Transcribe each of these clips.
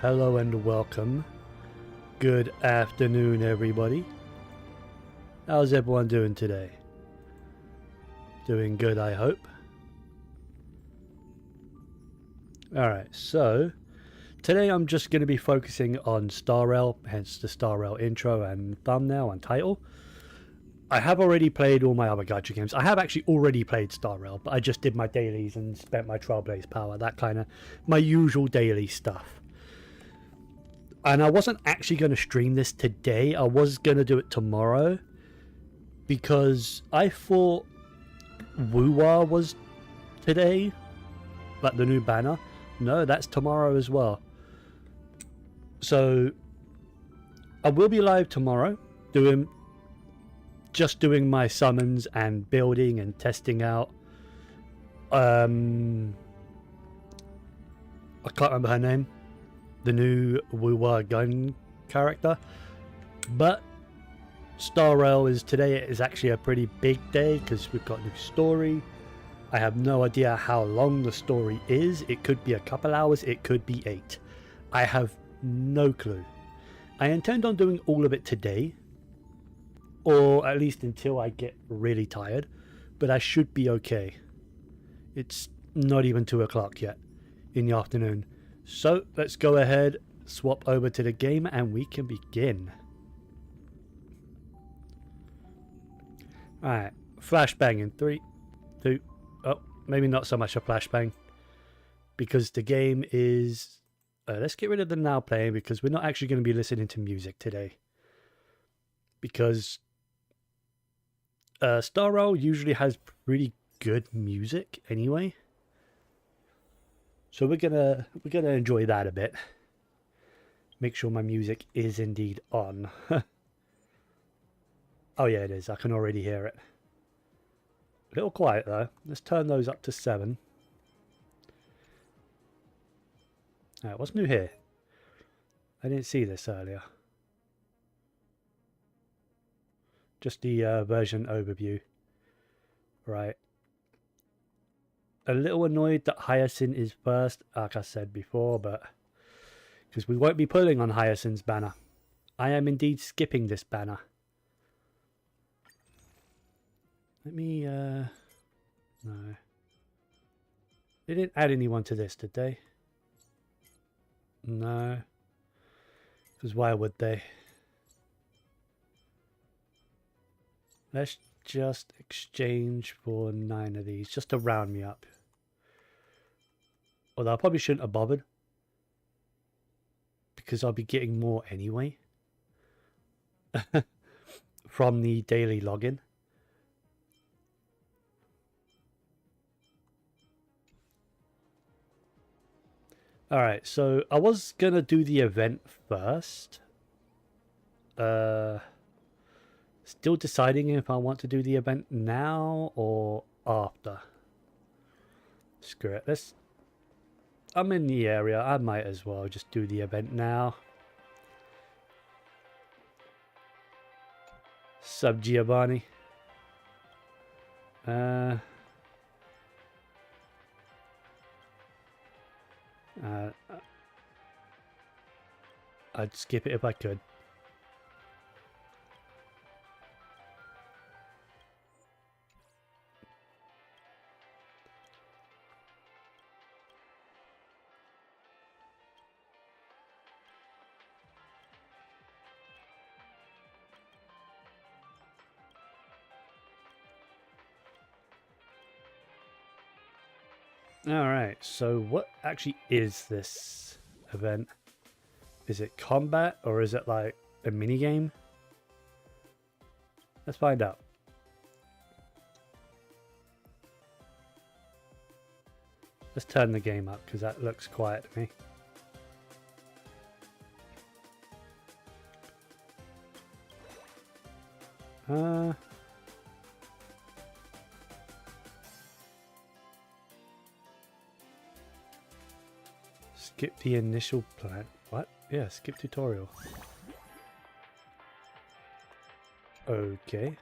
Hello and welcome. Good afternoon, everybody. How's everyone doing today? Doing good, I hope. Alright, so today I'm just going to be focusing on Star Rail, hence the Star Rail intro and thumbnail and title. I have already played all my other gacha games. I have actually already played Star Rail, but I just did my dailies and spent my Trailblaze power, that kind of my usual daily stuff. And I wasn't actually going to stream this today. I was going to do it tomorrow because I thought Wuwa was today, like the new banner. No, that's tomorrow as well. So I will be live tomorrow doing my summons and building and testing out. I can't remember her name. The new Wuwa gun character, but Star Rail is today. It is actually a pretty big day because we've got a new story. I have no idea how long the story is. It could be a couple hours, it could be 8. I have no clue. I intend on doing all of it today, or at least until I get really tired, but I should be okay. It's not even 2 o'clock yet in the afternoon. So let's go ahead, swap over to the game, and we can begin. Alright, flashbang in 3, 2, oh, maybe not so much a flashbang, because the game is, let's get rid of the now playing, because we're not actually going to be listening to music today. Because Star Rail usually has pretty good music anyway. So we're gonna enjoy that a bit. Make sure my music is indeed on. Oh yeah, it is. I can already hear it. A little quiet though. Let's turn those up to 7. Alright, what's new here? I didn't see this earlier. Just the version overview. Right. A little annoyed that Hyacinth is first, like I said before, but because we won't be pulling on Hyacinth's banner. I am indeed skipping this banner. Let me, no. They didn't add anyone to this, did they? No. Because why would they? Let's just exchange for 9 of these, just to round me up. Although I probably shouldn't have bothered, because I'll be getting more anyway from the daily login. Alright, so I was going to do the event first. Still deciding if I want to do the event now or after. Screw it. I'm in the area. I might as well just do the event now. Sub Giovanni. I'd skip it if I could. Alright, so what actually is this event? Is it combat or is it like a mini game? Let's find out. Let's turn the game up because that looks quiet to me. Skip the initial plan. What? Yeah, skip tutorial. Okay.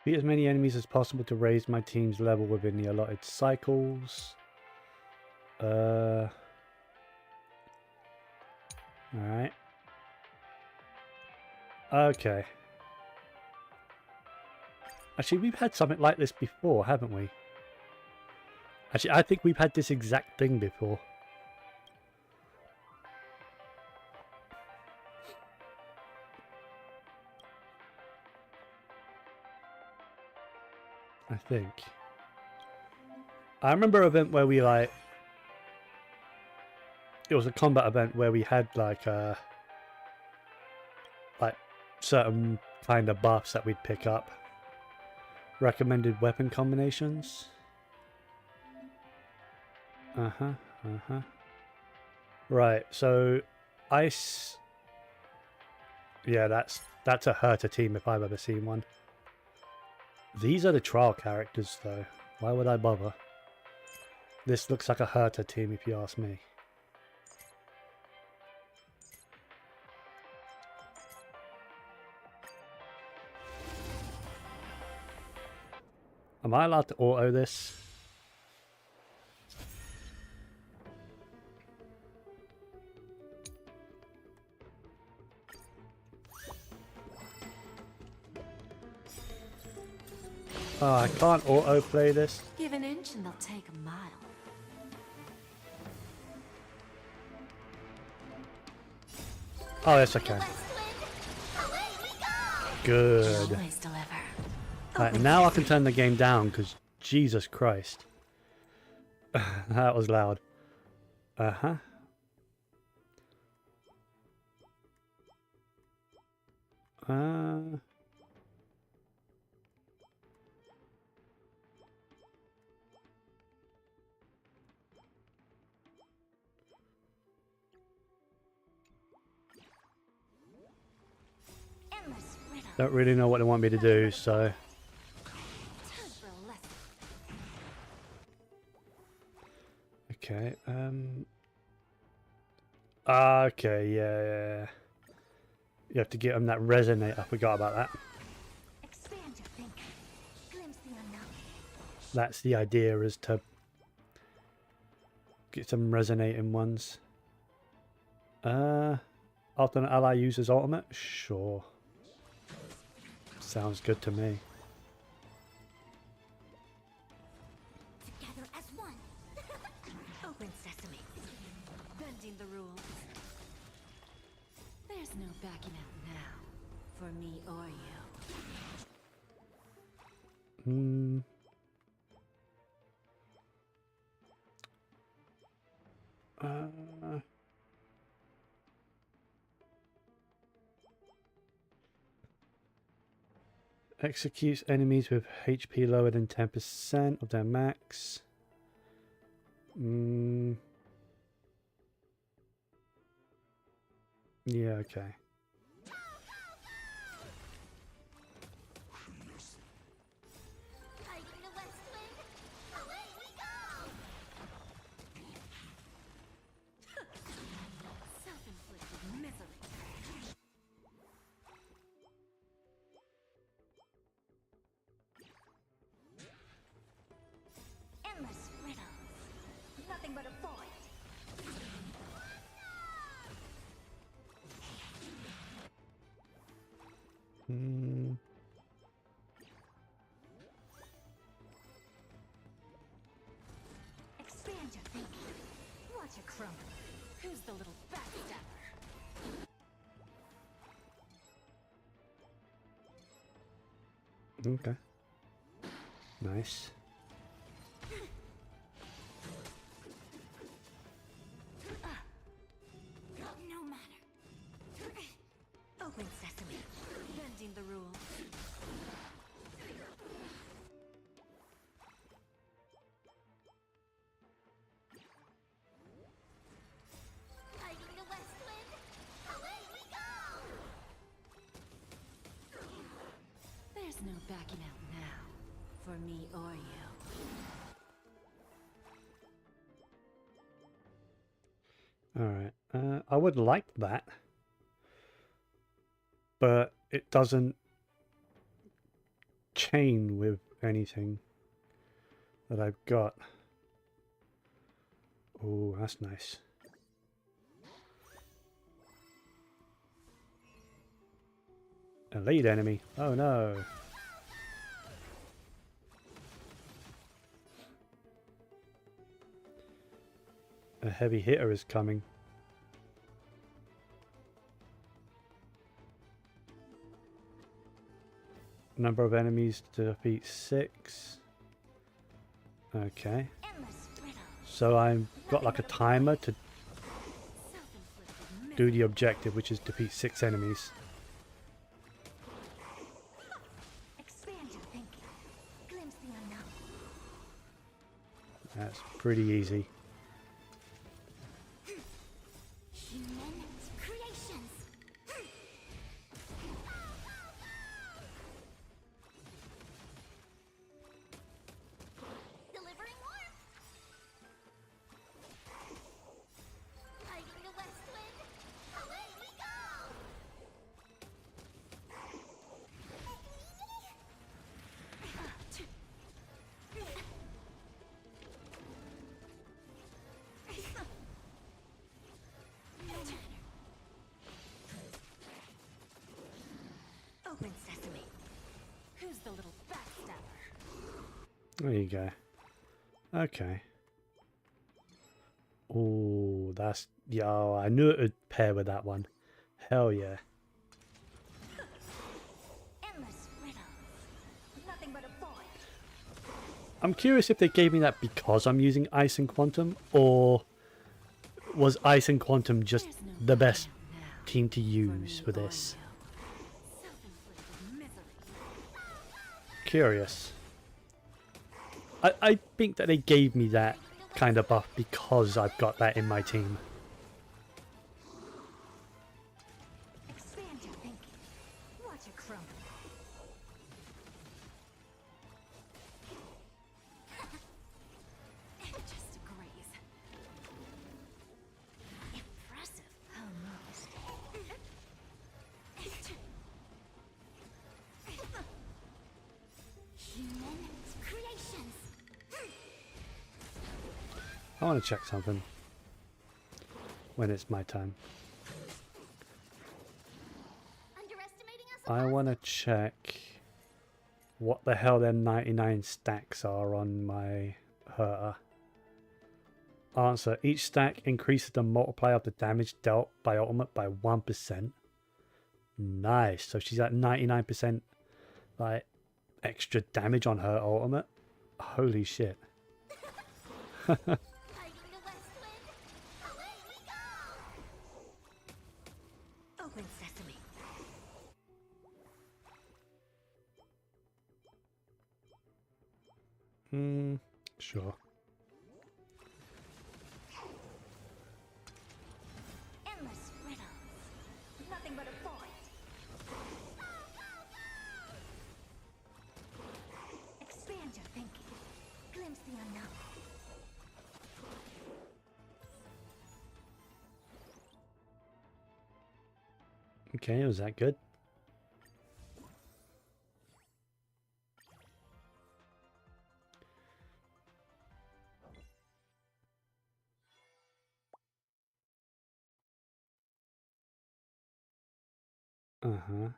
Beat as many enemies as possible to raise my team's level within the allotted cycles. Alright. Okay. Actually, we've had something like this before, haven't we? Actually, I think we've had this exact thing before. I think. I remember an event where we like... It was a combat event where we had like certain kind of buffs that we'd pick up. Recommended weapon combinations. Right, so ice. Yeah, that's a Herta team if I've ever seen one. These are the trial characters though. Why would I bother? This looks like a Herta team if you ask me. Am I allowed to auto this? Oh, I can't auto-play this. Give an inch and they'll take a mile. Oh, yes, I can. Good. Always deliver. Right, now I can turn the game down because Jesus Christ. That was loud. Uh-huh. Don't really know what they want me to do, so... Okay, okay, yeah. You have to get them that resonate. I forgot about that. Expand your thinking. Glimpse the unknown. That's the idea, is to get some resonating ones. Alternate ally uses ultimate? Sure. Sounds good to me. Together as one. Open sesame. Bending the rules. There's no backing out now. For me or you. Executes enemies with HP lower than 10% of their max. Yeah, okay. Nothing but a void. Expand your thinking. Watch it crumble. Who's the little backstabber? Okay. Nice. No matter. Open sesame. Bending the rules. Fighting the west wind. Away we go. There's no backing out now. For me or you. Alright, I would like that, but it doesn't chain with anything that I've got. Oh, that's nice. A lead enemy. Oh no. A heavy hitter is coming. Number of enemies to defeat 6. Okay. So I've got like a timer to do the objective, which is defeat 6 enemies. That's pretty easy. Open sesame. Who's the little backstabber? There you go. Okay. Oh, that's... Yo, I knew it would pair with that one. Hell yeah. Endless riddles. Nothing but a void. I'm curious if they gave me that because I'm using Ice and Quantum, or was Ice and Quantum just the best team to use for this? Curious. I think that they gave me that kind of buff because I've got that in my team. Expand your thinking. Watch it crumble. Just a graze. Impressive. Almost. Human creations. I want to check something when it's my time. Underestimating us? I want to check what the hell them 99 stacks are on my Herta. Answer: each stack increases the multiplier of the damage dealt by ultimate by 1%. Nice. So she's at 99% like extra damage on her ultimate. Holy shit. Fighting the west wind. Away we go. Open sesame. Sure. Endless riddles. Nothing but a void. Expand your thinking. Glimpse the unknown. Okay, was that good? Uh-huh.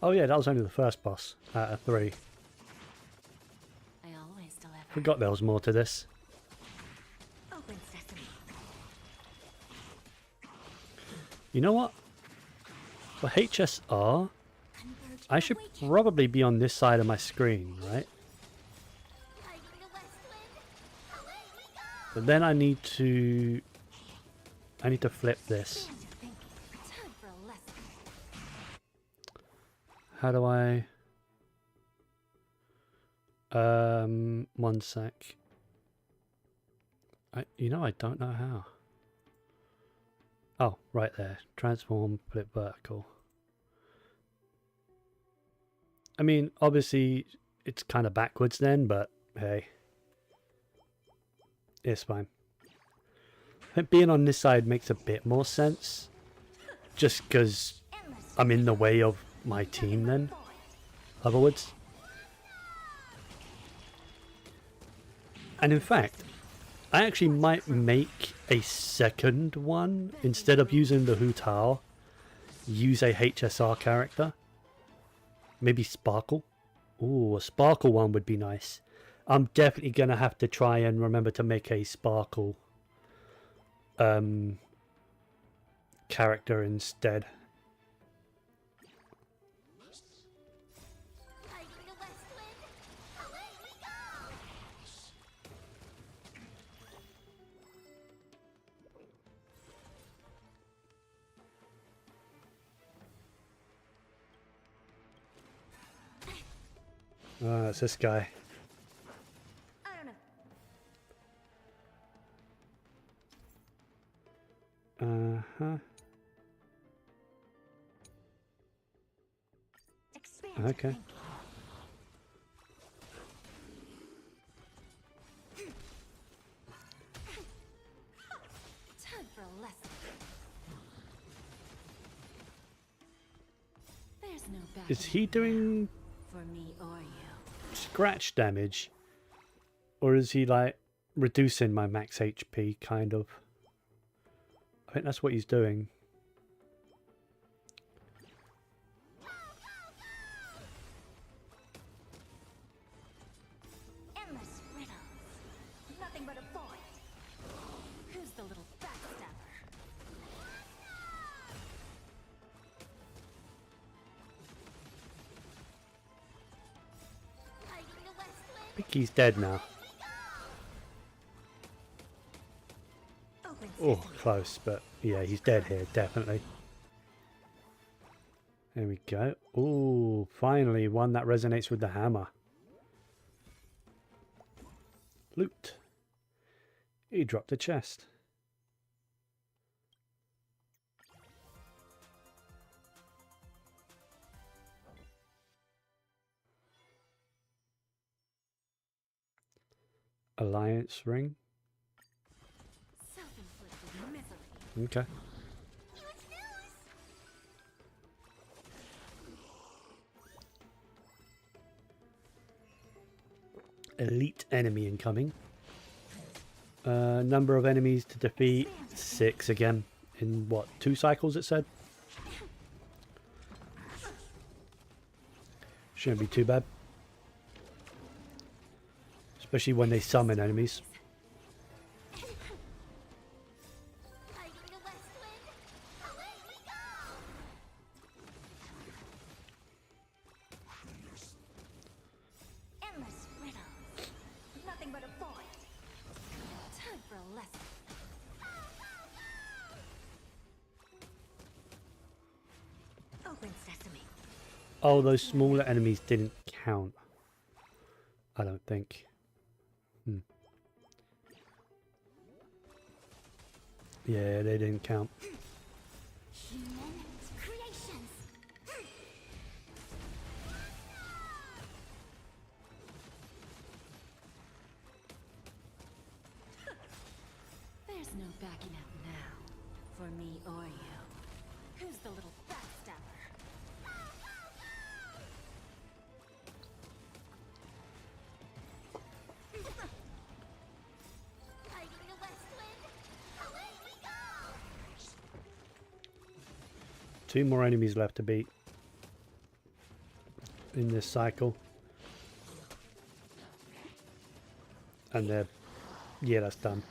Oh yeah, that was only the first boss out of 3. I always deliver. Forgot there was more to this. Open sesame. You know what? For HSR, Converge I the should wager. probably be on this side of my screen, right? Fighting the west wind. Away we go. But then I need to flip this. Expand your thinking. Time for a lesson. How do I... one sec. You know, I don't know how. Oh, right there. Transform, flip vertical. I mean, obviously, it's kind of backwards then, but hey. It's fine. I think being on this side makes a bit more sense. Just because I'm in the way of my team then. Otherwise. And in fact, I actually might make a second one. Instead of using the Hu Tao, use a HSR character. Maybe Sparkle. Ooh, a Sparkle one would be nice. I'm definitely going to have to try and remember to make a Sparkle character instead. It's this guy. Uh-huh. Okay. Time for a lesson. There's no back. Is he doing For me or you. scratch damage? Or is he like reducing my max HP kind of? I think that's what he's doing. Endless riddles. Nothing but a void. Who's the little backstabber? I think he's dead now. Oh, close, but yeah, he's dead here, definitely. There we go. Oh, finally, one that resonates with the hammer. Loot. He dropped a chest. Alliance ring. Okay. Elite enemy incoming. Number of enemies to defeat 6 again. In what, 2 cycles it said? Shouldn't be too bad. Especially when they summon enemies. Oh, those smaller enemies didn't count. I don't think. Yeah, they didn't count. There's no backing out now. For me or you. Who's the little backstabber? Two more enemies left to beat in this cycle. And they're... yeah, that's done.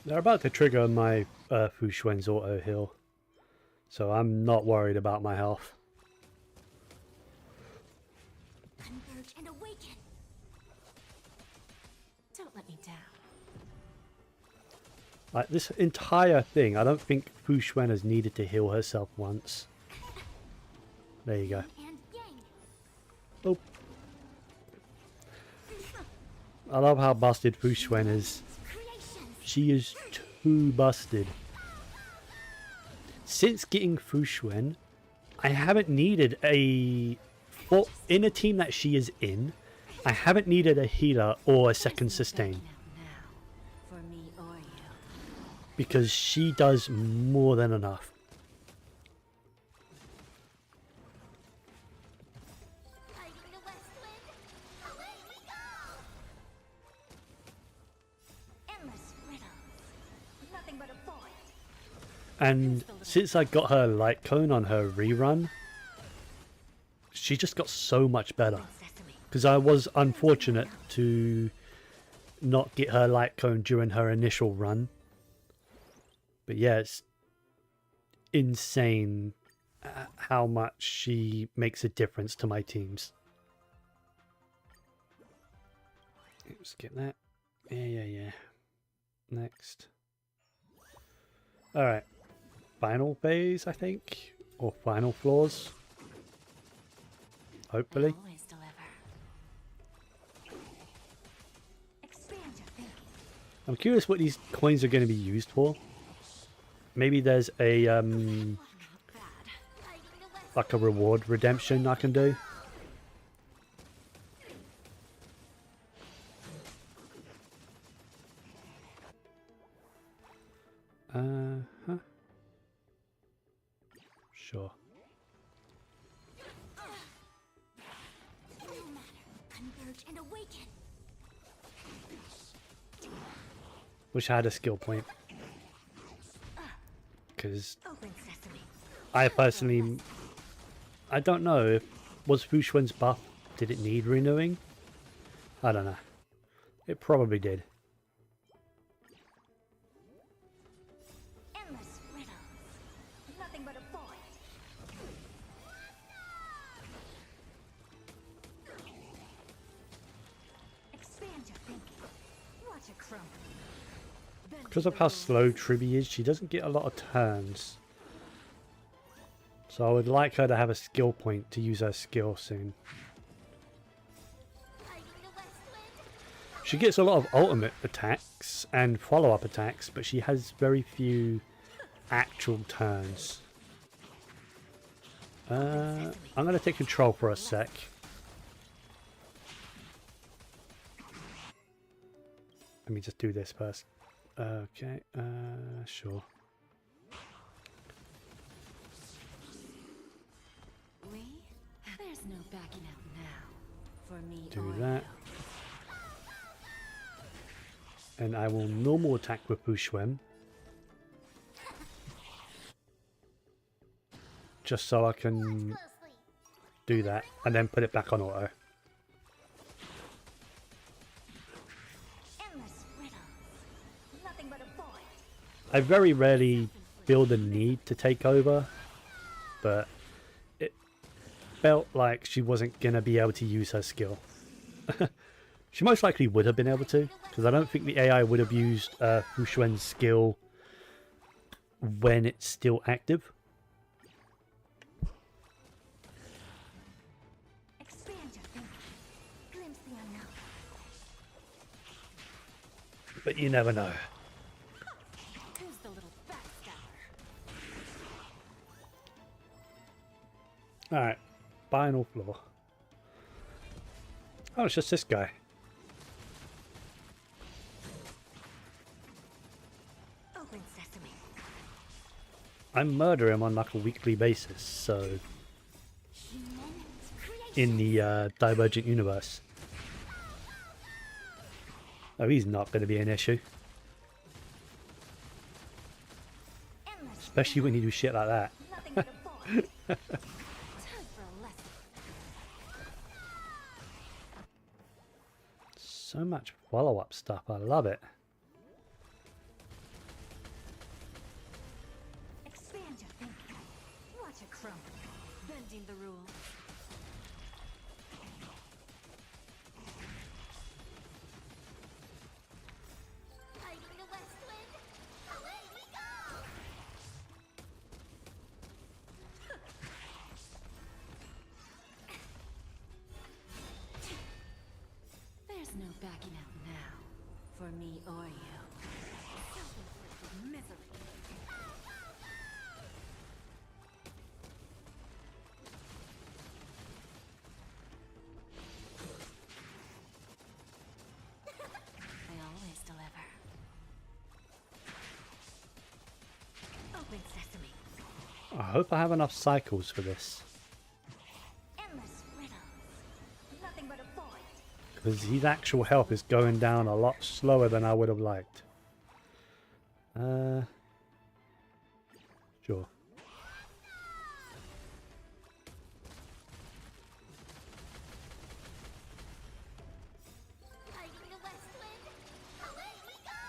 They're about to trigger my Fu Xuan's auto heal, so I'm not worried about my health. Like this entire thing, I don't think Fu Xuan has needed to heal herself once. There you go. And yang. Oh. I love how busted Fu Xuan is. Creations. She is too busted. Since getting Fu Xuan, I haven't needed a... Well, in a team that she is in, I haven't needed a healer or a second sustain. Backing out now. For me or you. Because she does more than enough. Fighting the west wind. Away we go. Endless riddles. Nothing but a void. And since I got her light cone on her rerun, she just got so much better. Sesame. Because I was unfortunate to not get her light cone during her initial run. But yeah, it's insane how much she makes a difference to my teams. Let's get that. Yeah. Next. Alright. Final phase, I think. Or final floors. Hopefully. Always deliver. Expand your thinking. I'm curious what these coins are going to be used for. Maybe there's a Not bad. Fighting the west. like a reward redemption I can do. Huh. Sure. No matter. Converge and awaken. Wish I had a skill point. Because Open sesame. I personally... I don't know if... Was Fu Xuan's buff... Did it need renewing? I don't know. It probably did. Endless riddles. Nothing but a void. Expand your thinking. Watch it crumble. Because of how slow Tribby is, she doesn't get a lot of turns. So I would like her to have a skill point to use her skill soon. Fighting the west wind. She gets a lot of ultimate attacks and follow-up attacks, but she has very few actual turns. I'm going to take control for a sec. Let me just do this first. Okay, sure. We? There's no backing out now. For me Do or that. you. And I will normal attack with Fu Xuan. Just so I can do that and then put it back on auto. Endless riddles. Nothing but a void. I very rarely feel the need to take over, but it felt like she wasn't going to be able to use her skill. She most likely would have been able to, because I don't think the AI would have used Fu Xuan's skill when it's still active. Expand your thinking. Glimpse the unknown. But you never know. Who's the little backstabber? Alright, final floor. Oh, it's just this guy. Open sesame. I murder him on like a weekly basis, so Human creation. in the Divergent universe. Oh, he's not going to be an issue. Endless Especially when you do shit like that. nothing but a void. Time for a lesson. So much follow-up stuff, I love it. Expand your thinking. Watch it crumble. Bending the rules. Fighting the west wind. For me or you. Self-inflicted misery. I always deliver. Open sesame. I hope I have enough cycles for this. Endless riddles. Nothing but a void. Because his actual health is going down a lot slower than I would have liked. Sure. Fighting the west wind. Away we go.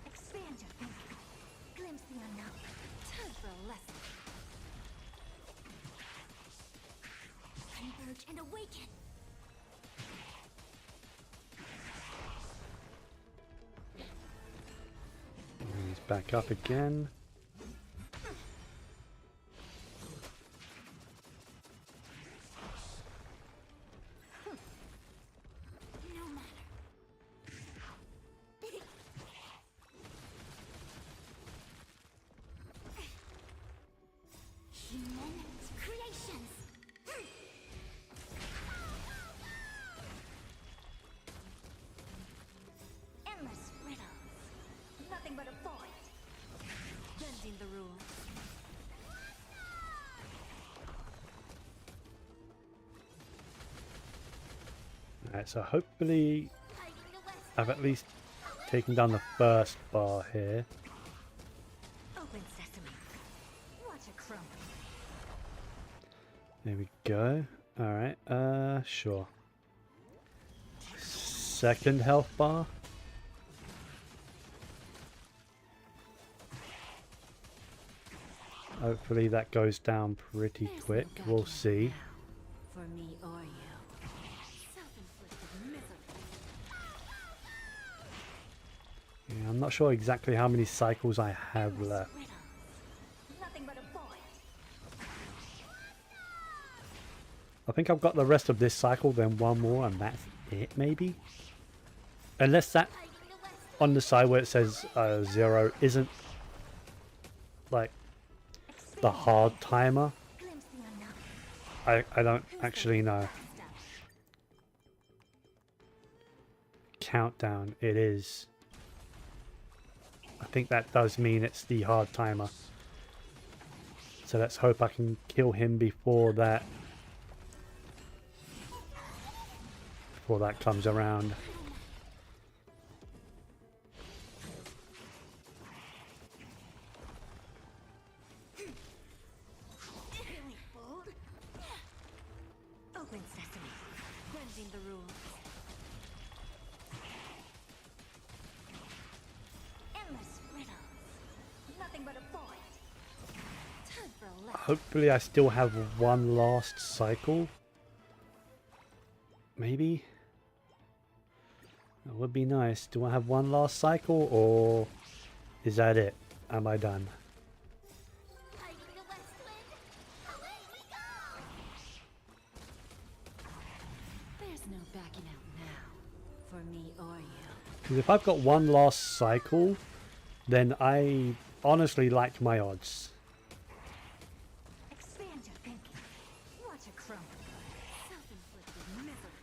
Expand your thinking. Glimpse the unknown. Time for a lesson. Converge and awaken. He's back up again. No matter. Human creations. Endless riddles. Nothing but a void. Bending the rules. Alright, so hopefully Fighting the west. I've at least taken down the first bar here. Open sesame. Watch it crumble. There we go. Alright, sure. Second health bar. Hopefully that goes down pretty There's no quick. backing We'll out see. now. For me or you. Self-inflicted misery. Yeah, I'm not sure exactly how many cycles I have Endless left. riddles. Nothing but a void. I think I've got the rest of this cycle, then one more, and that's it, maybe? Unless that Fighting the west. on the side where it says 0 isn't like the hard timer. Glimpse the unknown. I don't actually know. Step. Countdown, it is. I think that does mean it's the hard timer. So let's hope I can kill him before that comes around. Really bold. Open sesame. Bending the rules. Endless riddles. Nothing but a void. Time for a lesson. Hopefully I still have one last cycle. Maybe? That would be nice. Do I have one last cycle, or is that it? Am I done? Fighting the west wind. Away we go. There's no backing out now. For me or you. Because if I've got one last cycle, then I honestly like my odds. Expand your thinking. Watch it crumble. Self-inflicted misery.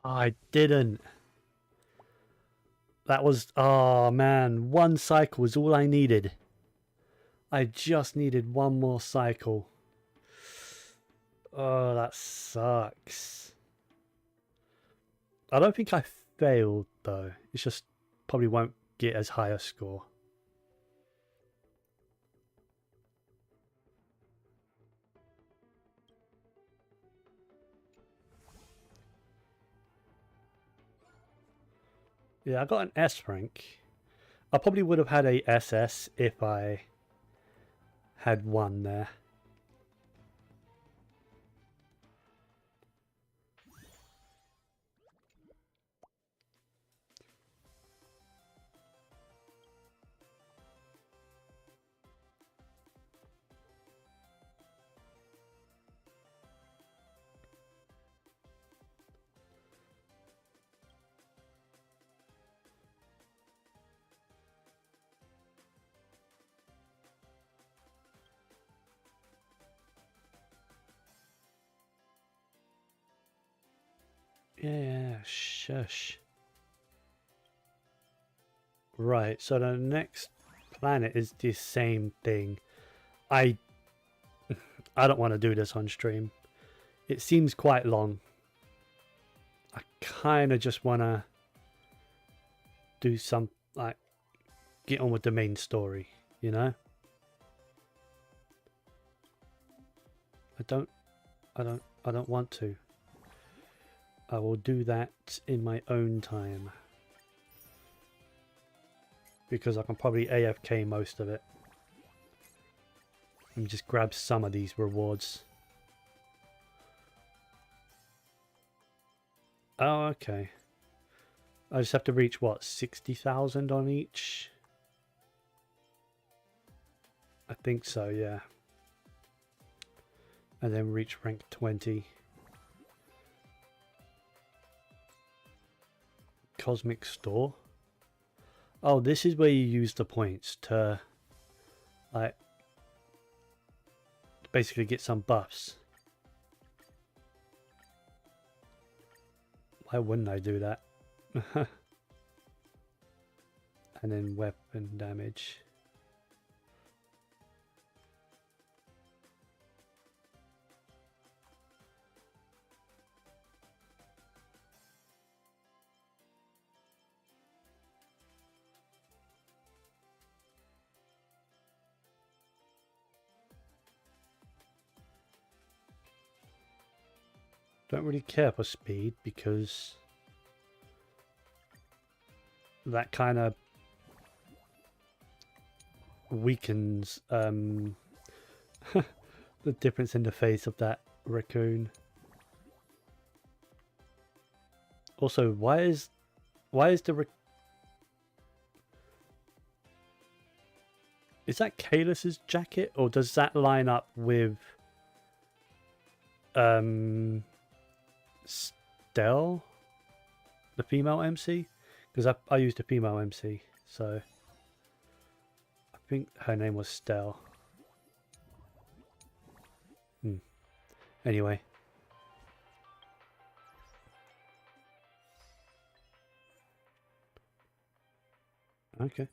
I didn't. That was... Oh, man. One cycle was all I needed. I just needed one more cycle. Oh, that sucks. I don't think I failed, though. It's just probably won't get as high a score. Yeah, I got an S rank. I probably would have had a SS if I had one there. Yeah, shush. Right, so the next planet is the same thing. I I don't want to do this on stream. It seems quite long. I kind of just want to do some, like, get on with the main story, you know? I don't want to. I will do that in my own time. Because I can probably AFK most of it. And just grab some of these rewards. Oh, okay. I just have to reach, what, 60,000 on each? I think so, yeah. And then reach rank 20. Cosmic Store? Oh, this is where you use the points to, like, basically get some buffs. Why wouldn't I do that? And then weapon damage. Don't really care for speed because that kind of weakens the difference in the face of that raccoon. Also, why is the is that Kalis's jacket, or does that line up with Stell, the female MC? Because I used a female MC, so I think her name was Stell. Anyway. Okay.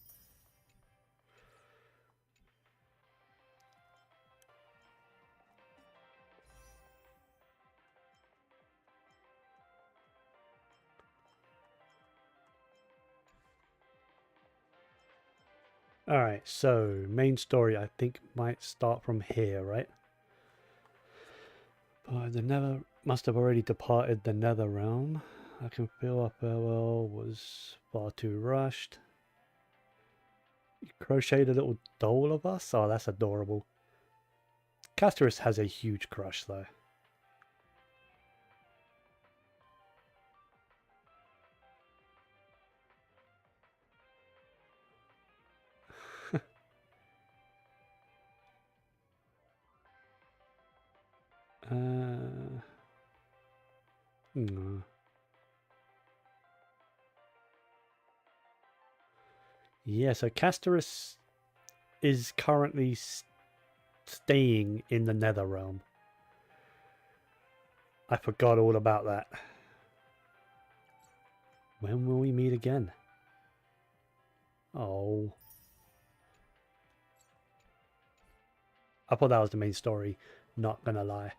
Alright, so main story I think might start from here, right? The Nether must have already departed the Nether realm. I can feel our farewell was far too rushed. You crocheted a little doll of us? Oh, that's adorable. Casterus has a huge crush, though. No. Yeah, so Casterus is currently staying in the Nether realm. I forgot all about that. When will we meet again? Oh. I thought that was the main story, not gonna lie.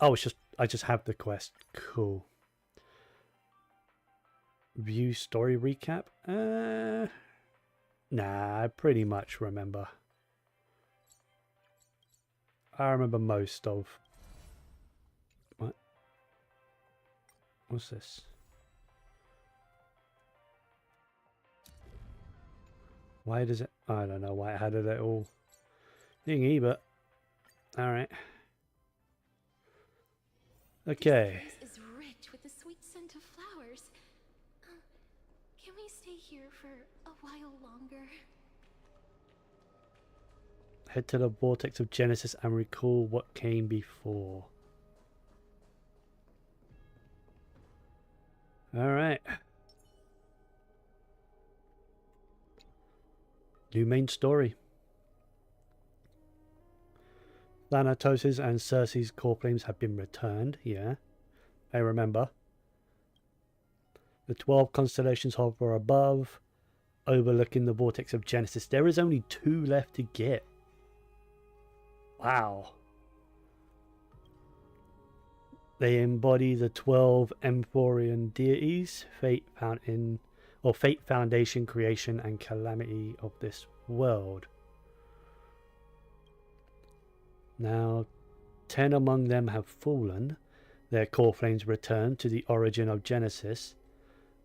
Oh, it's just, I just have the quest. Cool. View story recap? Nah, I pretty much remember. I remember most of... What? What's this? Why does it... I don't know why it had it all thingy, but... Alright. Okay. This place is rich with the sweet scent of flowers. Can we stay here for a while longer? Head to the vortex of Genesis and recall what came before. Alright. New main story. Thanatos' and Circe's core flames have been returned, yeah. I remember. The 12 constellations hover above, overlooking the vortex of Genesis. There is only 2 left to get. Wow. They embody the 12 Empyrean deities, fate foundation, creation, and calamity of this world. Now, 10 among them have fallen. Their core flames return to the origin of Genesis.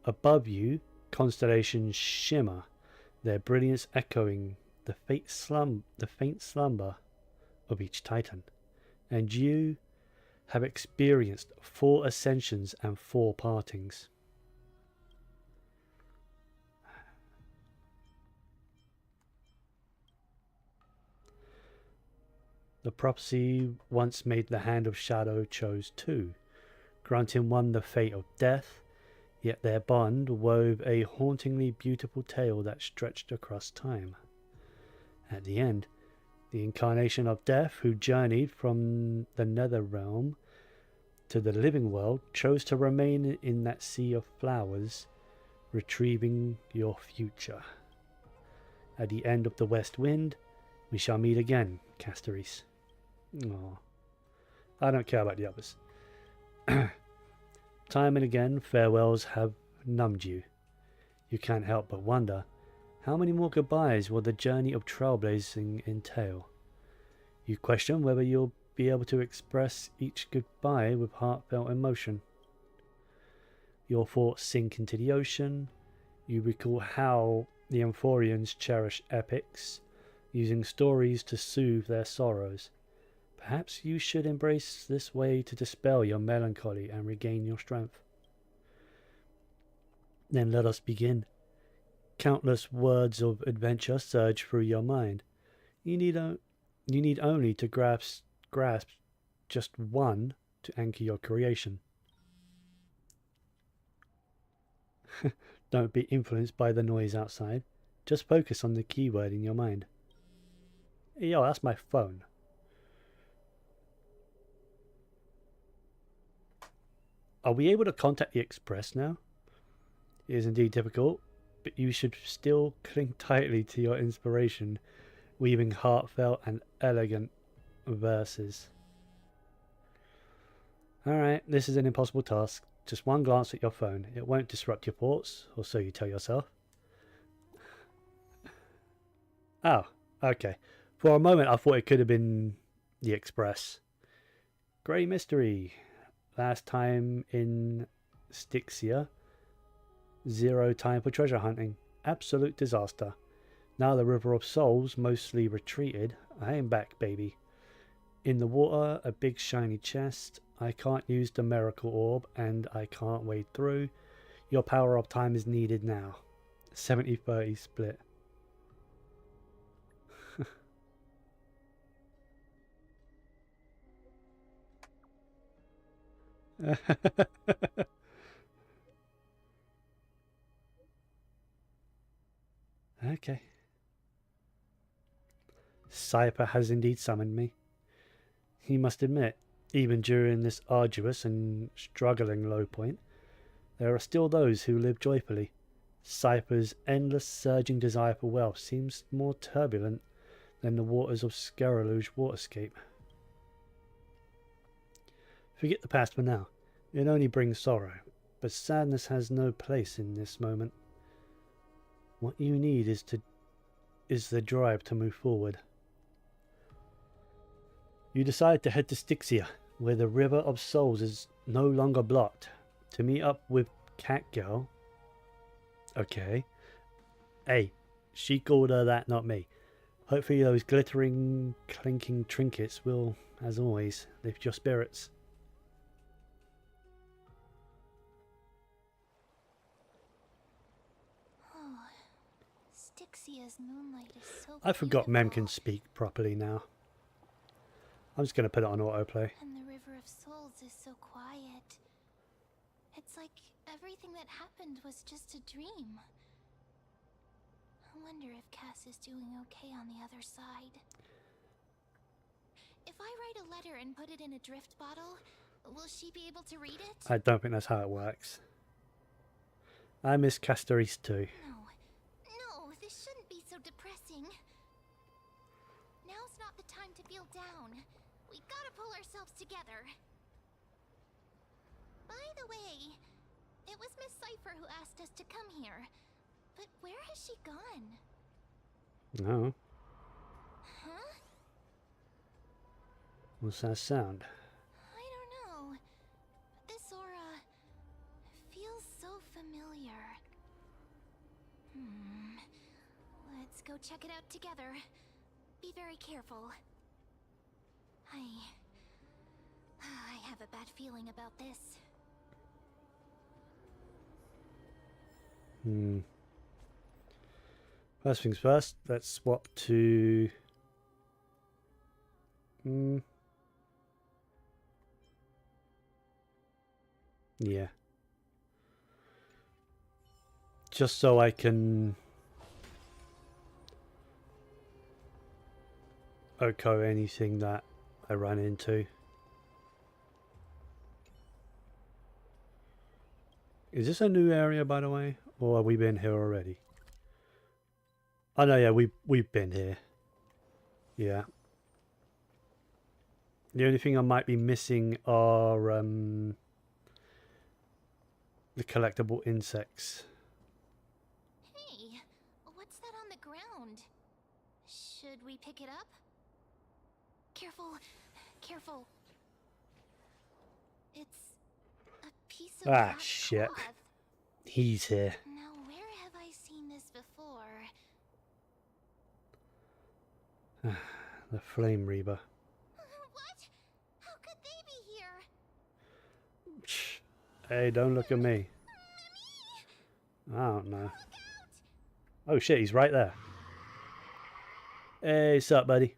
Above you, constellations shimmer, their brilliance echoing the faint slumber of each titan. And you have experienced 4 ascensions and 4 partings. The prophecy once made the hand of shadow chose 2, granting one the fate of death, yet their bond wove a hauntingly beautiful tale that stretched across time. At the end, the incarnation of death, who journeyed from the nether realm to the living world, chose to remain in that sea of flowers, retrieving your future. At the end of the west wind, we shall meet again, Casteris. Aw. I don't care about the others. Time and again, farewells have numbed you. You can't help but wonder, how many more goodbyes will the journey of trailblazing entail? You question whether you'll be able to express each goodbye with heartfelt emotion. Your thoughts sink into the ocean. You recall how the Amphorians cherish epics, using stories to soothe their sorrows. Perhaps you should embrace this way to dispel your melancholy and regain your strength. Then let us begin. Countless words of adventure surge through your mind. You need only to grasp just one to anchor your creation. Don't be influenced by the noise outside. Just focus on the keyword in your mind. Yo, that's my phone. Are we able to contact the Express now? It is indeed difficult, but you should still cling tightly to your inspiration, weaving heartfelt and elegant verses. Alright, this is an impossible task. Just one glance at your phone. It won't disrupt your thoughts, or so you tell yourself. Oh, okay. For a moment I thought it could have been the Express. Grey mystery. Last time in Styxia. 0 time for treasure hunting. Absolute disaster. Now the River of Souls mostly retreated. I am back, baby. In the water, a big shiny chest. I can't use the miracle orb and I can't wade through. Your power of time is needed now. 70-30 split. Okay. Cypher has indeed summoned me. He must admit, even during this arduous and struggling low point, there are still those who live joyfully. Cypher's endless surging desire for wealth seems more turbulent than the waters of Scaramouche waterscape. Forget the past for now. It only brings sorrow, but sadness has no place in this moment. What you need is the drive to move forward. You decide to head to Styxia, where the River of Souls is no longer blocked, to meet up with Catgirl. Okay. Hey, she called her that, not me. Hopefully those glittering, clinking trinkets will, as always, lift your spirits. Styxia's moonlight is so I forgot Mem can beautiful. speak properly now. I'm just going to put it on autoplay. And the River of Souls is so quiet. It's like everything that happened was just a dream. I wonder if Cass is doing okay on the other side. If I write a letter and put it in a drift bottle, Will she be able to read it? I don't think that's how it works. I miss Castoris too. No, this shouldn't be so depressing. Now's not the time to feel down. We gotta pull ourselves together. By the way, it was Miss Cipher who asked us to come here. But where has she gone? No. Huh? What's that sound? I don't know. This aura feels so familiar. Let's go check it out together. Be very careful. I have a bad feeling about this. First things first, let's swap to... Yeah. Just so I can... echo anything that I run into. Is this a new area, by the way? Or have we been here already? Oh no, yeah, we've been here. Yeah. The only thing I might be missing are the collectible insects. Hey, what's that on the ground? Should we pick it up? Careful, careful. It's a piece of black shit. cloth. He's here. Now, where have I seen this before? The Flame Reaver. What? How could they be here? Shh. Hey, don't look at me. I don't know. Oh shit, he's right there. Hey, sup, buddy?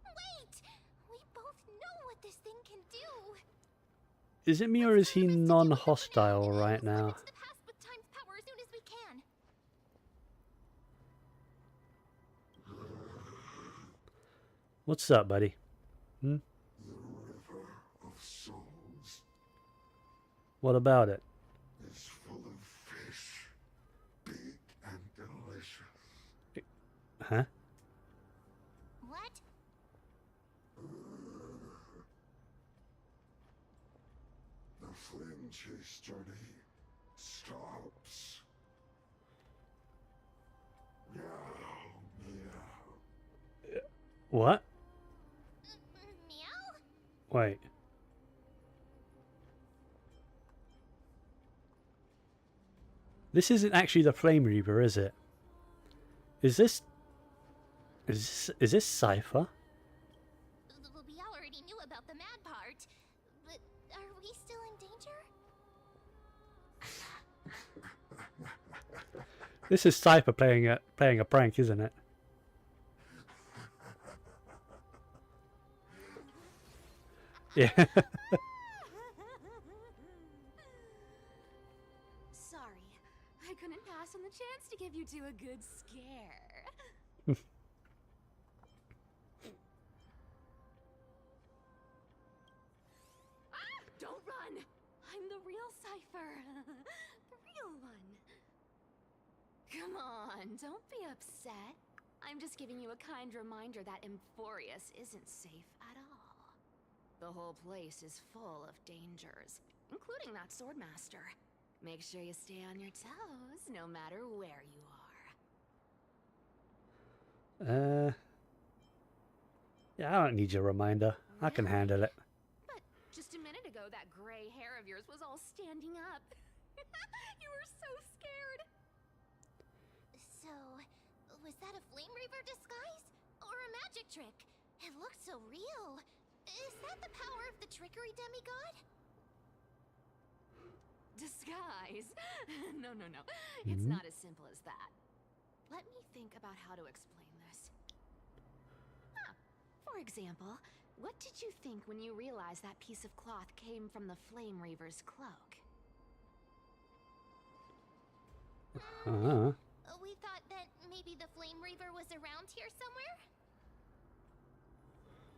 Wait! We both know what this thing can do. Is it me or is he non-hostile right now? The past with time's power as soon as we can. What's up, buddy? The river of souls What about it? is full of fish, big and delicious. Huh? What? The flame chase journey stops. Meow, meow. What? Meow? Wait. This isn't actually the Flame Reaver, is it? Is this Cypher? We already knew about the mad part, but are we still in danger? This is Cypher playing a prank, isn't it? Yeah. Sorry, I couldn't pass on the chance to give you two a good scare. Don't run! I'm the real Cypher. The real one. Come on, don't be upset. I'm just giving you a kind reminder that Emphorius isn't safe at all. The whole place is full of dangers, including that swordmaster. Make sure you stay on your toes, no matter where you are. Yeah, I don't need your reminder. I can handle it. But just a minute ago, that gray hair of yours was all standing up. You were so scared. So, was that a Flame Reaver disguise? Or a magic trick? It looked so real. Is that the power of the trickery demigod? Disguise? No. It's not as simple as that. Let me think about how to explain this. For example, what did you think when you realized that piece of cloth came from the Flame Reaver's cloak? Uh-huh. We thought that maybe the Flame Reaver was around here somewhere?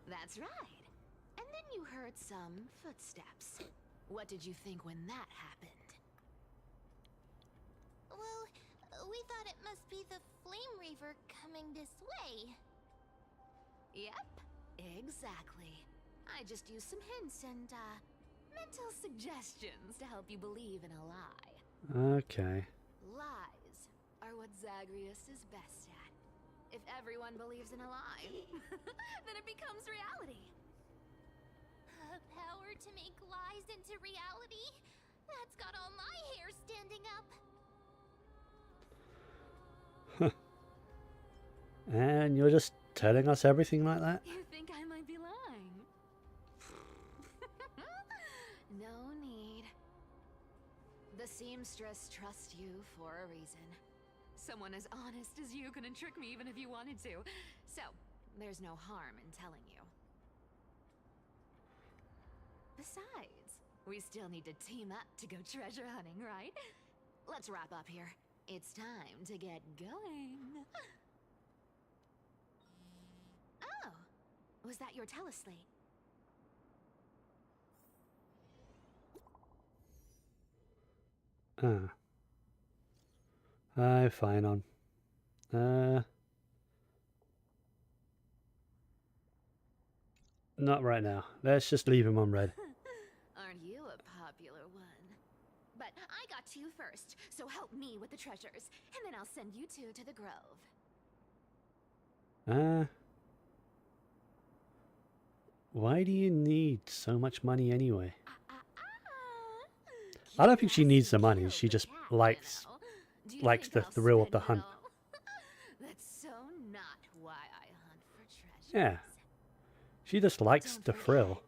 That's right. And then you heard some footsteps. What did you think when that happened? Well, we thought it must be the Flame Reaver coming this way. Yep, exactly. I just used some hints and, mental suggestions to help you believe in a lie. Okay. Lies are what Zagreus is best at. If everyone believes in a lie, then it becomes reality. Power to make lies into reality? That's got all my hair standing up. And you're just telling us everything like that? You think I might be lying? No need. The seamstress trusts you for a reason. Someone as honest as you couldn't trick me even if you wanted to. So, there's no harm in telling you. Besides, we still need to team up to go treasure hunting, right? Let's wrap up here. It's time to get going. Oh, was that your teleslate? Ah. Fine on. Not right now. Let's just leave him on red. Aren't you a popular one? But I got to you first, so help me with the treasures, and then I'll send you two to the grove. Why do you need so much money anyway? I don't think she needs the money. She just likes the thrill of the hunt. That's so not why I hunt for treasures. Yeah. She just likes Don't the forget, thrill.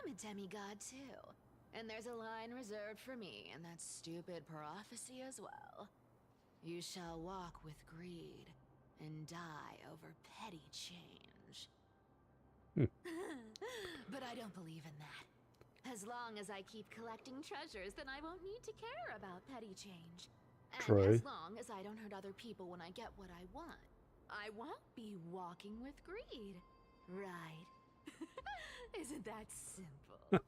I'm a demigod too. And there's a line reserved for me in that stupid prophecy as well. You shall walk with greed and die over petty change. But I don't believe in that. As long as I keep collecting treasures, then I won't need to care about petty change. And True. as long as I don't hurt other people when I get what I want, I won't be walking with greed. Right? Isn't that simple?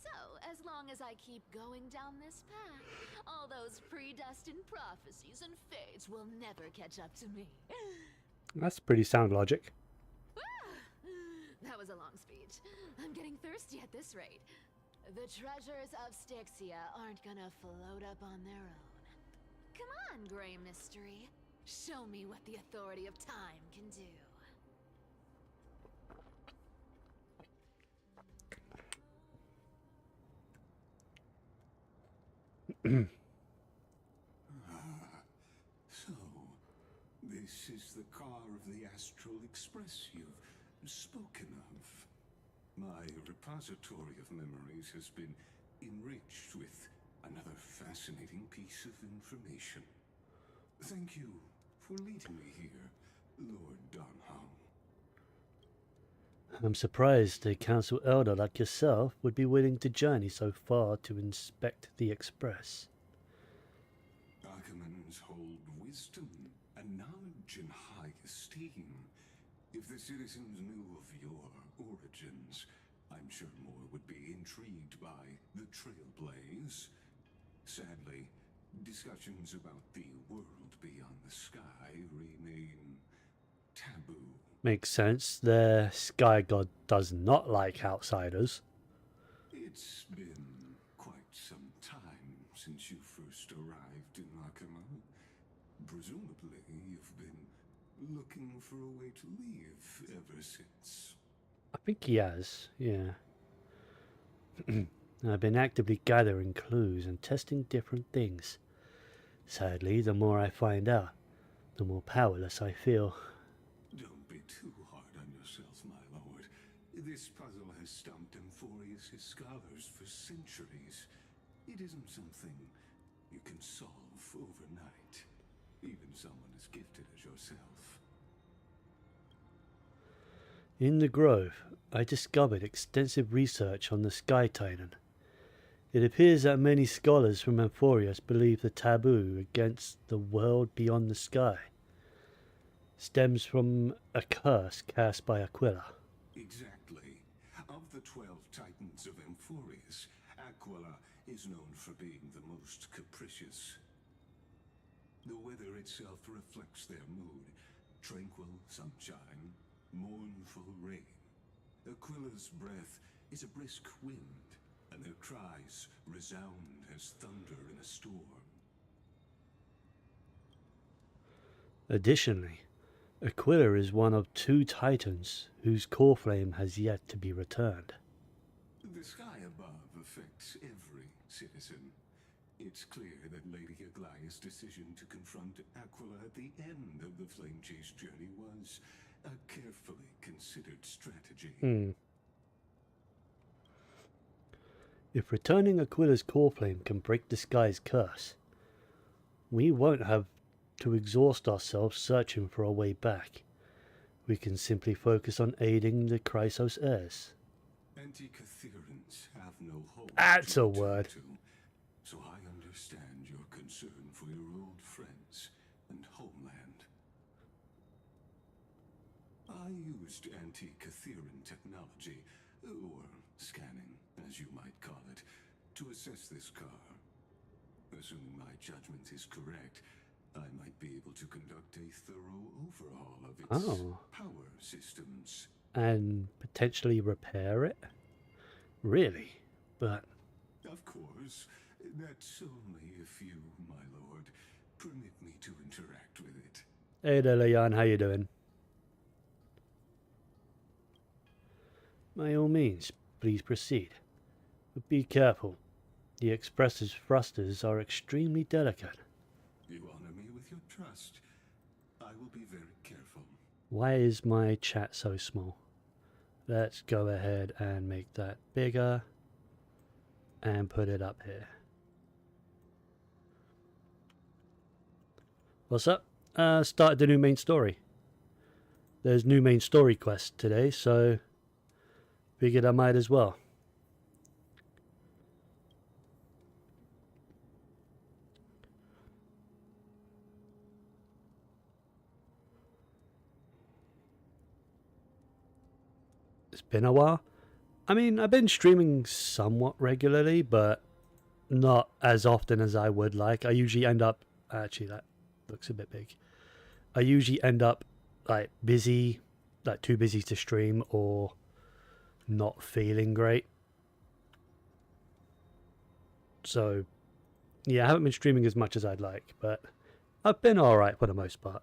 So, as long as I keep going down this path, all those predestined prophecies and fates will never catch up to me. That's pretty sound logic. That was a long speech. I'm getting thirsty at this rate. The treasures of Styxia aren't gonna float up on their own. Come on, Grey Mystery. Show me what the authority of time can do. So, this is the car of the Astral Express you've spoken of. My repository of memories has been enriched with another fascinating piece of information. Thank you for leading me here, Lord Donham. I'm surprised a council elder like yourself would be willing to journey so far to inspect the Express. Archimans hold wisdom and knowledge in high esteem. If the citizens knew of your origins, I'm sure more would be intrigued by the Trailblaze. Sadly, discussions about the world beyond the sky remain taboo. Makes sense. The Sky God does not like outsiders. It's been quite some time since you first arrived in Akama. Presumably, you've been looking for a way to leave ever since. I think he has, yeah. I've been actively gathering clues and testing different things. Sadly, the more I find out, the more powerless I feel. Don't be too hard on yourself, my lord. This puzzle has stumped Amphorius' scholars for centuries. It isn't something you can solve overnight, even someone as gifted as yourself. In the Grove, I discovered extensive research on the Sky Titan. It appears that many scholars from Amphorius believe the taboo against the world beyond the sky stems from a curse cast by Aquila. Exactly. Of the 12 titans of Amphorius, Aquila is known for being the most capricious. The weather itself reflects their mood. Tranquil sunshine, mournful rain. Aquila's breath is a brisk wind, and their cries resound as thunder in a storm. Additionally, Aquila is one of 2 titans whose core flame has yet to be returned. The sky above affects every citizen. It's clear that Lady Aglaya's decision to confront Aquila at the end of the Flame Chase journey was a carefully considered strategy. If returning Aquila's core flame can break the sky's curse, we won't have to exhaust ourselves searching for a way back. We can simply focus on aiding the Chrysos heirs. Anti-Catherians have no hope. That's to a return word. to, so I understand your concern for your old friends and homeland. I used anti-Catherian technology, or scanning, as you might call it, to assess this car. Assuming my judgment is correct, I might be able to conduct a thorough overhaul of its power systems. And potentially repair it? Really? But... Of course. That's only if you, my lord, permit me to interact with it. Hey there, Leon, how you doing? By all means, please proceed. But be careful. The Express's thrusters are extremely delicate. You honor me with your trust. I will be very careful. Why is my chat so small? Let's go ahead and make that bigger and put it up here. What's up? Started the new main story. There's new main story quest today, so figured I might as well. It's been a while. I mean, I've been streaming somewhat regularly, but not as often as I would like. I usually end up... Actually, that looks a bit big. I usually end up like busy, like too busy to stream, or not feeling great. So, yeah, I haven't been streaming as much as I'd like, but I've been alright for the most part.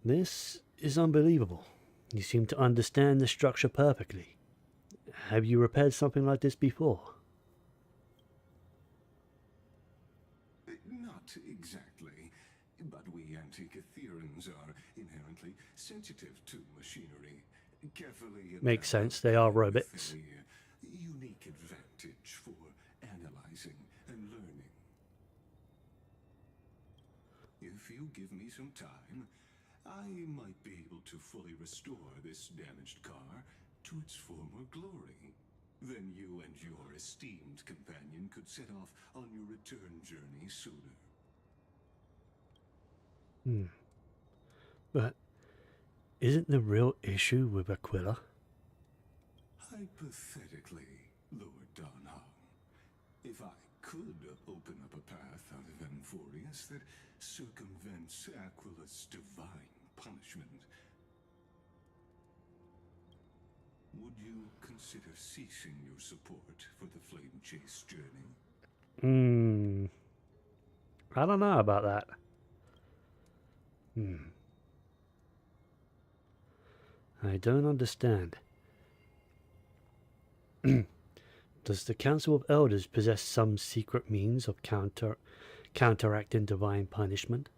This is unbelievable. You seem to understand the structure perfectly. Have you repaired something like this before? Not exactly, but we Anti-Catherians are inherently sensitive to machinery. Carefully Makes sense, they are robots. A unique advantage for analyzing and learning. If you give me some time, I might be able to fully restore this damaged car to its former glory. Then you and your esteemed companion could set off on your return journey sooner. But isn't the real issue with Aquila? Hypothetically, Lord Donhong, if I could open up a path out of Amphorius that circumvents Aquila's divine punishment, would you consider ceasing your support for the Flame Chase journey? I don't know about that. I don't understand. Does the Council of Elders possess some secret means of counteracting divine punishment?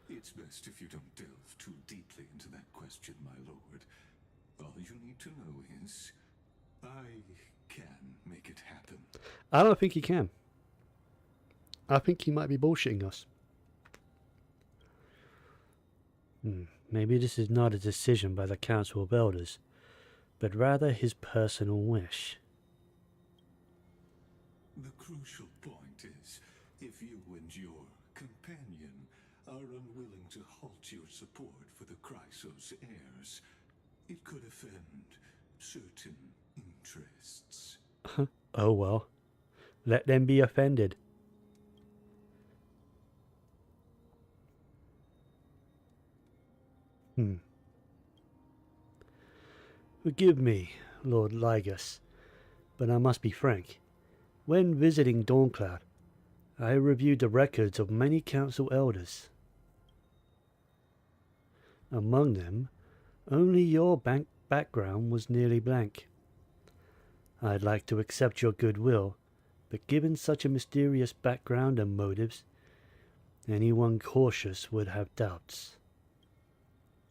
It's best if you don't delve too deeply into that question, my lord. All you need to know is, I can make it happen. I don't think he can. I think he might be bullshitting us. Maybe this is not a decision by the Council of Elders, but rather his personal wish. The crucial point is, if you and your companion are unwilling to halt your support for the Chrysos heirs, it could offend certain interests. Oh well. Let them be offended. Forgive me, Lord Ligus, but I must be frank. When visiting Dawncloud, I reviewed the records of many council elders. Among them, only your background was nearly blank. I'd like to accept your goodwill, but given such a mysterious background and motives, anyone cautious would have doubts.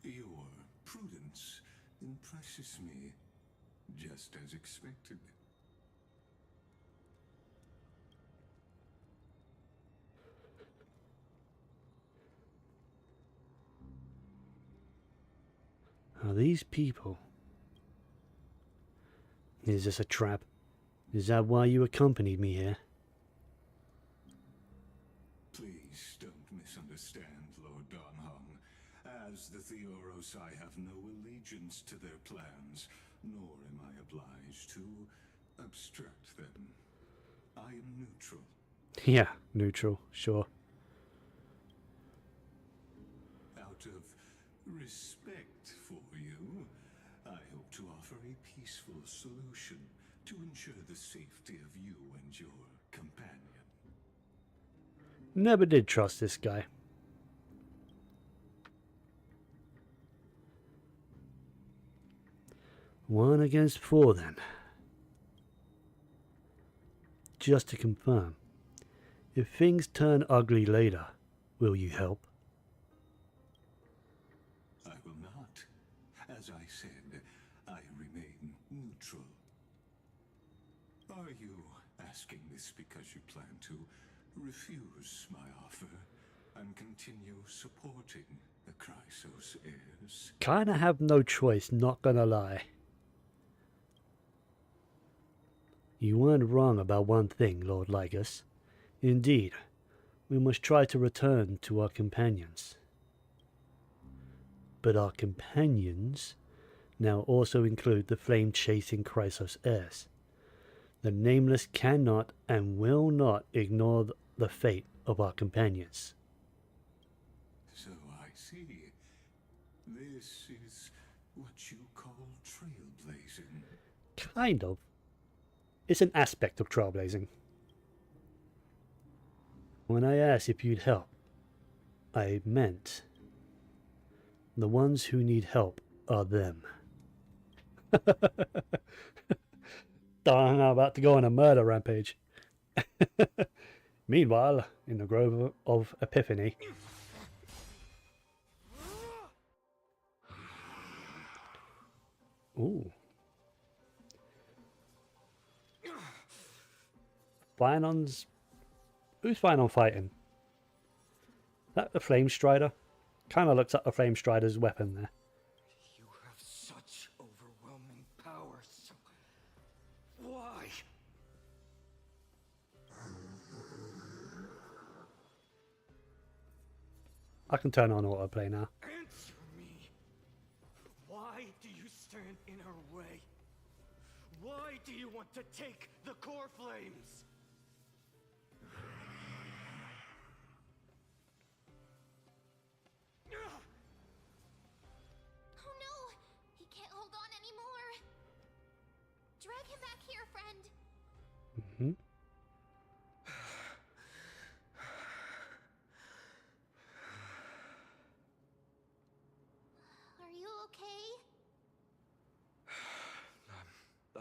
Your prudence impresses me, just as expected. Are these people? Is this a trap? Is that why you accompanied me here? Please don't misunderstand, Lord Donhong. As the Theoros, I have no allegiance to their plans, nor am I obliged to obstruct them. I am neutral. Yeah, neutral, sure. Out of respect for you, I hope to offer a peaceful solution to ensure the safety of you and your companion. Never did trust this guy. One against four, then. Just to confirm, if things turn ugly later, will you help? I will not. As I said, I remain neutral. Are you asking this because you plan to refuse my offer and continue supporting the Chrysos heirs? Kinda have no choice, not gonna lie. You weren't wrong about one thing, Lord Ligus. Indeed, we must try to return to our companions. But our companions now also include the flame-chasing Chrysos heirs. The Nameless cannot and will not ignore the fate of our companions. So I see. This is what you call trailblazing. Kind of. It's an aspect of trailblazing. When I asked if you'd help, I meant the ones who need help are them. I'm about to go on a murder rampage. Meanwhile, in the Grove of Epiphany. Ooh. Fion's... Who's Fion fighting? That the Flame Strider? Kind of looks like the Flame Strider's weapon there. You have such overwhelming power, so... Why? I can turn on autoplay now. Answer me. Why do you stand in our way? Why do you want to take the core flames? Oh no! He can't hold on anymore! Drag him back here, friend! Mm-hmm. Are you okay?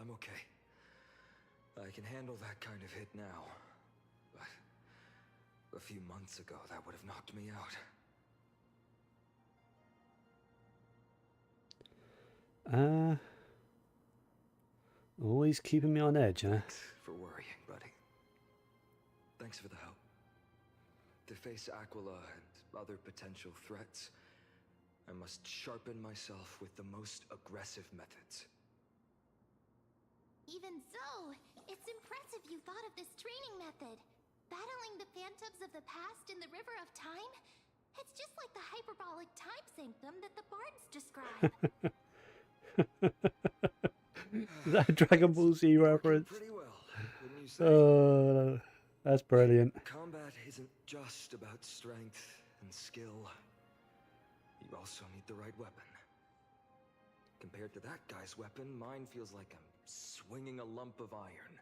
I'm okay. I can handle that kind of hit now. But a few months ago, that would have knocked me out. Always keeping me on edge, huh? Thanks for worrying, buddy. Thanks for the help. To face Aquila and other potential threats, I must sharpen myself with the most aggressive methods. Even so, It's impressive you thought of this training method. Battling the phantoms of the past in the river of time? It's just like the hyperbolic time sanctum that the bards describe. Is that a Dragon Ball Z reference? Pretty well, wouldn't you say? Oh, that's brilliant. Combat isn't just about strength and skill. You also need the right weapon. Compared to that guy's weapon, mine feels like I'm swinging a lump of iron.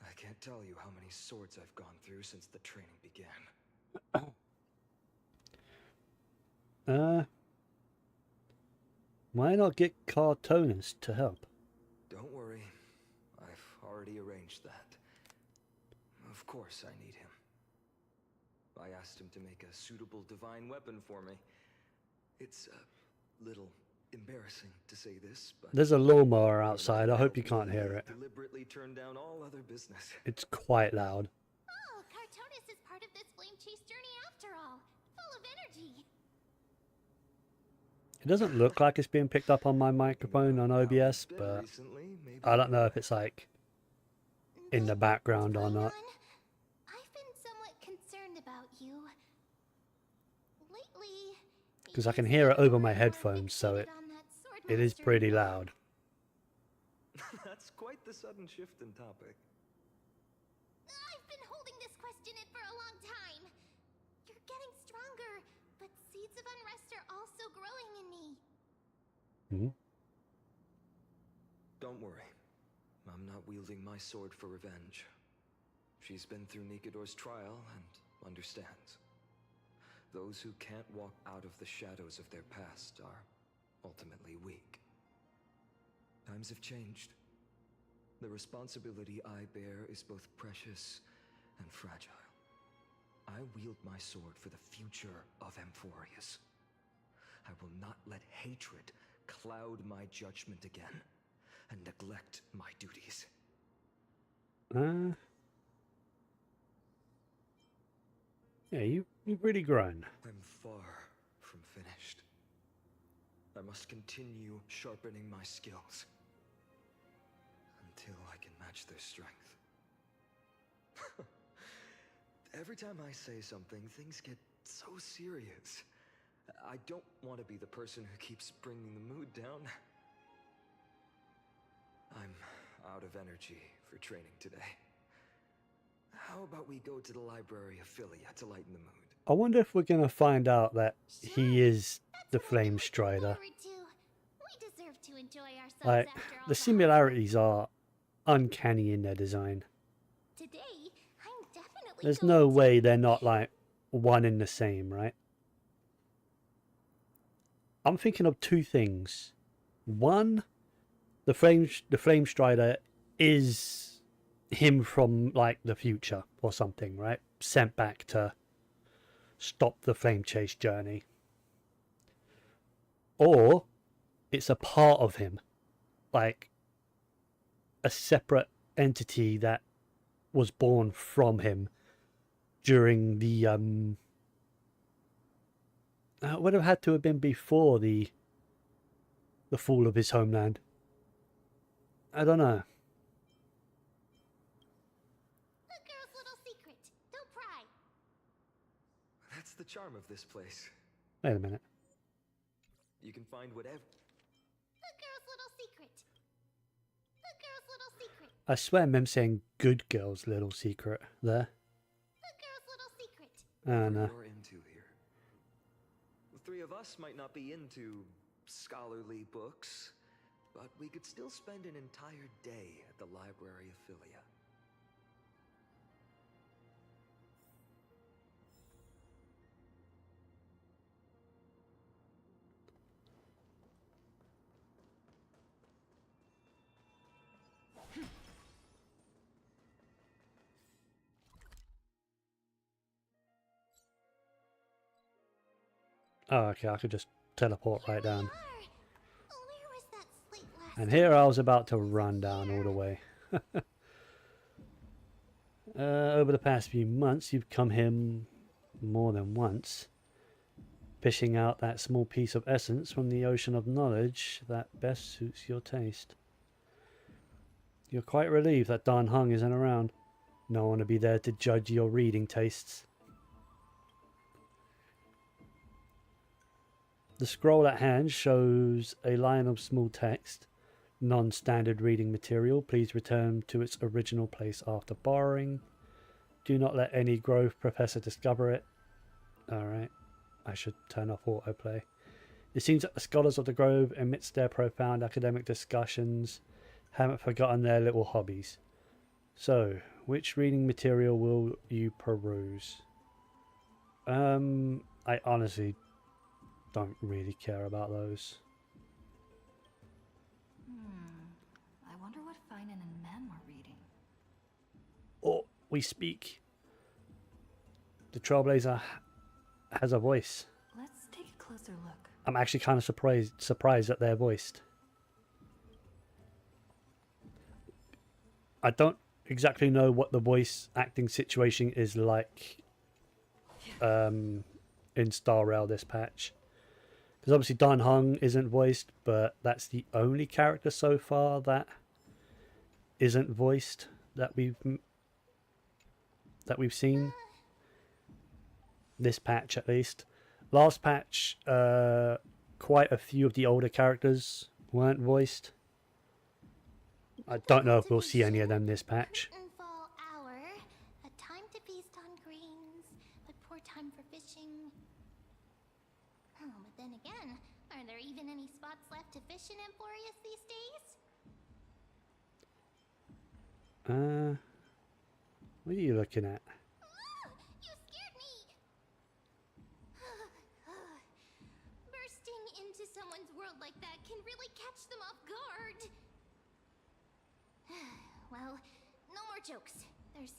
I can't tell you how many swords I've gone through since the training began. Why not get Cartoonist to help? Don't worry, I've already arranged that. Of course I need him. I asked him to make a suitable divine weapon for me. It's a little embarrassing to say this, but There's a lawnmower outside. I hope you can't hear it. Deliberately turned down all other business. It's quite loud. Oh, Cartoonist is part of this flame chase journey after all. Full of energy. It doesn't look like it's being picked up on my microphone on OBS, but I don't know if it's like in the background or not. I've been somewhat concerned about you. Lately, Because I can hear it over my headphones, so it is pretty loud. That's quite the sudden shift in topic. I've been holding this question in for a long time. You're getting stronger, but seeds of unrest are also growing in me. Hmm? Don't worry. I'm not wielding my sword for revenge. She's been through Nikador's trial and understands. Those who can't walk out of the shadows of their past are ultimately weak. Times have changed. The responsibility I bear is both precious and fragile. I wield my sword for the future of Amphorius. I will not let hatred cloud my judgment again and neglect my duties. Yeah, you've really grown. I'm far from finished. I must continue sharpening my skills until I can match their strength. Every time I say something, things get so serious. I don't want to be the person who keeps bringing the mood down. I'm out of energy for training today. How about we go to the library of Philia to lighten the mood? I wonder if we're going to find out that he is the Flame Strider. We deserve to enjoy ourselves Like, after all the similarities are uncanny in their design. Today, I'm definitely There's going no to- way they're not like one in the same, right? I'm thinking of two things. One, the Flame Strider is him from like the future or something, right? Sent back to stop the flame chase journey. Or it's a part of him, like a separate entity that was born from him during the would have had to have been before the fall of his homeland. I don't know. The girl's little secret. Don't pry. That's the charm of this place. Wait a minute. You can find whatever. The girl's little secret. The girl's little secret. I swear I'm saying good girl's little secret there. The girl's little secret. Oh no. You're into here. The three of us might not be into scholarly books, but we could still spend an entire day at the library of Philia. Oh, okay, I could just teleport right Here we down. are. Where was that slate last And here I was about to run down all the way. Over the past few months, you've come here more than once, fishing out that small piece of essence from the ocean of knowledge that best suits your taste. You're quite relieved that Dan Hung isn't around. No one to be there to judge your reading tastes. The scroll at hand shows a line of small text. Non-standard reading material. Please return to its original place after borrowing. Do not let any Grove professor discover it. Alright. I should turn off autoplay. It seems that the scholars of the Grove, amidst their profound academic discussions, haven't forgotten their little hobbies. So, which reading material will you peruse? I honestly don't really care about those. I wonder what Finan and Mem are reading. Oh, we speak. The Trailblazer has a voice. Let's take a closer look. I'm actually kind of surprised that they're voiced. I don't exactly know what the voice acting situation is like in Star Rail this patch. Because obviously Dan Hung isn't voiced, but that's the only character so far that isn't voiced that we've seen. This patch at least. Last patch, quite a few of the older characters weren't voiced. I don't know if we'll see any of them this patch. Fall hour, a time to feast on greens, but poor time for fishing. Oh, but then again, are there even any spots left to fish in Emporius these days? What are you looking at? You scared me! Bursting into someone's world like that can really catch them off guard. Well, no more jokes. There's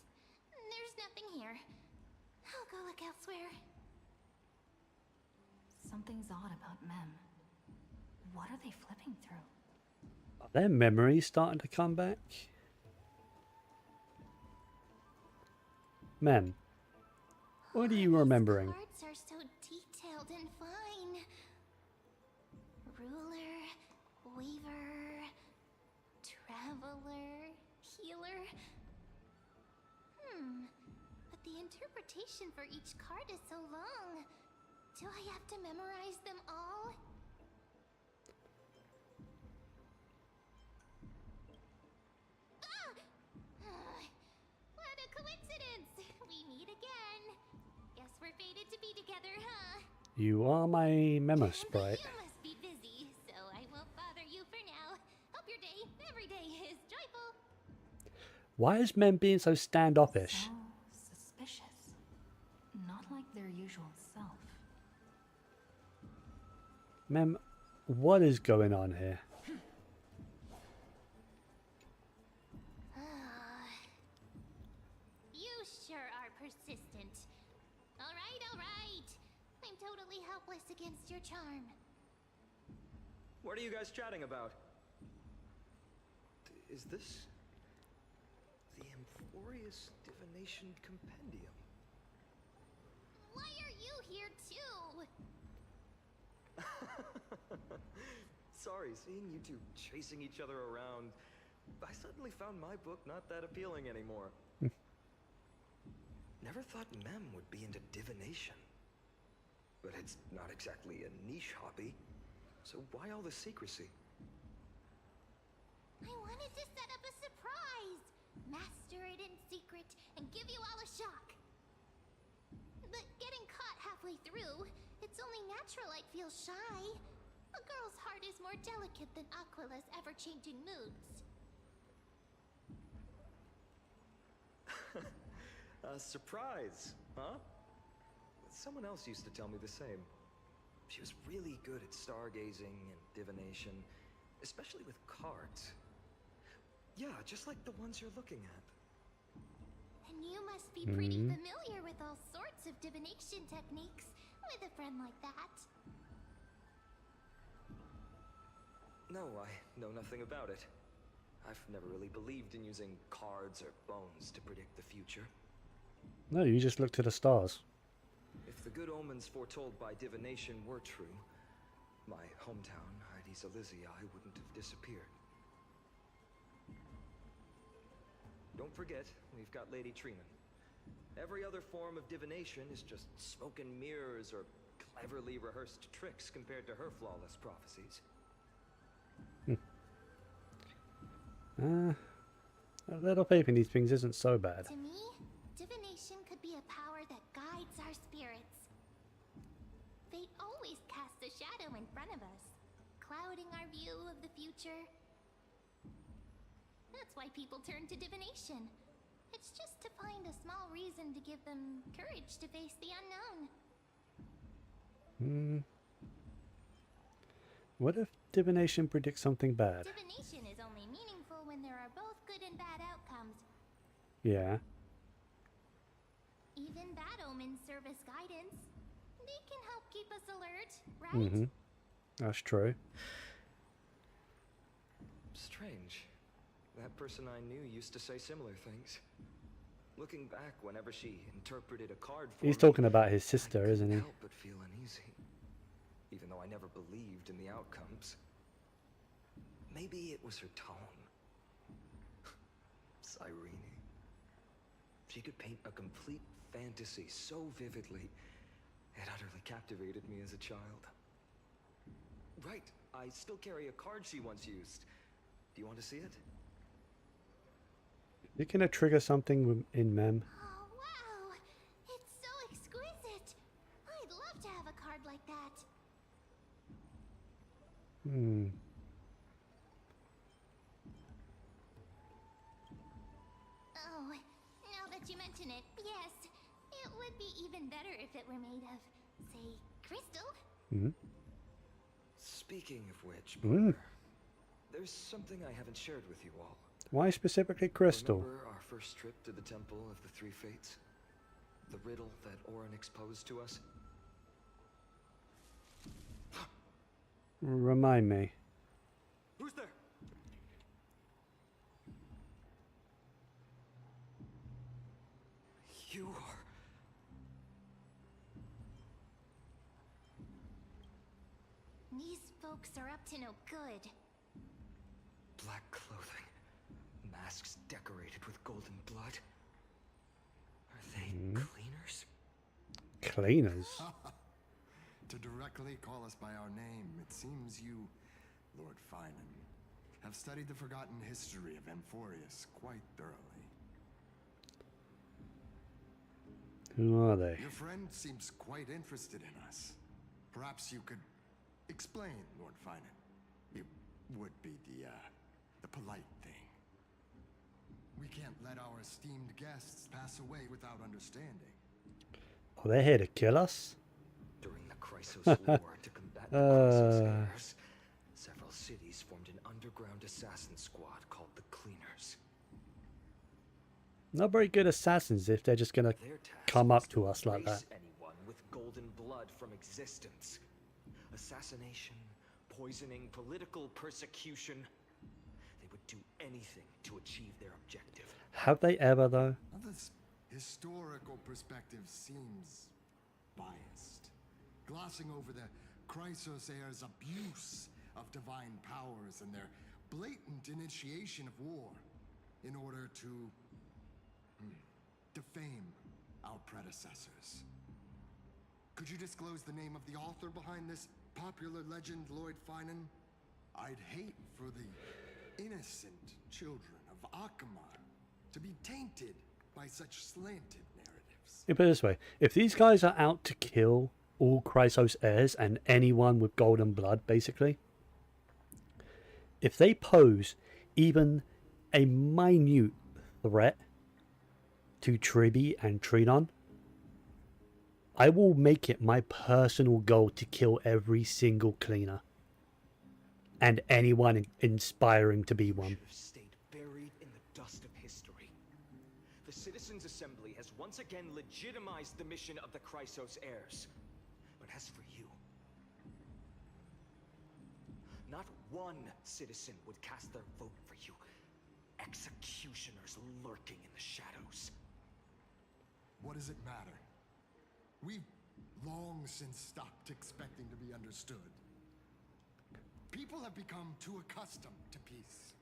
nothing here. I'll go look elsewhere. Something's odd about Mem. What are they flipping through? Are their memories starting to come back? Mem, what are you remembering? These cards are so detailed and fine. Ruler, weaver, traveler, healer. But the interpretation for each card is so long. Do I have to memorize them all? What a coincidence! We meet again. Guess we're fated to be together, huh? You are my memo But sprite. you must be busy, so I won't bother you for now. Hope your day, every day, is joyful. Why is Mem being so standoffish? So suspicious. Not like their usual self. Mem, what is going on here? You sure are persistent. All right. I'm totally helpless against your charm. What are you guys chatting about? Is this the Emporius Divination Compendium? Why are you here too? Sorry, seeing you two chasing each other around, I suddenly found my book not that appealing anymore. Never thought Mem would be into divination. But it's not exactly a niche hobby, so why all the secrecy? I wanted to set up a surprise! Master it in secret and give you all a shock. But getting caught halfway through, it's only natural I'd feel shy. A girl's heart is more delicate than Aquila's ever-changing moods. A surprise, huh? Someone else used to tell me the same. She was really good at stargazing and divination, especially with cards. Yeah, just like the ones you're looking at. And you must be pretty familiar with all sorts of divination techniques with a friend like that. No, I know nothing about it. I've never really believed in using cards or bones to predict the future. No, you just look to the stars. If the good omens foretold by divination were true, my hometown, Hydes Elysiae, wouldn't have disappeared. Don't forget, we've got Lady Trina. Every other form of divination is just smoke and mirrors or cleverly rehearsed tricks compared to her flawless prophecies. A little faith in these things isn't so bad. To me, divination could be a power that guides our spirits. They always cast a shadow in front of us, clouding our view of the future. That's why people turn to divination. It's just to find a small reason to give them courage to face the unknown. What if divination predicts something bad? Divination is only meaningful when there are both good and bad outcomes. Yeah. Even bad omens serve as guidance. They can help keep us alert, right? That's true. Strange. That person I knew used to say similar things. Looking back, whenever she interpreted a card for He's me, talking about his I sister, couldn't isn't he? help but feel uneasy, even though I never believed in the outcomes. Maybe it was her tone. Cyrene. She could paint a complete fantasy so vividly, it utterly captivated me as a child. Right, I still carry a card she once used. Do you want to see it? You're gonna trigger something in Mem. Oh, wow! It's so exquisite! I'd love to have a card like that. Oh, now that you mention it, yes. It would be even better if it were made of, say, crystal. Speaking of which, Parker, there's something I haven't shared with you all. Why specifically crystal? Remember our first trip to the Temple of the Three Fates? The riddle that Orin exposed to us? Remind me. Who's there? You are... These folks are up to no good. Black clothing. Masks decorated with golden blood. Are they cleaners? Cleaners. To directly call us by our name, it seems you, Lord Finan, have studied the forgotten history of Amphorius quite thoroughly. Who are they? Your friend seems quite interested in us. Perhaps you could explain, Lord Finan. It would be the polite thing. We can't let our esteemed guests pass away without understanding. Oh, they're here to kill us? During the Chrysos War, to combat the Chrysos heirs, several cities formed an underground assassin squad called the Cleaners. Not very good assassins if they're just gonna Their task come was up to us like that. erase anyone with golden blood from existence. Assassination, poisoning, political persecution. They would do anything to achieve their objective. Have they ever, though? Well, this historical perspective seems biased, glossing over the Chrysos heirs' abuse of divine powers and their blatant initiation of war in order to defame our predecessors. Could you disclose the name of the author behind this popular legend, Lord Finan? I'd hate for the innocent children of Akamar to be tainted by such slanted narratives. You put it this way. If these guys are out to kill all Chrysos heirs and anyone with golden blood, basically, if they pose even a minute threat to Tribi and Trinon, I will make it my personal goal to kill every single cleaner and anyone inspiring to be one. Should have stayed buried in the dust of history. The Citizens' Assembly has once again legitimized the mission of the Chrysos heirs. But as for you, not one citizen would cast their vote for you. Executioners lurking in the shadows. What does it matter? We've long since stopped expecting to be understood. People have become too accustomed to peace,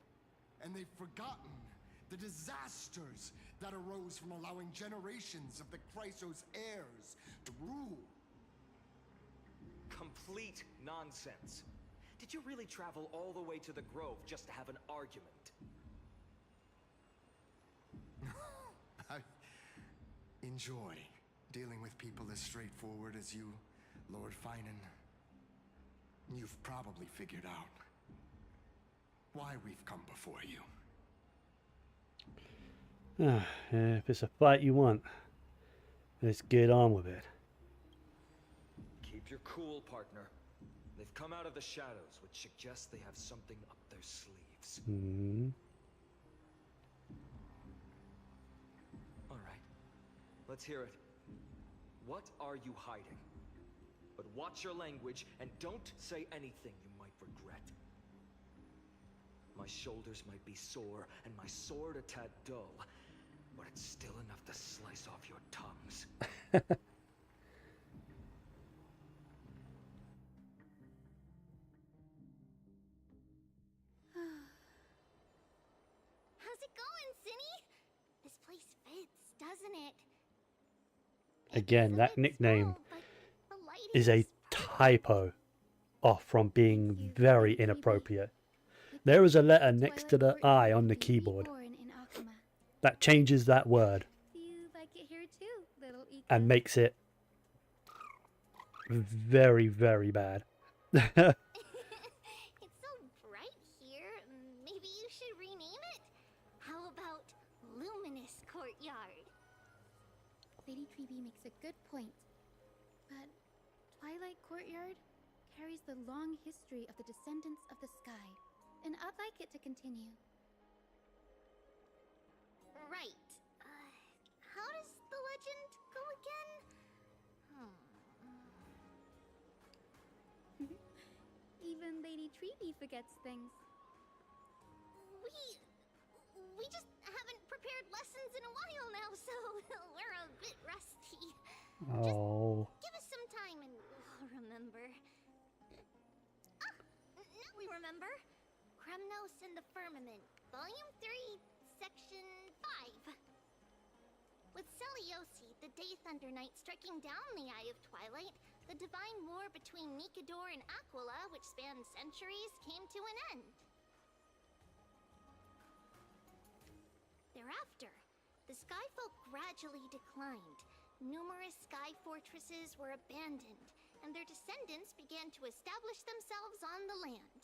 and they've forgotten The disasters that arose from allowing generations of the Chrysos heirs to rule. Complete nonsense. Did you really travel all the way to the Grove just to have an argument? I enjoy dealing with people as straightforward as you, Lord Finan. You've probably figured out why we've come before you. If it's a fight you want, let's get on with it. Keep your cool, partner. They've come out of the shadows, which suggests they have something up their sleeves. All right, let's hear it. What are you hiding? But watch your language and don't say anything you might regret. My shoulders might be sore and my sword a tad dull, but it's still enough to slice off your tongues. How's it going, Cinny? This place fits, doesn't it? Again, that nickname is a typo off from being very inappropriate. There is a letter next to the I on the keyboard that changes that word and makes it very, very bad. It's so bright here. Maybe you should rename it? How about Luminous Courtyard? Lady Treeby makes a good point. But Twilight Courtyard carries the long history of the descendants of the sky, and I'd like it to continue. Right. How does the legend go again? Even Lady Treeby forgets things. We just haven't prepared lessons in a while now, so we're a bit rusty. Oh. Just give us some time and we'll remember. Now we remember. Kremnos and the Firmament, Volume 3, Section 5. With Celiosi, the Day Thunder Knight, striking down the Eye of Twilight, the divine war between Nikador and Aquila, which spanned centuries, came to an end. Thereafter, the Skyfolk gradually declined. Numerous sky fortresses were abandoned, and their descendants began to establish themselves on the land.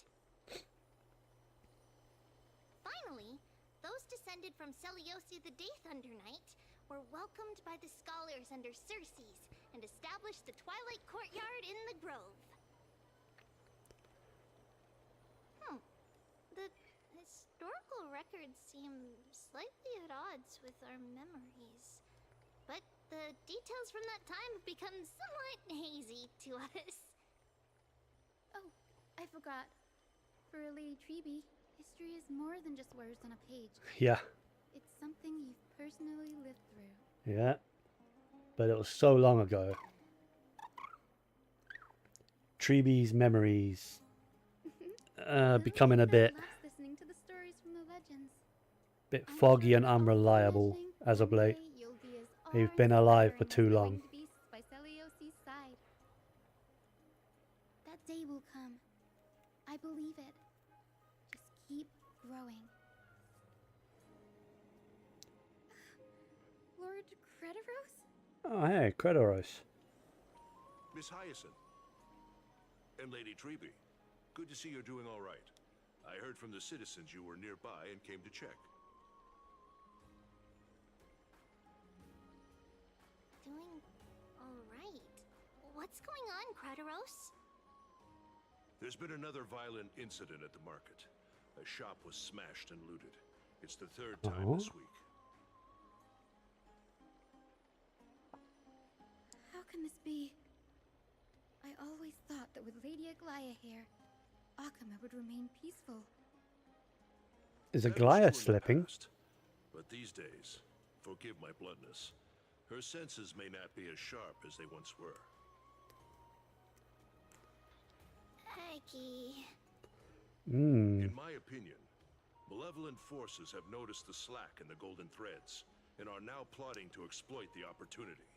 Finally, those descended from Celiosi the Day Thunder Knight were welcomed by the scholars under Circes and established the Twilight Courtyard in the Grove. The historical records seem slightly at odds with our memories, but the details from that time have become somewhat hazy to us. Oh, I forgot. For a Lady Treeby, history is more than just words on a page. Yeah. It's something you've personally lived through. Yeah. But it was so long ago. Treeby's memories becoming a bit Listening to the stories from the legends. foggy and unreliable as of late. They've been alive for too long. By Celiosi's side. That day will come. I believe it. Just keep growing. Lord Crediros? Oh, hey, Crediros. Miss Hyacinth. And Lady Treeby. Good to see you're doing all right. I heard from the citizens you were nearby and came to check. Doing all right. What's going on, Crediros? There's been another violent incident at the market. A shop was smashed and looted. It's the third time this week. How can this be? I always thought that with Lady Aglaia here, Akama would remain peaceful. Is That was Aglaia true in the slipping? past, but these days, forgive my bluntness, her senses may not be as sharp as they once were. Aggie. In my opinion, Malevolent forces have noticed the slack in the golden threads and are now plotting to exploit the opportunity.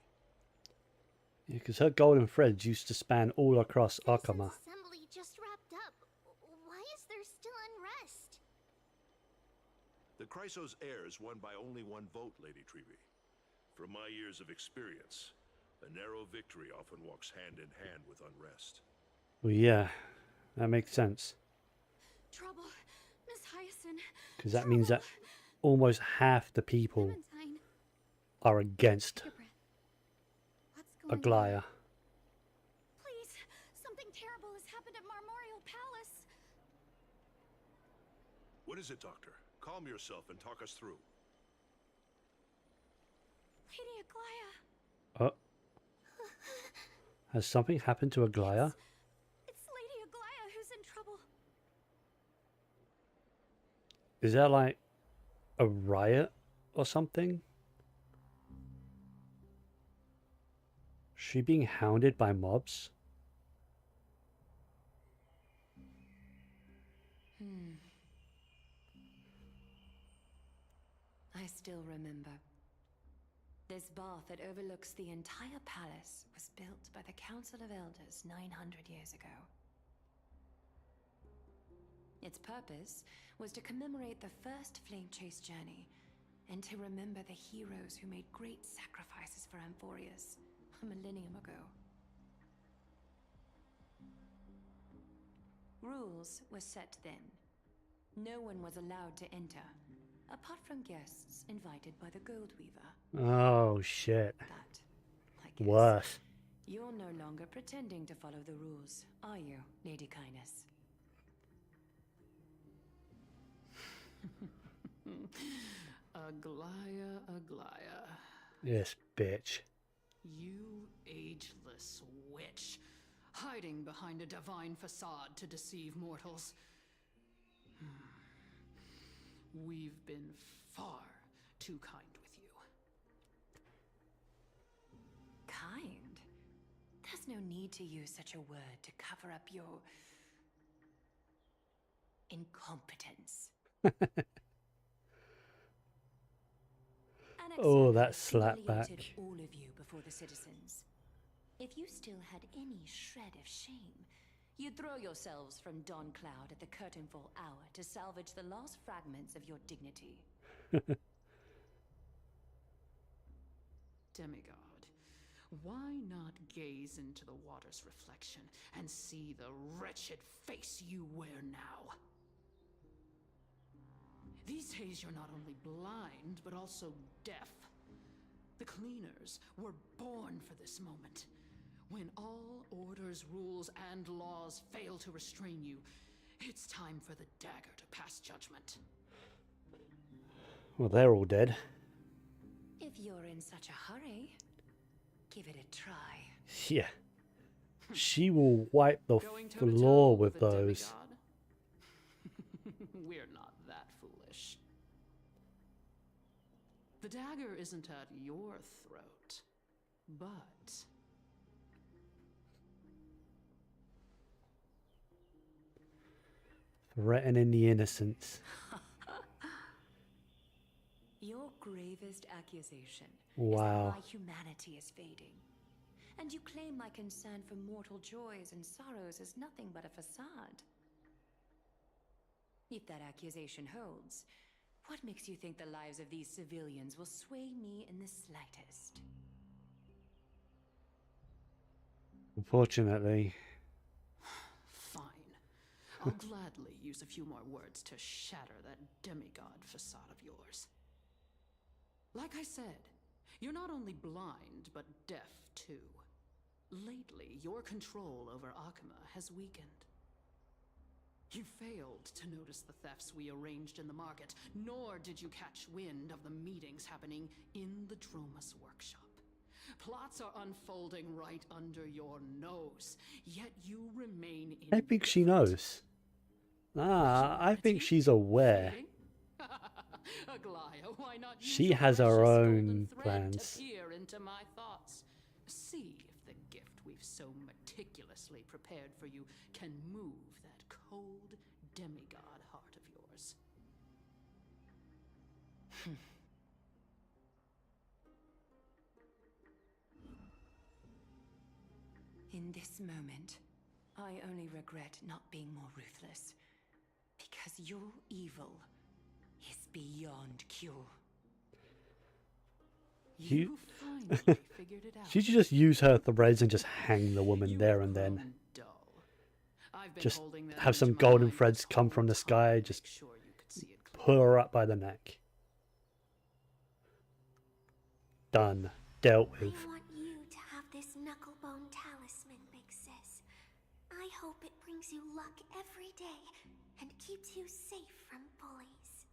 Yeah, because her golden threads used to span all across Arkama. Assembly just wrapped up. Why is there still unrest? The Chrysos heirs won by only one vote, Lady Treby. From my years of experience, a narrow victory often walks hand in hand with unrest. Well, yeah, that makes sense. Trouble, Miss Hyacinth. Because that means that almost half the people Clementine, are against take a breath. What's going on? Aglaya. Please, something terrible has happened at Marmorial Palace. What is it, Doctor? Calm yourself and talk us through. Lady Aglaya. Oh. Has something happened to Aglaya? It's Lady Aglaya who's in trouble. Is that like a riot or something? She being hounded by mobs? I still remember. This bath that overlooks the entire palace was built by the Council of Elders 900 years ago. Its purpose was to commemorate the first flame chase journey and to remember the heroes who made great sacrifices for Amphorius a millennium ago. Rules were set then. No one was allowed to enter, apart from guests invited by the Gold Weaver. Oh shit. But, I guess, Worse. you're no longer pretending to follow the rules, are you, Lady Kindness? Aglaya, Aglaya. This bitch. You ageless witch, hiding behind a divine facade to deceive mortals. We've been far too kind with you. Kind? There's no need to use such a word to cover up your incompetence. Oh, that slap back. Humiliated all of you before the citizens. If you still had any shred of shame, you'd throw yourselves from Dawn Cloud at the curtainfall hour to salvage the last fragments of your dignity. Demigod, why not gaze into the water's reflection and see the wretched face you wear now? These days you're not only blind, but also deaf. The cleaners were born for this moment. When all orders, rules, and laws fail to restrain you, it's time for the dagger to pass judgment. Well, they're all dead. If you're in such a hurry, give it a try. Yeah. She will wipe the Going toe to floor toe with a those. demigod? We're not that foolish. The dagger isn't at your throat, but Threatening the innocents. Your gravest accusation is Wow. that my humanity is fading. And you claim my concern for mortal joys and sorrows is nothing but a facade. If that accusation holds, what makes you think the lives of these civilians will sway me in the slightest? Unfortunately. fine. I'll gladly use a few more words to shatter that demigod facade of yours. Like I said, you're not only blind, but deaf too. Lately, your control over Akama has weakened. You failed to notice the thefts we arranged in the market, nor did you catch wind of the meetings happening in the Dromus workshop. Plots are unfolding right under your nose, yet you remain in. I think she knows. I think she's aware. Aglaya, why not use She your has her precious golden own thread plans. to peer into my thoughts. See if the gift we've so meticulously prepared for you can move that cold demigod heart of yours. In this moment, I only regret not being more ruthless. Because your evil is beyond cure. You finally figured it out. She should just use her threads and just hang the woman there and then. Dull. I've been Just holding that have some into my golden mind threads this come whole from the time sky, to make just sure you could see it pull clearly. her up by the neck. Done. Dealt with. I want you to have this knucklebone talisman, Big Sis. I hope it brings you luck every day and keeps you safe from bullies.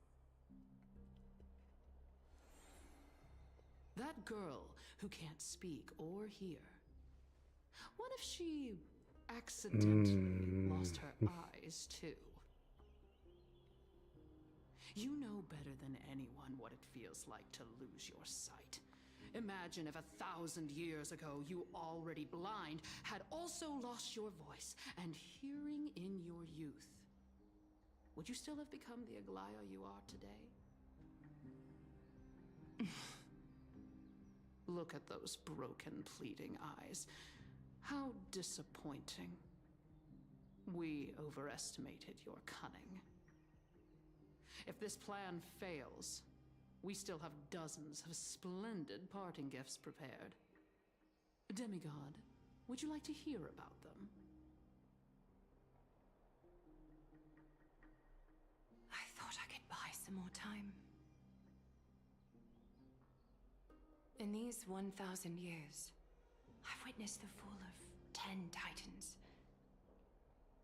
That girl who can't speak or hear. What if she accidentally lost her eyes too? You know better than anyone what it feels like to lose your sight. Imagine if 1,000 years ago you, already blind, had also lost your voice and hearing in your youth. Would you still have become the Aglaya you are today? Look at those broken, pleading eyes. How disappointing. We overestimated your cunning. If this plan fails, we still have dozens of splendid parting gifts prepared. Demigod, would you like to hear about them? I thought I could buy some more time. In these 1,000 years, I've witnessed the fall of 10 titans.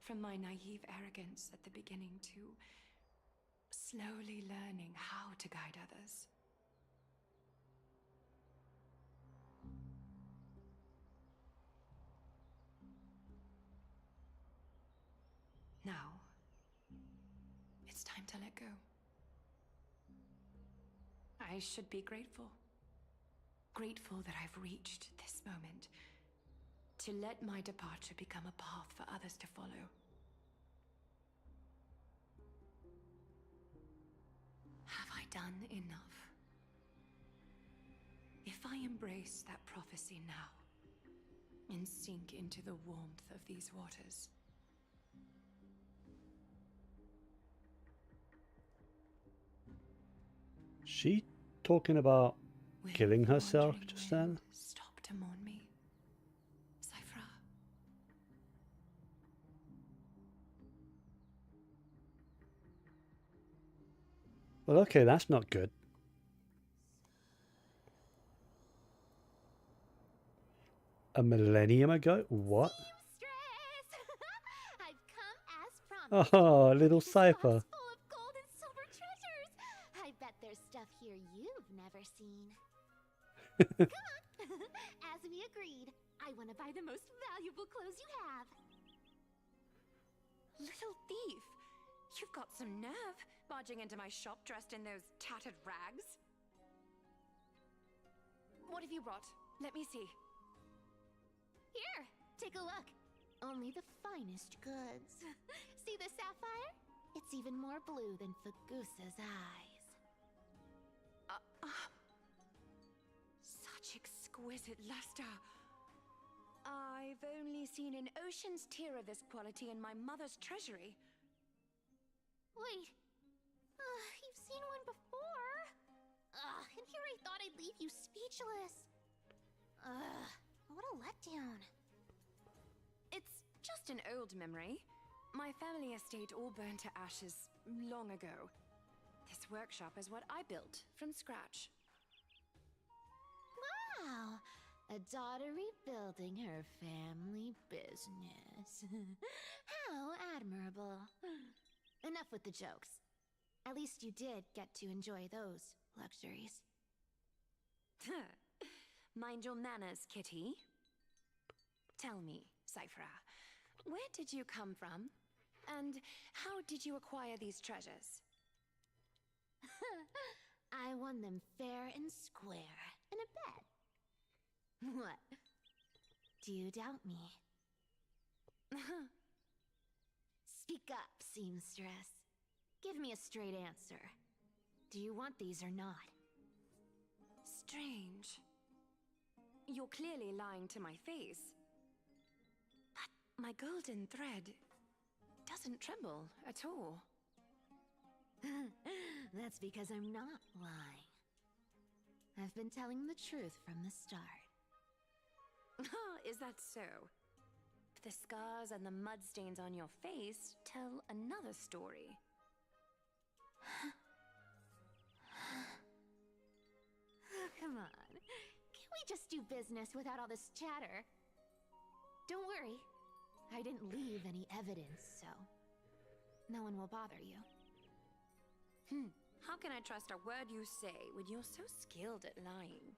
From my naive arrogance at the beginning to slowly learning how to guide others. Now, it's time to let go. I should be grateful. Grateful that I've reached this moment. To let my departure become a path for others to follow. Have I done enough? If I embrace that prophecy now, and sink into the warmth of these waters, She talking about will killing the herself wandering just wind then? stop to mourn me? Cyphra. Well, okay, that's not good. A millennium ago? What? I've come as promised. Oh, little Look at this box Cypher. full of gold and silver treasures. I bet there's stuff here you've never seen. Come on. As we agreed, I want to buy the most valuable clothes you have. Little thief! You've got some nerve, barging into my shop dressed in those tattered rags. What have you brought? Let me see. Here, take a look. Only the finest goods. See the sapphire? It's even more blue than Fagusa's eyes. Such exquisite luster. I've only seen an ocean's tear of this quality in my mother's treasury. Wait. You've seen one before. And here I thought I'd leave you speechless. What a letdown. It's just an old memory. My family estate all burned to ashes long ago. This workshop is what I built from scratch. Wow. A daughter rebuilding her family business. How admirable. Enough with the jokes. At least you did get to enjoy those luxuries. Mind your manners, kitty. Tell me, Cyphra, where did you come from? And how did you acquire these treasures? I won them fair and square in a bet. What? Do you doubt me? Speak up, seamstress. Give me a straight answer. Do you want these or not? Strange. You're clearly lying to my face. But my golden thread doesn't tremble at all. That's because I'm not lying. I've been telling the truth from the start. Is that so? The scars and the mud stains on your face tell another story. Come on. Can't we just do business without all this chatter? Don't worry. I didn't leave any evidence, so no one will bother you. How can I trust a word you say when you're so skilled at lying?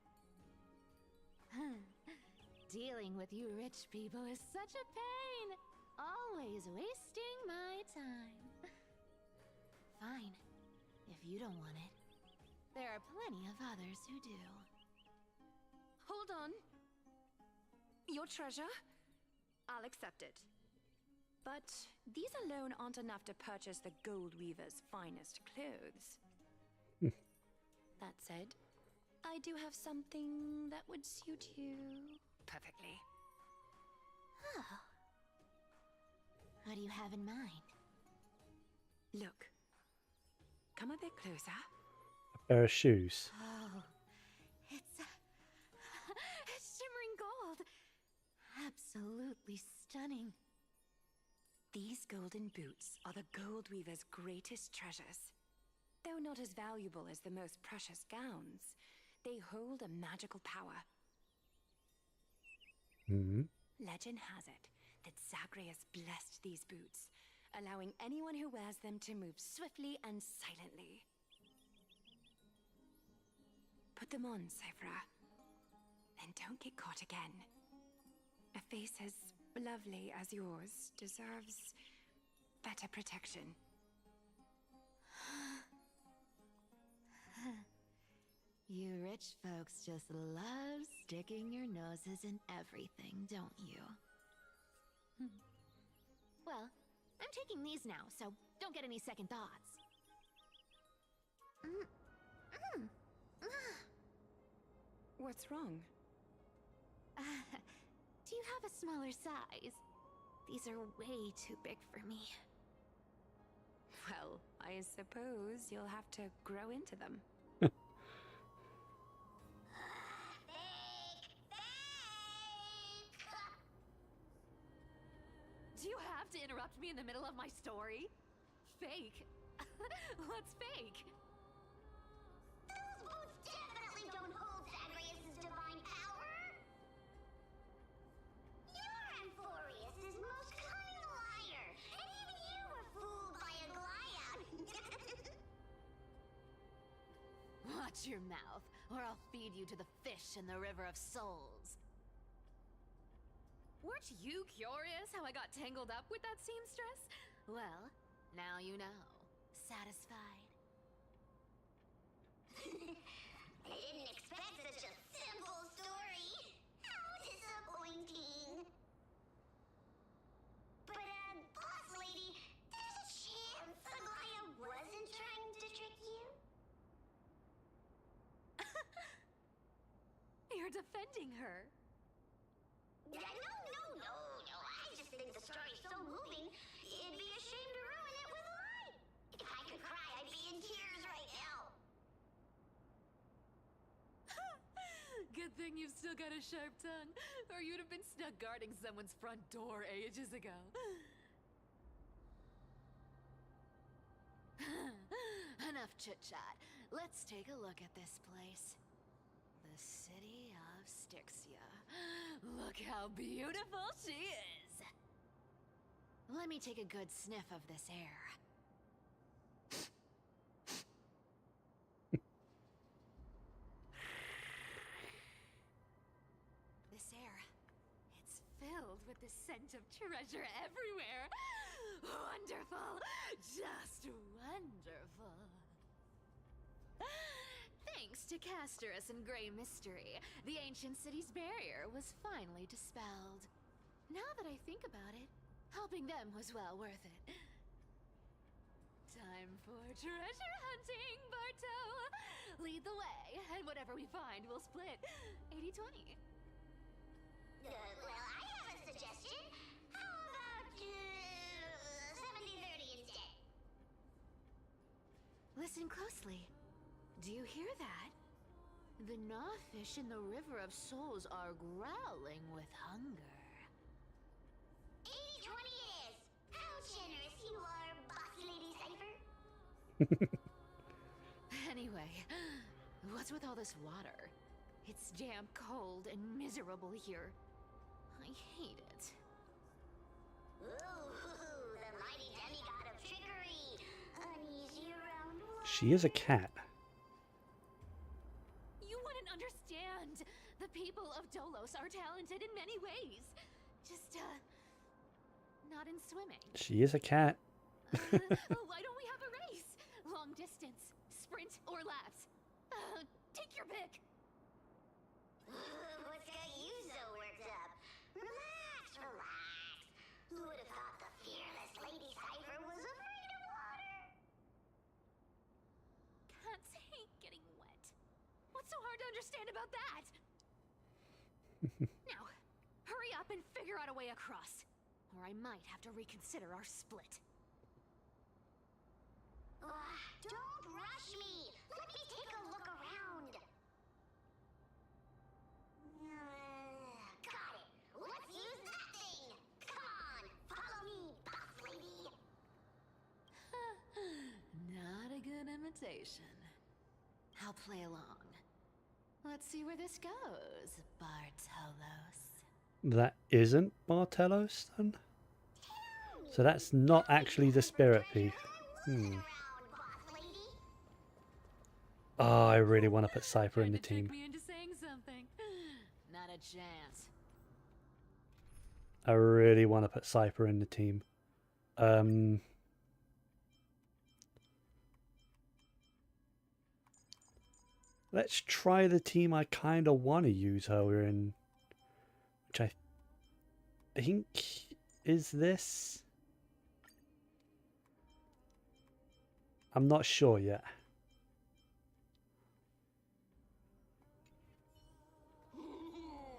Dealing with you rich people is such a pain. Always wasting my time. Fine. If you don't want it, there are plenty of others who do. Hold on. Your treasure? I'll accept it. But these alone aren't enough to purchase the Gold Weaver's finest clothes. That said, I do have something that would suit you perfectly. Oh. What do you have in mind? Look. Come a bit closer. A pair of shoes. Oh, it's shimmering gold. Absolutely stunning. These golden boots are the Gold Weaver's greatest treasures. Though not as valuable as the most precious gowns, they hold a magical power. Legend has it that Zagreus blessed these boots, allowing anyone who wears them to move swiftly and silently. Put them on, Cyphra, and don't get caught again. A face as lovely as yours deserves better protection. You rich folks just love sticking your noses in everything, don't you? Well, I'm taking these now, so don't get any second thoughts. What's wrong? Do you have a smaller size? These are way too big for me. Well, I suppose you'll have to grow into them. Do you have to interrupt me in the middle of my story? Fake? What's fake? Those boots definitely don't hold Zagreus' divine power! You're Amphorius' most cunning liar, and even you were fooled by a Glyad! Watch your mouth, or I'll feed you to the fish in the River of Souls. Weren't you curious how I got tangled up with that seamstress? Well, now you know. Satisfied? I didn't expect such a simple story. How disappointing. But, boss lady, there's a chance Aglaia wasn't trying to trick you? You're defending her. No. I just think the story's so moving, it'd be a shame to ruin it with a lie. If I could cry, I'd be in tears right now. Good thing you've still got a sharp tongue, or you'd have been stuck guarding someone's front door ages ago. Enough chit-chat. Let's take a look at this place. The city of Styxia. Look how beautiful she is! Let me take a good sniff of this air. This air, it's filled with the scent of treasure everywhere. Wonderful! Just wonderful. Thanks to Castorus and Grey Mystery, the ancient city's barrier was finally dispelled. Now that I think about it, helping them was well worth it. time for treasure hunting, Barto. Lead the way, and whatever we find, we'll split 80-20. Well, I have a suggestion. How about 70-30 instead? Listen closely. Do you hear that? The gnawfish in the River of Souls are growling with hunger. 80-20 it is. How generous you are, Boss Lady Cypher. Anyway, what's with all this water? It's damp, cold, and miserable here. I hate it. Ooh, the mighty demigod of trickery. Uneasy around one. She is a cat. You wouldn't understand. The people of Dolos are talented in many ways. Just, not in swimming. She is a cat. Why don't we have a race? Long distance, sprint, or laps? Take your pick. What's got you so worked up? Relax, relax. Who would have thought the fearless Lady Cypher was afraid of water? Cats hate getting wet. What's so hard to understand about that? Now, hurry up and figure out a way across, or I might have to reconsider our split. Don't rush me. Let me take a look around. Got it. Let's use that thing. Come on, follow me, Boss Lady. Not a good imitation. I'll play along. Let's see where this goes, Bartolos. That isn't Bartelos then? So that's not actually the spirit thief. Oh, I really want to put Cypher in the team. Me into saying something. Not a chance. I really want to put Cypher in the team. Let's try the team I kind of want to use her in, which I think is this. I'm not sure yet.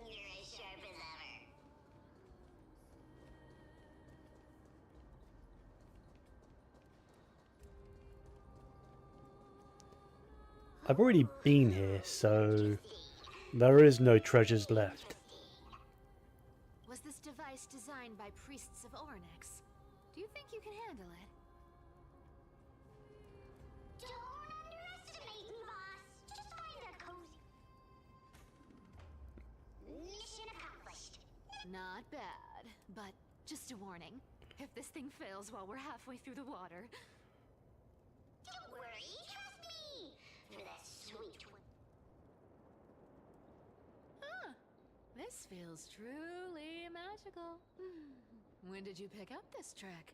You're as sharp as ever. I've already been here, so there is no treasures left. Was this device designed by priests of Ornyx? Do you think you can handle it? Don't underestimate me, boss. Just find a cozy. Mission accomplished. Not bad, but just a warning. If this thing fails while we're halfway through the water... Don't worry, trust me. For that sweet one. Huh. This feels truly magical. When did you pick up this trick?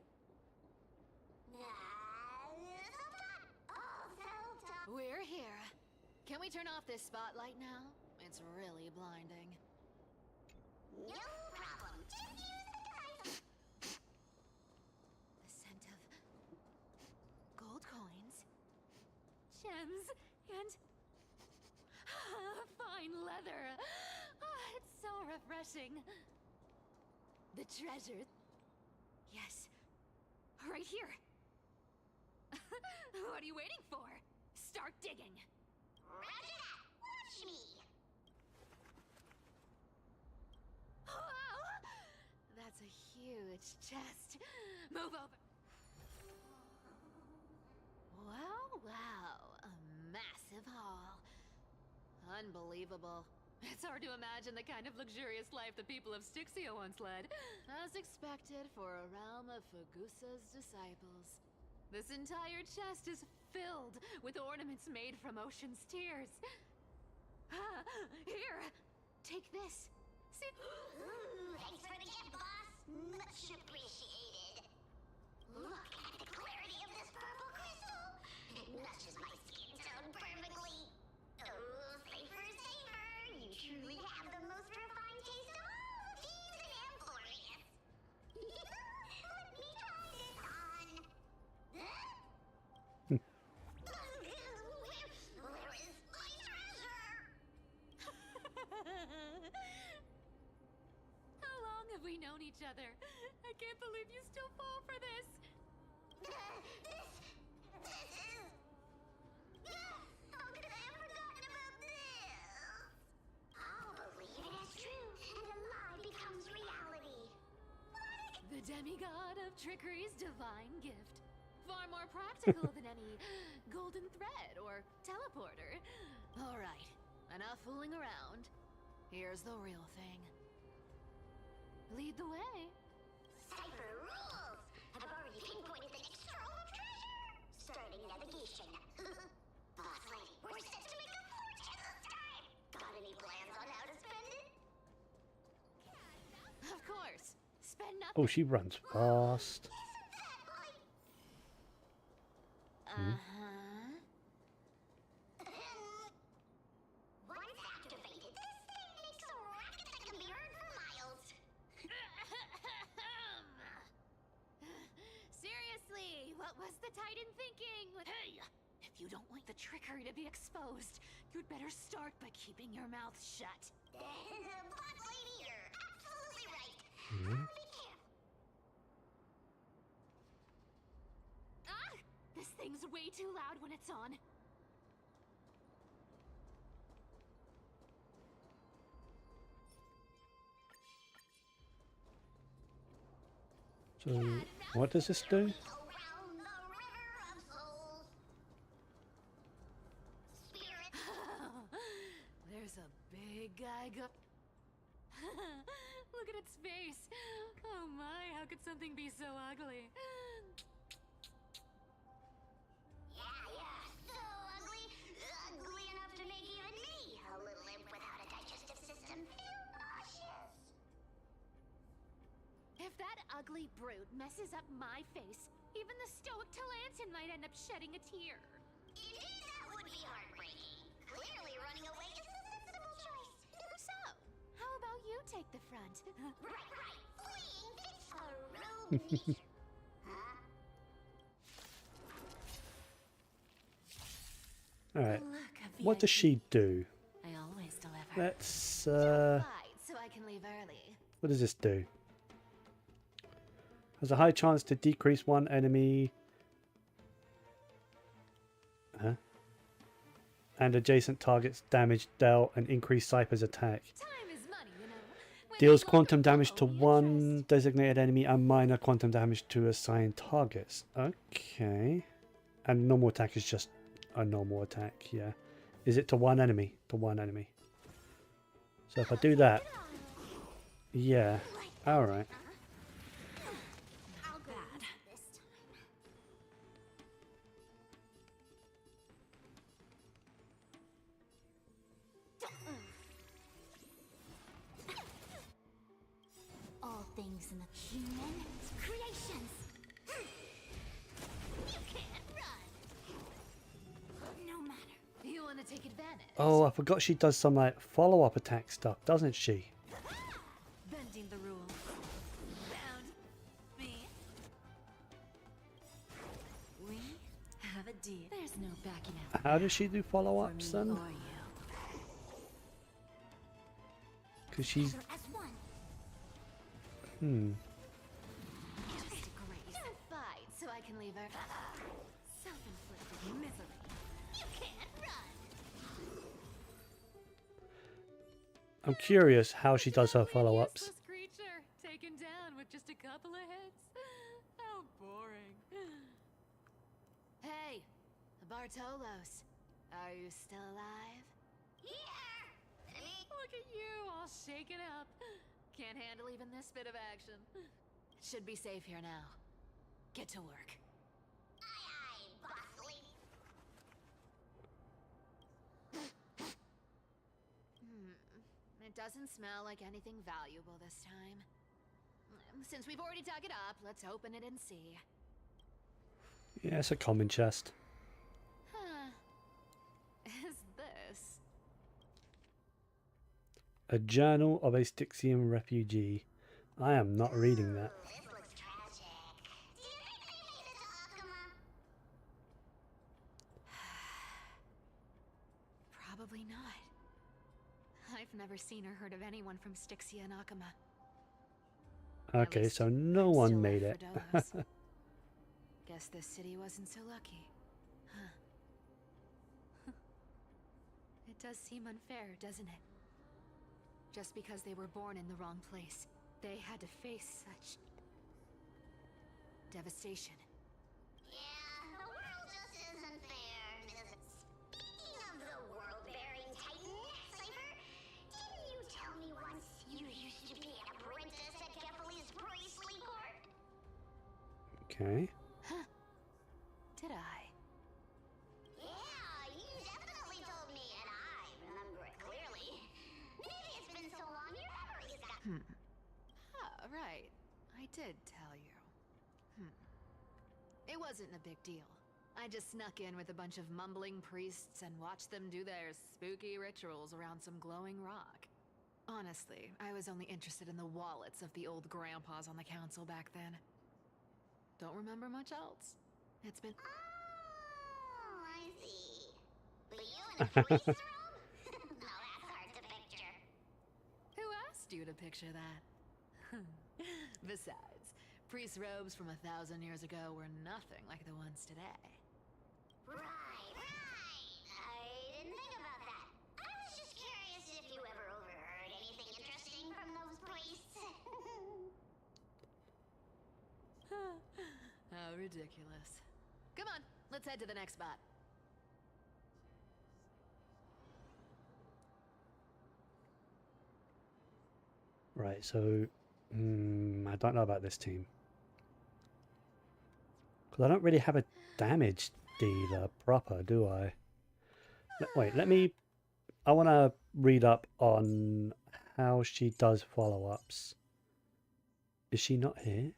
We're here. Can we turn off this spotlight now? It's really blinding. No problem. Just use the device. The scent of gold coins, gems, and fine leather. It's so refreshing. The treasure. Yes, right here. What are you waiting for? Start digging. Roger that. Watch me. Wow! That's a huge chest. Move over. Wow. A massive haul. Unbelievable. It's hard to imagine the kind of luxurious life the people of Styxia once led. As expected for a realm of Fagusa's disciples. This entire chest is filled with ornaments made from ocean's tears. Here, take this. See? Ooh, thanks for the gift, boss. Much appreciated. Look at the clarity of this purple crystal. It matches my skin tone perfectly. Oh, Cypher. You truly have the most refined taste of all thieves and Amphorius. Let me try this on. Huh? each other. I can't believe you still fall for this. How could I have forgotten about this? I'll believe it as true, and a lie becomes reality. The demigod of trickery's divine gift. Far more practical than any golden thread or teleporter. All right, enough fooling around. Here's the real thing. Lead the way. Cipher rules! I've already pinpointed the next trove of treasure! Starting navigation. Boss lady, we're set to make a fortune this time! Got any plans on how to spend it? Of course. Spend nothing. Oh, she runs fast. Uh-huh. Once activated, this thing makes a racket that can be heard for miles. Seriously, what was the Titan thinking? Hey! If you don't want the trickery to be exposed, you'd better start by keeping your mouth shut. Boss lady, you're absolutely right. Hmm? I'll be careful. Ah! This thing's way too loud when it's on. So, what does this do? Around the river of souls. Spirit. There's a big guy go. Look at its face. Oh my, how could something be so ugly? Yeah, so ugly. Ugly enough to make even me, a little imp without a digestive system, feel nauseous. If that ugly brute messes up my face, even the stoic Talantin might end up shedding a tear. Indeed, that would be heartbreaking. Clearly, running away is the sensible choice. So, how about you take the front? Right. Fleeing fits a rogue nature. Huh? Alright, Look, a what does VIP. she do? I always deliver. Let's, Fight, so I can leave early. what does this do? Has a high chance to decrease one enemy and adjacent targets damage dealt and increase Cypher's attack. Time is money, you know. When Deals people quantum don't damage to owe me one interest. designated enemy and minor quantum damage to assigned targets. Okay. And normal attack is just a normal attack, yeah. Is it to one enemy? To one enemy. So if I do that, yeah. Alright. I'll go this time. All things in the human creations. You can't run. No matter. You want to take advantage? Oh, I forgot she does some like follow-up attack stuff, doesn't she? Bending the rules. Found me. We have a deal. There's no backing out. How does she do follow-ups For me then? or you. Because she's... As one. Just a grace. Don't fight, so I can leave her. Self-inflicted misery. You can't run. I'm curious how she does her Lovely, follow-ups. useless creature taken down with just a couple of hits. How boring. Hey, Bartolos, are you still alive? Yeah! Look at you, all shaken up. Can't handle even this bit of action. Should be safe here now. Get to work. Aye, boss lady. It doesn't smell like anything valuable this time. Since we've already dug it up, let's open it and see. Yeah, it's a common chest. Huh. Is this? A journal of a Styxian refugee. I am not reading that. This looks tragic. Do you think they made it to Akuma? Probably not. I've never seen or heard of anyone from Styxia and Akuma. Okay, least, so no I'm one still made left it. for donuts. Guess this city wasn't so lucky. Huh. It does seem unfair, doesn't it? Just because they were born in the wrong place, they had to face such devastation. Yeah, the world just isn't fair. Speaking of the world-bearing titan, Cypher, didn't you tell me once you used to be an apprentice at Kefali's priestly court? Okay. Huh. Did I? Yeah, you definitely told me, and I remember it clearly. Maybe it's been so long your memory's got... Ah, right. I did tell you. It wasn't a big deal. I just snuck in with a bunch of mumbling priests and watched them do their spooky rituals around some glowing rock. Honestly, I was only interested in the wallets of the old grandpas on the council back then. Don't remember much else. It's been... Oh, I see. But you in a priest's robe? No, that's hard to picture. Who asked you to picture that? Besides, priest robes from 1,000 years ago were nothing like the ones today. Right. I didn't think about that. I was just curious if you ever overheard anything interesting from those priests. How ridiculous. Come on, let's head to the next spot. Right, so I don't know about this team. Because I don't really have a damage dealer proper, do I? Wait, let me... I want to read up on how she does follow-ups. Is she not here?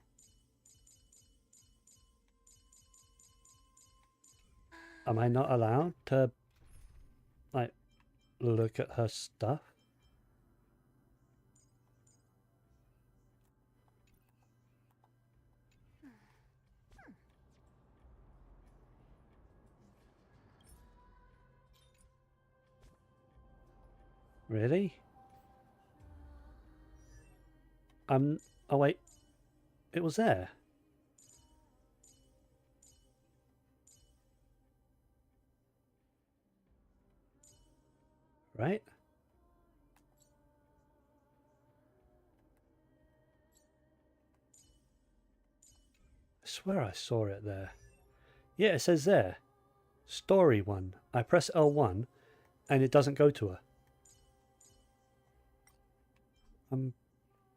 Am I not allowed to, like, look at her stuff? Really? Oh wait. It was there. Right? I swear I saw it there. Yeah, it says there. Story 1. I press L1 and it doesn't go to her.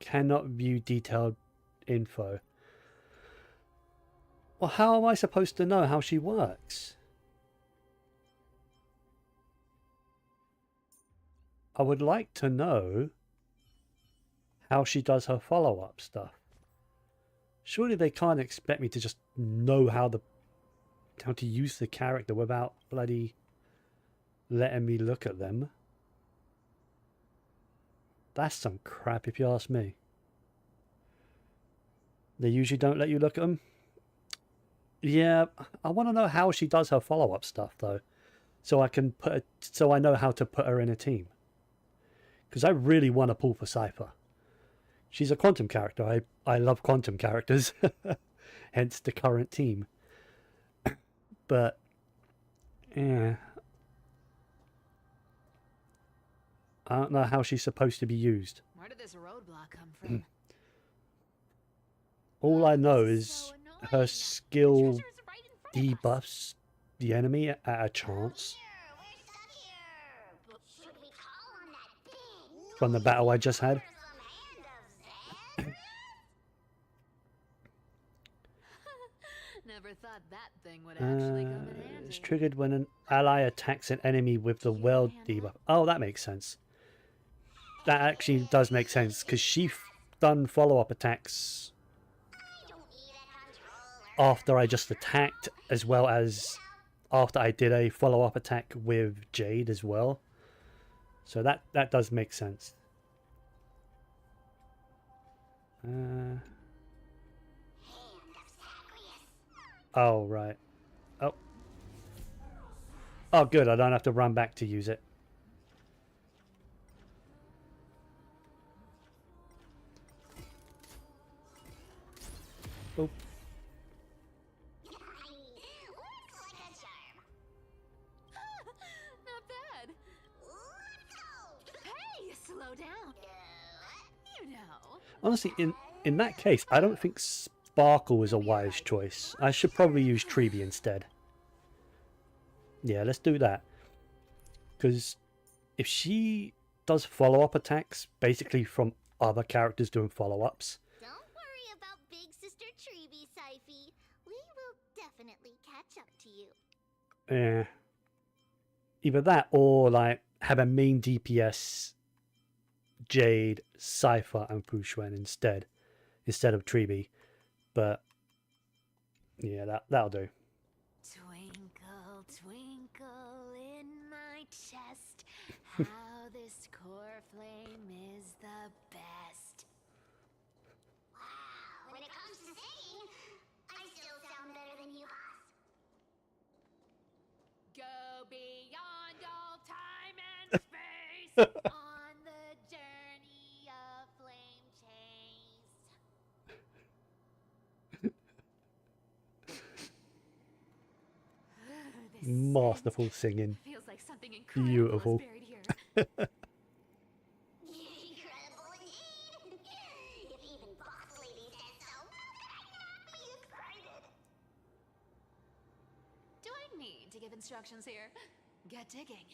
Cannot view detailed info. Well, how am I supposed to know how she works? I would like to know how she does her follow-up stuff. Surely they can't expect me to just know how to use the character without bloody letting me look at them. That's some crap if you ask me. They usually don't let you look at them. Yeah, I want to know how she does her follow-up stuff though, so I know how to put her in a team. Because I really want to pull for Cypher. She's a quantum character. I love quantum characters, hence the current team. But yeah, I don't know how she's supposed to be used. Where did this roadblock come from? All I know is her skill debuffs the enemy at a chance from the battle I just had. Never thought that thing would actually come in handy. It's triggered when an ally attacks an enemy with the weld debuff. Oh, that makes sense. That actually does make sense, because she done follow-up attacks after I just attacked, as well as after I did a follow-up attack with Jade as well. So that does make sense. Oh, right. Oh. Oh, good. I don't have to run back to use it. Oh, Works like a charm. Not bad. Let's go. Hey, slow down. You know. honestly, in that case, I don't think Sparkle is a wise choice. I should probably use Treeby instead. Yeah, let's do that. Because if she does follow-up attacks, basically from other characters doing follow-ups, Don't worry about Big Sister Treeby, Syphie. We will definitely catch up to you. either that or like have a main DPS Jade, Cypher, and Fushuen instead of Treeby. But yeah, that'll do. Twinkle, twinkle in my chest, how this core flame is the best. Wow, when it comes to singing, I still sound better than you, boss. Go beyond all time and space on the journey of flame chase. This Masterful scent singing. feels like something incredible Beautiful. is buried here. Incredible indeed. If even Boss Lady said so, how could I not be excited? Do I need to give instructions here? Get digging.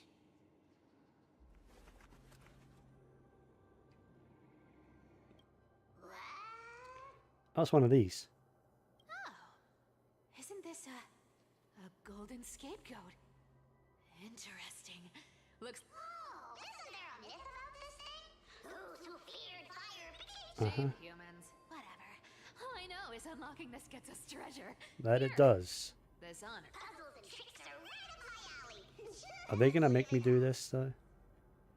What? That's one of these. Oh, isn't this a golden scapegoat? Interesting. Looks. Oh, isn't there a myth about this thing? Those who feared fire became Shame humans. Whatever. All I know is unlocking this gets us treasure. That it Here. does. This honor. puzzles and tricks are right up my alley. Are they gonna make me do this though?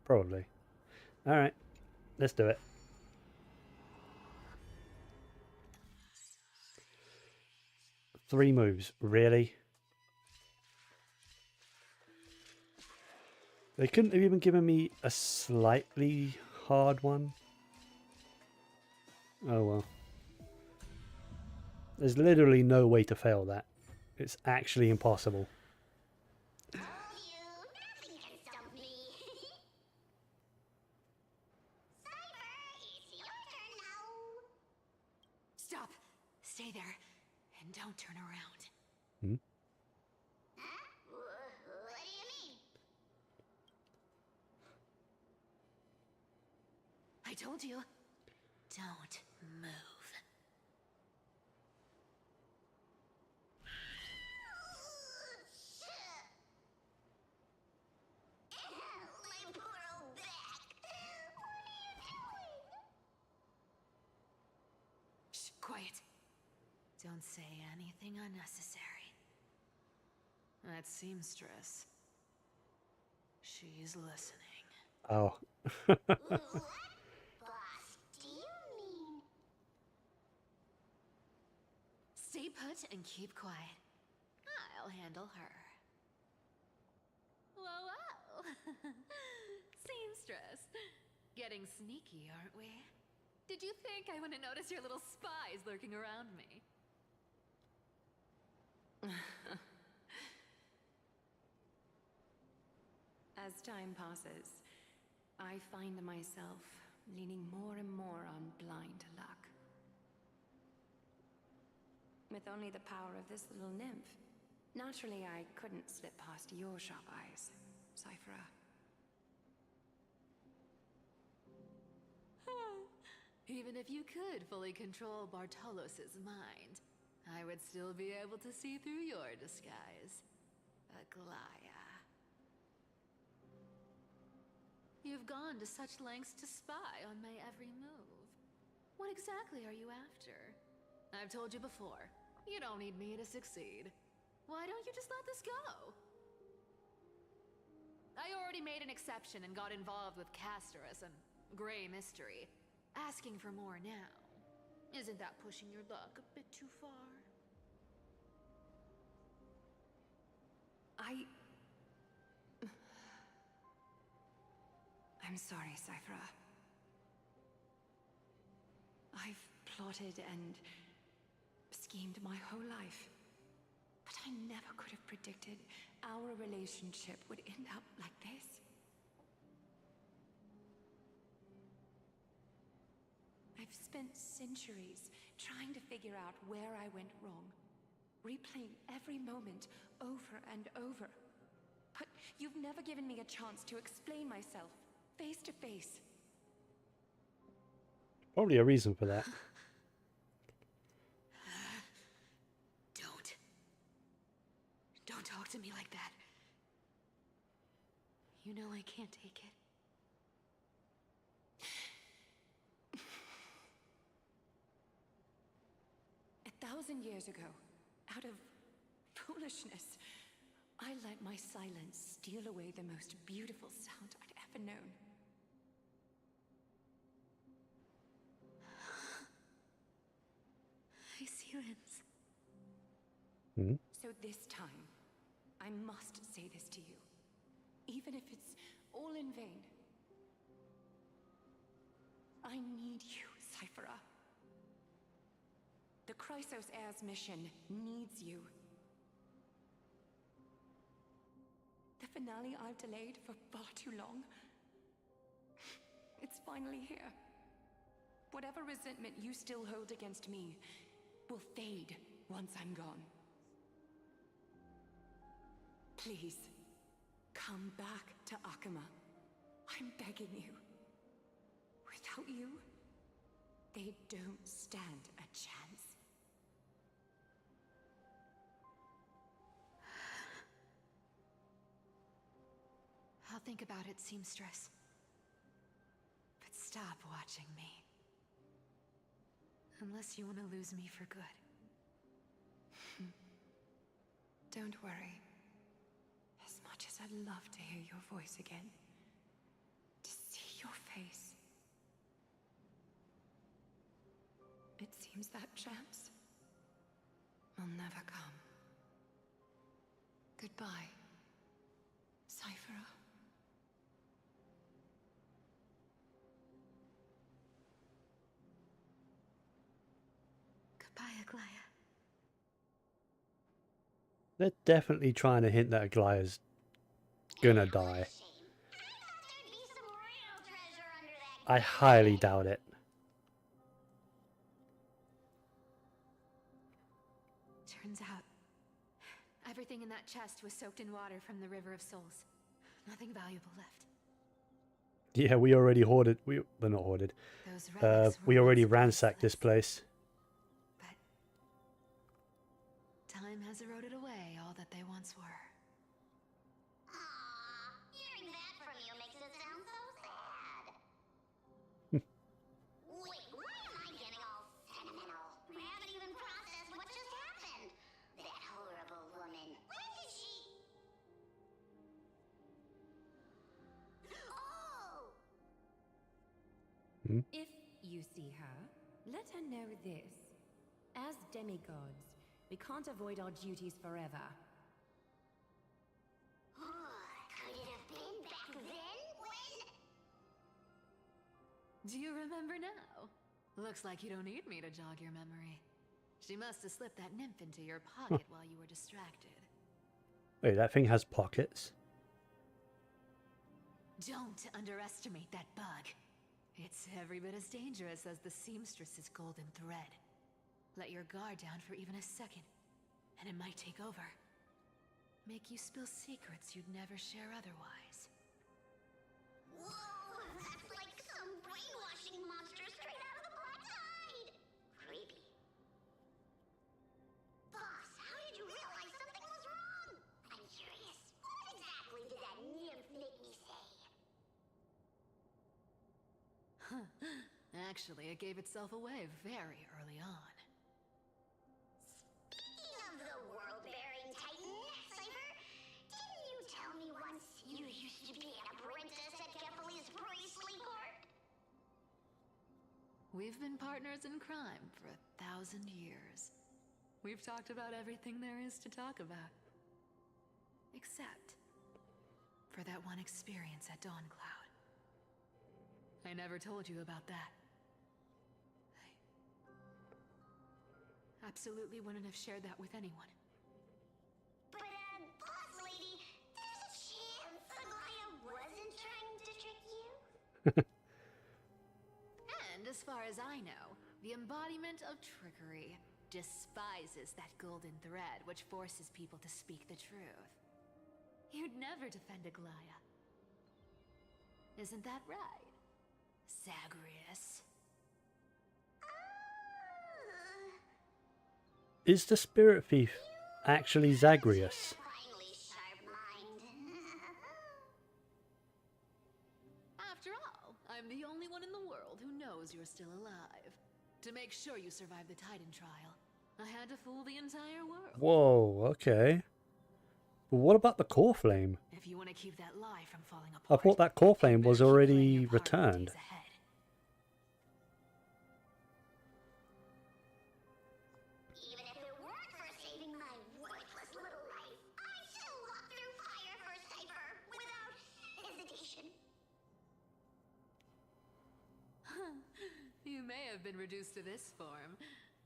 Probably. Alright. Let's do it. Three moves. Really? They couldn't have even given me a slightly hard one. Oh well. There's literally no way to fail that. It's actually impossible. Told you, nothing can stump me. Cypher, it's your turn now. Stop. Stay there. And don't turn around. Huh? What do you mean? I told you. Don't move. My poor old back. What are you doing? Shh, quiet. Don't say anything unnecessary. That seamstress. She's listening. Oh. What? Boss, do you mean? Stay put and keep quiet. I'll handle her. Whoa, whoa. Seamstress. Getting sneaky, aren't we? Did you think I wouldn't notice your little spies lurking around me? As time passes, I find myself leaning more and more on blind luck. With only the power of this little nymph, naturally I couldn't slip past your sharp eyes, Cyphra. Even if you could fully control Bartolos's mind, I would still be able to see through your disguise. Aglaya. You've gone to such lengths to spy on my every move. What exactly are you after? I've told you before, you don't need me to succeed. Why don't you just let this go? I already made an exception and got involved with Castorus and Grey Mystery. Asking for more now. Isn't that pushing your luck a bit too far? I'm sorry, Cyphra. I've plotted and schemed my whole life. But I never could have predicted our relationship would end up like this. I've spent centuries trying to figure out where I went wrong, replaying every moment over and over. But you've never given me a chance to explain myself, face to face. Probably a reason for that. Don't talk to me like that. You know I can't take it. 1,000 years ago, out of foolishness, I let my silence steal away the most beautiful sound I'd ever known. I see rings. Hmm? So this time, I must say this to you, even if it's all in vain. I need you, Cyphera. The Chrysos Heir's mission needs you. The finale I've delayed for far too long. It's finally here. Whatever resentment you still hold against me will fade once I'm gone. Please, come back to Akama. I'm begging you. Without you, they don't stand a chance. I'll think about it, seamstress. But stop watching me. Unless you want to lose me for good. Don't worry. As much as I'd love to hear your voice again, to see your face, it seems that chance will never come. Goodbye, Cyphera. Goodbye, Aglaya. They're definitely trying to hint that Aglaya's gonna die. I highly doubt it. Turns out, everything in that chest was soaked in water from the River of Souls. Nothing valuable left. Yeah, we already hoarded. We're not hoarded. Those relics We were already once ransacked this priceless. place. But time has eroded away all that they once were. Aww, hearing that from you makes it sound so sad. Wait, why am I getting all sentimental? I haven't even processed what just happened. That horrible woman. When did she... Oh! If you see her, let her know this. As demigods, we can't avoid our duties forever. Could it have been back then when... Do you remember now? Looks like you don't need me to jog your memory. She must have slipped that nymph into your pocket while you were distracted. Wait, that thing has pockets? Don't underestimate that bug. It's every bit as dangerous as the seamstress's golden thread. Let your guard down for even a second, and it might take over. Make you spill secrets you'd never share otherwise. Whoa, that's like some brainwashing monster straight out of the Black Tide! Creepy. Boss, how did you realize something was wrong? I'm curious, what exactly did that nymph make me say? Actually, it gave itself away very early on. Speaking of the world-bearing titan, Cypher, didn't you tell me once you used to be an apprentice at Kefali's priestly court? We've been partners in crime for 1,000 years. We've talked about everything there is to talk about. Except for that one experience at Dawncloud. I never told you about that. absolutely wouldn't have shared that with anyone. But, boss lady, there's a chance Aglaya wasn't trying to trick you? And as far as I know, the embodiment of trickery despises that golden thread which forces people to speak the truth. You'd never defend Aglaya. Isn't that right, Zagreus? Is the spirit thief actually Zagreus? Finally sharp mind. After all, I'm the only one in the world who knows you're still alive. To make sure you survive the Titan trial, I had to fool the entire world. Whoa, okay. But what about the core flame? If you want to keep that lie from falling I apart, thought that core flame you was better keep playing already your part in the returned. days ahead. Even if it weren't for saving my worthless little life, I'd still walk through fire for Cypher without hesitation. You may have been reduced to this form,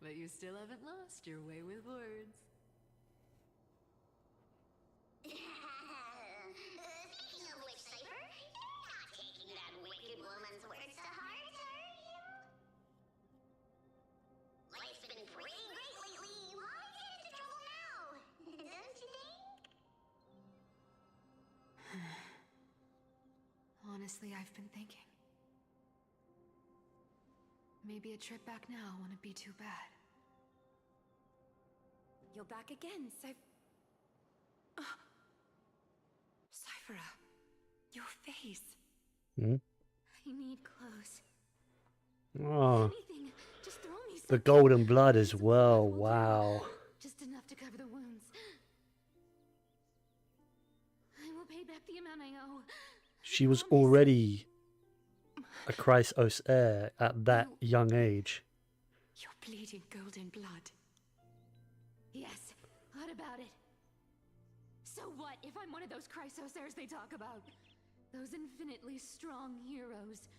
but you still haven't lost your way with words. Speaking of which, Cypher, you're not taking that wicked woman's words to heart, are you? Life's been pretty great lately. Why get into trouble now? Don't you think? Honestly, I've been thinking. Maybe a trip back now wouldn't be too bad. You're back again, Cyphera, your face. Hmm? I need clothes. Oh, Anything. Just throw me the something. golden blood as Some well. blood will do. Wow. Just enough to cover the wounds. I will pay back the amount I owe. She was Promise. already a Chrysos heir at that young age. You're bleeding golden blood. Yes, what about it? So what if I'm one of those Chrysos heirs they talk about? Those infinitely strong heroes,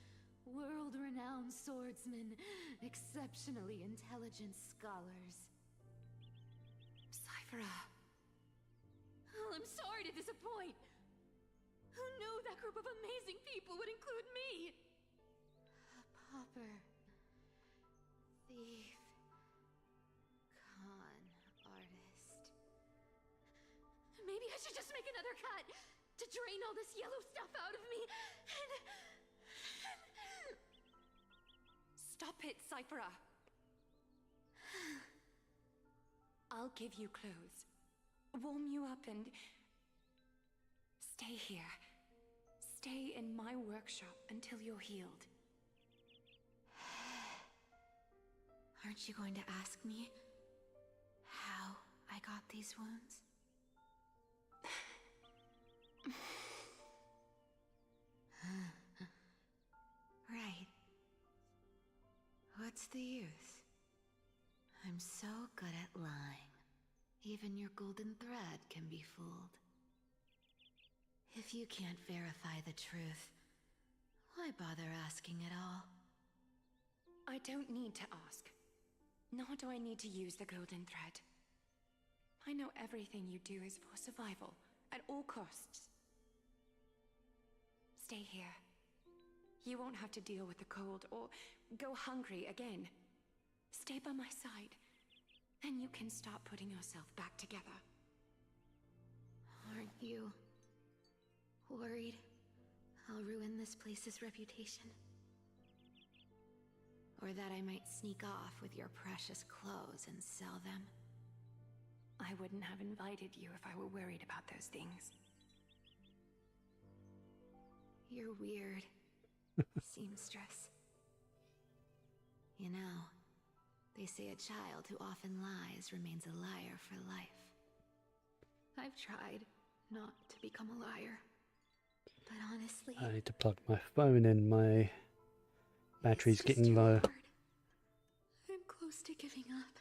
world-renowned swordsmen, exceptionally intelligent scholars. Cyphera. Oh, I'm sorry to disappoint. Who knew that group of amazing people would include me? A pauper, thief, con artist. Maybe I should just make another cut to drain all this yellow stuff out of me and... Stop it, Cyphera. I'll give you clothes, warm you up, and stay here. Stay in my workshop until you're healed. Aren't you going to ask me how I got these wounds? Right. What's the use? I'm so good at lying. Even your golden thread can be fooled. If you can't verify the truth, why bother asking at all? I don't need to ask. Nor do I need to use the golden thread. I know everything you do is for survival, at all costs. Stay here. You won't have to deal with the cold or go hungry again. Stay by my side. Then you can start putting yourself back together. Aren't you worried I'll ruin this place's reputation? Or that I might sneak off with your precious clothes and sell them? I wouldn't have invited you if I were worried about those things. You're weird, seamstress. You know, they say a child who often lies remains a liar for life. I've tried not to become a liar, but honestly... I need to plug my phone in. My battery's getting low. I'm close to giving up.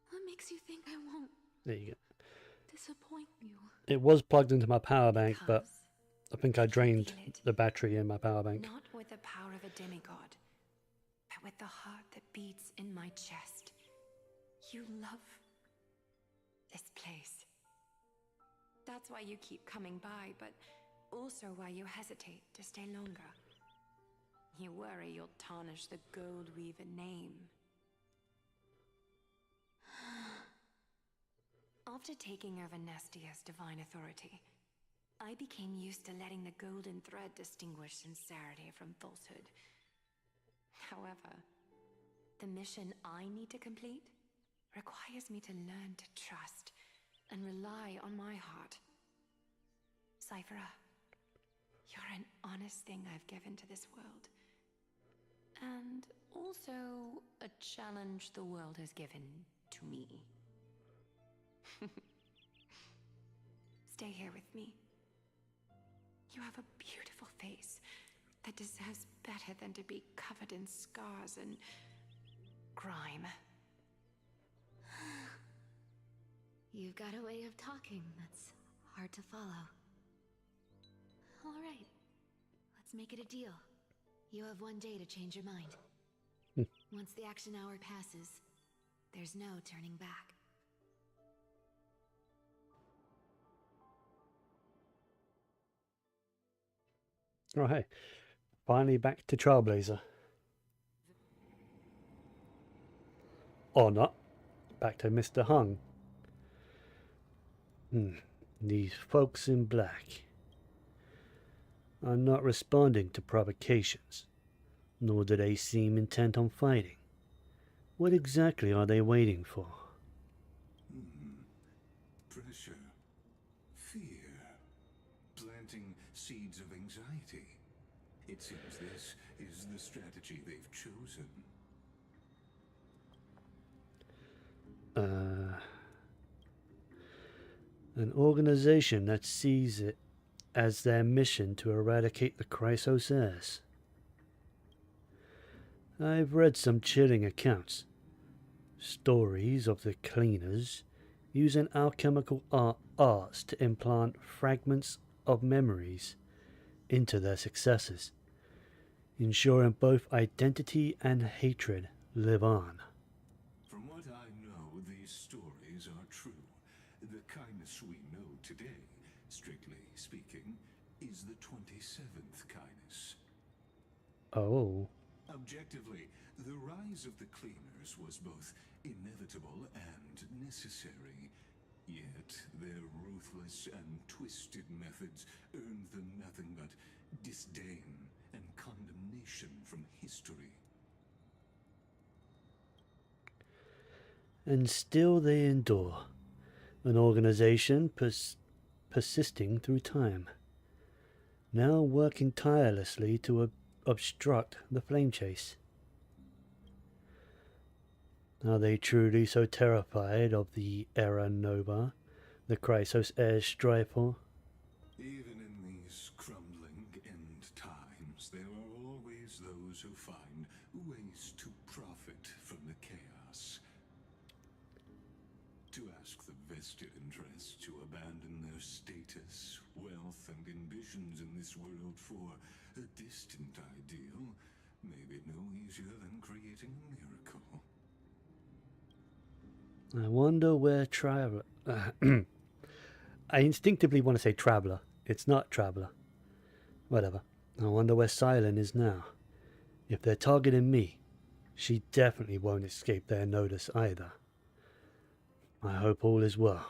What makes you think I won't There you go. disappoint you? It was plugged into my power bank, but Because I think I drained the battery in my power bank. not with the power of a demigod, but with the heart that beats in my chest. You love this place. That's why you keep coming by, but also why you hesitate to stay longer. You worry you'll tarnish the Gold Weaver name. After taking over Nestia's divine authority, I became used to letting the golden thread distinguish sincerity from falsehood. However, the mission I need to complete requires me to learn to trust and rely on my heart. Cyphera, you're an honest thing I've given to this world. And also a challenge the world has given to me. Stay here with me. You have a beautiful face that deserves better than to be covered in scars and grime. You've got a way of talking that's hard to follow. All right, let's make it a deal. You have 1 day to change your mind. Once the action hour passes, there's no turning back. Oh, hey. Finally back to Trailblazer. Or not. Back to Mr. Hung. These folks in black are not responding to provocations, nor do they seem intent on fighting. What exactly are they waiting for? Pressure. Fear. Planting seeds of anxiety. It seems this is the strategy they've chosen. An organization that sees it as their mission to eradicate the Chrysos heirs. I've read some chilling accounts. Stories of the cleaners using alchemical arts to implant fragments of memories into their successors, ensuring both identity and hatred live on. From what I know, these stories are true. The kindness we know today, strictly speaking, is the 27th kindness. Oh. Objectively, the rise of the cleaners was both inevitable and necessary. Yet their ruthless and twisted methods earned them nothing but disdain and condemnation from history. And still they endure. An organization persisting through time. Now working tirelessly to obstruct the flame chase. Are they truly so terrified of the Era Nova the Chrysos heirs strive for? Even in these crumbling end times, there are always those who find ways to profit from the chaos. To ask the vested interests to abandon their status, wealth, and ambitions in this world for a distant ideal may be no easier than creating a miracle. I wonder where Traveler... I instinctively want to say Traveler. It's not Traveler. Whatever. I wonder where Silent is now. If they're targeting me, she definitely won't escape their notice either. I hope all is well.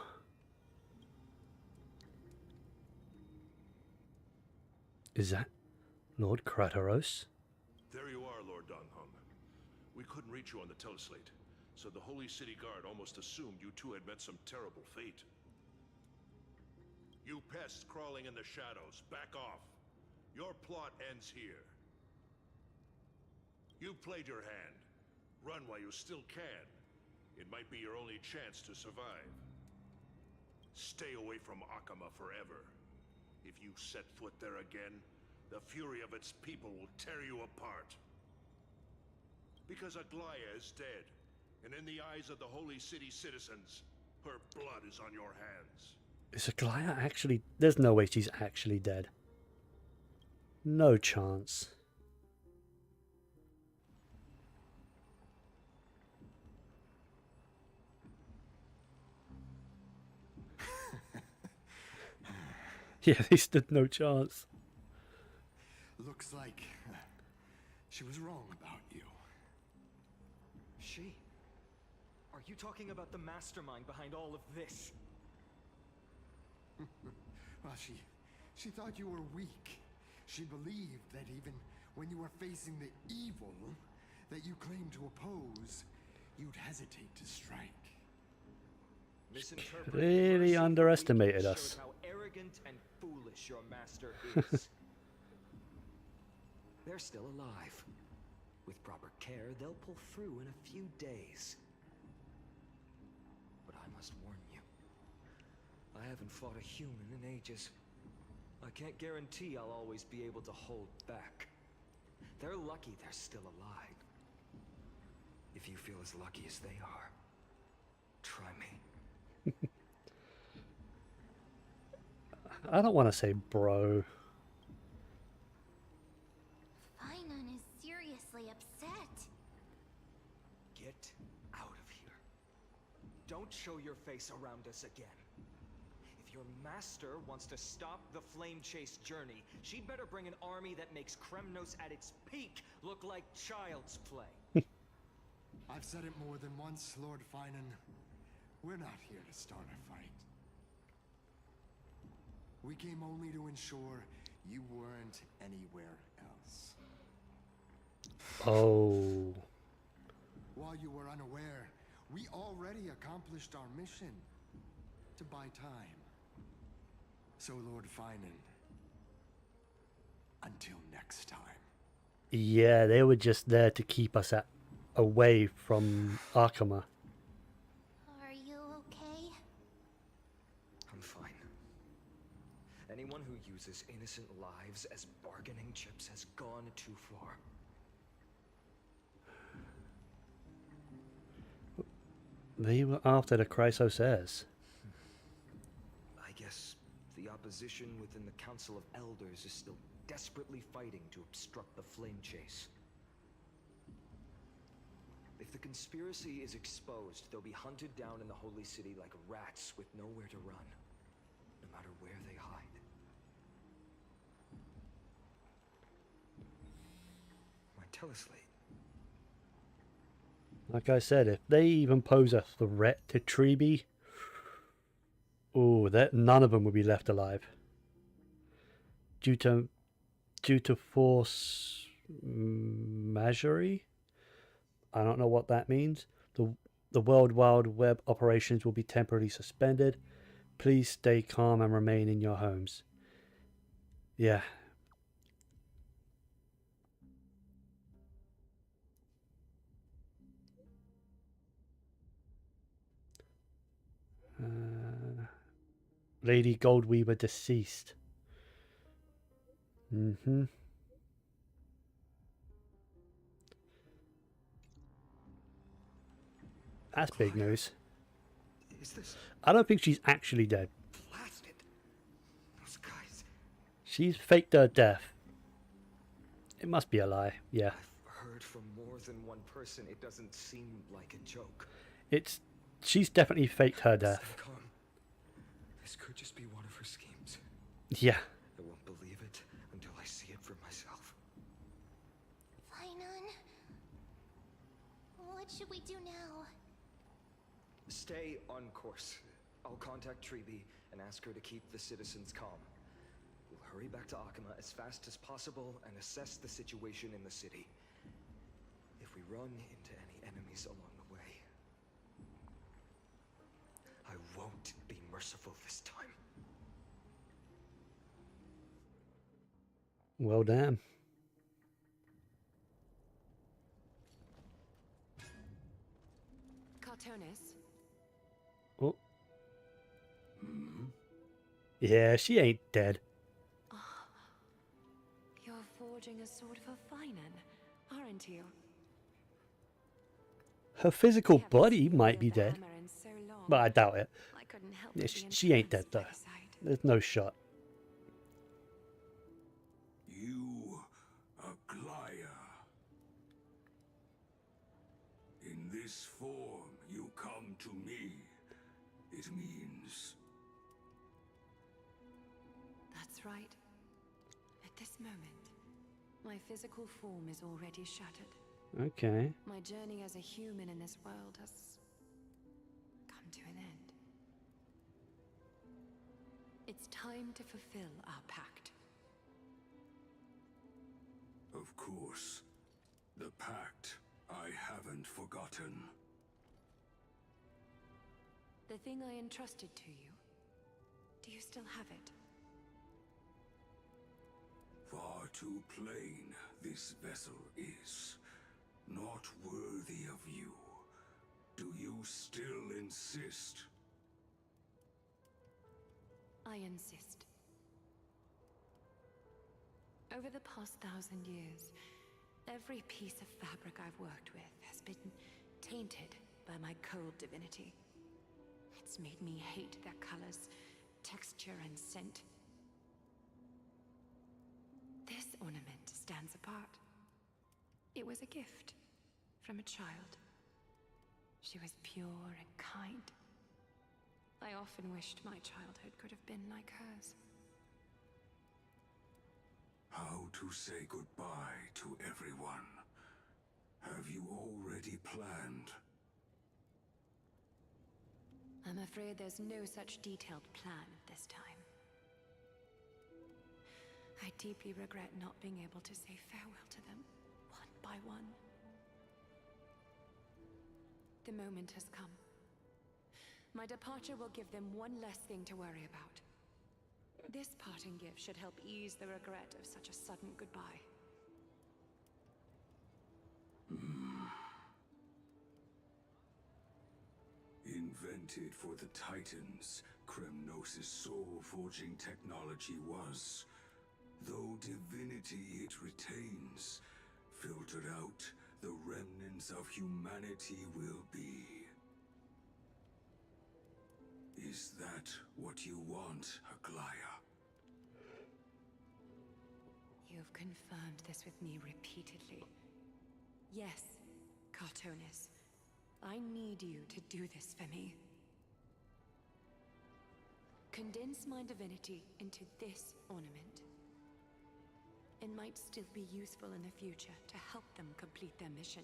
Is that Lord Krataros? There you are, Lord Donghung. We couldn't reach you on the teleslate, so the Holy City Guard almost assumed you two had met some terrible fate. You pests crawling in the shadows, back off. Your plot ends here. You played your hand. Run while you still can. It might be your only chance to survive. Stay away from Akama forever. If you set foot there again, the fury of its people will tear you apart. Because Aglaya is dead, and in the eyes of the Holy City citizens, her blood is on your hands. Is Aglaya actually... There's no way she's actually dead. No chance. Yeah, they stood no chance. Looks like she was wrong about you. She? Are you talking about the mastermind behind all of this? Well, she thought you were weak. She believed that even when you were facing the evil that you claimed to oppose, you'd hesitate to strike. Really underestimated shows us. how arrogant and foolish your master is. They're still alive. With proper care, they'll pull through in a few days. But I must warn you, I haven't fought a human in ages. I can't guarantee I'll always be able to hold back. They're lucky they're still alive. If you feel as lucky as they are, try me. I don't want to say bro. Finon is seriously upset. Get out of here. Don't show your face around us again. If your master wants to stop the flame chase journey, she'd better bring an army that makes Kremnos at its peak look like child's play. I've said it more than once, Lord Finan. We're not here to start a fight. We came only to ensure you weren't anywhere else. Oh. While you were unaware, we already accomplished our mission to buy time. So, Lord Finan, until next time. Yeah, they were just there to keep us away from Arkama. Are you okay? I'm fine. Anyone who uses innocent lives as bargaining chips has gone too far. They were after the Chrysos heirs. I guess the opposition within the Council of Elders is still desperately fighting to obstruct the flame chase. If the conspiracy is exposed, they'll be hunted down in the Holy City like rats with nowhere to run, no matter where they hide. My teleslate. Like I said, if they even pose a threat to Treeby, oh, that none of them will be left alive. Due to force majeure. I don't know what that means. The World Wide Web operations will be temporarily suspended. Please stay calm and remain in your homes. Yeah. Lady Goldweaver deceased. That's big news. Is this I don't think she's actually dead. blasted? Those guys. She's faked her death. It must be a lie. Yeah. I've heard from more than one person. It doesn't seem like a joke. She's definitely faked her death. Stay calm. This could just be one of her schemes. Yeah. I won't believe it until I see it for myself. Finon? What should we do now? Stay on course. I'll contact Treeby and ask her to keep the citizens calm. We'll hurry back to Akama as fast as possible and assess the situation in the city. If we run into any enemies along the way, I won't be merciful this time. Well, damn. Cartonis? Oh. Yeah, she ain't dead. You're forging a sword for Finan, aren't you? Her physical Haven't body seen might be the dead, hammer in so long. but I doubt it. I couldn't help Yeah, but be she ain't dead entranced by though. the sight. There's no shot. You, Aglaya. In this form, you come to me. It means moment, my physical form is already shattered. Okay. My journey as a human in this world has come to an end. It's time to fulfill our pact. Of course. The pact I haven't forgotten. The thing I entrusted to you, do you still have it? Far too plain this vessel is. Not worthy of you. Do you still insist? I insist. Over the past 1,000 years, every piece of fabric I've worked with has been tainted by my cold divinity. It's made me hate their colors, texture, and scent. This ornament stands apart. It was a gift from a child. She was pure and kind. I often wished my childhood could have been like hers. How to say goodbye to everyone? Have you already planned? I'm afraid there's no such detailed plan this time. I deeply regret not being able to say farewell to them, one by one. The moment has come. My departure will give them one less thing to worry about. This parting gift should help ease the regret of such a sudden goodbye. Invented for the Titans, Kremnos' soul-forging technology was. Though divinity it retains, filtered out, the remnants of humanity will be. Is that what you want, Aglaya? You've confirmed this with me repeatedly. Yes, Cartonis. I need you to do this for me. Condense my divinity into this ornament. It might still be useful in the future to help them complete their mission.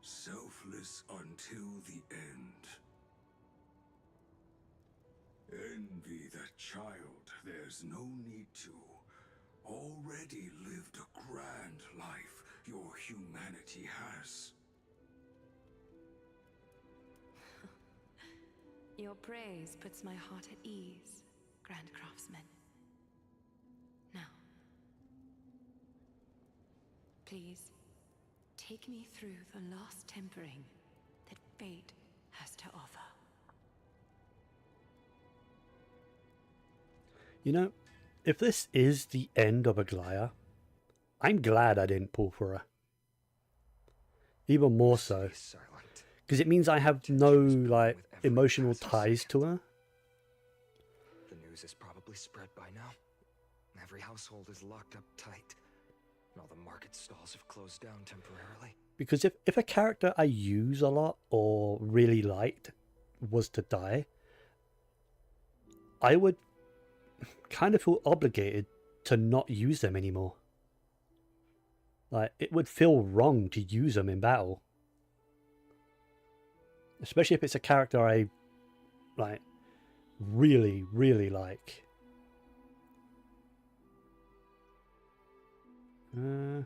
Selfless until the end. Envy that child, there's no need to. Already lived a grand life your humanity has. Your praise puts my heart at ease, Grand Craftsman. Now, please, take me through the last tempering that fate has to offer. You know, if this is the end of Aglaya, I'm glad I didn't pull for her. Even more so. Because it means I have no, like, emotional ties to her. The news is probably spread by now. Every household is locked up tight. And all the market stalls have closed down temporarily. Because if a character I use a lot or really liked was to die, I would kind of feel obligated to not use them anymore. Like, it would feel wrong to use them in battle. Especially if it's a character I, like, really, really like. I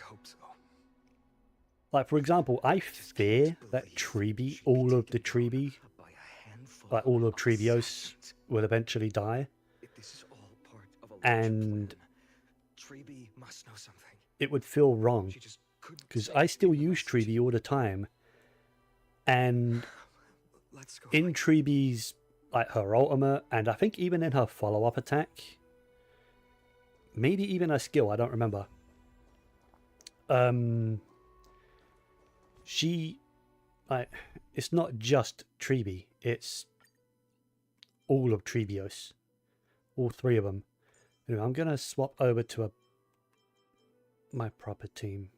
hope so. Like, for example, I fear that Treeby, all of the Treeby, like all of Trebios, will eventually die. And Treeby must know something. it would feel wrong. Because I still use Treeby all the time. And in Treeby's, like, her ultimate, and I think even in her follow-up attack, maybe even her skill, I don't remember. She, like, it's not just Treeby, it's all of Trebios. All three of them. Anyway, I'm going to swap over to my proper team.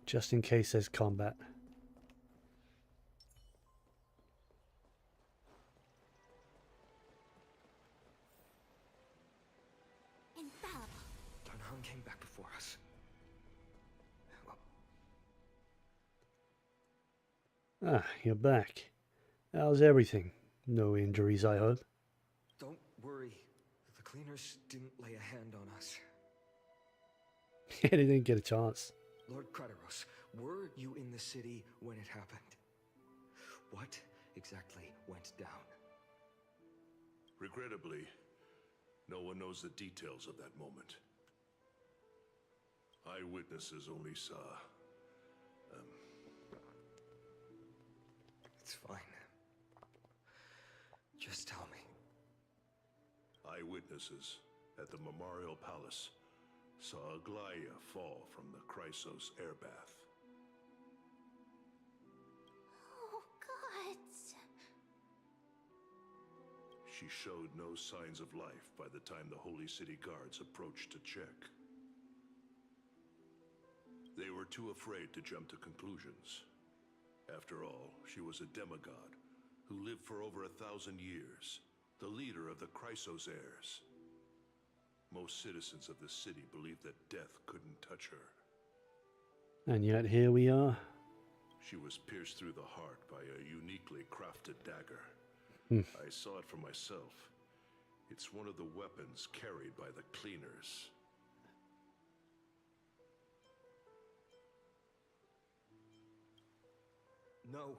just in case there's combat. Infallible. Danhong came back before us. Well, Ah, you're back. How's everything? No injuries, I hope. don't worry. The cleaners didn't lay a hand on us. They didn't get a chance. Lord Krateros, were you in the city when it happened? What exactly went down? Regrettably, no one knows the details of that moment. Eyewitnesses only saw... It's fine. Just tell me. Eyewitnesses at the Memorial Palace saw Aglaya fall from the Chrysos airbath. Oh, gods. She showed no signs of life by the time the Holy City guards approached to check. They were too afraid to jump to conclusions. After all, she was a demigod who lived for over 1,000 years, the leader of the Chrysos heirs. Most citizens of the city believed that death couldn't touch her. And yet here we are. She was pierced through the heart by a uniquely crafted dagger. I saw it for myself. It's one of the weapons carried by the cleaners. No,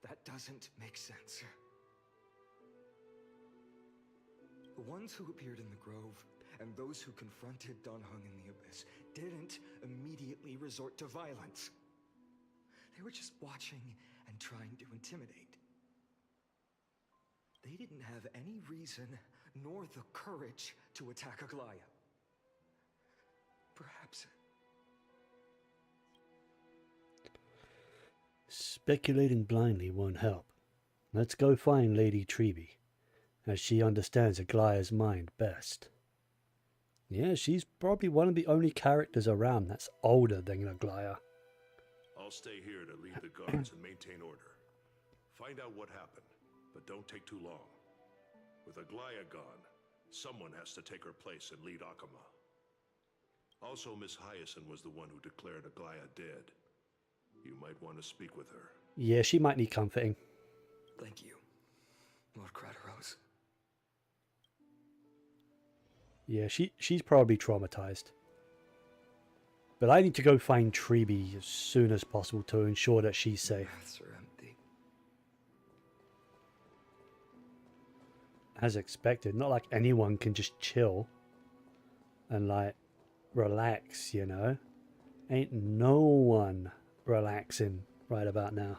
that doesn't make sense. The ones who appeared in the grove and those who confronted Danhong in the Abyss didn't immediately resort to violence. They were just watching and trying to intimidate. They didn't have any reason nor the courage to attack Aglaya. Perhaps... Speculating blindly won't help. Let's go find Lady Treby, as she understands Aglaya's mind best. Yeah, she's probably one of the only characters around that's older than Aglaya. I'll stay here to lead the guards and maintain order. Find out what happened, but don't take too long. With Aglaya gone, someone has to take her place and lead Akama. Also, Miss Hyacinth was the one who declared Aglaya dead. You might want to speak with her. Yeah, she might need comforting. Thank you, Lord Krateros. Yeah, she's probably traumatized. But I need to go find Treby as soon as possible to ensure that she's safe. Paths are empty. As expected, not like anyone can just chill and like relax, you know? Ain't no one relaxing right about now.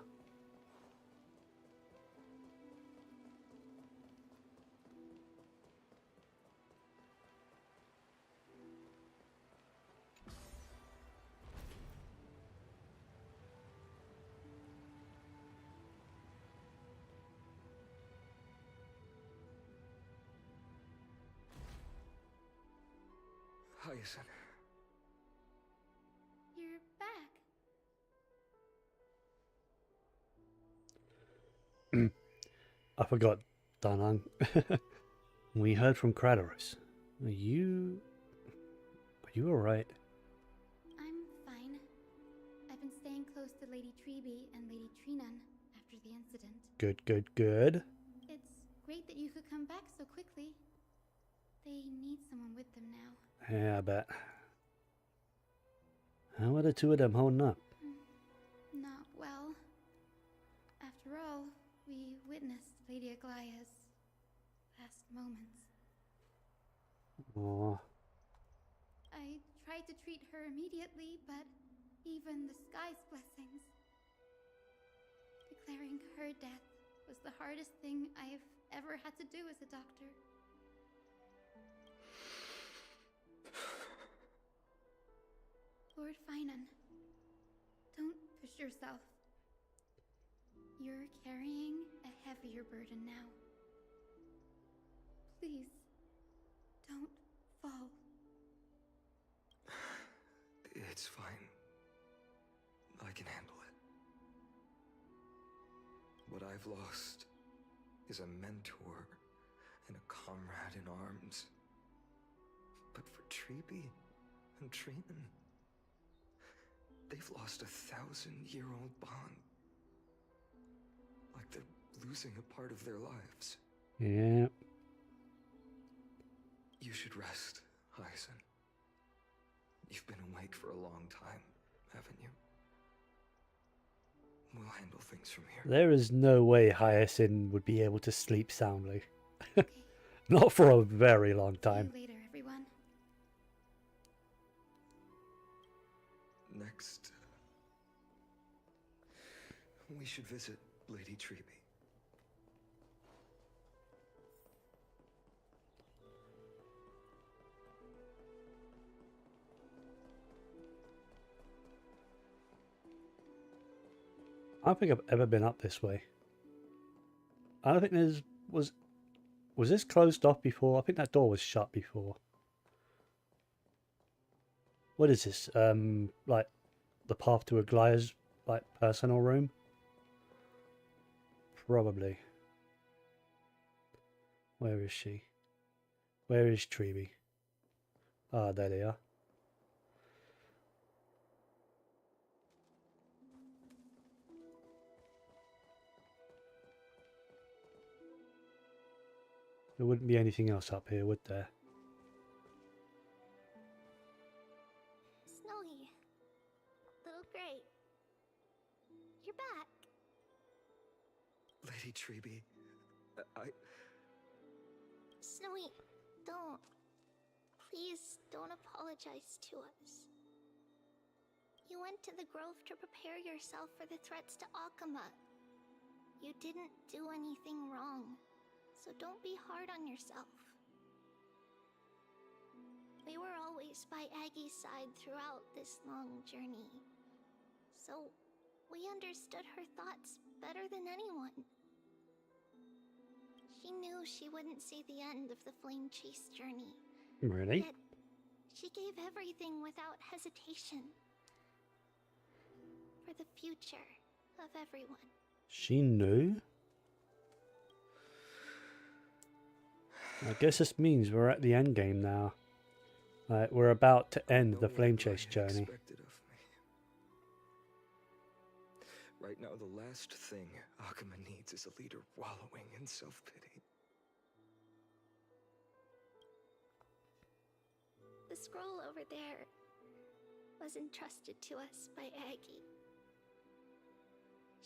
Hyacinth. You're back. I forgot, Danang. We heard from Krateros. Are you alright? I'm fine. I've been staying close to Lady Treby and Lady Trinan after the incident. Good, good, good. It's great that you could come back so quickly. They need someone with them now. Yeah, I bet. How are the two of them holding up? Not well. After all, we witnessed Lady Aglaya's last moments. Aw. I tried to treat her immediately, but even the sky's blessings. Declaring her death was the hardest thing I've ever had to do as a doctor. Lord Finan, don't push yourself. You're carrying a heavier burden now. Please, don't fall. It's fine. I've lost is a mentor and a comrade in arms. But for Treeby and Trinan, they've lost a 1,000-year-old bond. Like they're losing a part of their lives. Yeah. You should rest, Hyacin. You've been awake for a long time, haven't you? We'll handle things from here. There is no way Hyacin would be able to sleep soundly. Not for a very long time. See you later, everyone. Next, we should visit Lady Treeby. I don't think I've ever been up this way. I don't think there's... Was this closed off before? I think that door was shut before. What is this? Like the path to Aglaya's like personal room? Probably. Where is she? Where is Treeby? Ah, there they are. There wouldn't be anything else up here, would there? Snowy. Little Gray. You're back. Lady Treeby, Snowy, don't. Please don't apologize to us. You went to the grove to prepare yourself for the threats to Akama. You didn't do anything wrong, so don't be hard on yourself. We were always by Aggie's side throughout this long journey, so we understood her thoughts better than anyone. She knew she wouldn't see the end of the Flame Chase journey. Really? Yet, she gave everything without hesitation. For the future of everyone. She knew? I guess this means we're at the end game now. We're about to end the Flame Chase journey. expected of me. Right now, the last thing Akama needs is a leader wallowing in self-pity. The scroll over there was entrusted to us by Aggie.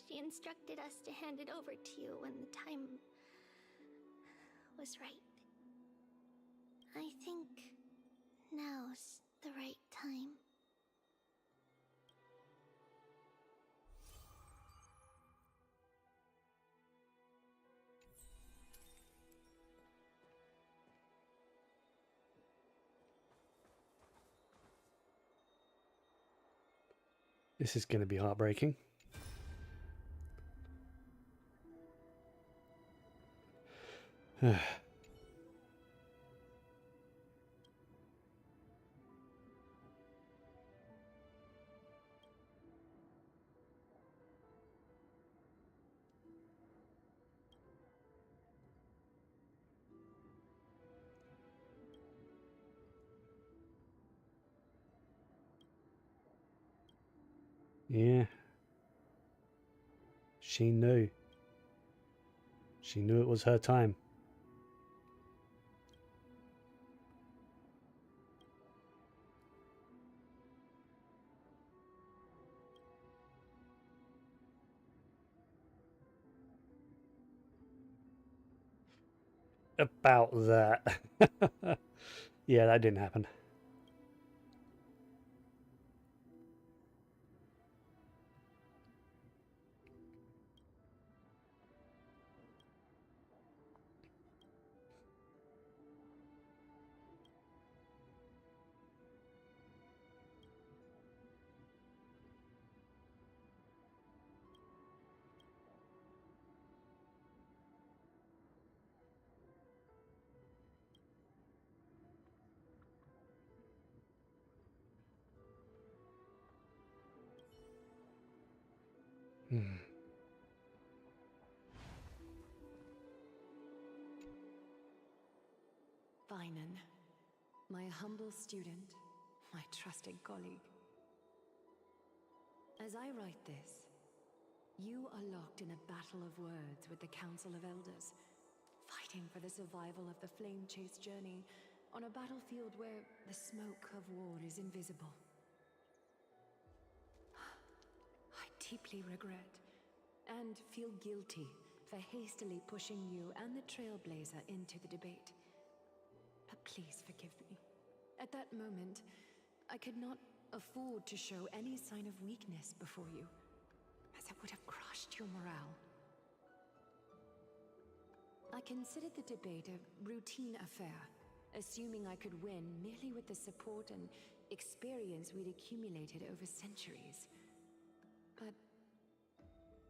She instructed us to hand it over to you when the time was right. I think now's the right time. This is going to be heartbreaking. Yeah. She knew. She knew it was her time. About that. Yeah, that didn't happen. Finan, my humble student, my trusted colleague. As I write this, you are locked in a battle of words with the Council of Elders, fighting for the survival of the Flame Chase journey on a battlefield where the smoke of war is invisible. I deeply regret and feel guilty for hastily pushing you and the Trailblazer into the debate. But please forgive me. At that moment, I could not afford to show any sign of weakness before you, as it would have crushed your morale. I considered the debate a routine affair, assuming I could win merely with the support and experience we'd accumulated over centuries. But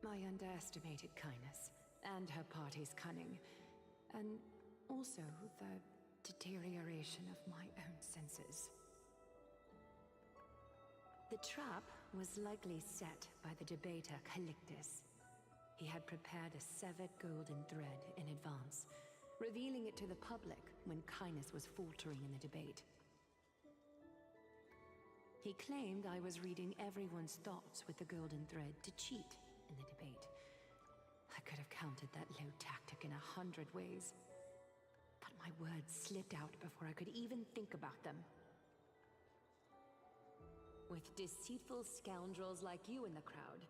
I underestimated Kindness and her party's cunning, and also the deterioration of my own senses. The trap was likely set by the debater Calictus. He had prepared a severed golden thread in advance, revealing it to the public when Kindness was faltering in the debate. He claimed I was reading everyone's thoughts with the golden thread to cheat in the debate. I could have countered that low tactic in 100 ways, but my words slipped out before I could even think about them. With deceitful scoundrels like you in the crowd,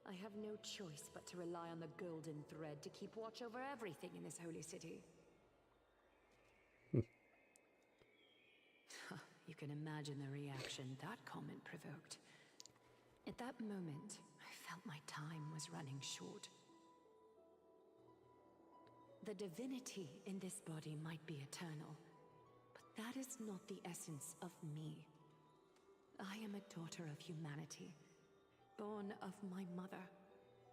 I have no choice but to rely on the golden thread to keep watch over everything in this holy city. You can imagine the reaction that comment provoked. At that moment, I felt my time was running short. The divinity in this body might be eternal, but that is not the essence of me. I am a daughter of humanity, born of my mother,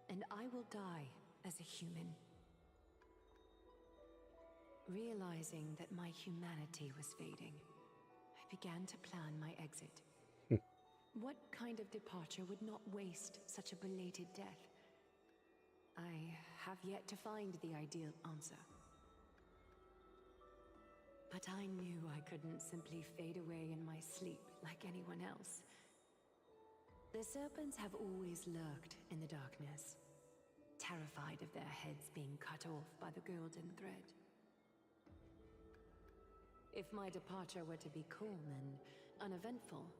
and I will die as a human. Realizing that my humanity was fading, I began to plan my exit. What kind of departure would not waste such a belated death? I have yet to find the ideal answer. But I knew I couldn't simply fade away in my sleep like anyone else. The serpents have always lurked in the darkness, terrified of their heads being cut off by the golden thread. If my departure were to be calm and uneventful,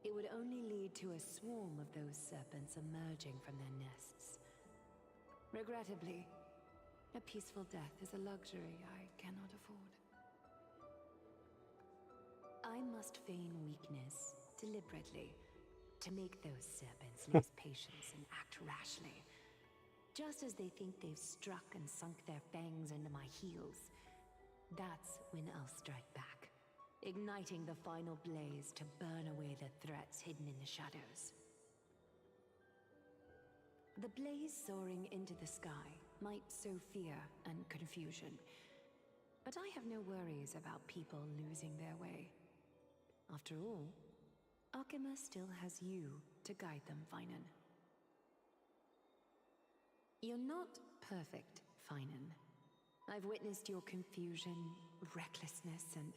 it would only lead to a swarm of those serpents emerging from their nests. Regrettably, a peaceful death is a luxury I cannot afford. I must feign weakness deliberately to make those serpents lose patience and act rashly. Just as they think they've struck and sunk their fangs into my heels, that's when I'll strike back, igniting the final blaze to burn away the threats hidden in the shadows. The blaze soaring into the sky might sow fear and confusion, but I have no worries about people losing their way. After all, Akima still has you to guide them, Finan. You're not perfect, Finan. I've witnessed your confusion, recklessness, and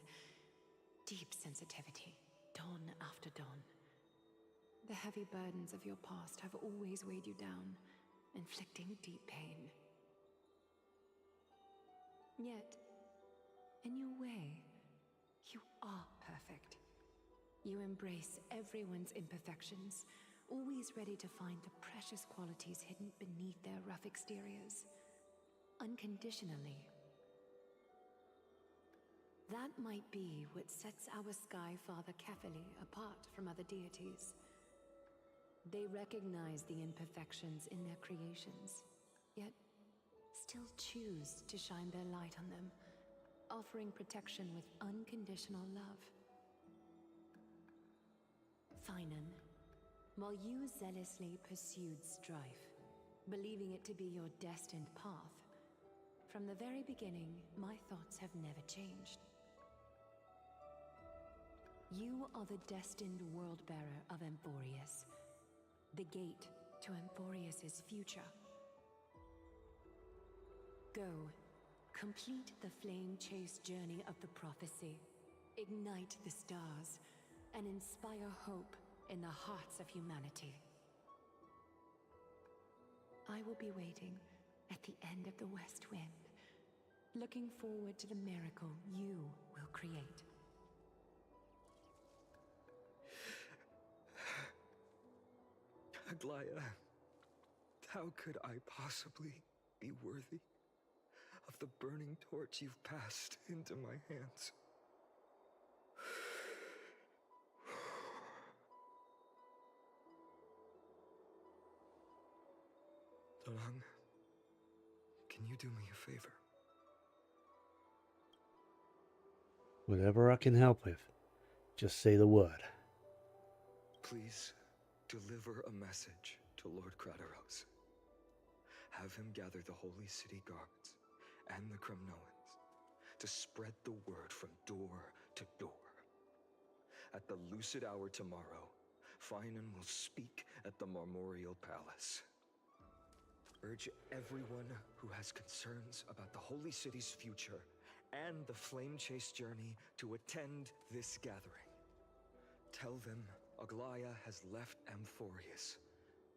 deep sensitivity, dawn after dawn. The heavy burdens of your past have always weighed you down, inflicting deep pain. Yet, in your way, you are perfect. You embrace everyone's imperfections, always ready to find the precious qualities hidden beneath their rough exteriors. Unconditionally. That might be what sets our Sky Father Kefili apart from other deities. They recognize the imperfections in their creations, yet still choose to shine their light on them, offering protection with unconditional love. Finan, while you zealously pursued strife, believing it to be your destined path, from the very beginning, my thoughts have never changed. You are the destined world-bearer of Emphorius, the gate to Emphorius's future. Go, Complete the flame chase journey of the prophecy. Ignite the stars and inspire hope in the hearts of humanity. I will be waiting at the end of the West Wind, looking forward to the miracle you will create. Aglaya, how could I possibly be worthy of the burning torch you've passed into my hands? Dalong, can you do me a favor? Whatever I can help with, just say the word. Please deliver a message to Lord Crateros. Have him gather the Holy City guards and the Kremnoans to spread the word from door to door. At the lucid hour tomorrow, Finan will speak at the Marmorial Palace. Urge everyone who has concerns about the Holy City's future and the Flame Chase journey to attend this gathering. Tell them Aglaya has left Amphorius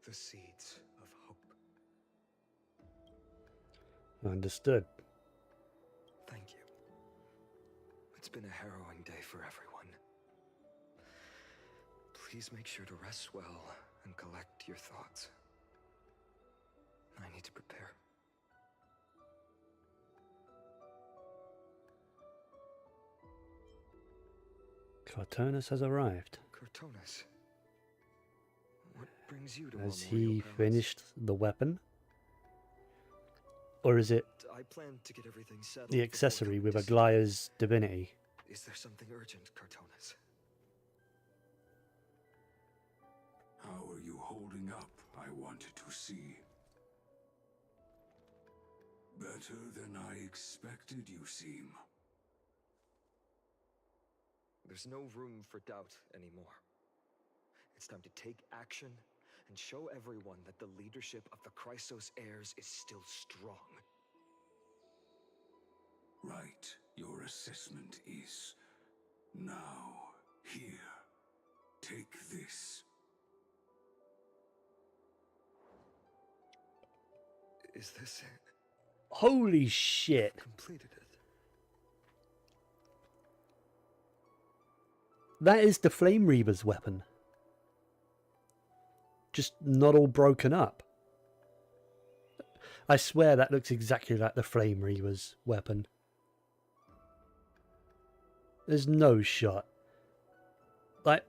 the seeds of hope. Understood. Thank you. It's been a harrowing day for everyone. Please make sure to rest well and collect your thoughts. I need to prepare. Cartonus has arrived. Cartonus, what brings you to Has Marmorial he Palace? finished the weapon? Or is it I plan to get everything settled the before accessory coming with to see Aglaya's divinity? you. Is there something urgent, Cartonus? How are you holding up, I wanted to see. Better than I expected, you seem. There's no room for doubt anymore. It's time to take action and show everyone that the leadership of the Chrysos heirs is still strong. Right, your assessment is. Now, here. Take this. Is this it? Holy shit! Completed it. That is the Flame Reaver's weapon. Just not all broken up. I swear that looks exactly like the Flame Reaver's weapon. There's no shot. Like,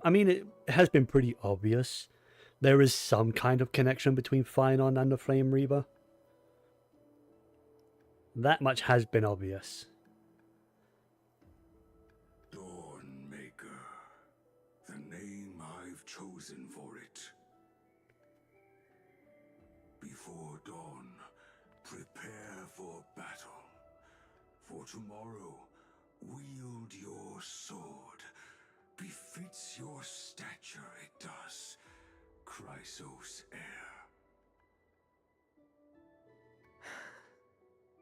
I mean, it has been pretty obvious. There is some kind of connection between Finon and the Flame Reaver. That much has been obvious. Dawnmaker. The name I've chosen for it. Before dawn, prepare for battle. For tomorrow, wield your sword. Befits your stature, it does. Chrysos heir.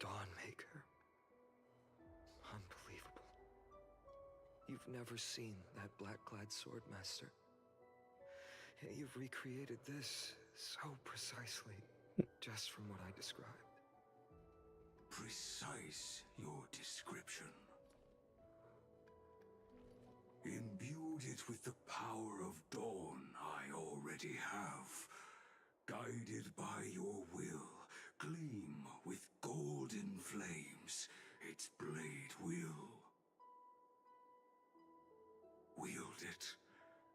Dawnmaker. Unbelievable. You've never seen that black-clad sword master. Yet you've recreated this so precisely, just from what I described. Precise your description. Imbued it with the power of dawn I already have. Guided by your will, gleam with golden flames, its blade will. Wield it,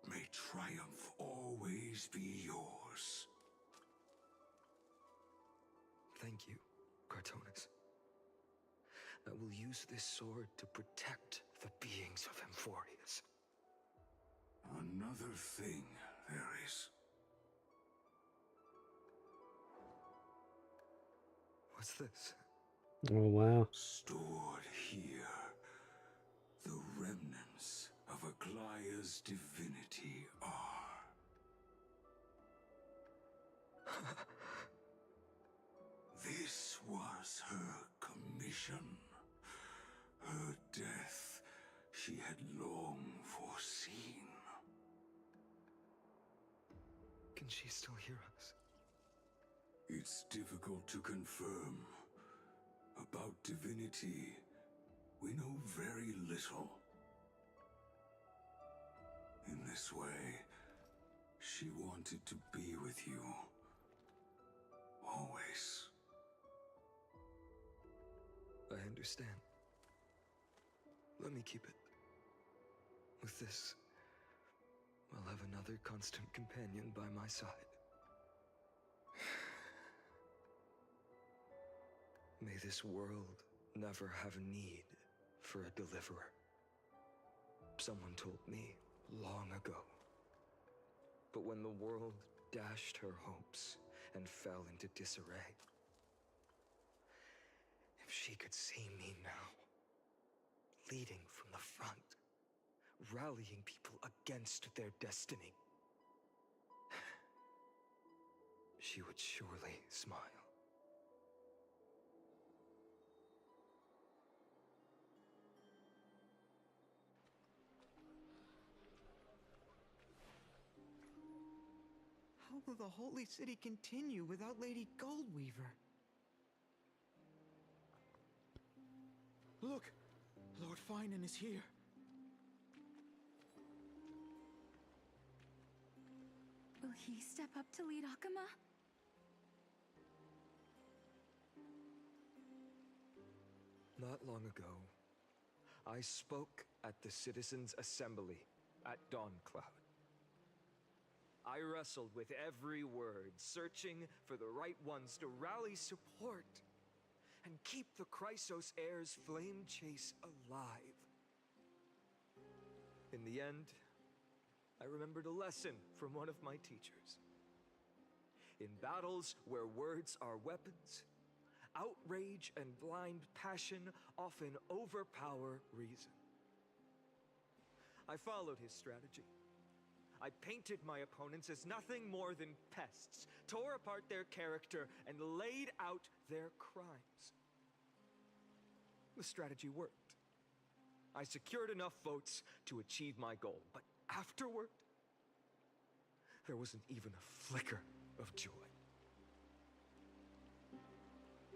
may triumph always be yours. Thank you, Cartonus. I will use this sword to protect the beings of Amphorius. Another thing there is. What's this? Oh, wow. Stored here, the remnants of Aglaya's divinity are. This was her commission. Can she still hear us? It's difficult to confirm. About divinity, we know very little. In this way, she wanted to be with you. Always. I understand. Let me keep it. With this, I'll have another constant companion by my side. May this world never have need for a deliverer. Someone told me long ago. But when the world dashed her hopes and fell into disarray, if she could see me now, leading from the front, rallying people against their destiny, she would surely smile. How will the Holy City continue without Lady Goldweaver? Look! Lord Finan is here. Will he step up to lead Akama? Not long ago, I spoke at the Citizens' Assembly at Dawncloud. I wrestled with every word, searching for the right ones to rally support and keep the Chrysos heir's flame chase alive. In the end, I remembered a lesson from one of my teachers. In battles where words are weapons, outrage and blind passion often overpower reason. I followed his strategy. I painted my opponents as nothing more than pests, tore apart their character, and laid out their crimes. The strategy worked. I secured enough votes to achieve my goal, but afterward, there wasn't even a flicker of joy.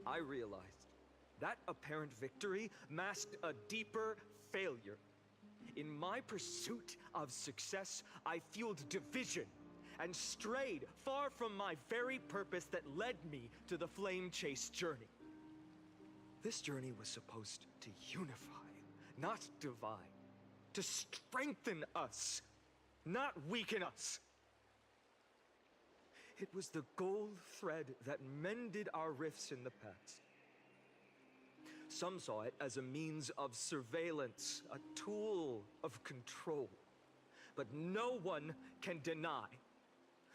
I realized that apparent victory masked a deeper failure. In my pursuit of success, I fueled division and strayed far from my very purpose that led me to the flame chase journey. This journey was supposed to unify, not divide, to strengthen us, not weaken us. It was the gold thread that mended our rifts in the past. Some saw it as a means of surveillance, a tool of control. But no one can deny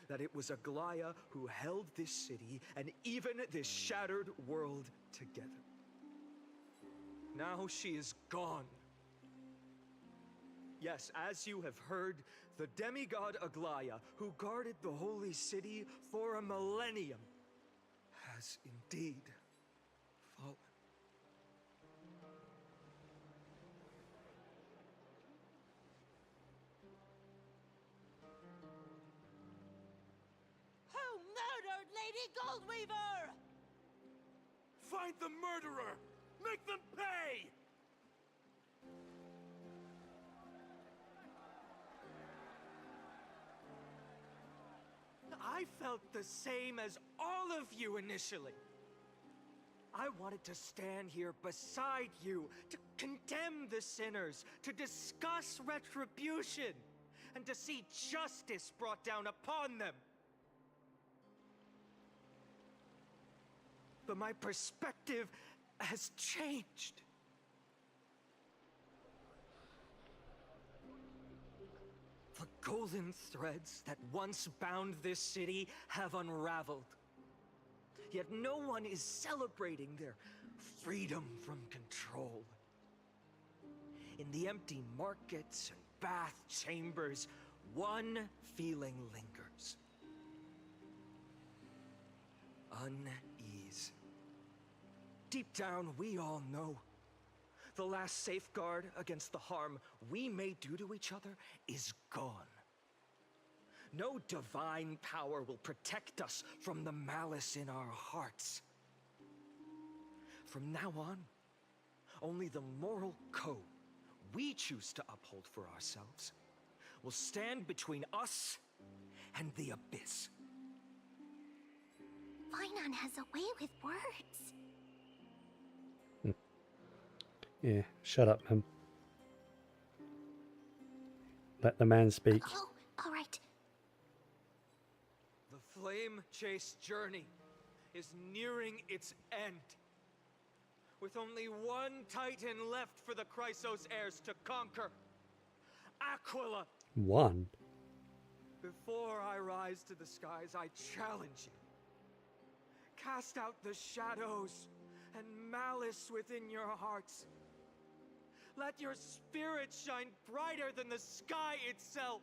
that it was Aglaya who held this city and even this shattered world together. Now she is gone. Yes, as you have heard, the demigod Aglaya, who guarded the holy city for a millennium, has indeed fallen. Who murdered Lady Goldweaver? Find the murderer! Make them pay! I felt the same as all of you initially. I wanted to stand here beside you, to condemn the sinners, to discuss retribution, and to see justice brought down upon them. But my perspective has changed. The golden threads that once bound this city have unraveled. Yet no one is celebrating their freedom from control. In the empty markets and bath chambers, one feeling lingers. Unease. Deep down, we all know the last safeguard against the harm we may do to each other is gone. No divine power will protect us from the malice in our hearts. From now on, only the moral code we choose to uphold for ourselves will stand between us and the abyss. Finon has a way with words. Yeah, shut up, man. Let the man speak. Oh, all right. The flame chase journey is nearing its end. With only one Titan left for the Chrysos heirs to conquer. Aquila! One? Before I rise to the skies, I challenge you. Cast out the shadows and malice within your hearts. Let your spirit shine brighter than the sky itself.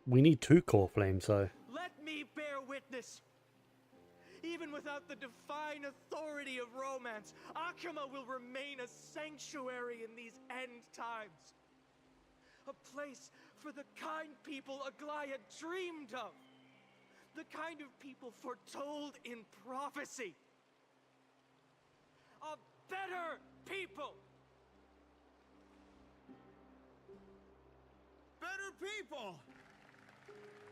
We need 2 core flames, though. Let me bear witness. Even without the divine authority of romance, Akama will remain a sanctuary in these end times. A place for the kind people Aglaya dreamed of. The kind of people foretold in prophecy. A better people. Better people!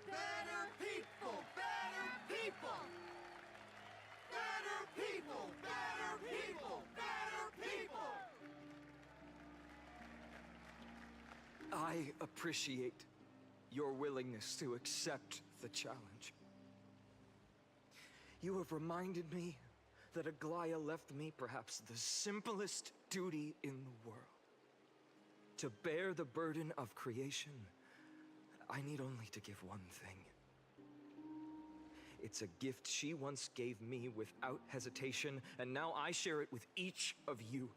Better people! Better people! Better people! Better people! Better people! I appreciate your willingness to accept the challenge. You have reminded me that Aglaya left me perhaps the simplest duty in the world. To bear the burden of creation, I need only to give one thing. It's a gift she once gave me without hesitation, and now I share it with each of you.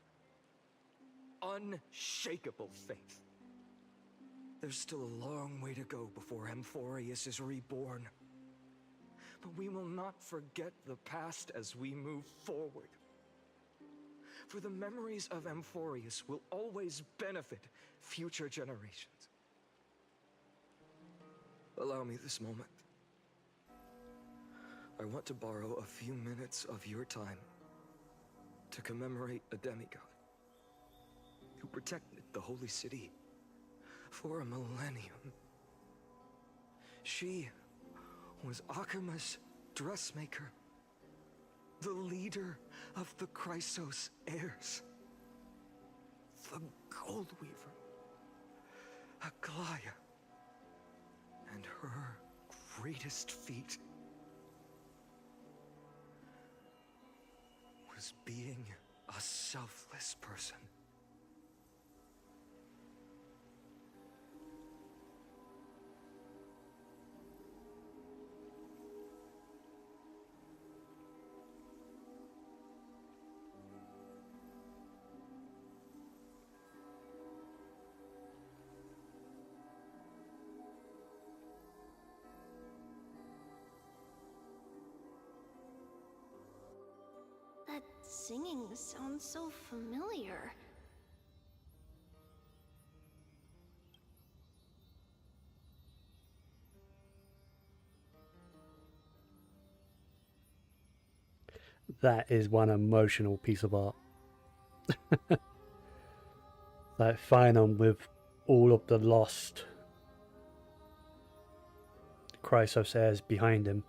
Unshakable faith. There's still a long way to go before Amphorius is reborn. But we will not forget the past as we move forward. For the memories of Amphorius will always benefit future generations. Allow me this moment. I want to borrow a few minutes of your time to commemorate a demigod who protected the holy city for a millennium. She was Akama's dressmaker, the leader of the Chrysos heirs, the Gold Weaver, Aglaya, and her greatest feat was being a selfless person. That singing sounds so familiar. That is one emotional piece of art. Like Finon with all of the lost Chrysos heirs behind him.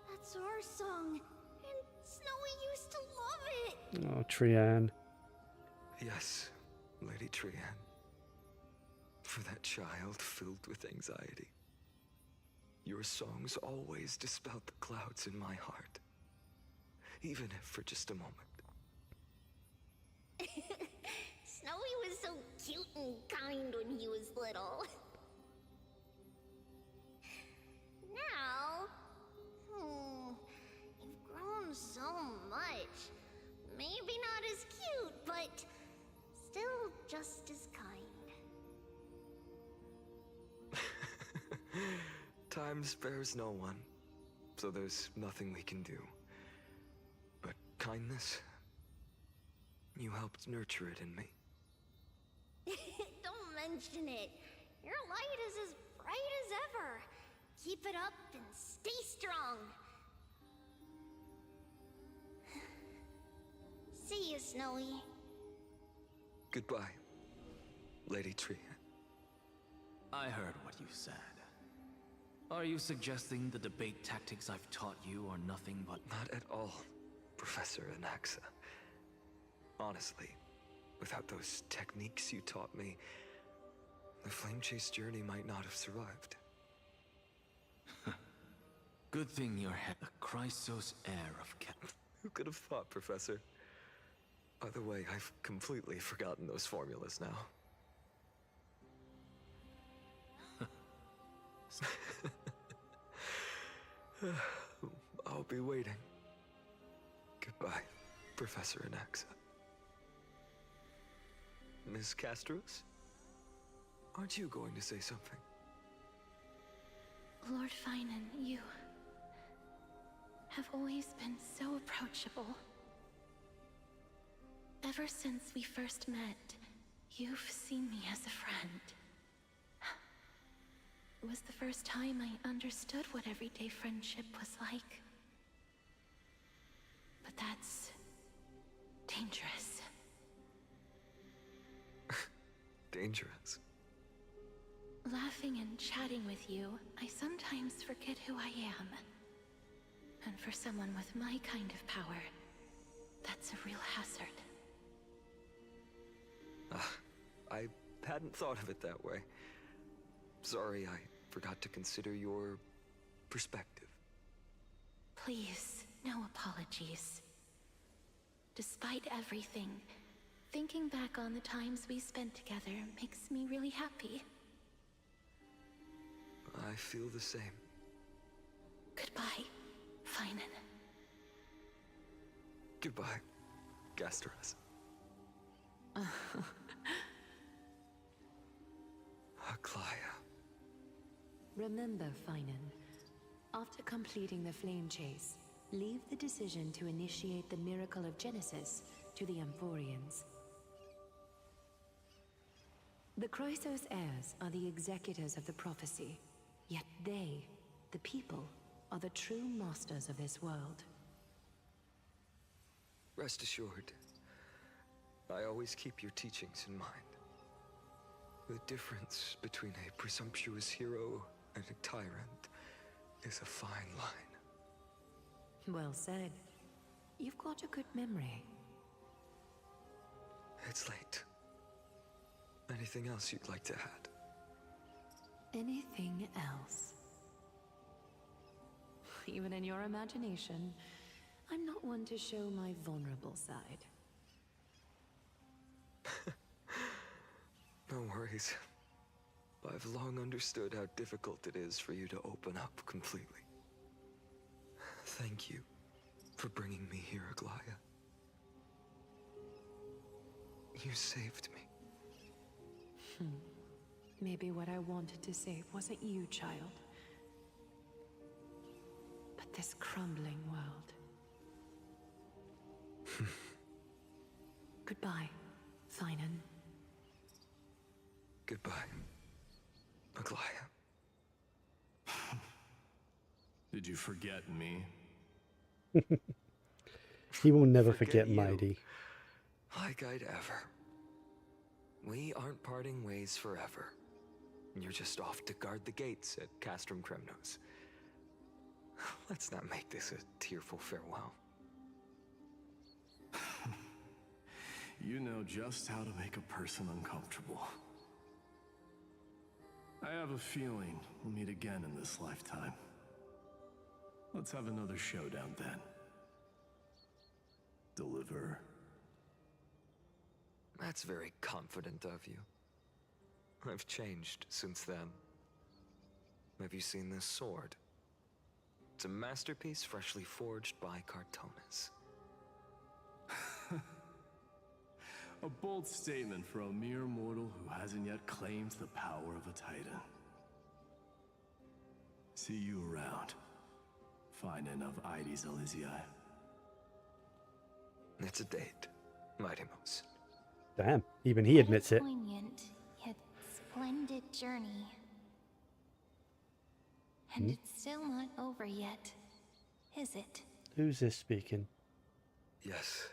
That's our song, and Snowy used to love it. Oh, Trianne. Yes, Lady Trianne. For that child filled with anxiety. Your songs always dispelled the clouds in my heart. Even if for just a moment. Snowy was so cute and kind when he was little. Now, you've grown so much. Maybe not as cute, but still just as kind. Time spares no one, so there's nothing we can do. But kindness, you helped nurture it in me. Don't mention it. Your light is as bright as ever. Keep it up and stay strong. See you, Snowy. Goodbye, Lady Tree. I heard what you said. Are you suggesting the debate tactics I've taught you are nothing but— Not at all, Professor Anaxa. Honestly, without those techniques you taught me, the Flame Chase journey might not have survived. Good thing you're the Chrysos heir of Who could have thought, Professor? By the way, I've completely forgotten those formulas now. I'll be waiting. Goodbye, Professor Anaxa. Miss Castros? Aren't you going to say something? Lord Finan, you have always been so approachable. Ever since we first met, you've seen me as a friend. It was the first time I understood what everyday friendship was like. But that's dangerous. Dangerous? Laughing and chatting with you, I sometimes forget who I am. And for someone with my kind of power, that's a real hazard. I hadn't thought of it that way. Sorry, I forgot to consider your perspective. Please, no apologies. Despite everything, thinking back on the times we spent together makes me really happy. I feel the same. Goodbye, Finan. Goodbye, Gasteras. Aglaya. Remember, Finan, after completing the Flame Chase, leave the decision to initiate the Miracle of Genesis to the Amphorians. The Chrysos heirs are the executors of the prophecy, yet they, the people, are the true masters of this world. Rest assured, I always keep your teachings in mind. The difference between a presumptuous hero and a tyrant is a fine line. Well said. You've got a good memory. It's late. Anything else you'd like to add? Anything else? Even in your imagination, I'm not one to show my vulnerable side. No worries. I've long understood how difficult it is for you to open up completely. Thank you for bringing me here, Aglaya. You saved me. Maybe what I wanted to save wasn't you, child, but this crumbling world. Goodbye, Finan. Goodbye, Aglaya. Did you forget me? He will never forget you. Mighty. Like I'd ever. We aren't parting ways forever. You're just off to guard the gates at Castrum Kremnos. Let's not make this a tearful farewell. You know just how to make a person uncomfortable. I have a feeling we'll meet again in this lifetime. Let's have another showdown then. Deliver. That's very confident of you. I've changed since then. Have you seen this sword? It's a masterpiece freshly forged by Cartonis. A bold statement for a mere mortal who hasn't yet claimed the power of a titan. See you around, Finan of Ides Elysiae. It's a date, Mighty Mouse. Damn, even he admits it. Poignant, yet unended journey. And it's still not over yet, is it? Who's this speaking? Yes,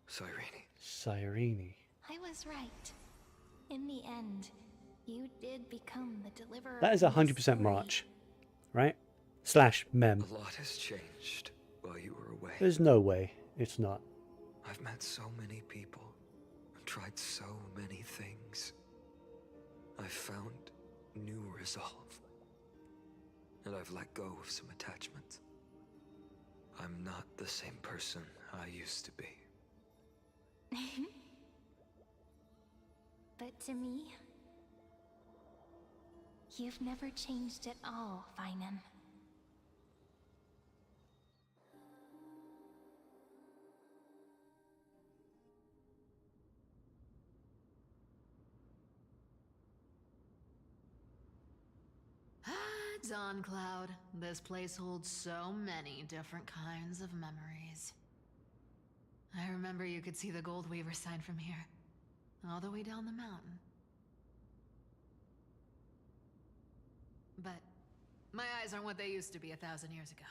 Cyrene. Cyrene. I was right. In the end, you did become the deliverer. That is of my 100% story. March, right? Slash mem. A lot has changed while you were away. There's no way it's not. I've met so many people, I've tried so many things. I've found new resolve. And I've let go of some attachments. I'm not the same person I used to be. But to me, you've never changed at all, Finan. Dawn Cloud. This place holds so many different kinds of memories. I remember you could see the Gold Weaver sign from here, all the way down the mountain. But my eyes aren't what they used to be 1,000 years ago.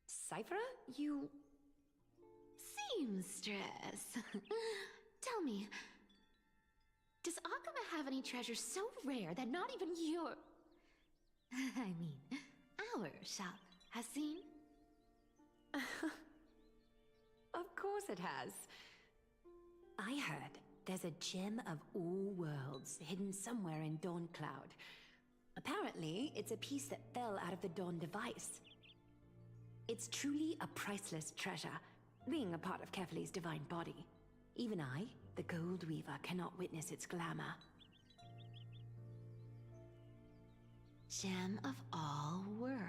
Cyphera, you... Seamstress. Tell me, does Akama have any treasures so rare that not even your... I mean, our shop has seen? Of course it has. I heard there's a gem of all worlds hidden somewhere in Dawn Cloud. Apparently, it's a piece that fell out of the Dawn device. It's truly a priceless treasure, being a part of Kefali's divine body. Even I, the Gold Weaver, cannot witness its glamour. Gem of all worlds.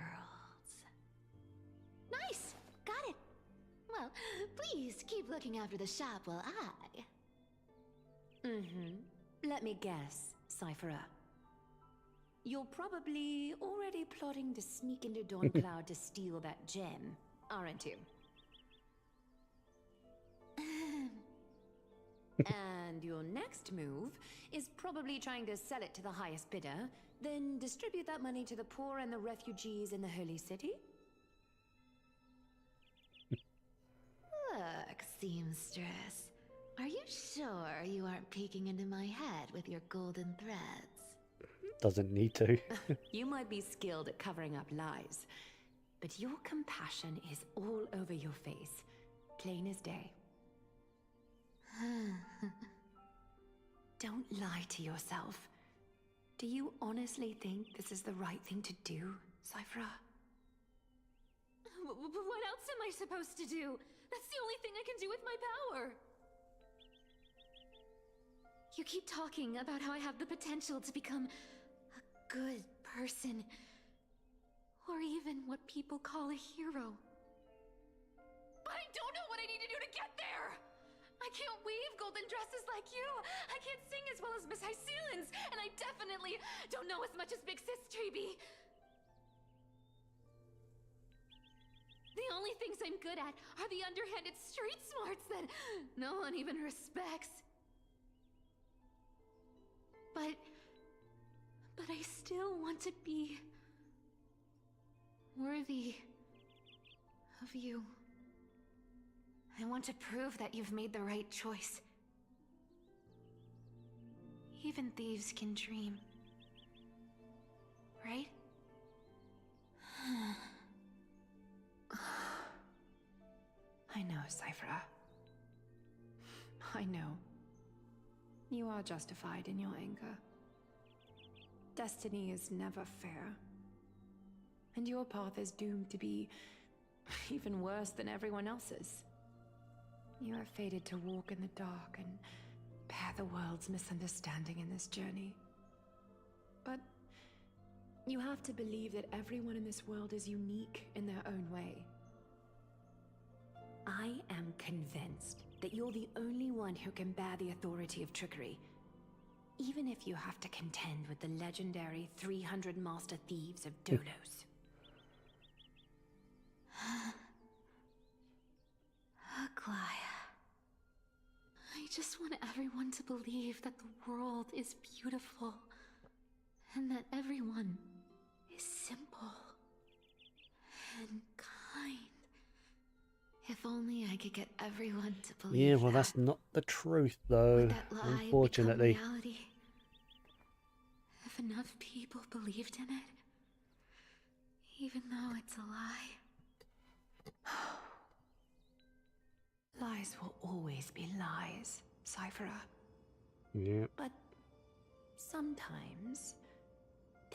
Nice! Got it! Well, please keep looking after the shop while I... Let me guess, Cyphera. You're probably already plotting to sneak into Dawn Cloud to steal that gem, aren't you? And your next move is probably trying to sell it to the highest bidder, then distribute that money to the poor and the refugees in the Holy City? Look, seamstress. Are you sure you aren't peeking into my head with your golden threads? Doesn't need to. You might be skilled at covering up lies, but your compassion is all over your face, plain as day. Don't lie to yourself. Do you honestly think this is the right thing to do, Cyphera? What else am I supposed to do? That's the only thing I can do with my power. You keep talking about how I have the potential to become a good person, or even what people call a hero. But I don't know what I need to do to get there! I can't weave golden dresses like you! I can't sing as well as Miss Hyceelins! And I definitely don't know as much as Big Sis Treeby! The only things I'm good at are the underhanded street smarts that no one even respects. But I still want to be worthy of you. I want to prove that you've made the right choice. Even thieves can dream. Right? I know, Cyphera. I know. You are justified in your anger. Destiny is never fair. And your path is doomed to be even worse than everyone else's. You are fated to walk in the dark and bear the world's misunderstanding in this journey. But you have to believe that everyone in this world is unique in their own way. I am convinced that you're the only one who can bear the authority of trickery, even if you have to contend with the legendary 300 master thieves of Dolos. Aglaya. just want everyone to believe that the world is beautiful and that everyone is simple and kind. If only I could get everyone to believe Yeah, well, that. that's not the truth, though. Would that lie Unfortunately. become reality? If enough people believed in it, even though it's a lie. Lies will always be lies, Cypher. Yeah. But sometimes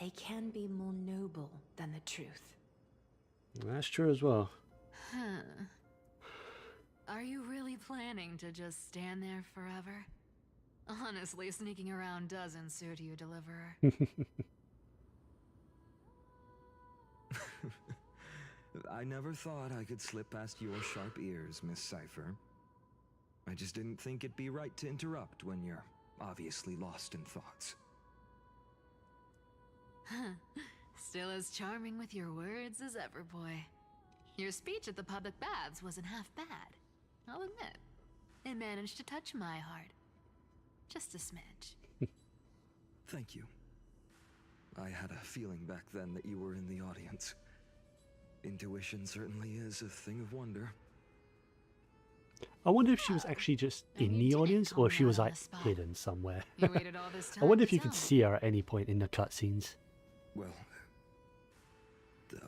they can be more noble than the truth. That's true as well. Huh. Are you really planning to just stand there forever? Honestly, sneaking around doesn't suit you, Deliverer. I never thought I could slip past your sharp ears, Miss Cypher. I just didn't think it'd be right to interrupt when you're obviously lost in thoughts. Still as charming with your words as ever, boy. Your speech at the public baths wasn't half bad. I'll admit. It managed to touch my heart. Just a smidge. Thank you. I had a feeling back then that you were in the audience. Intuition certainly is a thing of wonder. I wonder if she was actually just in the audience, or if she was like hidden somewhere. You waited all this I time wonder to if you tell could me. see her at any point in the cutscenes. Well,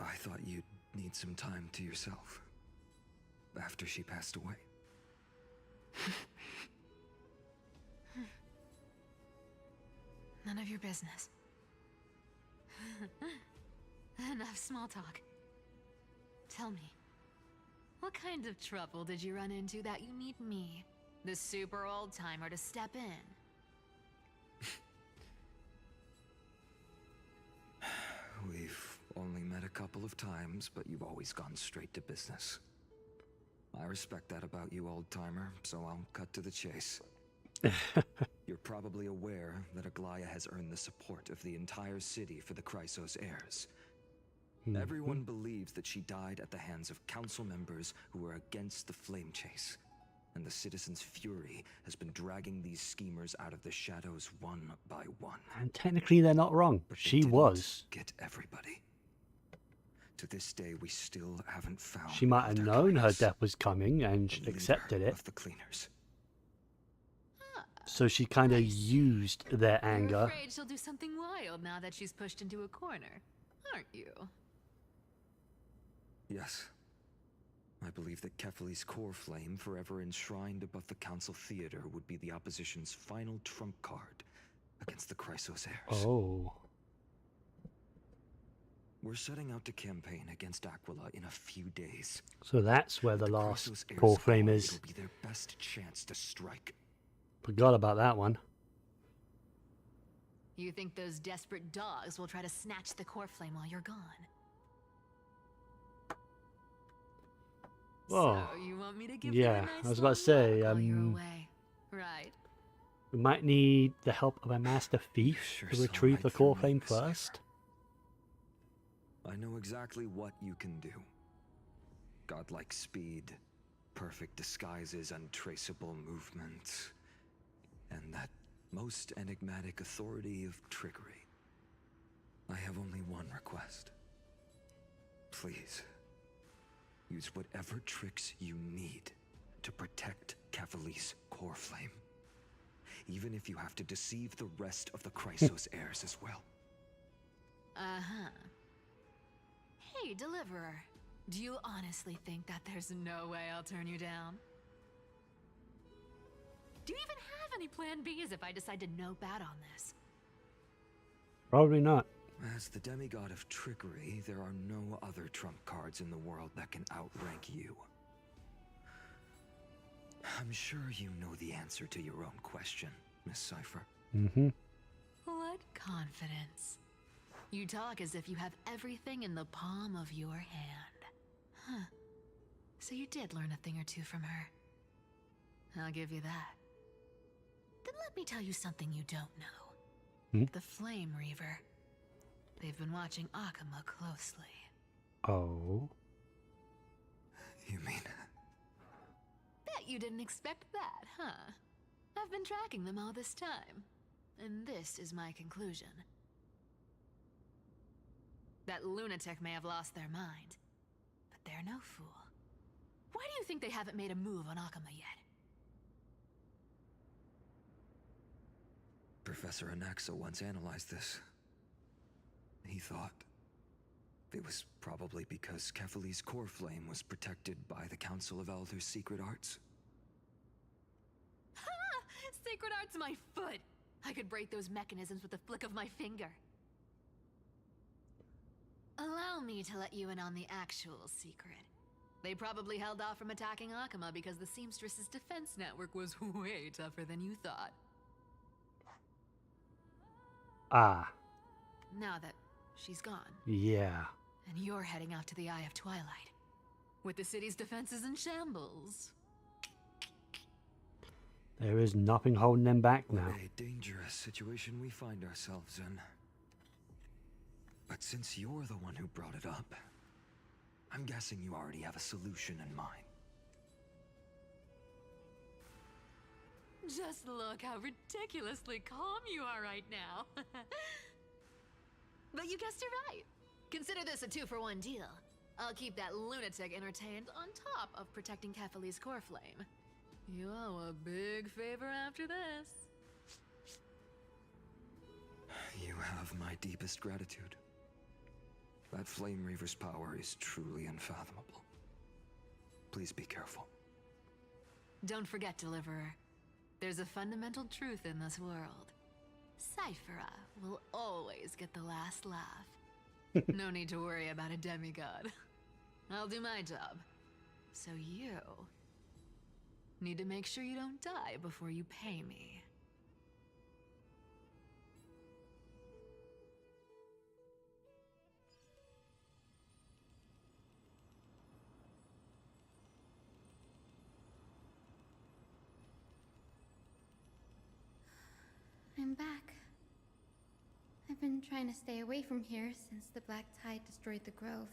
I thought you'd need some time to yourself. After she passed away. None of your business. Enough small talk. Tell me, what kind of trouble did you run into that you need me, the super old timer, to step in? We've only met a couple of times, but you've always gone straight to business. I respect that about you, old-timer, so I'll cut to the chase. You're probably aware that Aglaya has earned the support of the entire city for the Chrysos heirs. Everyone believes that she died at the hands of council members who were against the flame chase. And the citizens' fury has been dragging these schemers out of the shadows one by one. And technically they're not wrong. But She was. Get everybody. To this day, we still haven't found. She might have known her death was coming and accepted it. Of the cleaners. So she kind of used their You're anger. afraid she'll do something wild now that she's pushed into a corner, aren't you? Yes. I believe that Kefali's core flame, forever enshrined above the council theater, would be the opposition's final trump card against the Chrysos heirs. Oh. We're setting out to campaign against Aquila in a few days. So that's where the last Chrysos heirs' core flame core, is. It'll be their best chance to strike. Forgot about that one. You think those desperate dogs will try to snatch the core flame while you're gone? Oh. So you want me to give you a Yeah, nice I was about to long say, walk while you're away, right? we might need the help of a master thief to retrieve the core flame first. I know exactly what you can do. Godlike speed, perfect disguises, untraceable movement, and that most enigmatic authority of trickery. I have only one request. Please, use whatever tricks you need to protect Kefali's core flame. Even if you have to deceive the rest of the Chrysos heirs as well. Uh-huh. Hey, Deliverer. Do you honestly think that there's no way I'll turn you down? Do you even have any plan Bs if I decide to nope out on this? Probably not. As the demigod of trickery, there are no other trump cards in the world that can outrank you. I'm sure you know the answer to your own question, Miss Cypher. Mm-hmm. What confidence. You talk as if you have everything in the palm of your hand. Huh. So you did learn a thing or two from her. I'll give you that. Then let me tell you something you don't know. The Flame Reaver. They've been watching Akama closely. Oh. You mean... Bet you didn't expect that, huh? I've been tracking them all this time, and this is my conclusion. That lunatic may have lost their mind, but they're no fool. Why do you think they haven't made a move on Akama yet? Professor Anaxa once analyzed this. He thought it was probably because Kefali's core flame was protected by the Council of Elders' secret arts. Ha! Secret art's my foot! I could break those mechanisms with the flick of my finger. Allow me to let you in on the actual secret. They probably held off from attacking Akama because the Seamstress's defense network was way tougher than you thought. Ah. Now that she's gone. Yeah. And you're heading out to the Eye of Twilight. With the city's defenses in shambles. There is nothing holding them back now. What a dangerous situation we find ourselves in. But since you're the one who brought it up, I'm guessing you already have a solution in mind. Just look how ridiculously calm you are right now. But you guessed it right. Consider this a 2-for-1 deal. I'll keep that lunatic entertained on top of protecting Kefali's core flame. You owe a big favor after this. You have my deepest gratitude. That Flame Reaver's power is truly unfathomable. Please be careful. Don't forget, Deliverer. There's a fundamental truth in this world. Cyphera will always get the last laugh. No need to worry about a demigod. I'll do my job. So you need to make sure you don't die before you pay me. I'm back. I've been trying to stay away from here since the Black Tide destroyed the Grove.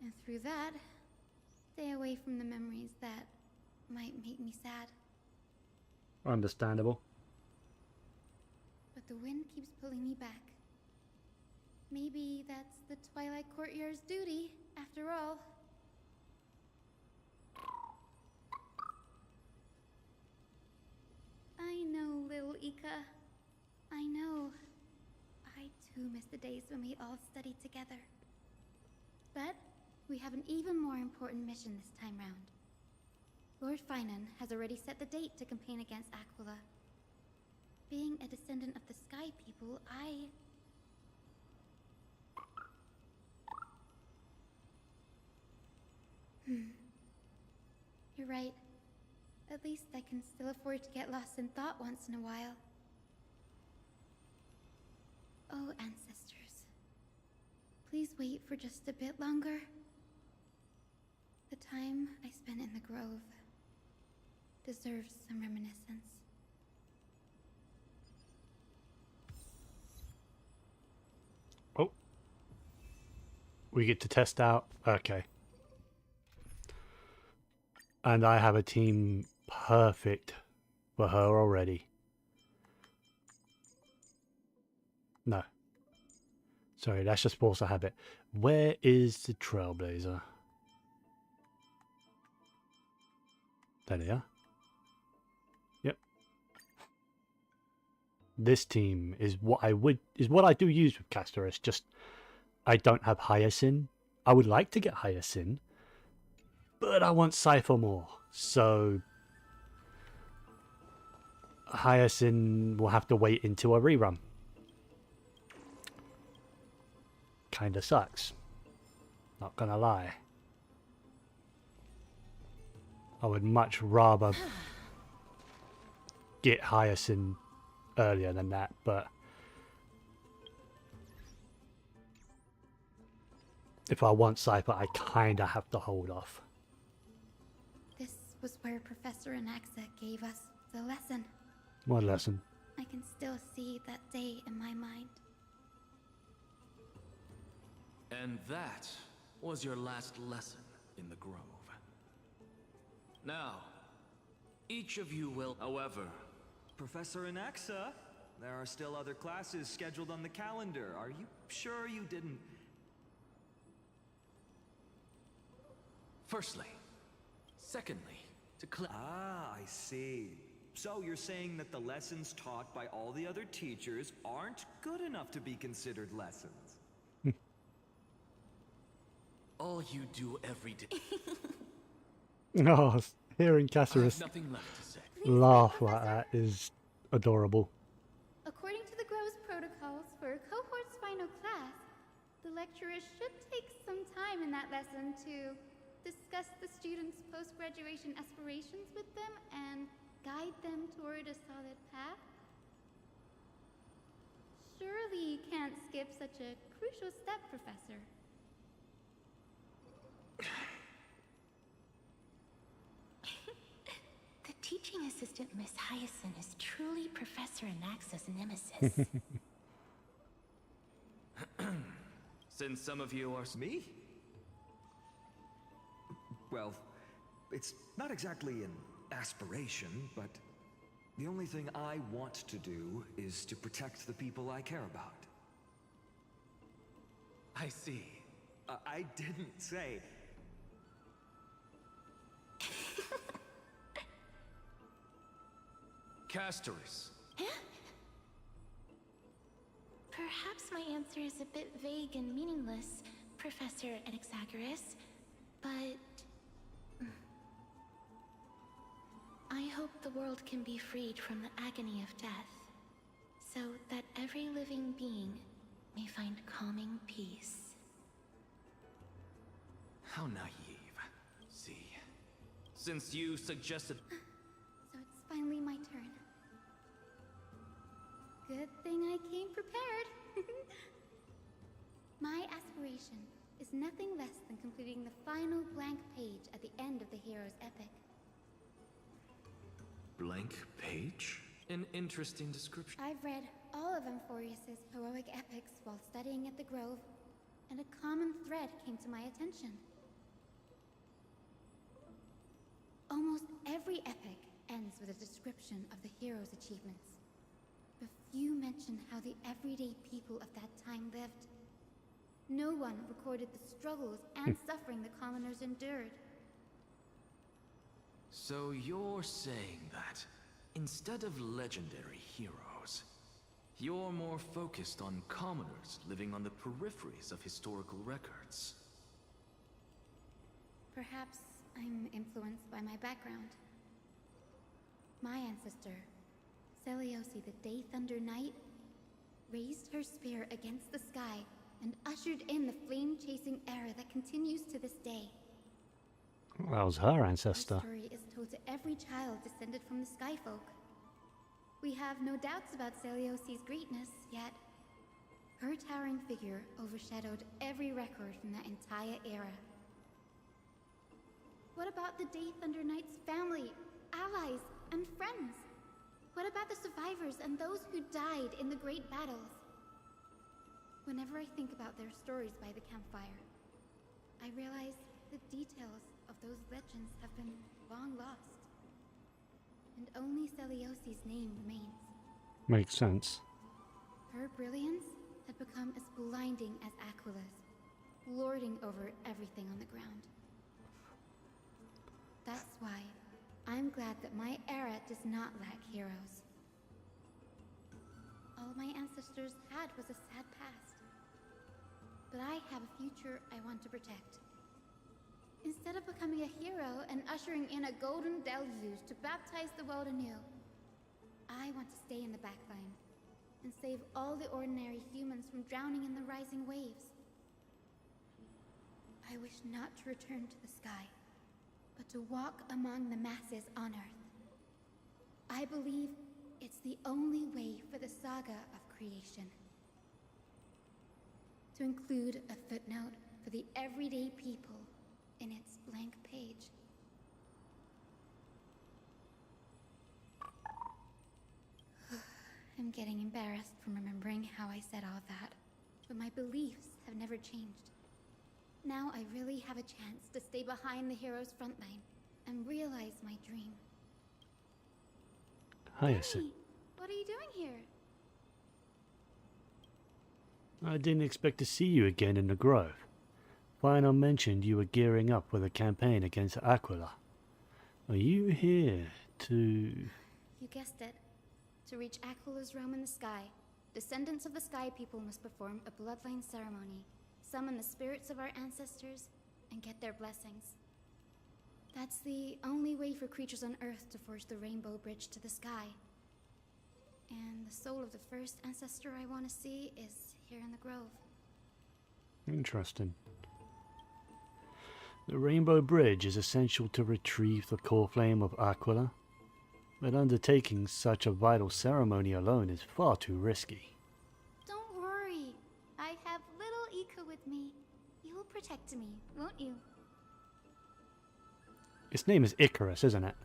And through that, stay away from the memories that might make me sad. Understandable. But the wind keeps pulling me back. Maybe that's the Twilight Courtyard's duty, after all. I know, little Ika. I know. I too miss the days when we all studied together. But we have an even more important mission this time round. Lord Finan has already set the date to campaign against Aquila. Being a descendant of the Sky People, You're right. At least I can still afford to get lost in thought once in a while. Oh, ancestors. Please wait for just a bit longer. The time I spent in the Grove deserves some reminiscence. Oh. We get to test out. Okay. And I have a team perfect for her already. No. Sorry, that's just force of habit. Where is the Trailblazer? There they are. Yep. This team is what I do use with Castor. It's just I don't have Hyacinth. I would like to get Hyacinth, but I want Cypher more. So Hyacinth will have to wait until a rerun. Kinda sucks. Not gonna lie. I would much rather get Hyacinth earlier than that, but if I want Cypher, I kinda have to hold off. This was where Professor Anaxa gave us the lesson. What lesson? I can still see that day in my mind. And that was your last lesson in the Grove. Now, Each of you will, however. Professor Anaxa, there are still other classes scheduled on the calendar. Are you sure you didn't... Firstly. Secondly, to Ah, I see. So you're saying that the lessons taught by all the other teachers aren't good enough to be considered lessons? all you do every day. Oh, hearing I have Cassius nothing left to say. laugh like that is adorable. According to the Grove's protocols for a cohort's final class, the lecturer should take some time in that lesson to discuss the students' post-graduation aspirations with them and guide them toward a solid path. Surely you can't skip such a crucial step, Professor. The teaching assistant, Miss Hyacinth, is truly Professor Anaxa's nemesis. Since some of you are... Me? Well, it's not exactly an aspiration, but the only thing I want to do is to protect the people I care about. I see. I didn't say... Castoris. Perhaps my answer is a bit vague and meaningless, Professor Anaxagoras, but... I hope the world can be freed from the agony of death, so that every living being may find calming peace. How naive. See. Since you suggested... So it's finally my turn. Good thing I came prepared. My aspiration is nothing less than completing the final blank page at the end of the hero's epic. Blank page? An interesting description. I've read all of Amphorius's heroic epics while studying at the Grove, and a common thread came to my attention. Almost every epic ends with a description of the hero's achievements. But few mention how the everyday people of that time lived. No one recorded the struggles and suffering the commoners endured. So you're saying that, instead of legendary heroes, you're more focused on commoners living on the peripheries of historical records. Perhaps I'm influenced by my background. My ancestor, Seliosi the Day Thunder Knight, raised her spear against the sky and ushered in the flame-chasing era that continues to this day. That was her ancestor. Her story is told to every child descended from the Skyfolk. We have no doubts about Seliosi's greatness, yet her towering figure overshadowed every record from that entire era. What about the Day Thunder Knight's family, allies, and friends? What about the survivors and those who died in the great battles? Whenever I think about their stories by the campfire, I realize the details of those legends have been long lost. And only Seliosi's name remains. Makes sense. Her brilliance had become as blinding as Aquila's, lording over everything on the ground. That's why I'm glad that my era does not lack heroes. All my ancestors had was a sad past. But I have a future I want to protect. Instead of becoming a hero and ushering in a golden deluge to baptize the world anew, I want to stay in the backline and save all the ordinary humans from drowning in the rising waves. I wish not to return to the sky, but to walk among the masses on Earth. I believe it's the only way for the saga of creation. To include a footnote for the everyday people in its blank page. I'm getting embarrassed from remembering how I said all that, but my beliefs have never changed. Now I really have a chance to stay behind the hero's front line and realize my dream. Hyacinth. What are you doing here? I didn't expect to see you again in the Grove. Final mentioned you were gearing up for the campaign against Aquila. Are you here to... You guessed it. To reach Aquila's realm in the sky, descendants of the Sky People must perform a bloodline ceremony, summon the spirits of our ancestors, and get their blessings. That's the only way for creatures on Earth to forge the rainbow bridge to the sky. And the soul of the first ancestor I want to see is here in the Grove. Interesting. The rainbow bridge is essential to retrieve the core flame of Aquila, but undertaking such a vital ceremony alone is far too risky. Don't worry. I have little Ika with me. You'll protect me, won't you? Its name is Icarus, isn't it?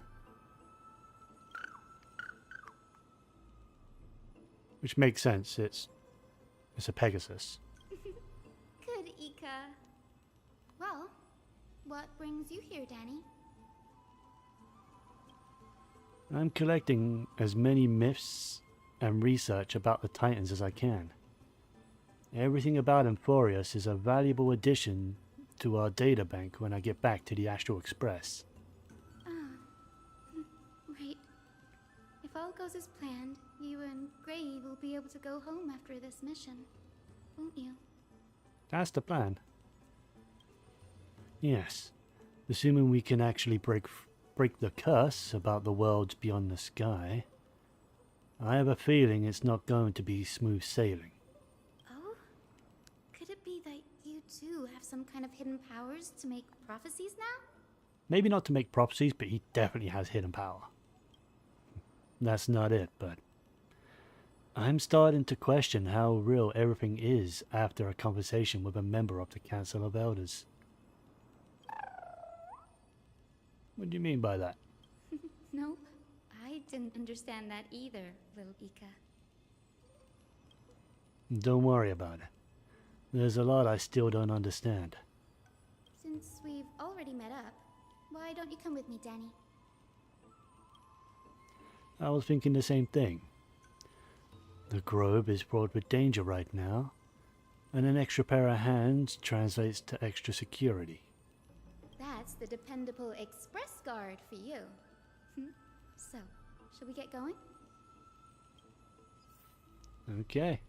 Which makes sense. It's a Pegasus. Good, Ika. Well, what brings you here, Danny? I'm collecting as many myths and research about the Titans as I can. Everything about Emphorius is a valuable addition to our databank when I get back to the Astral Express. Right. If all goes as planned, you and Gray will be able to go home after this mission, won't you? That's the plan. Yes. Assuming we can actually break the curse about the worlds beyond the sky. I have a feeling it's not going to be smooth sailing. Oh? Could it be that you too have some kind of hidden powers to make prophecies now? Maybe not to make prophecies, but he definitely has hidden power. That's not it, but I'm starting to question how real everything is after a conversation with a member of the Council of Elders. What do you mean by that? Nope. I didn't understand that either, little Ika. Don't worry about it. There's a lot I still don't understand. Since we've already met up, why don't you come with me, Danny? I was thinking the same thing. The Grove is fraught with danger right now, and an extra pair of hands translates to extra security. That's the dependable express guard for you. So, shall we get going? Okay.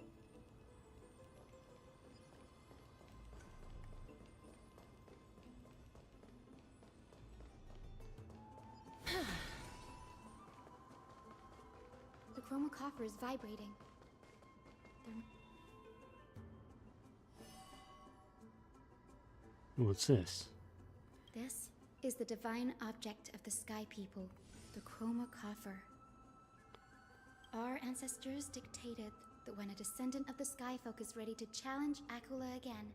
The chromocopter is vibrating. What's this? This is the divine object of the Sky People, the chromocopter. Our ancestors dictated that when a descendant of the Skyfolk is ready to challenge Aquila again,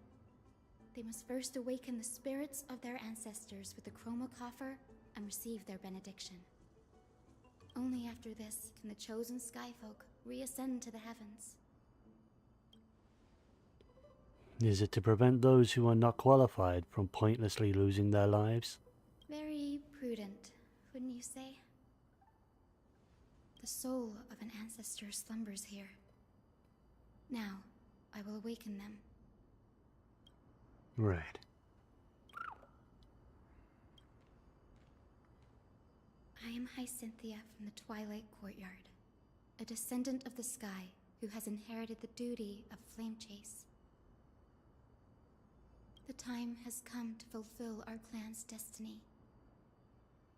they must first awaken the spirits of their ancestors with the chromocopter and receive their benediction. Only after this can the chosen Skyfolk reascend to the heavens. Is it to prevent those who are not qualified from pointlessly losing their lives? Very prudent, wouldn't you say? The soul of an ancestor slumbers here. Now, I will awaken them. Right. I am Hyacinthia from the Twilight Courtyard, a descendant of the sky who has inherited the duty of flame chase. The time has come to fulfill our clan's destiny.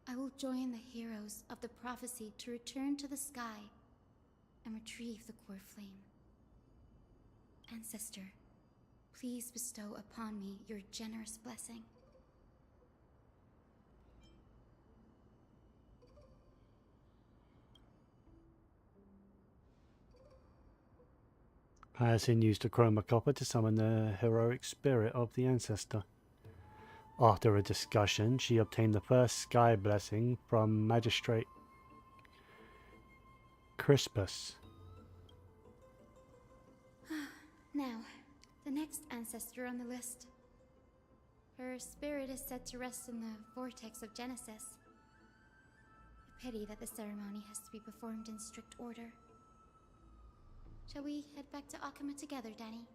I will join the heroes of the prophecy to return to the sky and retrieve the core flame. Ancestor, please bestow upon me your generous blessing. Hyacinth used the chromocopter to summon the heroic spirit of the ancestor. After a discussion, she obtained the first sky blessing from Magistrate Crispus. Now, the next ancestor on the list. Her spirit is said to rest in the vortex of Genesis. Pity that the ceremony has to be performed in strict order. Shall we head back to Akama together, Danny?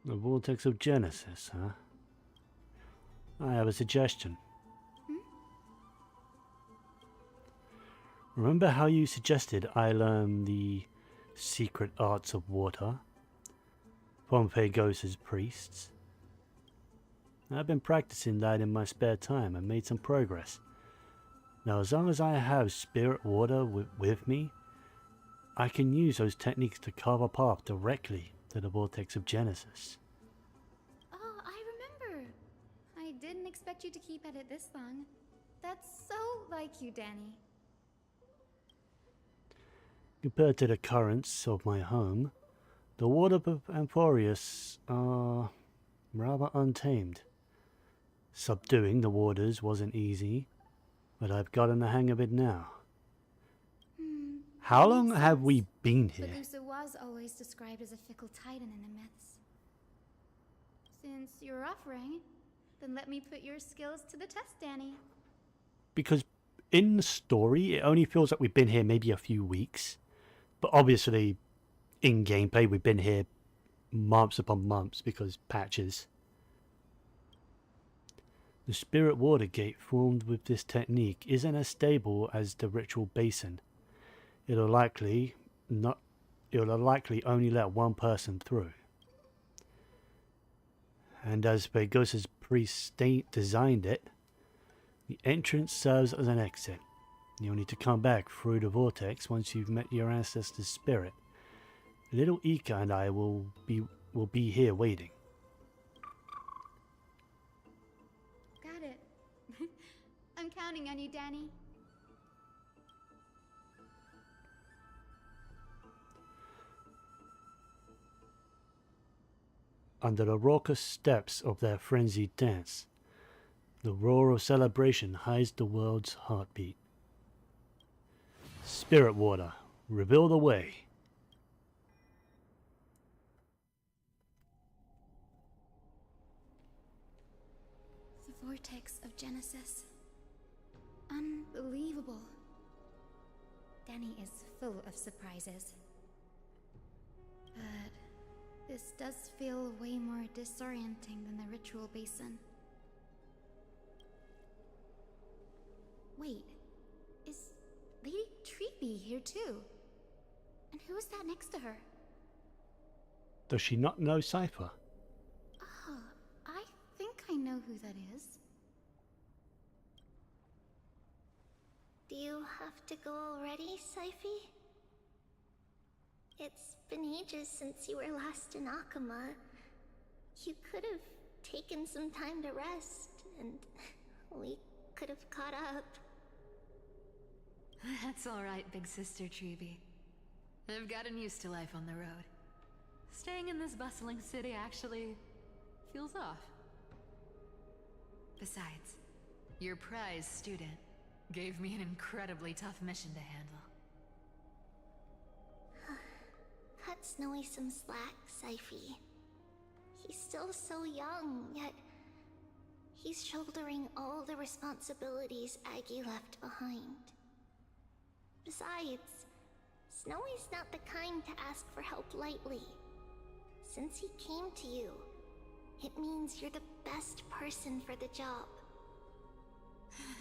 The Vortex of Genesis, huh? I have a suggestion. Remember how you suggested I learn the secret arts of water? Pompey priests. I've been practicing that in my spare time and made some progress. Now, as long as I have spirit water with me, I can use those techniques to carve a path directly to the Vortex of Genesis. Oh, I remember. I didn't expect you to keep at it this long. That's so like you, Danny. Compared to the currents of my home, the water of Amphorius are rather untamed. Subduing the waters wasn't easy, but I've gotten the hang of it now. How long have we been here? Medusa was always described as a fickle titan in the myths. Since you're offering, then let me put your skills to the test, Danny. Because in the story, it only feels like we've been here maybe a few weeks. But obviously, in gameplay, we've been here months upon months because patches. The spirit water gate formed with this technique isn't as stable as the ritual basin. It'll likely only let one person through. And as Pegasus' priest designed it, the entrance serves as an exit. You'll need to come back through the vortex once you've met your ancestor's spirit. Little Ika and I will be here waiting. Got it. I'm counting on you, Danny. Under the raucous steps of their frenzied dance, the roar of celebration hides the world's heartbeat. Spirit water, reveal the way. The Vortex of Genesis. Unbelievable. Danny is full of surprises. But this does feel way more disorienting than the ritual basin. Wait, is Lady Treeby here too? And who is that next to her? Does she not know Cypher? Oh, I think I know who that is. Do you have to go already, Syphy? It's been ages since you were last in Akama. You could have taken some time to rest, and we could have caught up. That's alright, big sister Treeby. I've gotten used to life on the road. Staying in this bustling city actually feels off. Besides, your prize student gave me an incredibly tough mission to handle. Cut Snowy some slack, Syphy. He's still so young, yet he's shouldering all the responsibilities Aggie left behind. Besides, Snowy's not the kind to ask for help lightly. Since he came to you, it means you're the best person for the job.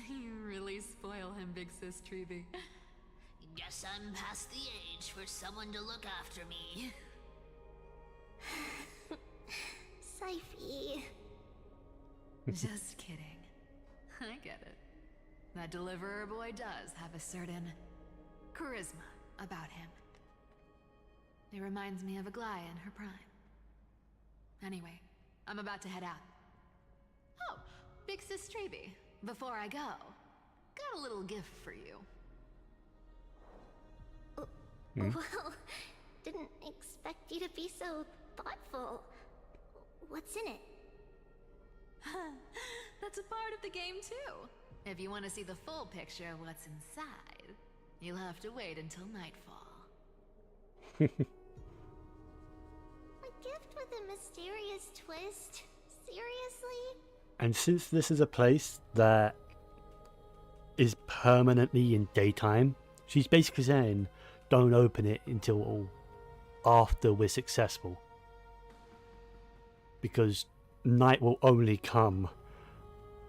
You really spoil him, big sis Treeby. Guess I'm past the age for someone to look after me. Syphy. Just kidding. I get it. That deliverer boy does have a certain charisma about him. It reminds me of Aglaia in her prime. Anyway, I'm about to head out. Oh, big sis Treeby, before I go, got a little gift for you. Well, didn't expect you to be so thoughtful. What's in it? That's a part of the game too. If you want to see the full picture of what's inside, you'll have to wait until nightfall. A gift with a mysterious twist? Seriously? And since this is a place that is permanently in daytime. She's basically saying, don't open it until after we're successful. Because night will only come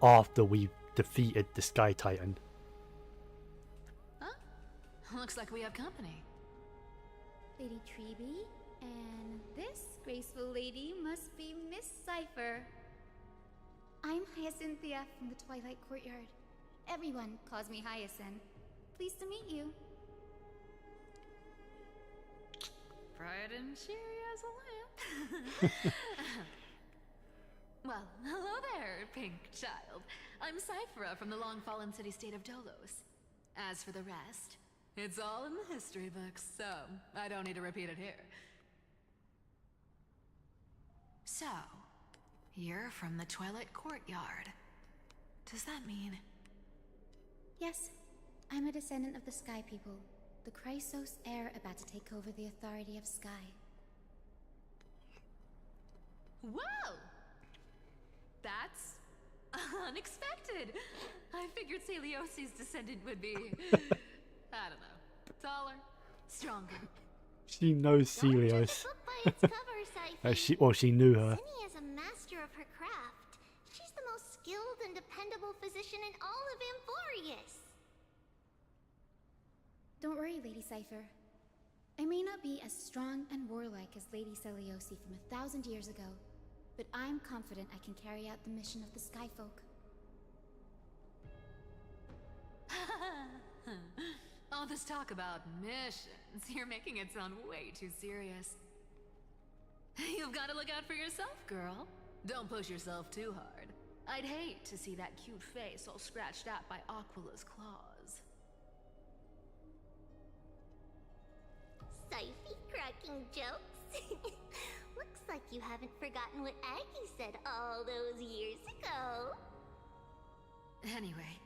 after we've defeated the Sky Titan. Huh? Looks like we have company. Lady Treeby, and this graceful lady must be Miss Cypher. I'm Hyacinthia from the Twilight Courtyard. Everyone calls me Hyacinth. Pleased to meet you. Bright and cheery as a lamp. Well, hello there, pink child. I'm Cyphera from the long-fallen city-state of Dolos. As for the rest, it's all in the history books, so I don't need to repeat it here. So, you're from the Twilight Courtyard. Does that mean... Yes, I'm a descendant of the Sky People, the Chrysos heir about to take over the authority of Sky. Whoa! That's unexpected. I figured Celiosi's descendant would be, I don't know, taller, stronger. She knows Celios. She knew her. Cindy is a master of her craft. She's the most skilled and dependable physician in all of Amphorius. Don't worry, Lady Cypher. I may not be as strong and warlike as Lady Celiosi from 1,000 years ago, but I'm confident I can carry out the mission of the Skyfolk. All this talk about missions, you're making it sound way too serious. You've got to look out for yourself, girl. Don't push yourself too hard. I'd hate to see that cute face all scratched out by Aquila's claws. Syphie cracking jokes? Looks like you haven't forgotten what Aggie said all those years ago. Anyway,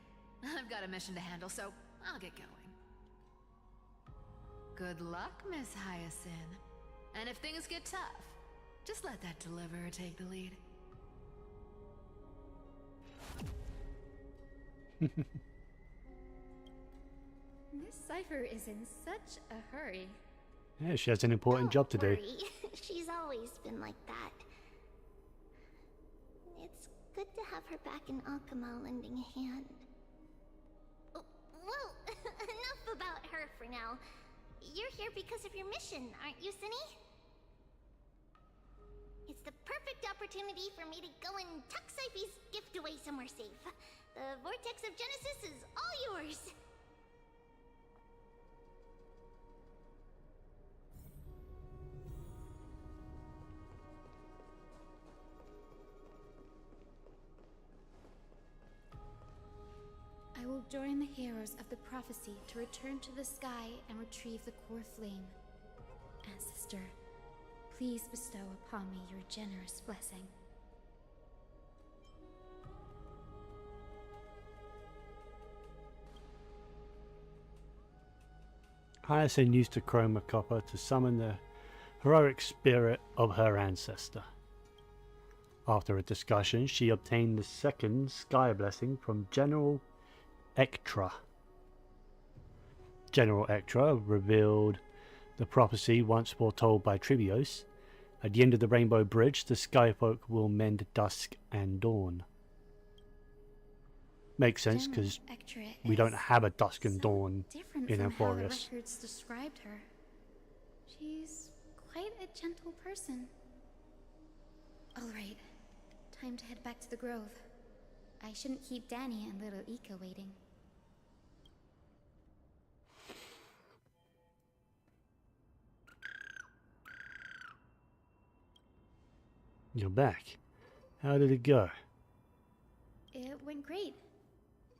I've got a mission to handle, so I'll get going. Good luck, Miss Hyacinth. And if things get tough, just let that deliverer take the lead. Miss Cypher is in such a hurry. Yeah, she has an important job to do. She's always been like that. It's good to have her back in Akama lending a hand. Oh, well, enough about her for now. You're here because of your mission, aren't you, Cinny? It's the perfect opportunity for me to go and tuck Syphie's gift away somewhere safe. The Vortex of Genesis is all yours. I will join the heroes of the prophecy to return to the sky and retrieve the core flame. Ancestor, please bestow upon me your generous blessing. Hyacinth used the chroma copper to summon the heroic spirit of her ancestor. After a discussion, she obtained the second sky blessing from General Ektra. General Ektra revealed the prophecy once foretold by Tribios. At the end of the Rainbow Bridge, the Skyfolk will mend dusk and dawn. Makes sense, because we don't have a dusk and dawn in Different from how the Amphorius. records described her. She's quite a gentle person. All right, time to head back to the grove. I shouldn't keep Danny and little Ika waiting. You're back. How did it go? It went great.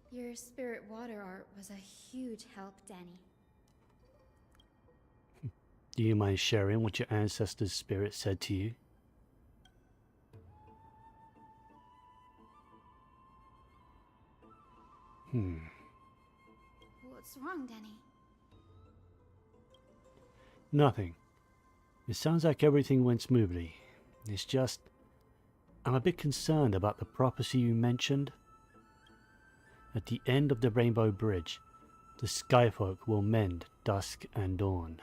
Your spirit water art was a huge help, Danny. Do you mind sharing what your ancestors' spirit said to you? What's wrong, Danny? Nothing. It sounds like everything went smoothly. It's just, I'm a bit concerned about the prophecy you mentioned. At the end of the Rainbow Bridge, the Skyfolk will mend dusk and dawn.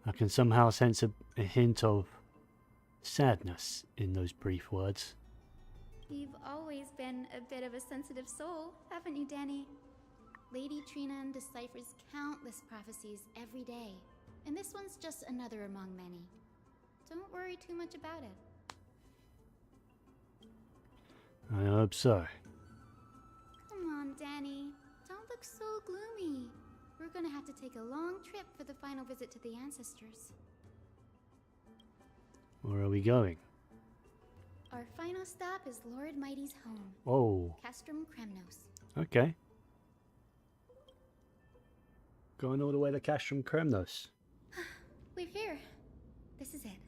I can somehow sense a hint of sadness in those brief words. You've always been a bit of a sensitive soul, haven't you, Danny? Lady Trinan deciphers countless prophecies every day, and this one's just another among many. Don't worry too much about it. I hope so. Come on, Danny. Don't look so gloomy. We're gonna have to take a long trip for the final visit to the ancestors. Where are we going? Our final stop is Lord Mighty's home. Oh. Castrum Kremnos. Okay. Going all the way to Castrum Kremnos. We're here. This is it.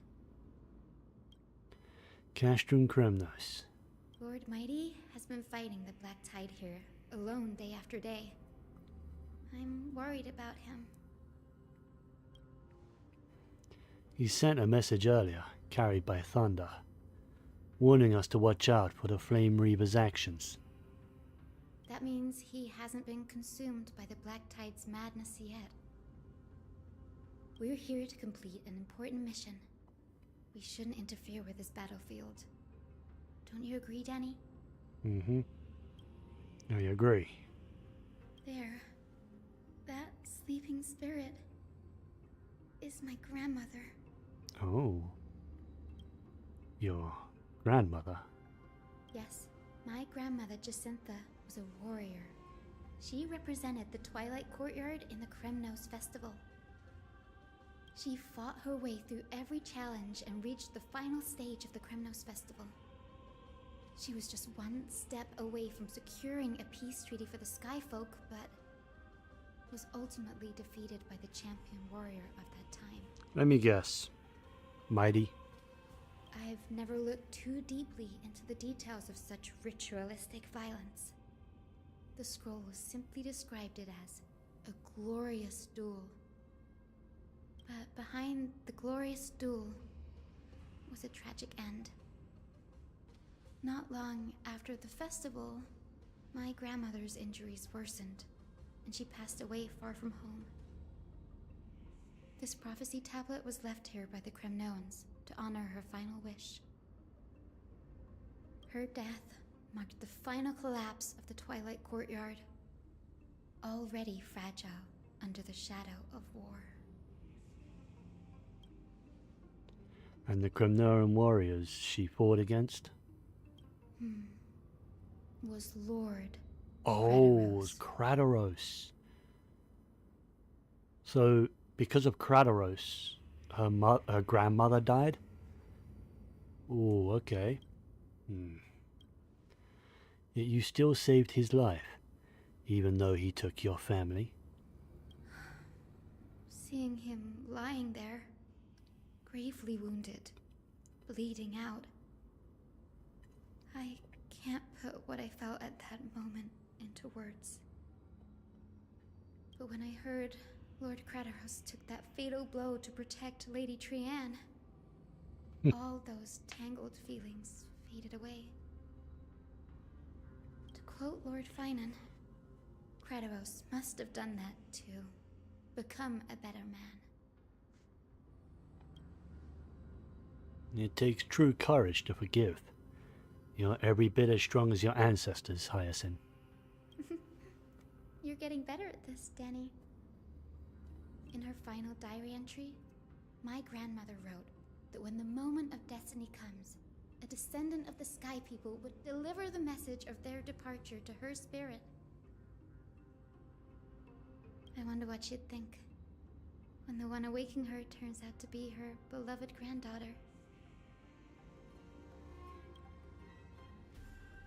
Castrum Kremnos. Lord Mighty has been fighting the Black Tide here, alone day after day. I'm worried about him. He sent a message earlier, carried by thunder, warning us to watch out for the Flame Reaver's actions. That means he hasn't been consumed by the Black Tide's madness yet. We're here to complete an important mission. We shouldn't interfere with this battlefield. Don't you agree, Danny? Mm-hmm. I agree. There. That sleeping spirit is my grandmother. Oh. Your grandmother? Yes, my grandmother Jacintha was a warrior. She represented the Twilight Courtyard in the Kremnos Festival. She fought her way through every challenge and reached the final stage of the Kremnos Festival. She was just one step away from securing a peace treaty for the Skyfolk, but was ultimately defeated by the champion warrior of that time. Let me guess. Mighty? I've never looked too deeply into the details of such ritualistic violence. The scroll simply described it as a glorious duel. But behind the glorious duel was a tragic end. Not long after the festival, my grandmother's injuries worsened, and she passed away far from home. This prophecy tablet was left here by the Kremnoans to honor her final wish. Her death marked the final collapse of the Twilight Courtyard, already fragile under the shadow of war. And the Kremnoan warriors she fought against? Was Lord Oh, it was Kradaros. So, because of Kradaros, her grandmother died? Oh, okay. Yet you still saved his life, even though he took your family. Seeing him lying there, gravely wounded, bleeding out, I can't put what I felt at that moment into words. But when I heard Lord Kradaros took that fatal blow to protect Lady Trian, all those tangled feelings faded away. To quote Lord Finan, Kradaros must have done that to become a better man. It takes true courage to forgive. You're every bit as strong as your ancestors, Hyacinth. You're getting better at this, Danny. In her final diary entry, my grandmother wrote that when the moment of destiny comes, a descendant of the Sky People would deliver the message of their departure to her spirit. I wonder what she'd think when the one awaking her turns out to be her beloved granddaughter.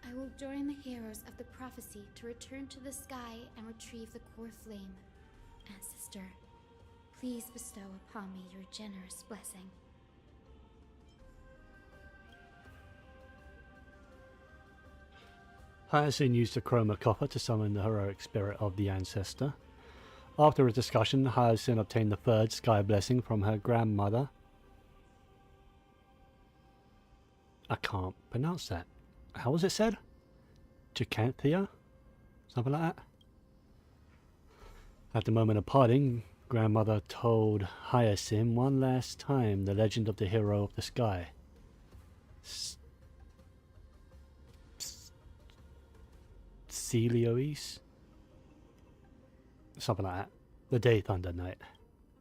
I will join the heroes of the prophecy to return to the sky and retrieve the core flame. Ancestor, please bestow upon me your generous blessing. Hyacinth used the chroma copper to summon the heroic spirit of the ancestor. After a discussion, Hyacinth obtained the third sky blessing from her grandmother. I can't pronounce that. How was it said? Chicanthia? Something like that. At the moment of parting, grandmother told Hyacinth one last time the legend of the hero of the sky. Celiois? Something like that. The Day Thunder Knight.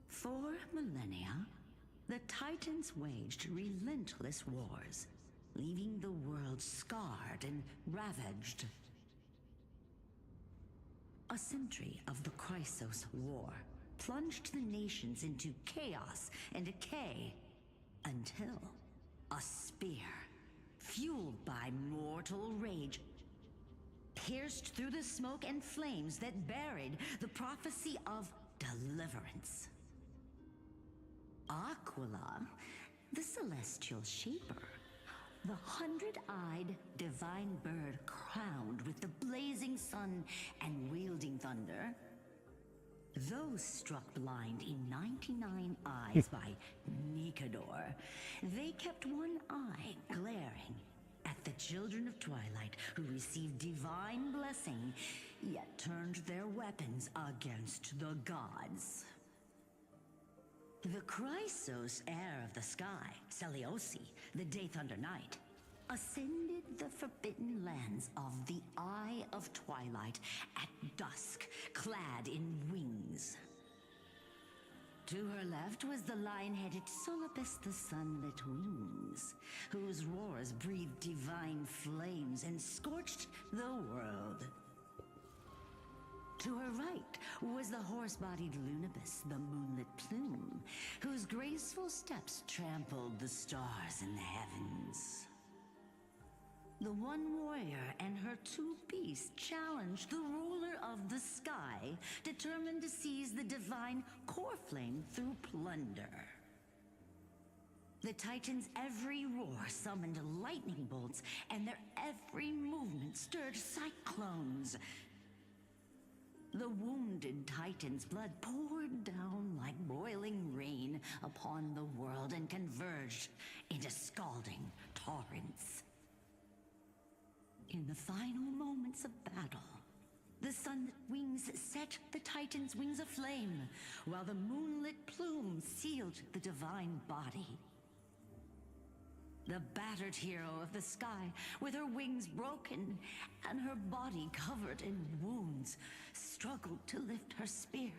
For millennia, the Titans waged relentless wars, leaving the world scarred and ravaged. A century of the Chrysos War plunged the nations into chaos and decay until a spear, fueled by mortal rage, pierced through the smoke and flames that buried the prophecy of deliverance. Aquila, the celestial shaper, the 100-eyed divine bird crowned with the blazing sun and wielding thunder, though struck blind in 99 eyes by Nikedor, they kept one eye glaring at the children of Twilight who received divine blessing, yet turned their weapons against the gods. The Chrysos heir of the sky, Celiosi, the Day Thunder Knight, ascended the forbidden lands of the Eye of Twilight at dusk, clad in wings. To her left was the lion-headed Solipus the Sunlit Wings, whose roars breathed divine flames and scorched the world. To her right was the horse-bodied Lunibus, the Moonlit Plume, whose graceful steps trampled the stars in the heavens. The one warrior and her two beasts challenged the ruler of the sky, determined to seize the divine core flame through plunder. The Titans' every roar summoned lightning bolts, and their every movement stirred cyclones. The wounded Titan's blood poured down like boiling rain upon the world and converged into scalding torrents. In the final moments of battle, the sunlit wings set the Titan's wings aflame, while the moonlit plume sealed the divine body. The battered hero of the sky, with her wings broken and her body covered in wounds, struggled to lift her spear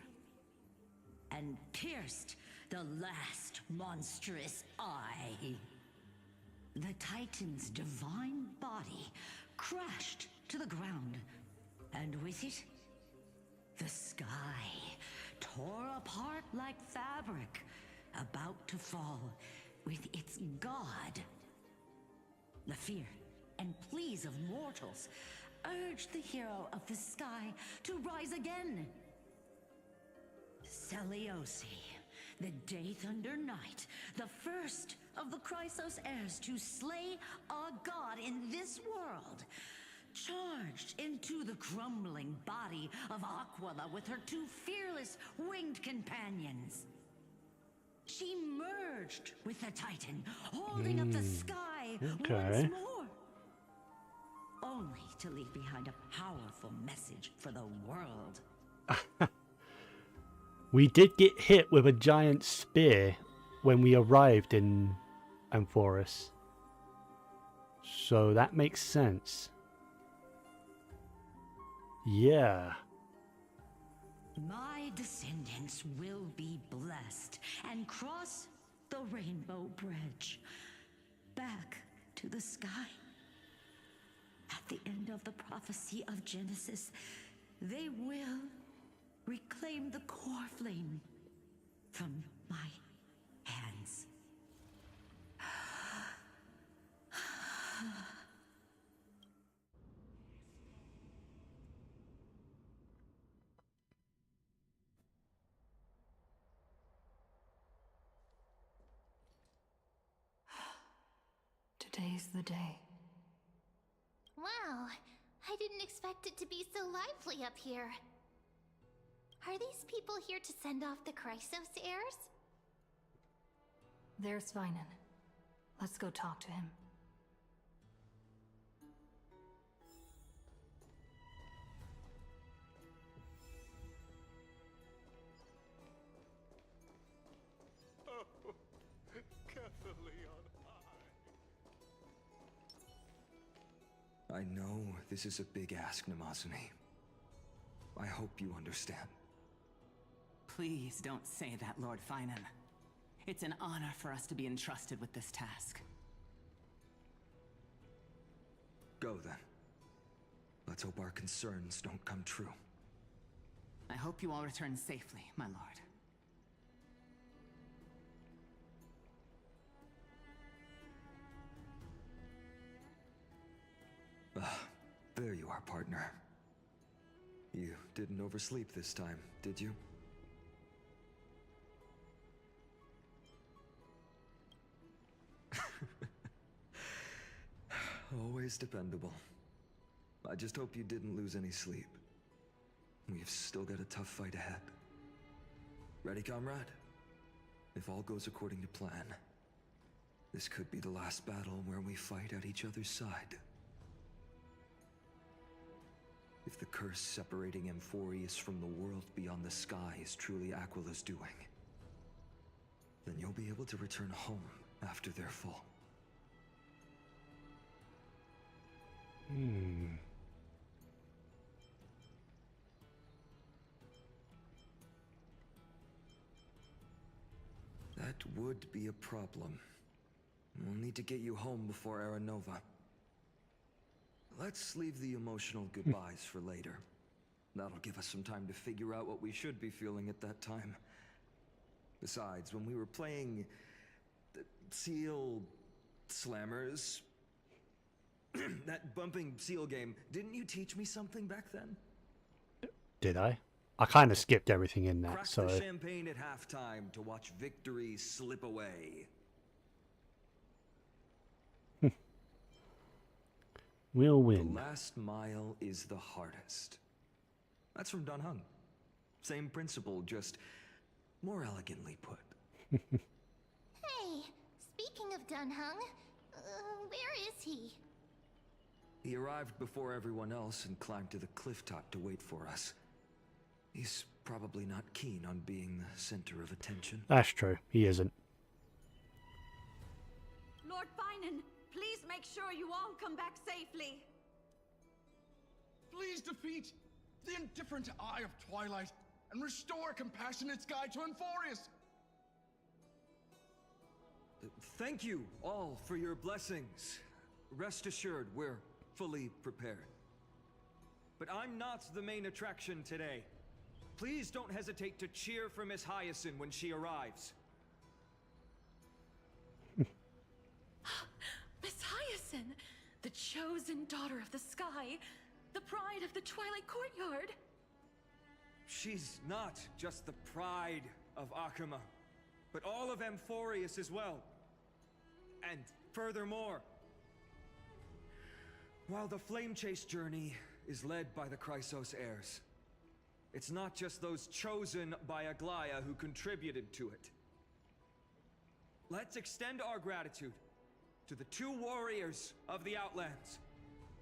and pierced the last monstrous eye. The Titan's divine body crashed to the ground, and with it, the sky tore apart like fabric, about to fall with its god. The fear and pleas of mortals urged the hero of the sky to rise again. Celiosi, the Day Thunder Knight, the first of the Chrysos heirs to slay a god in this world, charged into the crumbling body of Aquila with her two fearless winged companions. She merged with the Titan, holding up the sky once more, only to leave behind a powerful message for the world. We did get hit with a giant spear when we arrived in Amphoris, so that makes sense. Yeah. My descendants will be blessed and cross the Rainbow Bridge back to the sky. At the end of the prophecy of Genesis, they will reclaim the core flame from my hands. Today's the day. Wow, I didn't expect it to be so lively up here. Are these people here to send off the Chrysos heirs? There's Sveinen. Let's go talk to him. I know this is a big ask, Namazuni. I hope you understand. Please don't say that, Lord Finan. It's an honor for us to be entrusted with this task. Go then. Let's hope our concerns don't come true. I hope you all return safely, my lord. There you are, partner. You didn't oversleep this time, did you? Always dependable. I just hope you didn't lose any sleep. We've still got a tough fight ahead. Ready, comrade? If all goes according to plan, this could be the last battle where we fight at each other's side. If the curse separating Amphorius from the world beyond the sky is truly Aquila's doing, then you'll be able to return home after their fall. That would be a problem. We'll need to get you home before Aranova. Let's leave the emotional goodbyes for later. That'll give us some time to figure out what we should be feeling at that time. Besides, when we were playing the Seal Slammers, that bumping seal game, didn't you teach me something back then? Did I? I kind of skipped everything in that, Crack so... the champagne at halftime to watch victory slip away. We'll win. The last mile is the hardest. That's from Don Hung. Same principle, just more elegantly put. Hey, speaking of Dunhung, where is he? He arrived before everyone else and climbed to the cliff top to wait for us. He's probably not keen on being the center of attention. That's true. He isn't. Lord Finan, please make sure you all come back safely. Please defeat the indifferent eye of Twilight and restore a compassionate sky to Amphorius. Thank you all for your blessings. Rest assured, we're fully prepared. But I'm not the main attraction today. Please don't hesitate to cheer for Miss Hyacinth when she arrives. Miss Hyacinth, the chosen daughter of the sky, the pride of the Twilight Courtyard. She's not just the pride of Akama, but all of Amphorius as well. And furthermore, while the Flame Chase journey is led by the Chrysos heirs, it's not just those chosen by Aglaya who contributed to it. Let's extend our gratitude to the 2 warriors of the Outlands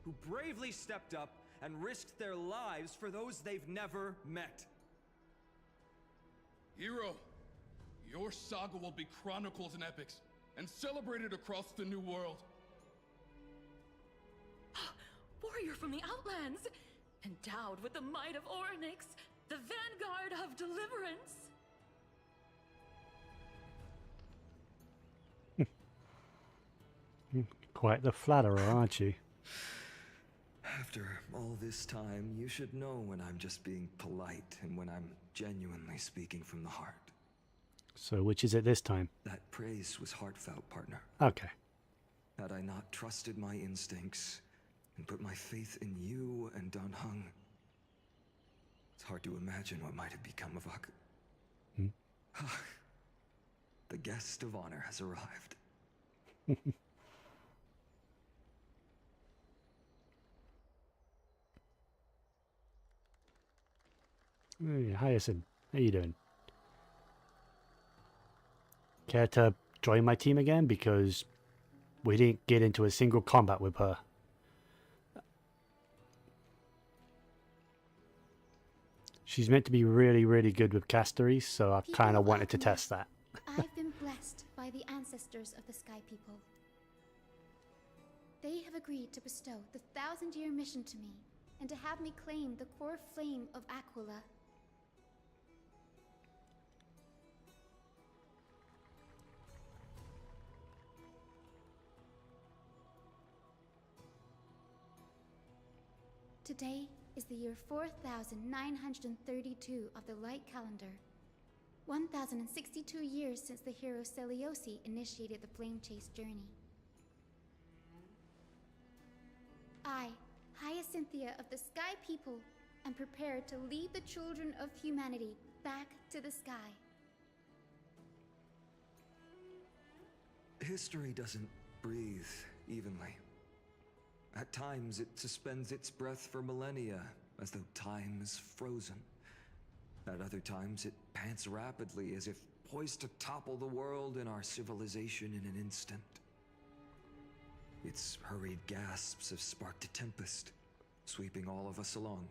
who bravely stepped up and risked their lives for those they've never met. Hero, your saga will be chronicled in epics and celebrated across the New World. Warrior from the Outlands, endowed with the might of Orynyx, the vanguard of deliverance. Quite the flatterer, aren't you? After all this time, you should know when I'm just being polite and when I'm genuinely speaking from the heart. So which is it this time? That praise was heartfelt, partner. Okay. Had I not trusted my instincts and put my faith in you and Don Hung, it's hard to imagine what might have become of Ak. The guest of honor has arrived. Hey, Hyacinth, how you doing? Care to join my team again? Because we didn't get into a single combat with her. She's meant to be really, really good with casteries, so I kind of wanted to test that. I've been blessed by the ancestors of the Sky People. They have agreed to bestow the 1,000-year mission to me, and to have me claim the core flame of Aquila. Today is the year 4932 of the Light Calendar. 1062 years since the hero Seliosi initiated the Flame Chase journey. I, Hyacinthia of the Sky People, am prepared to lead the children of humanity back to the sky. History doesn't breathe evenly. At times, it suspends its breath for millennia, as though time is frozen. At other times, it pants rapidly, as if poised to topple the world and our civilization in an instant. Its hurried gasps have sparked a tempest, sweeping all of us along.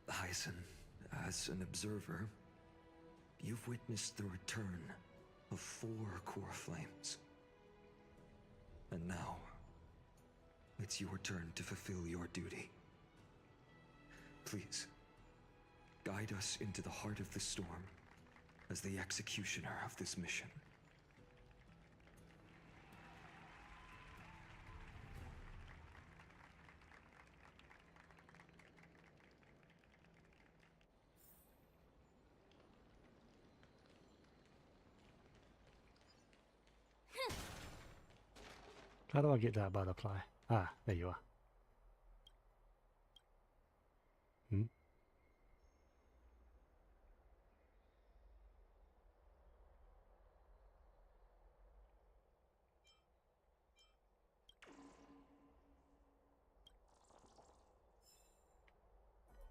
Hyacin, as an observer, you've witnessed the return of 4 core flames. And now, it's your turn to fulfill your duty. Please, guide us into the heart of the storm as the executioner of this mission. How do I get that butterfly? Ah, there you are.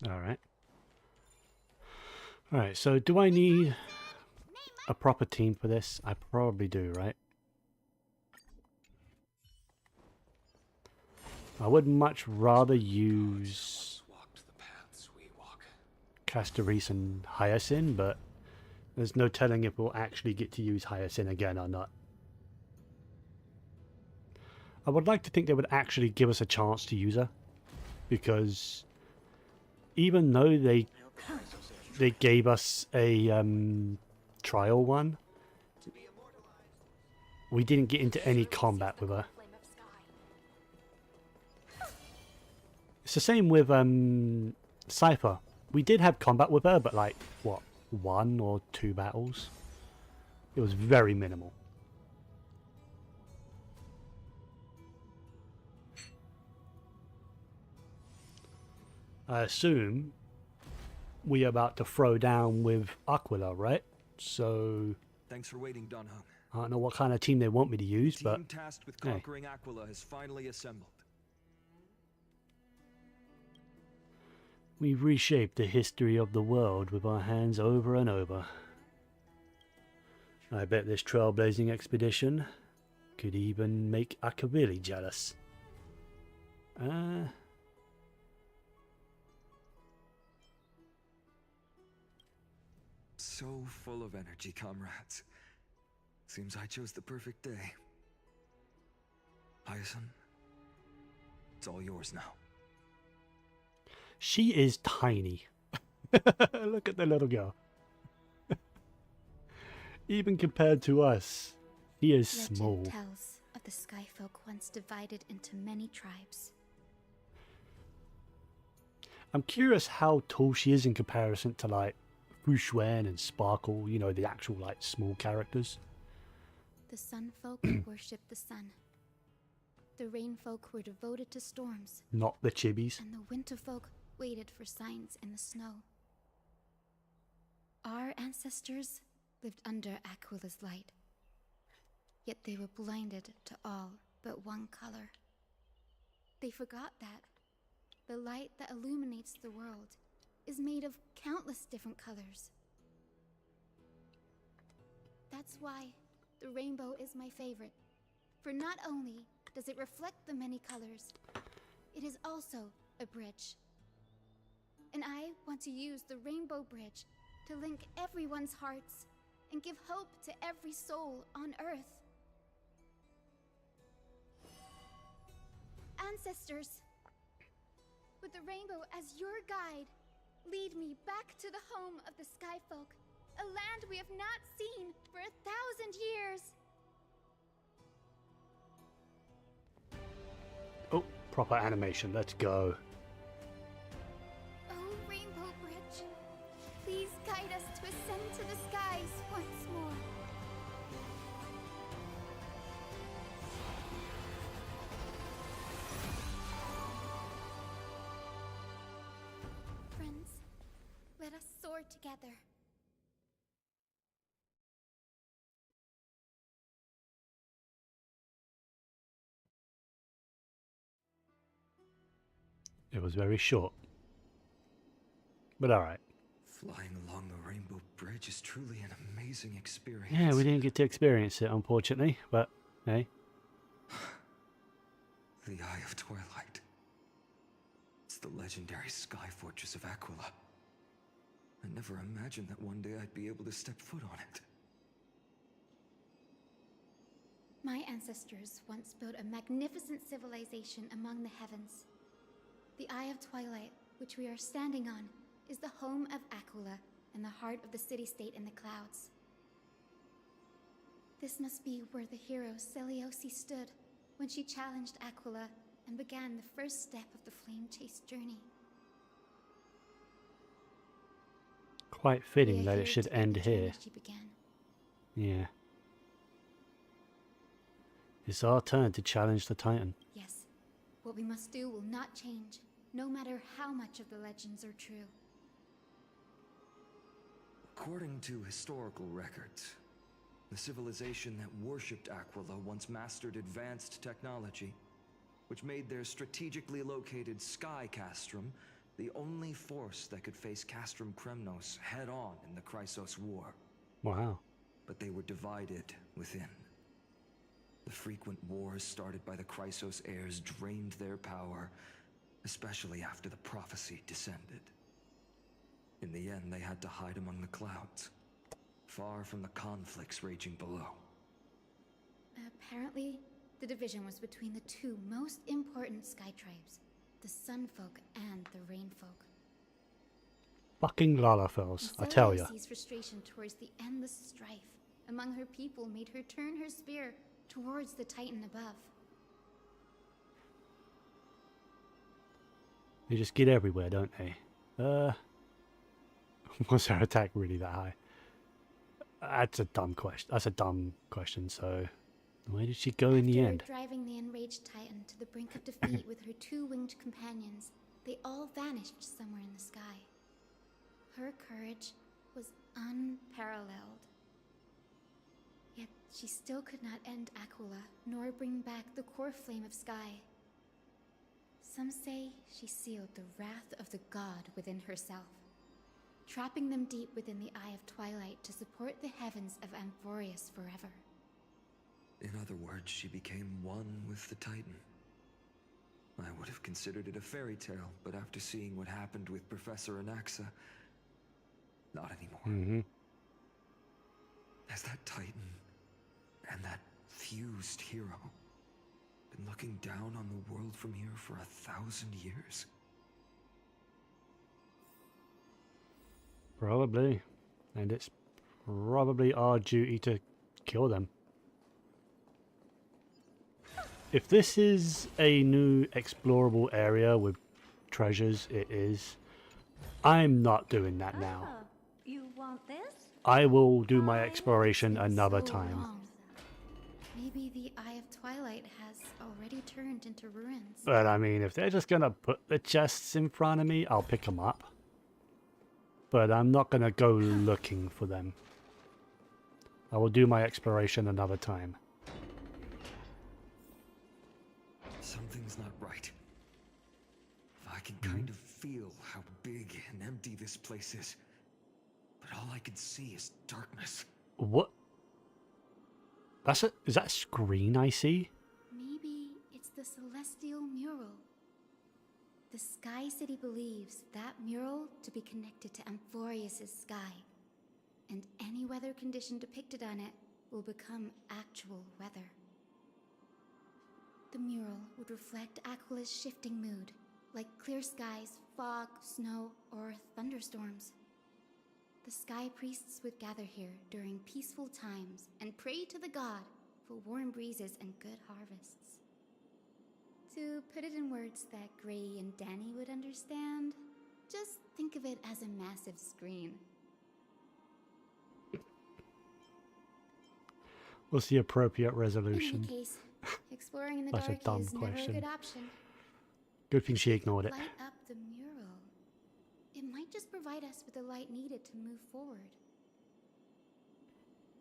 Alright. Alright, so do I need a proper team for this? I probably do, right? I would much rather use Castoris and Hyacin, but there's no telling if we'll actually get to use Hyacin again or not. I would like to think they would actually give us a chance to use her, because even though they gave us a trial one, we didn't get into any combat with her. It's the same with Cypher. We did have combat with her, but like, what, 1 or 2 battles? It was very minimal. I assume we are about to throw down with Aquila, right? So Thanks for waiting, Dunham. I don't know what kind of team they want me to use, The but team tasked with hey. conquering Aquila has finally assembled. We've reshaped the history of the world with our hands over and over. I bet this trailblazing expedition could even make Akavili jealous. So full of energy, comrades. Seems I chose the perfect day. Hyacin, it's all yours now. She is tiny. Look at the little girl. Even compared to us, she is small. Legend tells of the Skyfolk once divided into many tribes. I'm curious how tall she is in comparison to like Fushuen and Sparkle, you know, the actual like small characters. The Sun Folk worshipped the sun. The Rain Folk were devoted to storms. Not the Chibis. And the Winter Folk waited for signs in the snow. Our ancestors lived under Aquila's light. Yet they were blinded to all but one color. They forgot that the light that illuminates the world is made of countless different colors. That's why the rainbow is my favorite. For not only does it reflect the many colors, it is also a bridge. And I want to use the Rainbow Bridge to link everyone's hearts and give hope to every soul on Earth. ancestors. With the rainbow as your guide, lead me back to the home of the Skyfolk, a land we have not seen for 1,000 years. Oh, proper animation. Let's go. Oh, Rainbow Bridge, please guide us to ascend to the skies once more. Friends, let us soar together. It was very short. But alright. Flying along the Rainbow Bridge is truly an amazing experience. Yeah, we didn't get to experience it, unfortunately, but hey. The Eye of Twilight. It's the legendary sky fortress of Aquila. I never imagined that one day I'd be able to step foot on it. My ancestors once built a magnificent civilization among the heavens. The Eye of Twilight, which we are standing on, is the home of Aquila and the heart of the city-state in the clouds. This must be where the hero Celiosi stood when she challenged Aquila and began the first step of the Flame Chase journey. Quite fitting that it should end here. She began. Yeah. It's our turn to challenge the Titan. Yes, what we must do will not change, no matter how much of the legends are true. According to historical records, the civilization that worshipped Aquila once mastered advanced technology, which made their strategically located Sky Castrum the only force that could face Castrum Kremnos head-on in the Chrysos War. Wow. But they were divided within. The frequent wars started by the Chrysos heirs drained their power, especially after the prophecy descended. In the end, they had to hide among the clouds, far from the conflicts raging below. Apparently, the division was between the two most important sky tribes, the Sunfolk and the Rainfolk. Fucking Lalafels, I tell ya. Celiosi's frustration towards the endless strife among her people made her turn her spear towards the Titan above. They just get everywhere, don't they? Was her attack really that high? That's a dumb question. So, where did she go in the end? After driving the enraged Titan to the brink of defeat with her two winged companions, they all vanished somewhere in the sky. Her courage was unparalleled. Yet she still could not end Aquila, nor bring back the core flame of Sky. Some say she sealed the wrath of the god within herself, trapping them deep within the Eye of Twilight to support the heavens of Amphorius forever. In other words, she became one with the Titan. I would have considered it a fairy tale, but after seeing what happened with Professor Anaxa, not anymore. Has that Titan and that fused hero been looking down on the world from here for 1,000 years? Probably. And it's probably our duty to kill them. If this is a new explorable area with treasures, it is. I'm not doing that now. You want this? I will do my exploration another time. Long. Maybe the Eye of Twilight has already turned into ruins. But I mean, if they're just gonna put the chests in front of me, I'll pick them up. But I'm not gonna go looking for them. I will do my exploration another time. Something's not right. I can kind of feel how big and empty this place is. But all I can see is darkness. What? Is that a screen I see? Maybe it's the celestial mural. The Sky City believes that mural to be connected to Amphorius' sky, and any weather condition depicted on it will become actual weather. The mural would reflect Aquila's shifting mood, like clear skies, fog, snow, or thunderstorms. The sky priests would gather here during peaceful times and pray to the god for warm breezes and good harvests. To put it in words that Gray and Danny would understand, just think of it as a massive screen. What's the appropriate resolution? In any case, exploring in the That's a dark dumb is never a question. good option. Good thing she ignored it. Light up the mural. It might just provide us with the light needed to move forward.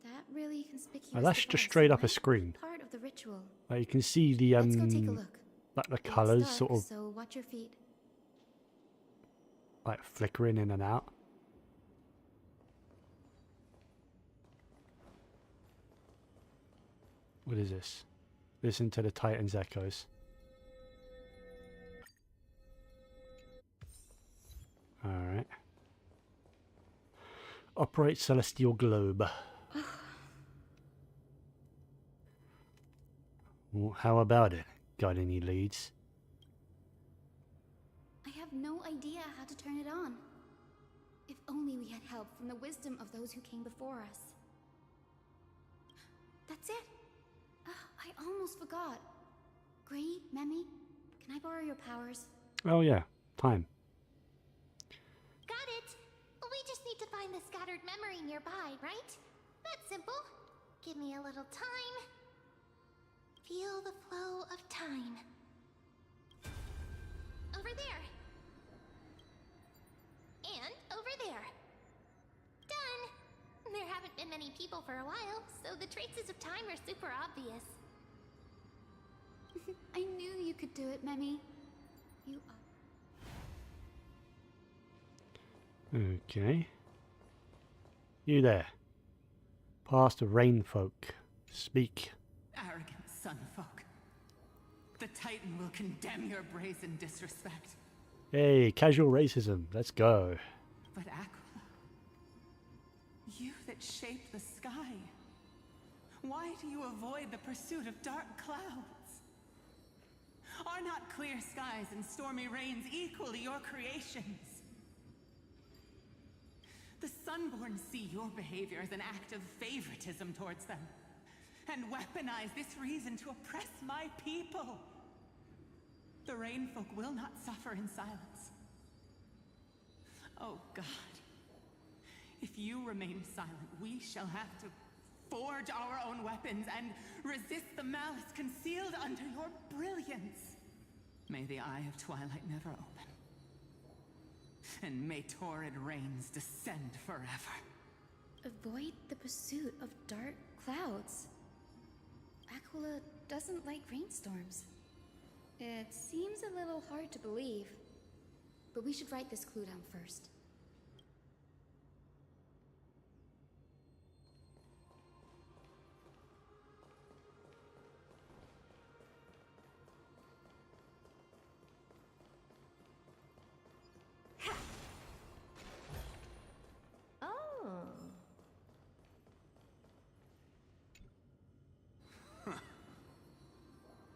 That really conspicuous. Now, that's just device straight up a might be screen. Part of the ritual. Like you can see the Let's go take a look. like the It's colours dark, sort of so watch your feet. like flickering in and out. What is this? Listen to the Titan's echoes. Alright. Operate celestial globe. Well, how about it? Got any leads? I have no idea how to turn it on. If only we had help from the wisdom of those who came before us. That's it. I almost forgot. Gray, Memi, can I borrow your powers? Oh yeah, time. Got it! We just need to find the scattered memory nearby, right? That's simple. Give me a little time. Feel the flow of time. Over there. And over there. Done! There haven't been many people for a while, so the traces of time are super obvious. I knew you could do it, Memi. You are. Okay. You there. Past rain folk. Speak. Arrogant sun folk. The Titan will condemn your brazen disrespect. Hey, casual racism. Let's go. But Aquila, you that shape the sky, why do you avoid the pursuit of dark clouds? Are not clear skies and stormy rains equally your creations? The Sunborn see your behavior as an act of favoritism towards them, and weaponize this reason to oppress my people. The Rainfolk will not suffer in silence. Oh God, if you remain silent, we shall have to forge our own weapons and resist the malice concealed under your brilliance. May the Eye of Twilight never open, and may torrid rains descend forever. Avoid the pursuit of dark clouds. Aquila doesn't like rainstorms. It seems a little hard to believe, but we should write this clue down first. Oh.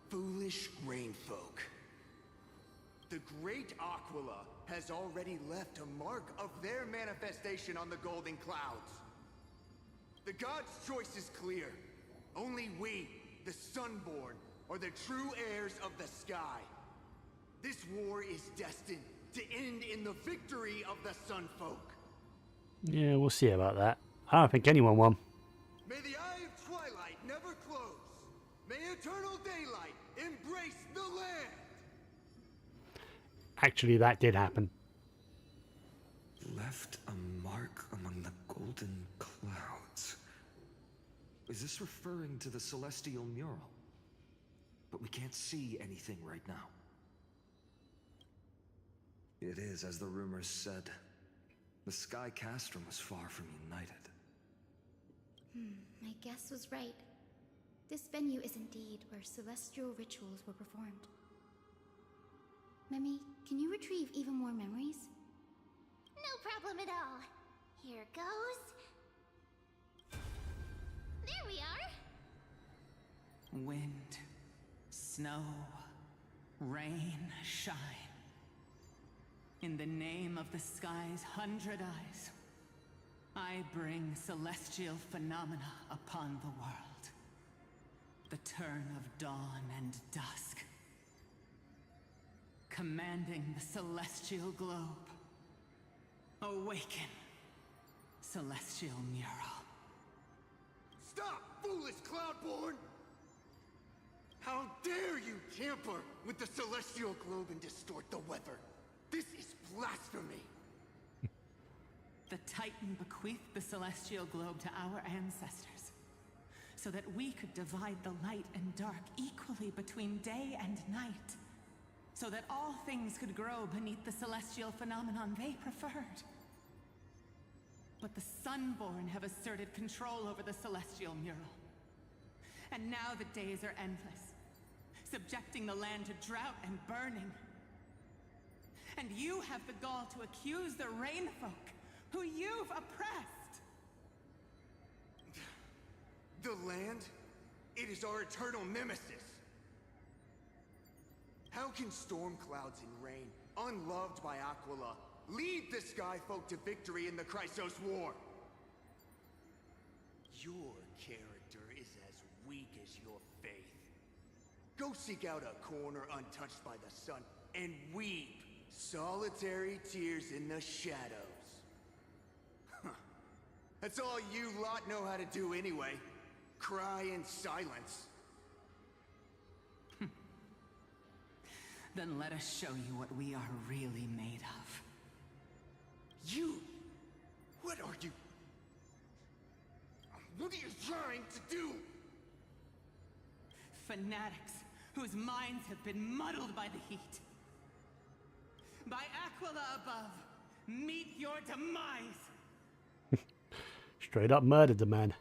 Foolish rainfolk. The great Aquila has already left a mark of their manifestation on the golden clouds. The god's choice is clear. Only we, the Sunborn, are the true heirs of the sky. This war is destined to end in the victory of the Sunfolk. Yeah, we'll see about that. I don't think anyone won. May the Eye of Twilight never close. May eternal daylight embrace the land. Actually, that did happen. Left a mark among the golden clouds. Is this referring to the celestial mural? But we can't see anything right now. It is, as the rumors said. The Sky Castrum was far from united. My guess was right. This venue is indeed where celestial rituals were performed. Memi, can you retrieve even more memories? No problem at all. Here goes. There we are. Wind, Snow, rain, shine. In the name of the sky's 100 eyes, I bring celestial phenomena upon the world. The turn of dawn and dusk. Commanding the celestial globe. Awaken, celestial mural. Stop, foolish Cloudborn! How dare you tamper with the celestial globe and distort the weather? This is blasphemy! The Titan bequeathed the celestial globe to our ancestors, so that we could divide the light and dark equally between day and night, so that all things could grow beneath the celestial phenomenon they preferred. But the Sunborn have asserted control over the celestial mural. And now the days are endless, subjecting the land to drought and burning. And you have the gall to accuse the Rainfolk, who you've oppressed! The land? It is our eternal nemesis! How can storm clouds and rain, unloved by Aquila, lead the Skyfolk to victory in the Chrysos War? Your character is as weak as your faith. Go seek out a corner untouched by the sun and weep solitary tears in the shadows. Huh. That's all you lot know how to do anyway. Cry in silence. Then let us show you what we are really made of. You? What are you? What are you trying to do? Fanatics whose minds have been muddled by the heat. By Aquila above, meet your demise! Straight up murdered the man.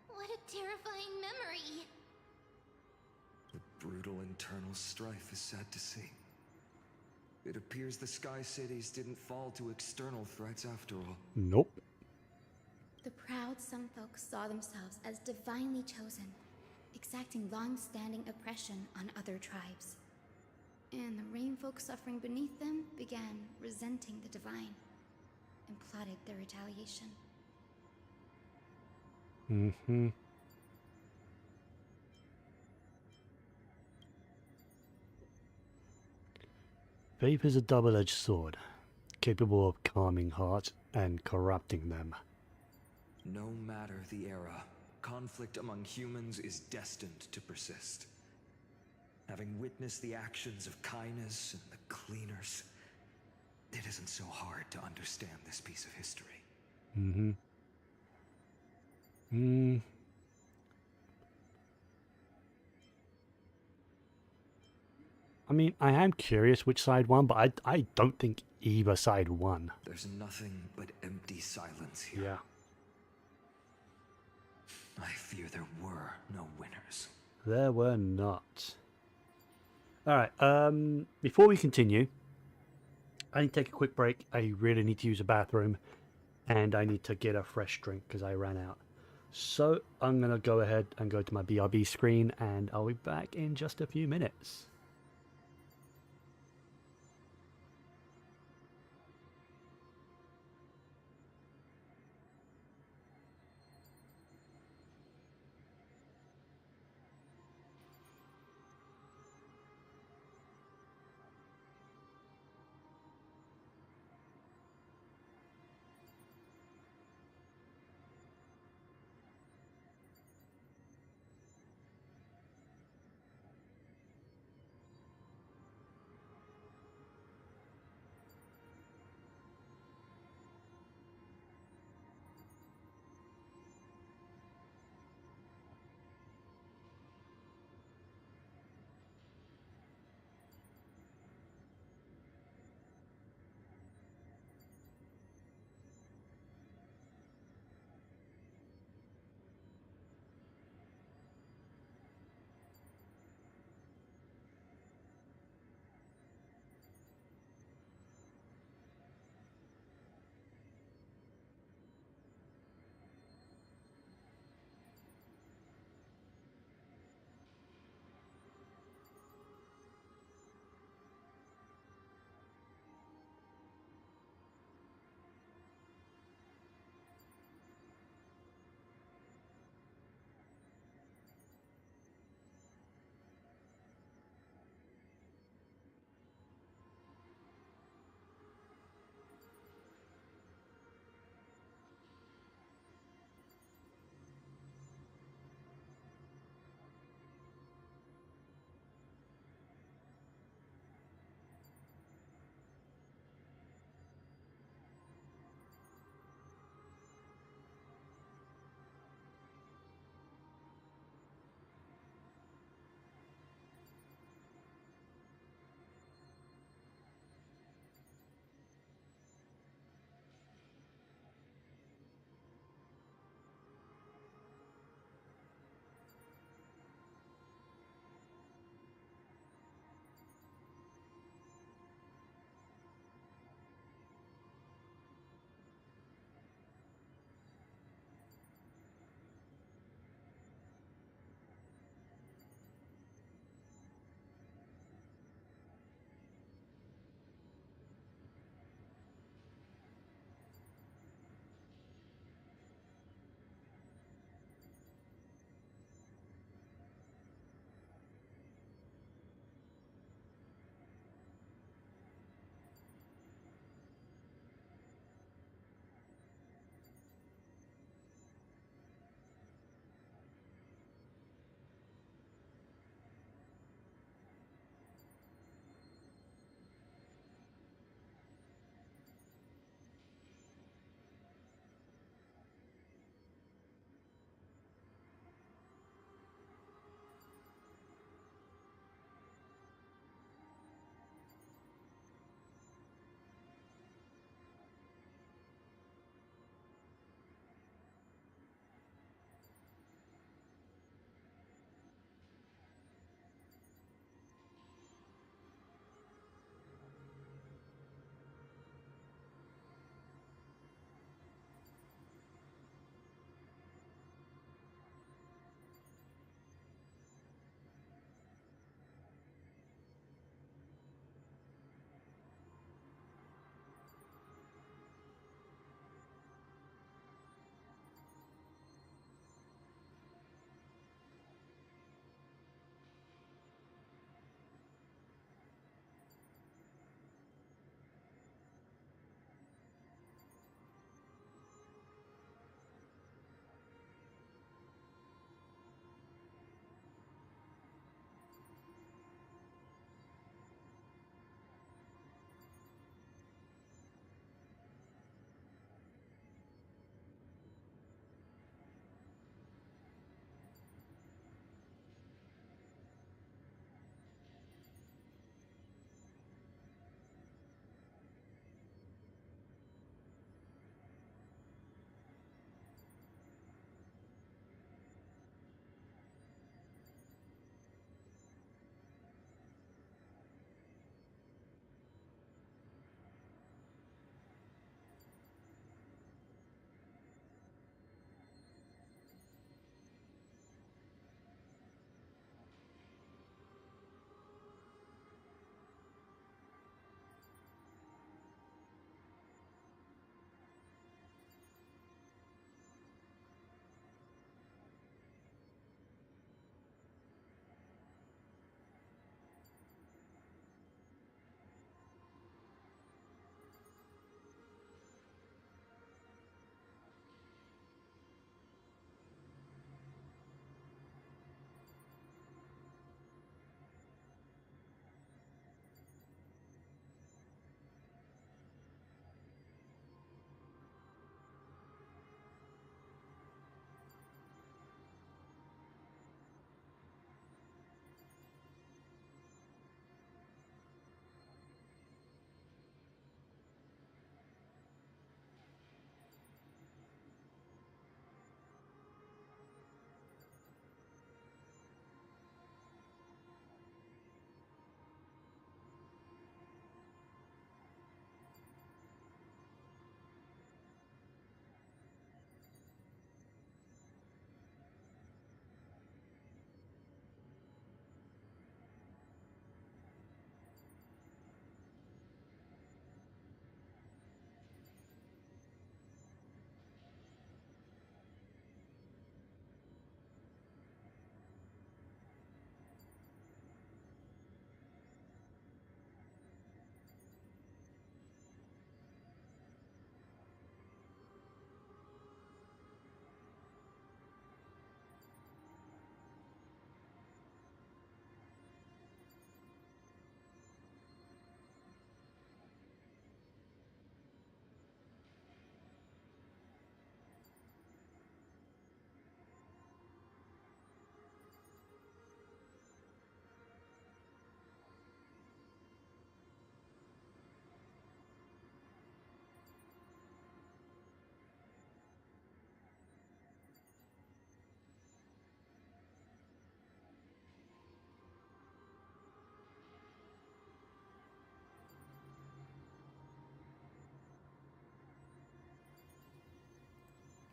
What a terrifying memory! The brutal internal strife is sad to see. It appears the Sky Cities didn't fall to external threats after all. Nope. The proud Sun Folk saw themselves as divinely chosen, exacting long-standing oppression on other tribes. And the Rainfolk suffering beneath them began resenting the divine and plotted their retaliation. Mm-hmm. Faith is a double-edged sword, capable of calming hearts and corrupting them. No matter the era, conflict among humans is destined to persist. Having witnessed the actions of Kindness and the Cleaners, it isn't so hard to understand this piece of history. Mm-hmm. I mean, I am curious which side won, but I don't think either side won. There's nothing but empty silence here. Yeah. I fear there were no winners. There were not. Alright, before we continue, I need to take a quick break. I really need to use a bathroom, and I need to get a fresh drink because I ran out. So I'm going to go ahead and go to my BRB screen, and I'll be back in just a few minutes.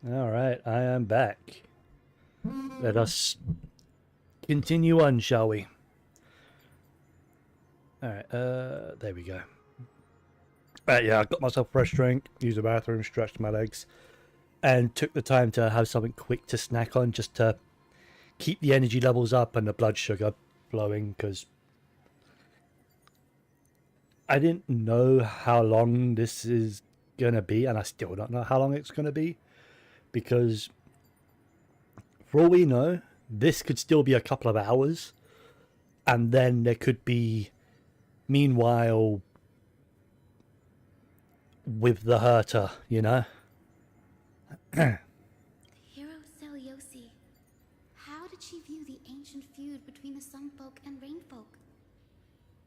Alright, I am back. Let us continue on, shall we? Alright, there we go. Yeah, I got myself a fresh drink, used the bathroom, stretched my legs, and took the time to have something quick to snack on just to keep the energy levels up and the blood sugar flowing, because I didn't know how long this is gonna be, and I still don't know how long it's gonna be, because for all we know, this could still be a couple of hours, and then there could be, meanwhile, with the Herta, you know? Hero Celiosi. How did she view the ancient feud between the Sunfolk and Rainfolk?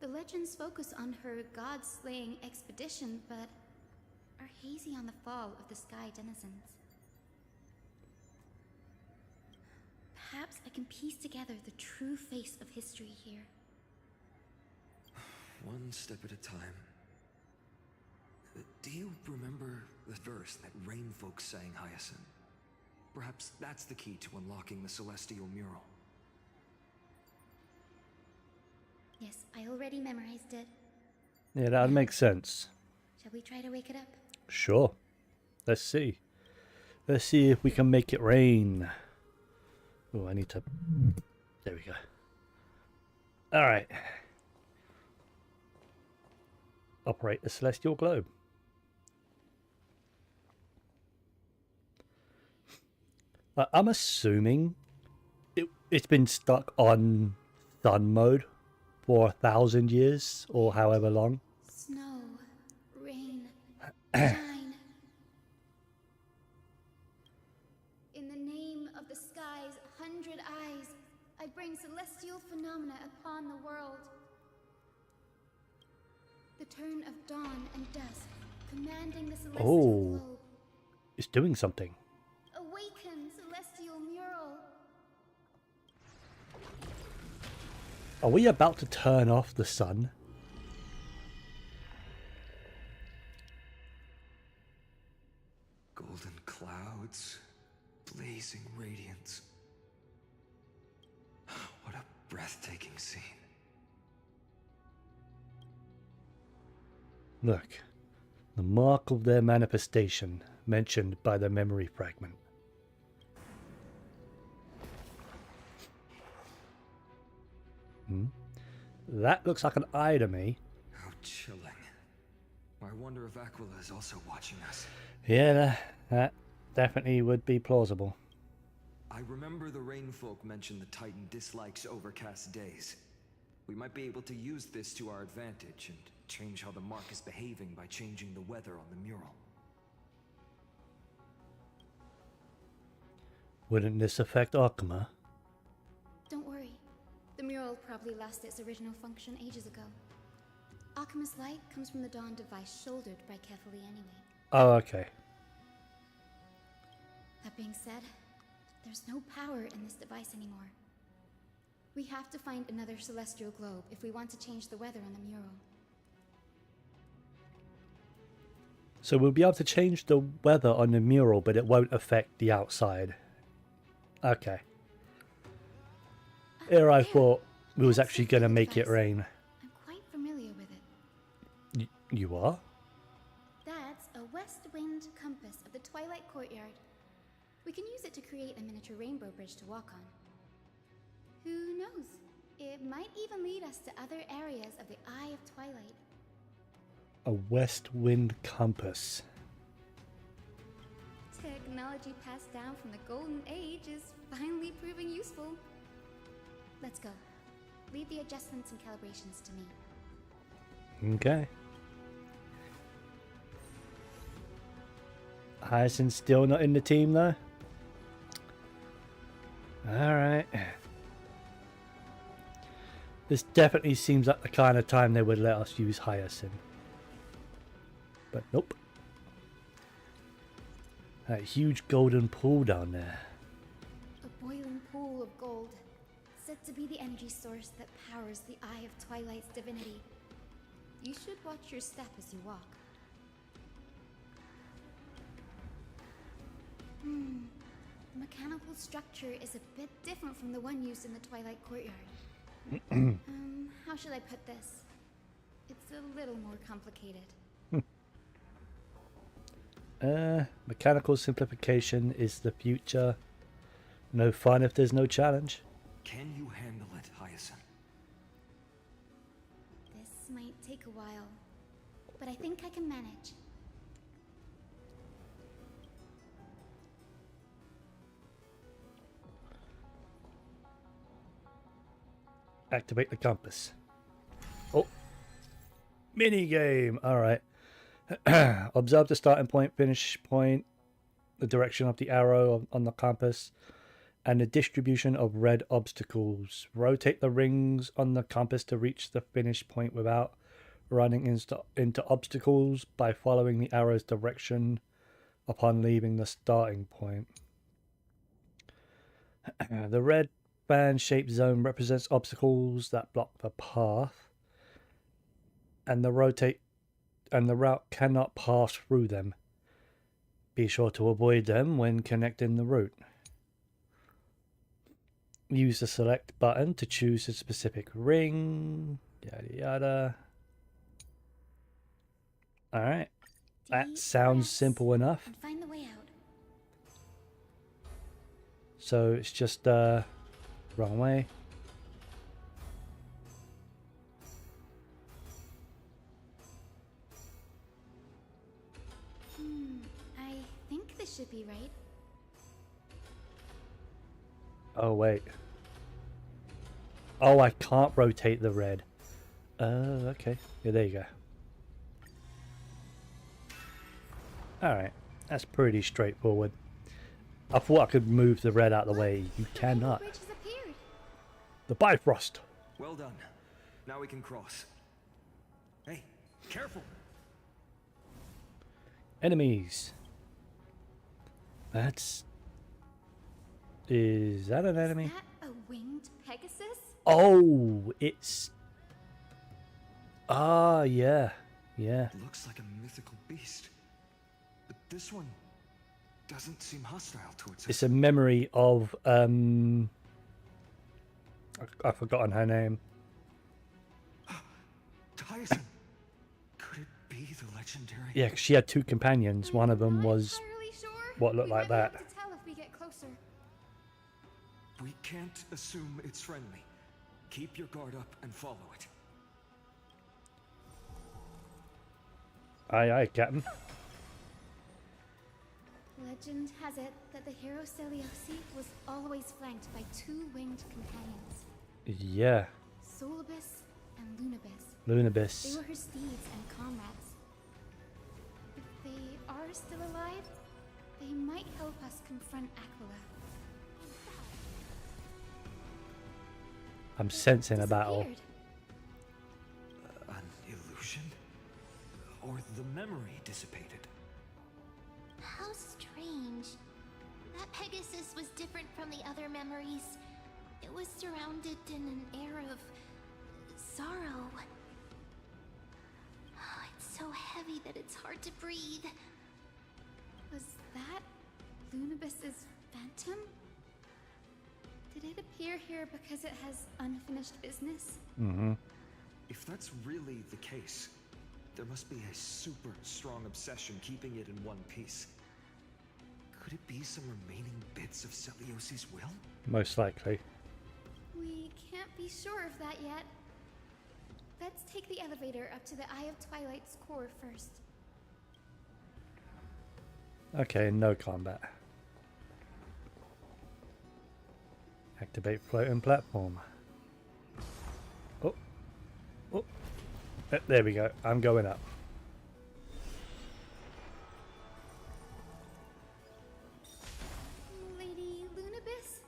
The legends focus on her god-slaying expedition, but are hazy on the fall of the Sky Denizens. Perhaps I can piece together the true face of history here. One step at a time. Do you remember the verse that Rainfolk sang, Hyacinth? Perhaps that's the key to unlocking the Celestial Mural. Yes, I already memorized it. Yeah, that would make sense. Shall we try to wake it up? Sure. Let's see. Let's see if we can make it rain. Oh, I need to... There we go. Alright. Operate the Celestial Globe. I'm assuming it's been stuck on sun mode for 1,000 years or however long. Snow, rain, shine. In the name of the sky's 100 eyes, I bring celestial phenomena upon the world. The turn of dawn and dusk, commanding the celestial globe. It's doing something. Awaken, celestial mural. Are we about to turn off the sun? Golden clouds, blazing radiance. What a breathtaking scene. Look, the mark of their manifestation mentioned by the memory fragment. That looks like an eye to me. How chilling. I wonder if Aquila is also watching us. Yeah, that definitely would be plausible. I remember the Rainfolk mentioned the Titan dislikes overcast days. We might be able to use this to our advantage and change how the mark is behaving by changing the weather on the mural. Wouldn't this affect Akuma? Don't worry. The mural probably lost its original function ages ago. Akuma's light comes from the dawn device shouldered by Kefali anyway. Oh, okay. That being said, there's no power in this device anymore. We have to find another celestial globe if we want to change the weather on the mural. So we'll be able to change the weather on the mural, but it won't affect the outside. Okay. Here I thought we was actually going to make it rain. I'm quite familiar with it. You are? That's a west wind compass of the Twilight Courtyard. We can use it to create a miniature rainbow bridge to walk on. Who knows? It might even lead us to other areas of the Eye of Twilight. A west wind compass. Technology passed down from the Golden Age is finally proving useful. Let's go. Leave the adjustments and calibrations to me. Okay. Hyacinth's still not in the team though? Alright. This definitely seems like the kind of time they would let us use Hyacinth. But nope. That huge golden pool down there. A boiling pool of gold, said to be the energy source that powers the Eye of Twilight's divinity. You should watch your step as you walk. The mechanical structure is a bit different from the one used in the Twilight Courtyard. How should I put this? It's a little more complicated. Mechanical simplification is the future. No fun if there's no challenge. Can you handle it, Hyacinth? This might take a while, but I think I can manage. Activate the compass. Oh. Mini game. Alright. Observe the starting point, finish point, the direction of the arrow on the compass, and the distribution of red obstacles. Rotate the rings on the compass to reach the finish point without running into obstacles by following the arrow's direction upon leaving the starting point. The red band-shaped zone represents obstacles that block the path, and the route cannot pass through them. Be sure to avoid them when connecting the route. Use the select button to choose a specific ring. Yada yada. Alright. That sounds simple enough. And find the way out. So it's just wrong way. I think this should be right. Oh wait. Oh, I can't rotate the red. Okay. Yeah, there you go. Alright. That's pretty straightforward. I thought I could move the red out of the way. You cannot. The Bifrost. Well done. Now we can cross. Hey, careful! Enemies. Is that an enemy? Is that a winged Pegasus? Oh, it's... Ah, yeah. Yeah. Looks like a mythical beast. But this one doesn't seem hostile towards us. It's a memory of... I've forgotten her name. Hyacinth. Could it be the legendary? Yeah, 'cause she had two companions. One of them was what looked like that. To tell if we get closer. We can't assume it's friendly. Keep your guard up and follow it. Aye, aye, Captain. Legend has it that the hero Celiosi was always flanked by two winged companions. Yeah. Solibus and Lunabis. Lunabis. They were her steeds and comrades. If they are still alive, they might help us confront Aquila. I'm sensing a battle. An illusion? Or the memory dissipated? How strange. That Pegasus was different from the other memories. It was surrounded in an air of sorrow. Oh, it's so heavy that it's hard to breathe. Was that Lunabis's phantom? Did it appear here because it has unfinished business? Mm-hmm. If that's really the case, there must be a super strong obsession keeping it in one piece. Could it be some remaining bits of Celiosi's will? Most likely. We can't be sure of that yet. Let's take the elevator up to the Eye of Twilight's core first. Okay, no combat. Activate floating platform. Oh. Oh. There we go. I'm going up. Lady Lunabis?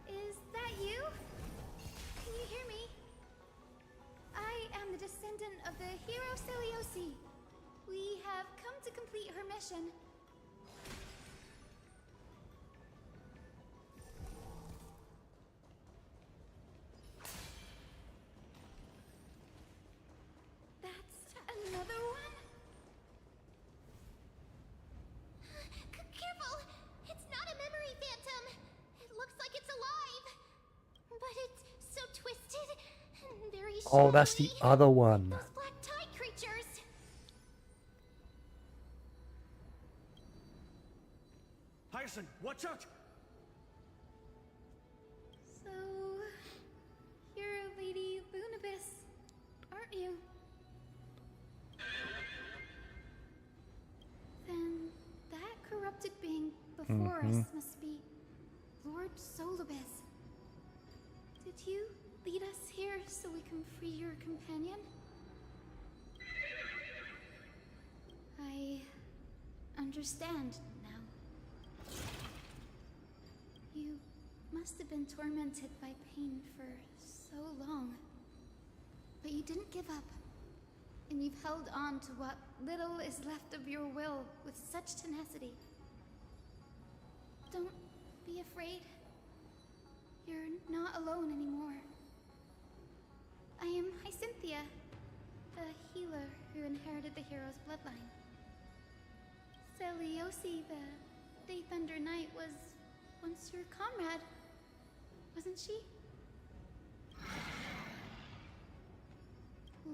Is that you? Can you hear me? I am the descendant of the hero Celiosi. We have come to complete her mission. Another one? Careful! But it's so twisted and very Oh, that's the shadowy. other one. Those black tide creatures. Hyacinth, watch out! So, you're Lady Lunabis, aren't you? Then that corrupted being before us must be Lord Solibus. Did you lead us here so we can free your companion? I understand now. You must have been tormented by pain for so long. But you didn't give up. And you've held on to what little is left of your will with such tenacity. Don't be afraid. You're not alone anymore. I am Hyacinthia, the healer who inherited the hero's bloodline. Celiosi, the Day Thunder Knight, was once your comrade, wasn't she?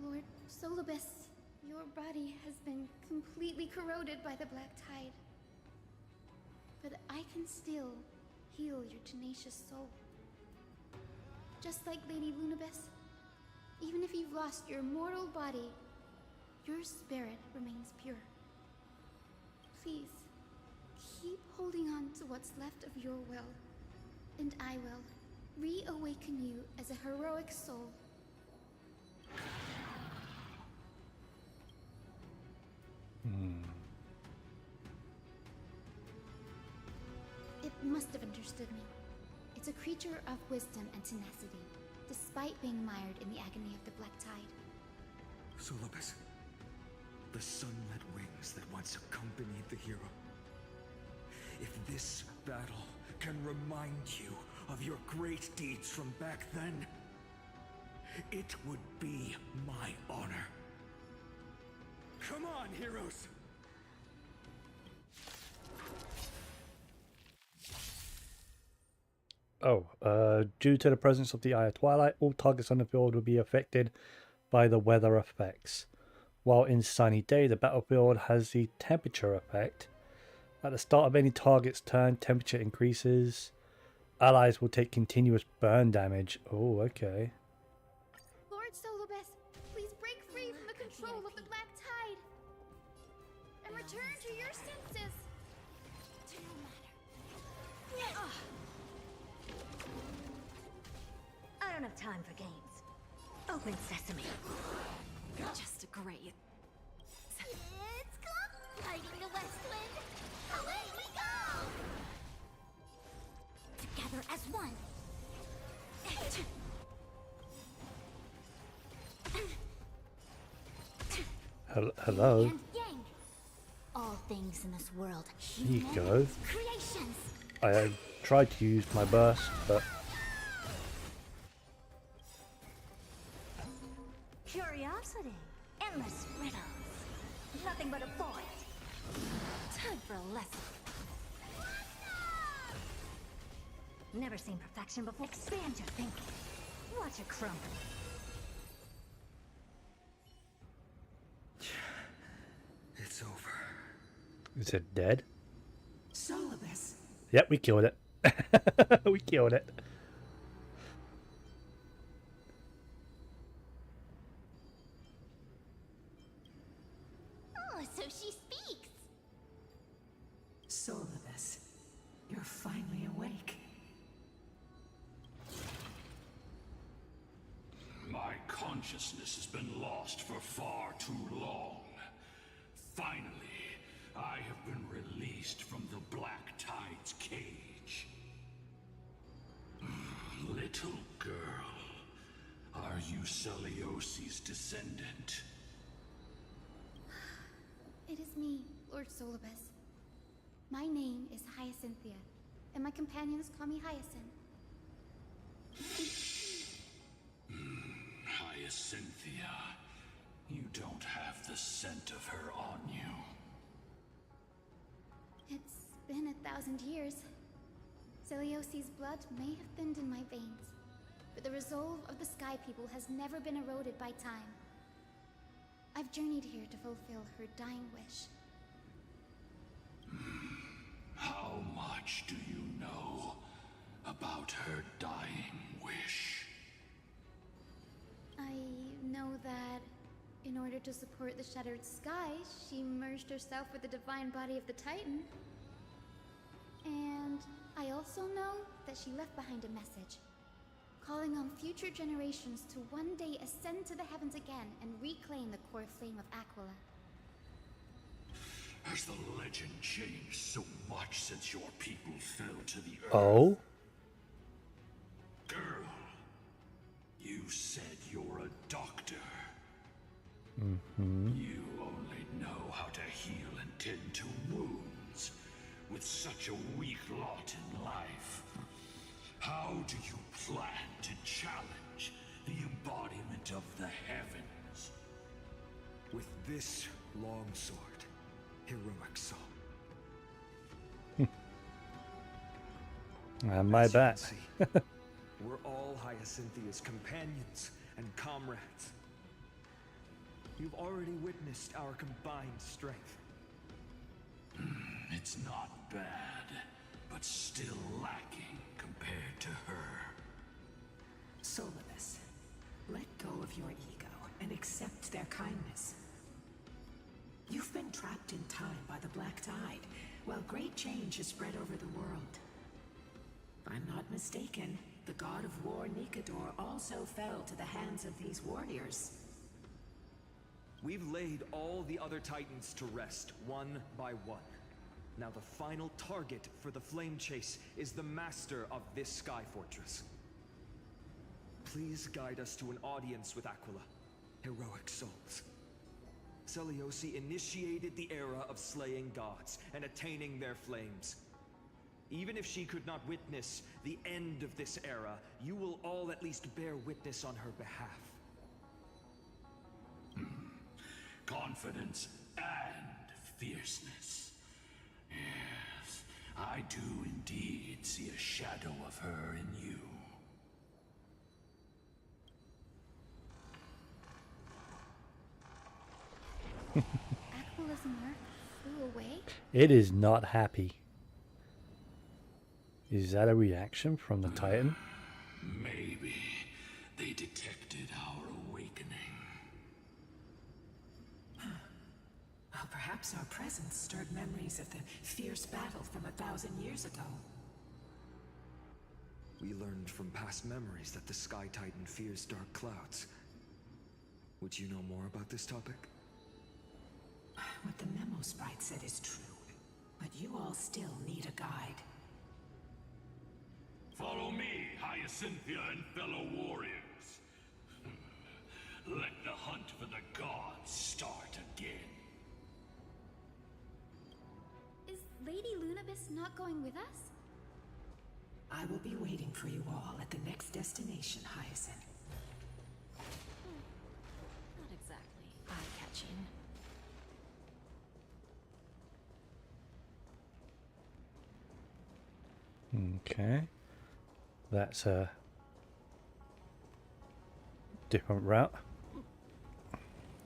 Lord Solibus, your body has been completely corroded by the black tide. But I can still heal your tenacious soul. Just like Lady Lunabis, even if you've lost your mortal body, your spirit remains pure. Please, keep holding on to what's left of your will, and I will reawaken you as a heroic soul. It must have understood me. It's a creature of wisdom and tenacity, despite being mired in the agony of the black tide. Solibus, the sunlit wings that once accompanied the hero. If this battle can remind you of your great deeds from back then, it would be my honor. Come on, heroes! Due to the presence of the Eye of Twilight, all targets on the field will be affected by the weather effects. While in sunny day, the battlefield has the temperature effect. At the start of any target's turn, temperature increases. Allies will take continuous burn damage. Oh, okay. Lord Solibus, please break free from the control of the black tide and return to your senses. I don't have time for games. Open sesame. Just great. It's come, fighting the west wind. Away we go! Together as one. Hello. Yin and yang. All things in this world. There you go. Creations. I tried to use my burst, but Curiosity. Endless riddles. Nothing but a void. Time for a lesson. Never seen perfection before. Expand your thinking. Watch it crumble. It's over. is it dead? Solibus. Yep, we killed it. We killed it. Oh, so she speaks. Solibus, you're finally awake. My consciousness has been lost for far too long. Finally, I have been released from the Black Tide's cage. Little girl, are you Celiosi's descendant? It is me, Lord Solibus. My name is Hyacinthia, and my companions call me Hyacinth. Hyacinthia, you don't have the scent of her on you. It's been 1,000 years. Celiosi's blood may have thinned in my veins, but the resolve of the Sky People has never been eroded by time. I've journeyed here to fulfill her dying wish. How much do you know about her dying wish? I know that in order to support the Shattered Sky, she merged herself with the divine body of the Titan. And I also know that she left behind a message, calling on future generations to one day ascend to the heavens again and reclaim the core flame of Aquila. Has the legend changed so much since your people fell to the earth? Oh? Girl, you said you're a doctor. Mm-hmm. You only know how to heal and tend to wounds. With such a weak lot in life, how do you plan to challenge the embodiment of the heavens? With this longsword, heroic soul. And my back. We're all Hyacinthia's companions and comrades. You've already witnessed our combined strength. It's not bad, but still lacking compared to her. Solidus, let go of your ego and accept their kindness. You've been trapped in time by the Black Tide, while great change has spread over the world. If I'm not mistaken, the god of war Nikador also fell to the hands of these warriors. We've laid all the other titans to rest, one by one. Now the final target for the flame chase is the master of this sky fortress. Please guide us to an audience with Aquila, heroic souls. Selioci initiated the era of slaying gods and attaining their flames. Even if she could not witness the end of this era, you will all at least bear witness on her behalf. Confidence and fierceness. Yes, I do indeed see a shadow of her in you. Aquila's mark flew away? It is not happy. Is that a reaction from the Titan? Maybe they detected our awakening. Well, perhaps our presence stirred memories of the fierce battle from 1,000 years ago. We learned from past memories that the Sky Titan fears dark clouds. Would you know more about this topic? What the memo sprite said is true, but you all still need a guide. Follow me, Hyacinthia and fellow warriors. Let the hunt for the gods start again. Is Lady Lunabis not going with us? I will be waiting for you all at the next destination, Hyacinth. Not exactly eye-catching. Okay. That's a different route.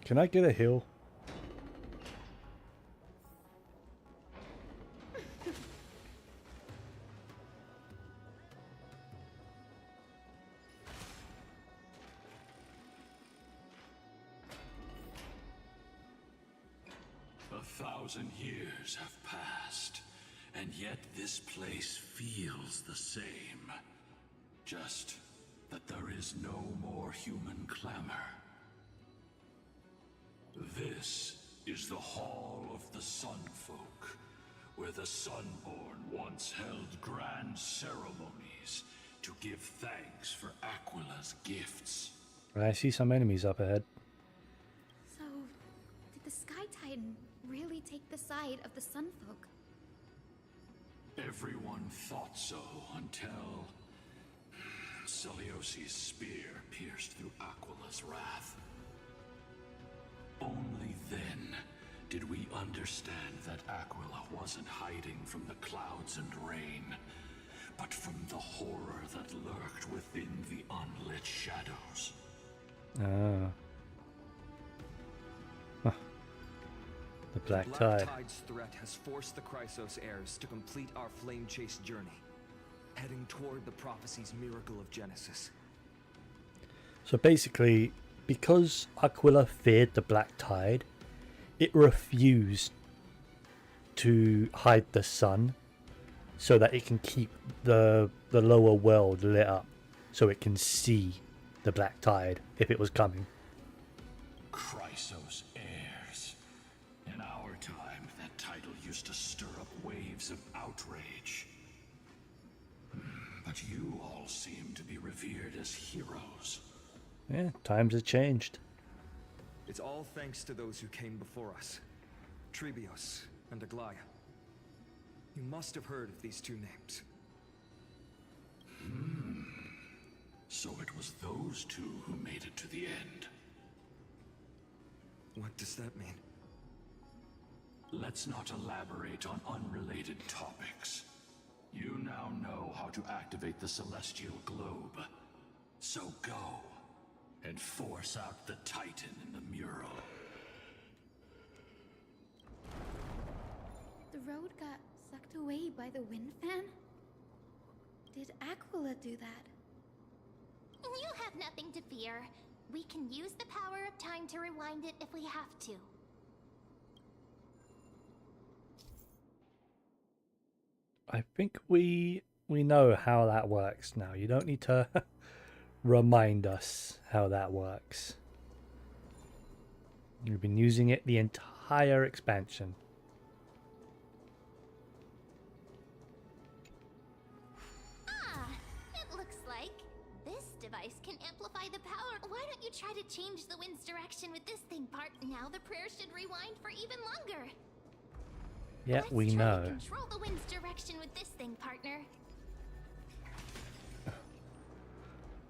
Can I get a hill? A 1,000 years have passed, and yet this place feels the same. Just that there is no more human clamor. This is the Hall of the Sunfolk, where the Sunborn once held grand ceremonies to give thanks for Aquila's gifts. I see some enemies up ahead. So, did the Sky Titan really take the side of the Sunfolk? Everyone thought so until Seliosi's spear pierced through Aquila's wrath. Only then did we understand that Aquila wasn't hiding from the clouds and rain, but from the horror that lurked within the unlit its shadows. Ah. Huh. The Black Tide. Tide's threat has forced the Chrysos heirs to complete our flame chase journey, heading toward the prophecy's miracle of Genesis. So basically, because Aquila feared the Black Tide, it refused to hide the sun so that it can keep the lower world lit up, so it can see the Black Tide if it was coming. Chrysos heirs. In our time, that title used to stir up waves of outrage. But you all seem to be revered as heroes. Yeah, times have changed. It's all thanks to those who came before us, Trebios and Aglaya. You must have heard of these two names. So it was those two who made it to the end. What does that mean? Let's not elaborate on unrelated topics. You now know how to activate the celestial globe. So go and force out the Titan in the mural. The road got sucked away by the wind fan? Did Aquila do that? You have nothing to fear. We can use the power of time to rewind it if we have to. I think we know how that works now. You don't need to remind us how that works. You've been using it the entire expansion. Ah, it looks like this device can amplify the power. Why don't you try to change the wind's direction with this thing, part? Now the prayer should rewind for even longer. Yeah, Let's we try know. to control the wind's direction with this thing, partner.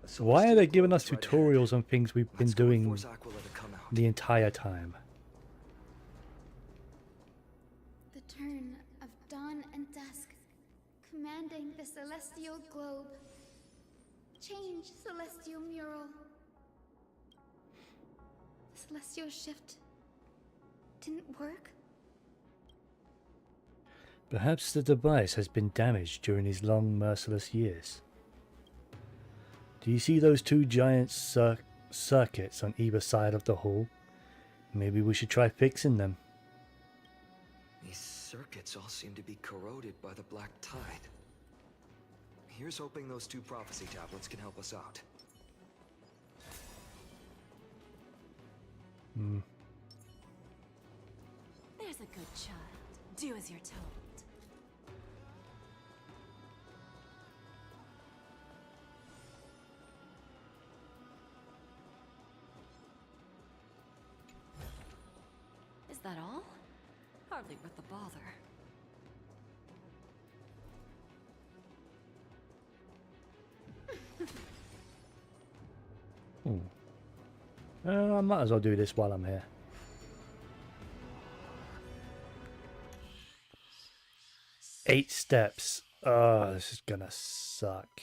So why are they giving us tutorials on things we've been doing the entire time? The turn of dawn and dusk, commanding the celestial globe. Change, celestial mural. The celestial shift didn't work? Perhaps the device has been damaged during these long, merciless years. Do you see those two giant circuits on either side of the hall? Maybe we should try fixing them. These circuits all seem to be corroded by the Black Tide. Here's hoping those two prophecy tablets can help us out. There's a good child. Do as you're told. Is that all? Hardly worth the bother. I might as well do this while I'm here. Eight steps. Oh, this is gonna suck.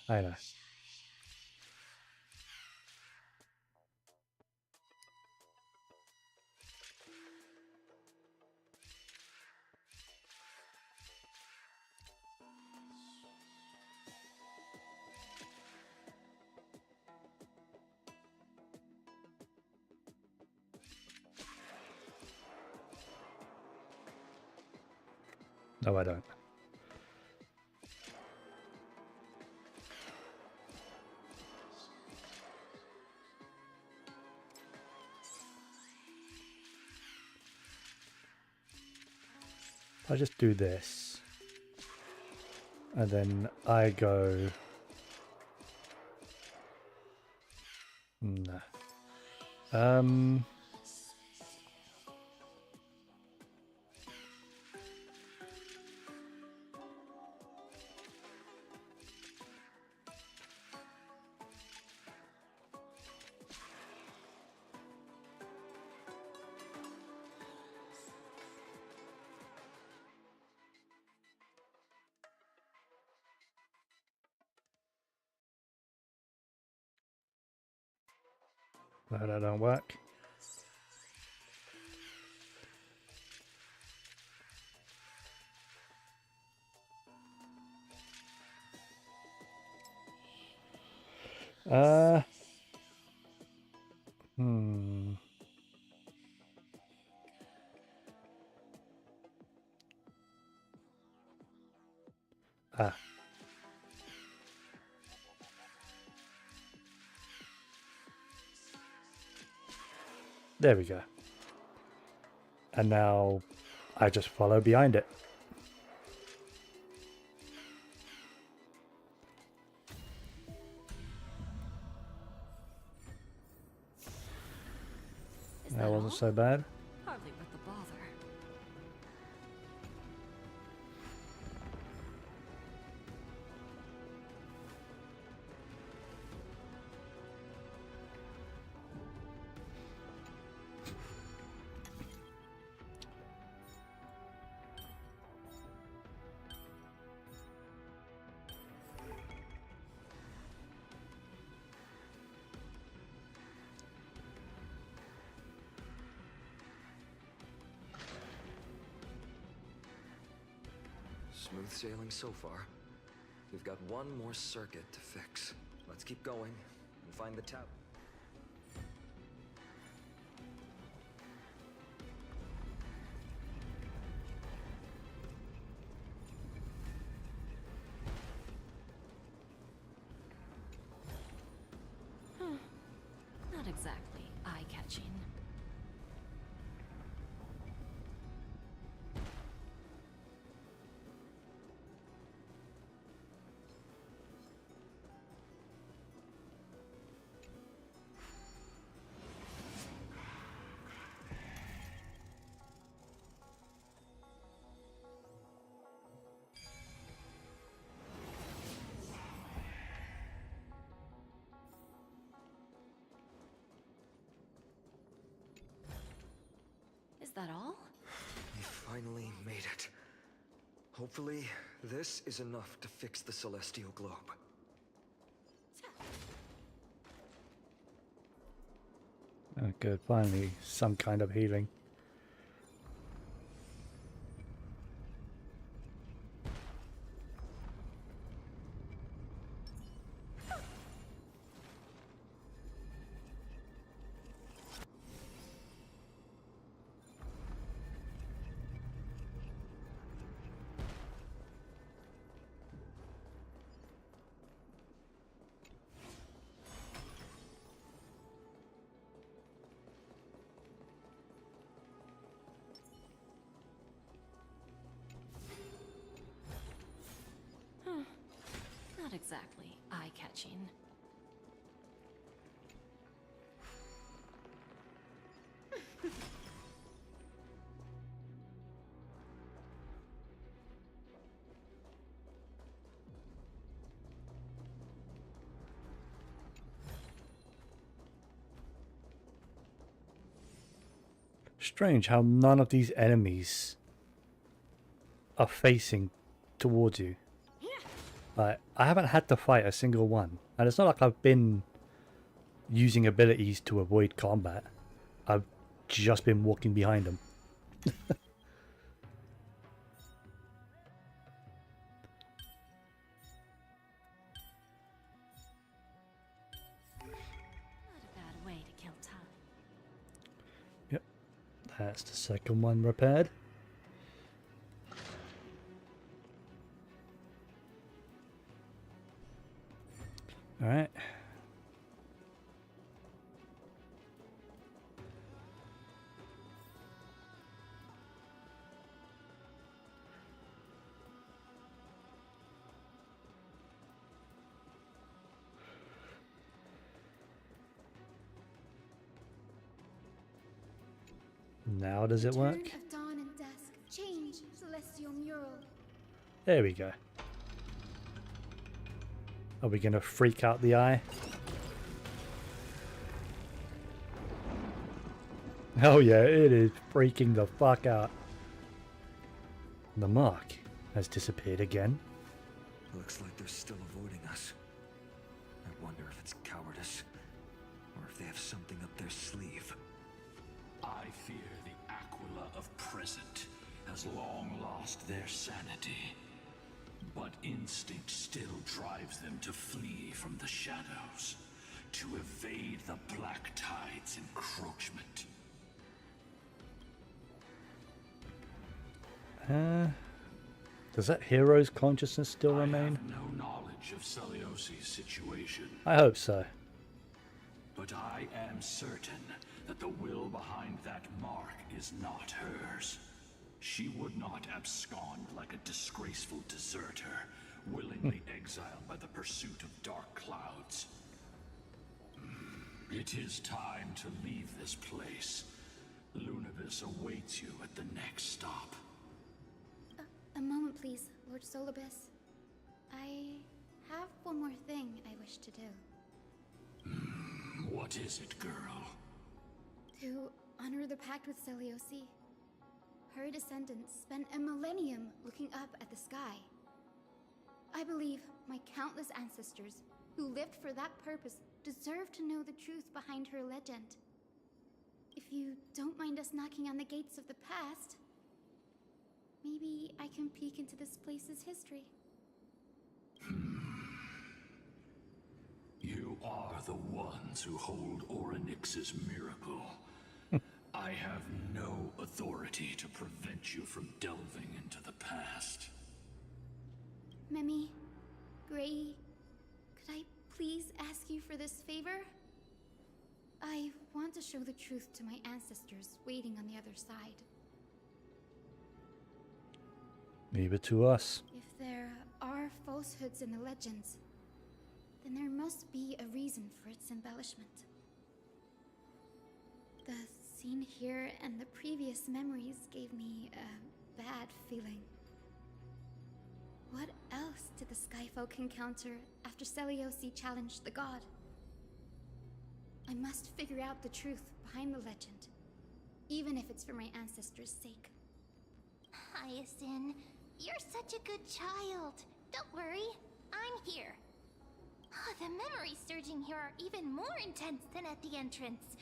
I know. Oh, I don't. I just do this. And then I go... Nah. No, that don't work. Hmm. Ah. There we go. And now I just follow behind it. That wasn't so bad. Hardly worth the bother. Smooth sailing so far. We've got one more circuit to fix. Let's keep going and find the tower. Not exactly eye-catching. Is that all? We finally made it. Hopefully, this is enough to fix the celestial globe. Oh, good. Finally, some kind of healing. Not exactly eye-catching. Strange how none of these enemies are facing towards you. Like, I haven't had to fight a single one. And it's not like I've been using abilities to avoid combat. I've just been walking behind them. Not a bad way to kill time. Yep, that's the second one repaired. Alright. Now does it work? Turn of dawn and dusk. Change, celestial mural. There we go. Are we gonna freak out the eye? Oh yeah, it is freaking the fuck out. The mark has disappeared again. Looks like they're still avoiding us. I wonder if it's cowardice, or if they have something up their sleeve. I fear the Aquila of present has long lost their sanity. But instinct still drives them to flee from the shadows, to evade the Black Tide's encroachment. Does that hero's consciousness still remain? I have no knowledge of Celiosi's situation. I hope so. But I am certain that the will behind that mark is not hers. She would not abscond like a disgraceful deserter, willingly exiled by the pursuit of dark clouds. It is time to leave this place. Lunavis awaits you at the next stop. A moment, please, Lord Solibus. I have one more thing I wish to do. What is it, girl? To honor the pact with Celiosi. Her descendants spent a millennium looking up at the sky. I believe my countless ancestors who lived for that purpose deserve to know the truth behind her legend. If you don't mind us knocking on the gates of the past, maybe I can peek into this place's history. You are the ones who hold Orynyx's miracle. I have no authority to prevent you from delving into the past. Memi, Gray, could I please ask you for this favor? I want to show the truth to my ancestors waiting on the other side. Leave it to us. If there are falsehoods in the legends, then there must be a reason for its embellishment. The scene here and the previous memories gave me a bad feeling. What else did the Skyfolk encounter after Celiosi challenged the god? I must figure out the truth behind the legend, even if it's for my ancestors' sake. Hyacinth, you're such a good child. Don't worry, I'm here. The memories surging here are even more intense than at the entrance.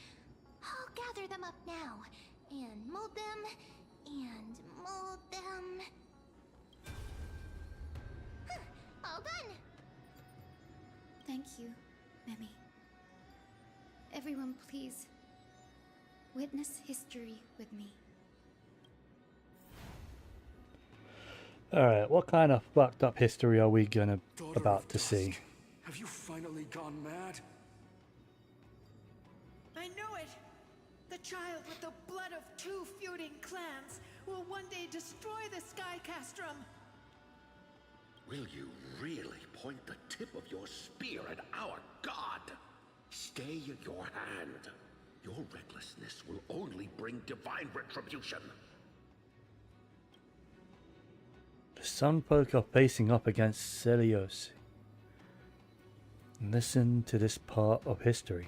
I'll gather them up now, and mold them, and mold them. All done! Thank you, Memi. Everyone, please, witness history with me. Alright, what kind of fucked up history are we about to see? Have you finally gone mad? I knew it! The child with the blood of two feuding clans will one day destroy the Sky Castrum. Will you really point the tip of your spear at our god? Stay your hand. Your recklessness will only bring divine retribution. The Sunfolk are facing up against Celiosi. Listen to this part of history.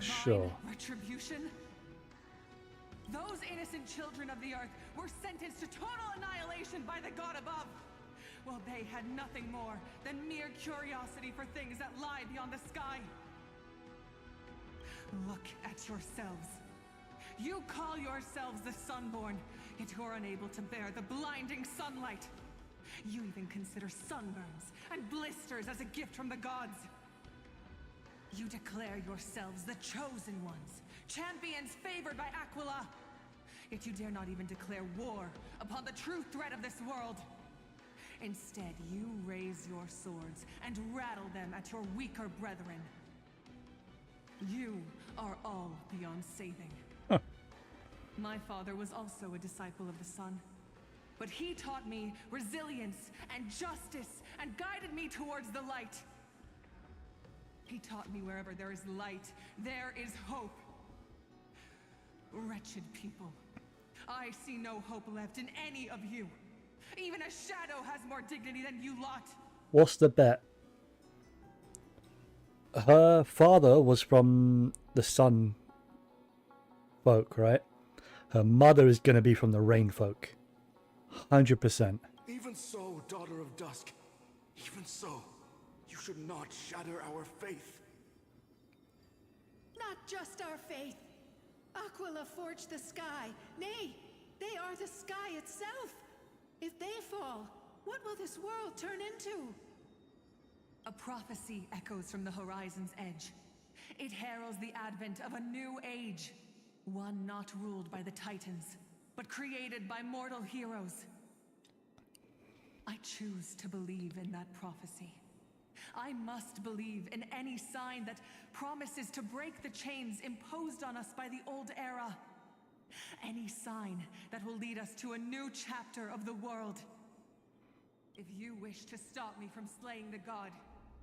Sure. Retribution? Those innocent children of the earth were sentenced to total annihilation by the god above. Well, they had nothing more than mere curiosity for things that lie beyond the sky. Look at yourselves. You call yourselves the Sunborn, yet you're unable to bear the blinding sunlight. You even consider sunburns and blisters as a gift from the gods. You declare yourselves the chosen ones, champions favored by Aquila. Yet you dare not even declare war upon the true threat of this world. Instead, you raise your swords and rattle them at your weaker brethren. You are all beyond saving. Huh. My father was also a disciple of the sun, but he taught me resilience and justice and guided me towards the light. He taught me wherever there is light, there is hope. Wretched people. I see no hope left in any of you. Even a shadow has more dignity than you lot. What's the bet? Her father was from the sun folk, right? Her mother is going to be from the rain folk. 100%. Even so, daughter of dusk, even so, you should not shatter our faith. Not just our faith. Aquila forged the sky. Nay, they are the sky itself. If they fall, what will this world turn into? A prophecy echoes from the horizon's edge. It heralds the advent of a new age. One not ruled by the Titans, but created by mortal heroes. I choose to believe in that prophecy. I must believe in any sign that promises to break the chains imposed on us by the old era. Any sign that will lead us to a new chapter of the world. If you wish to stop me from slaying the god,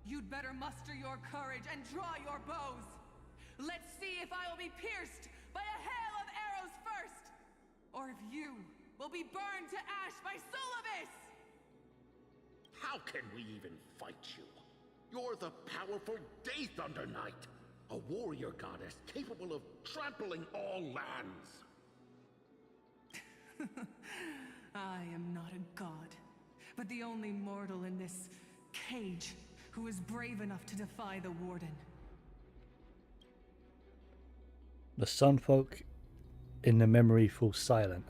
you'd better muster your courage and draw your bows. Let's see if I will be pierced by a hail of arrows first, or if you will be burned to ash by Solobis! How can we even fight you? You're the powerful Day Thunder Knight, a warrior goddess capable of trampling all lands. I am not a god, but the only mortal in this cage who is brave enough to defy the Warden. The sun folk in the memory fall silent.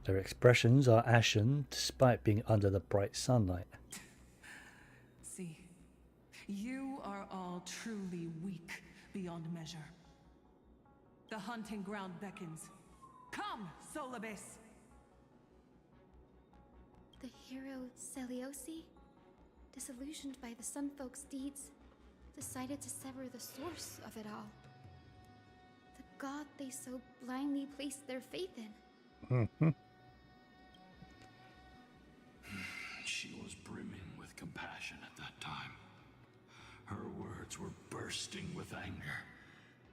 Their expressions are ashen despite being under the bright sunlight. See, you are all truly weak beyond measure. The hunting ground beckons. Come, Solobis! The hero Celiosi, disillusioned by the Sun Folk's deeds, decided to sever the source of it all. The god they so blindly placed their faith in. She was brimming with compassion at that time. Her words were bursting with anger,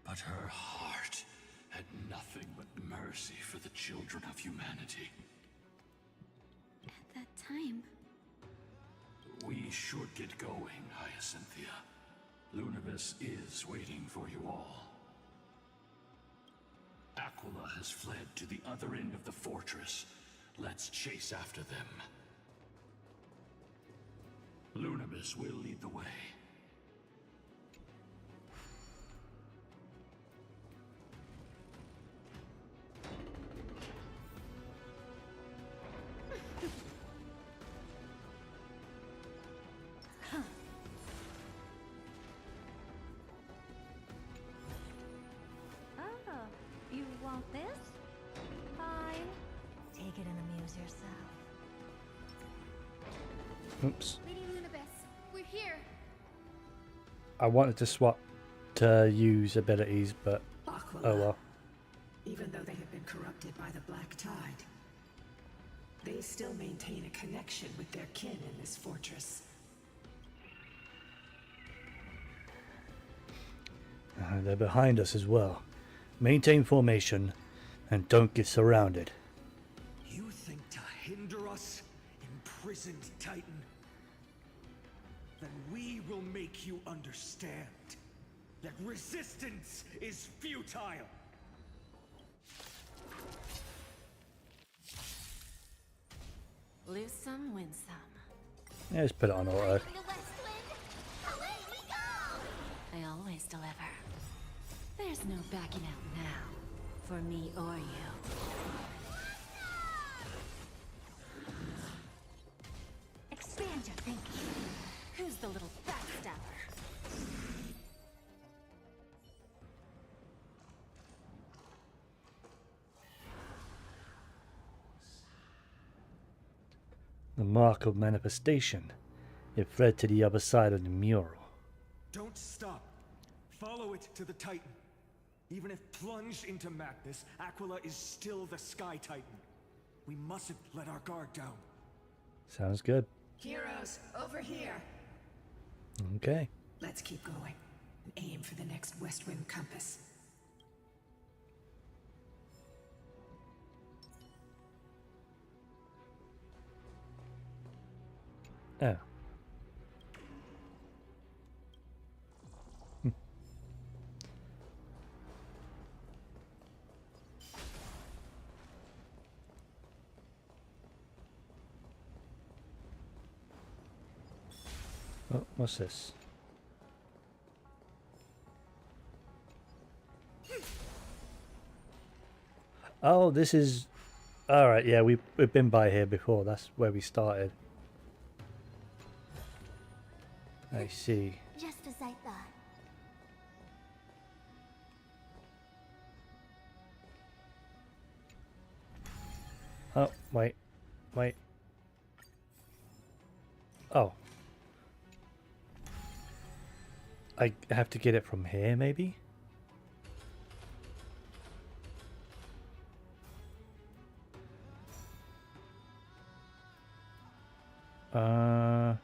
but her heart had nothing but mercy for the children of humanity. At that time, We should get going, Hyacinthia. Lunibus is waiting for you all. Aquila has fled to the other end of the fortress. Let's chase after them. Lunibus will lead the way. You want this? Fine. Take it and amuse yourself. Oops. Lady Lunibus, we're here. I wanted to swap to use abilities, but Aquila. oh well. Even though they have been corrupted by the Black Tide, they still maintain a connection with their kin in this fortress. They're behind us as well. Maintain formation and don't get surrounded. You think to hinder us, imprisoned Titan? Then we will make you understand that resistance is futile. Lose some, win some. Yeah, just put it on auto. I always deliver. There's no backing out now, for me or you. Expand your thinking. Who's the little backstabber? The mark of manifestation. It fled to the other side of the mural. Don't stop. Follow it to the Titan. Even if plunged into madness, Aquila is still the Sky Titan. We mustn't let our guard down. Sounds good. Heroes, over here. Okay. Let's keep going and aim for the next West Rim compass. Oh. Oh, what's this? Oh, this is... Alright, yeah, we've been by here before. That's where we started. I see. Just as I thought. Oh, wait. Wait. Oh. I have to get it from here, maybe? Huh?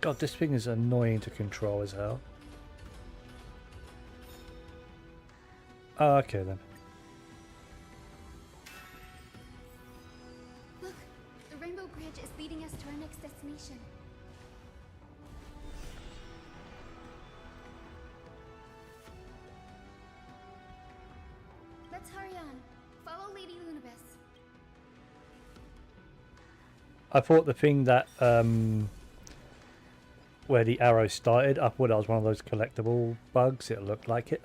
God, this thing is annoying to control as hell. Oh, okay then. Look, the Rainbow Bridge is leading us to our next destination. Let's hurry on. Follow Lady Lunabis. I thought the thing that where the arrow started, I thought that was one of those collectible bugs. It looked like it.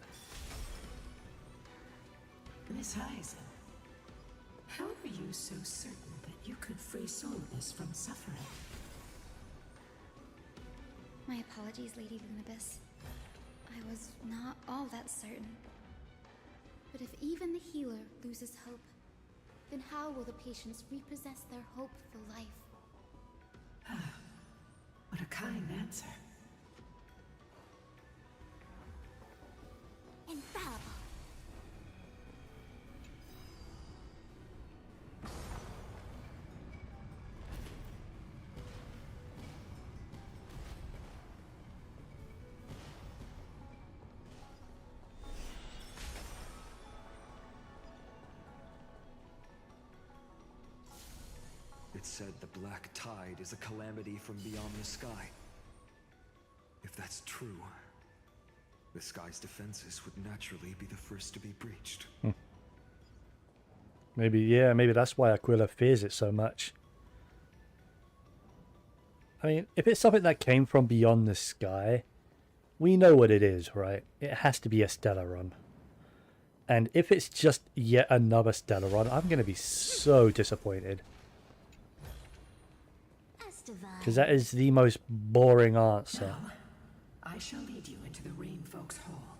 Miss Heisen, how are you so certain that you could free soulless from suffering? My apologies, Lady Lunabis. I was not all that certain. But if even the healer loses hope, then how will the patients repossess their hope for life? What a kind answer. Infallible. It said the black tide is a calamity from beyond the sky. If that's true, the sky's defenses would naturally be the first to be breached. Maybe, yeah, maybe that's why Aquila fears it so much. I mean, if it's something that came from beyond the sky, we know what it is, right? It has to be a Stellaron. And if it's just yet another Stellaron, I'm going to be so disappointed. Because that is the most boring answer. Now, I shall lead you into the Rain Folks Hall.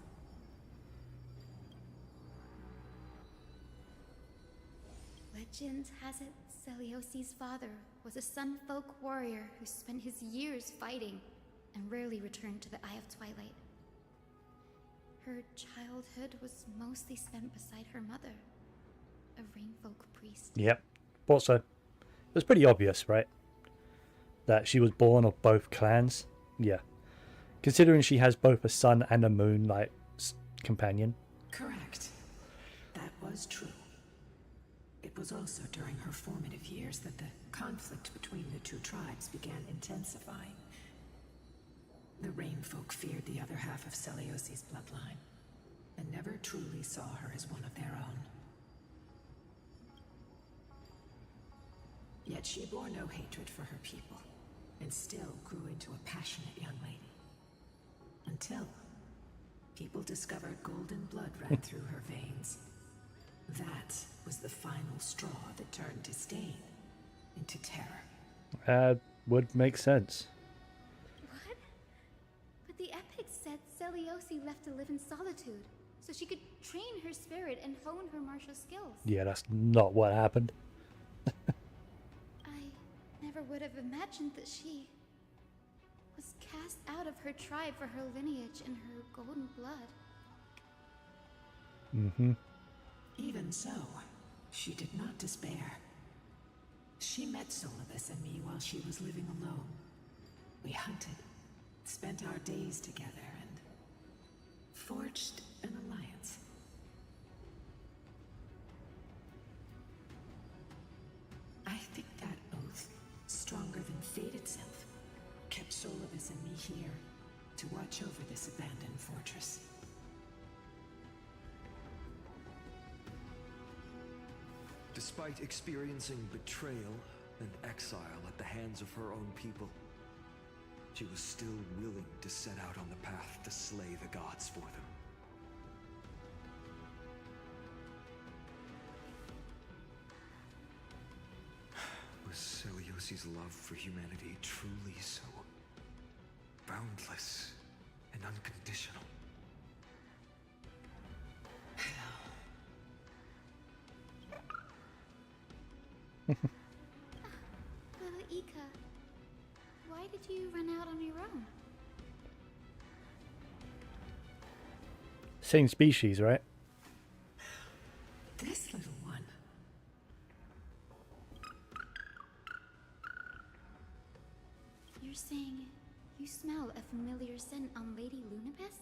Legend has it Celiosi's father was a Sunfolk warrior who spent his years fighting and rarely returned to the Eye of Twilight. Her childhood was mostly spent beside her mother, a Rainfolk priest. Yep, thought so. It was pretty obvious, right? That she was born of both clans. Yeah. Considering she has both a sun and a moon, like, companion. Correct. That was true. It was also during her formative years that the conflict between the two tribes began intensifying. The Rainfolk feared the other half of Celiosi's bloodline, and never truly saw her as one of their own. Yet she bore no hatred for her people, and still grew into a passionate young lady. Until people discovered golden blood ran through her veins. That was the final straw that turned disdain into terror. That would make sense. What? But the epics said Seliosi left to live in solitude, so she could train her spirit and hone her martial skills. Yeah, that's not what happened. I never would have imagined that she was cast out of her tribe for her lineage and her golden blood. Mm-hmm. Even so, she did not despair. She met Solibus and me while she was living alone. We hunted, spent our days together, and forged an alliance. I think that oath, stronger than fate itself, kept Solibus and me here to watch over this abandoned fortress. Despite experiencing betrayal and exile at the hands of her own people, she was still willing to set out on the path to slay the gods for them. Was Celiosi's love for humanity truly so boundless and unconditional? Little Ika, why did you run out on your own? Same species, right? This little one. You're saying you smell a familiar scent on Lady Lunabis?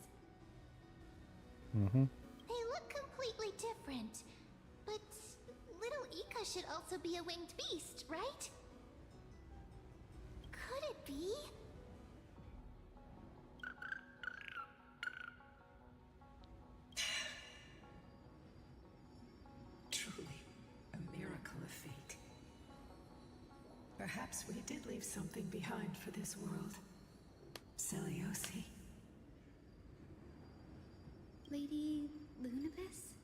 Mm-hmm. They look completely different. But little Ika should also be a winged beast, right? Could it be? Truly, a miracle of fate. Perhaps we did leave something behind for this world. Celiosi. Lady Lunabis?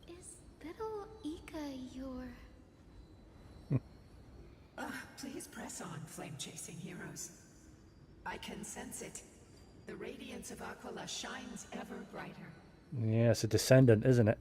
Is little Ika your... Please press on, flame-chasing heroes. I can sense it. The radiance of Aquila shines ever brighter. Yeah, it's a descendant, isn't it?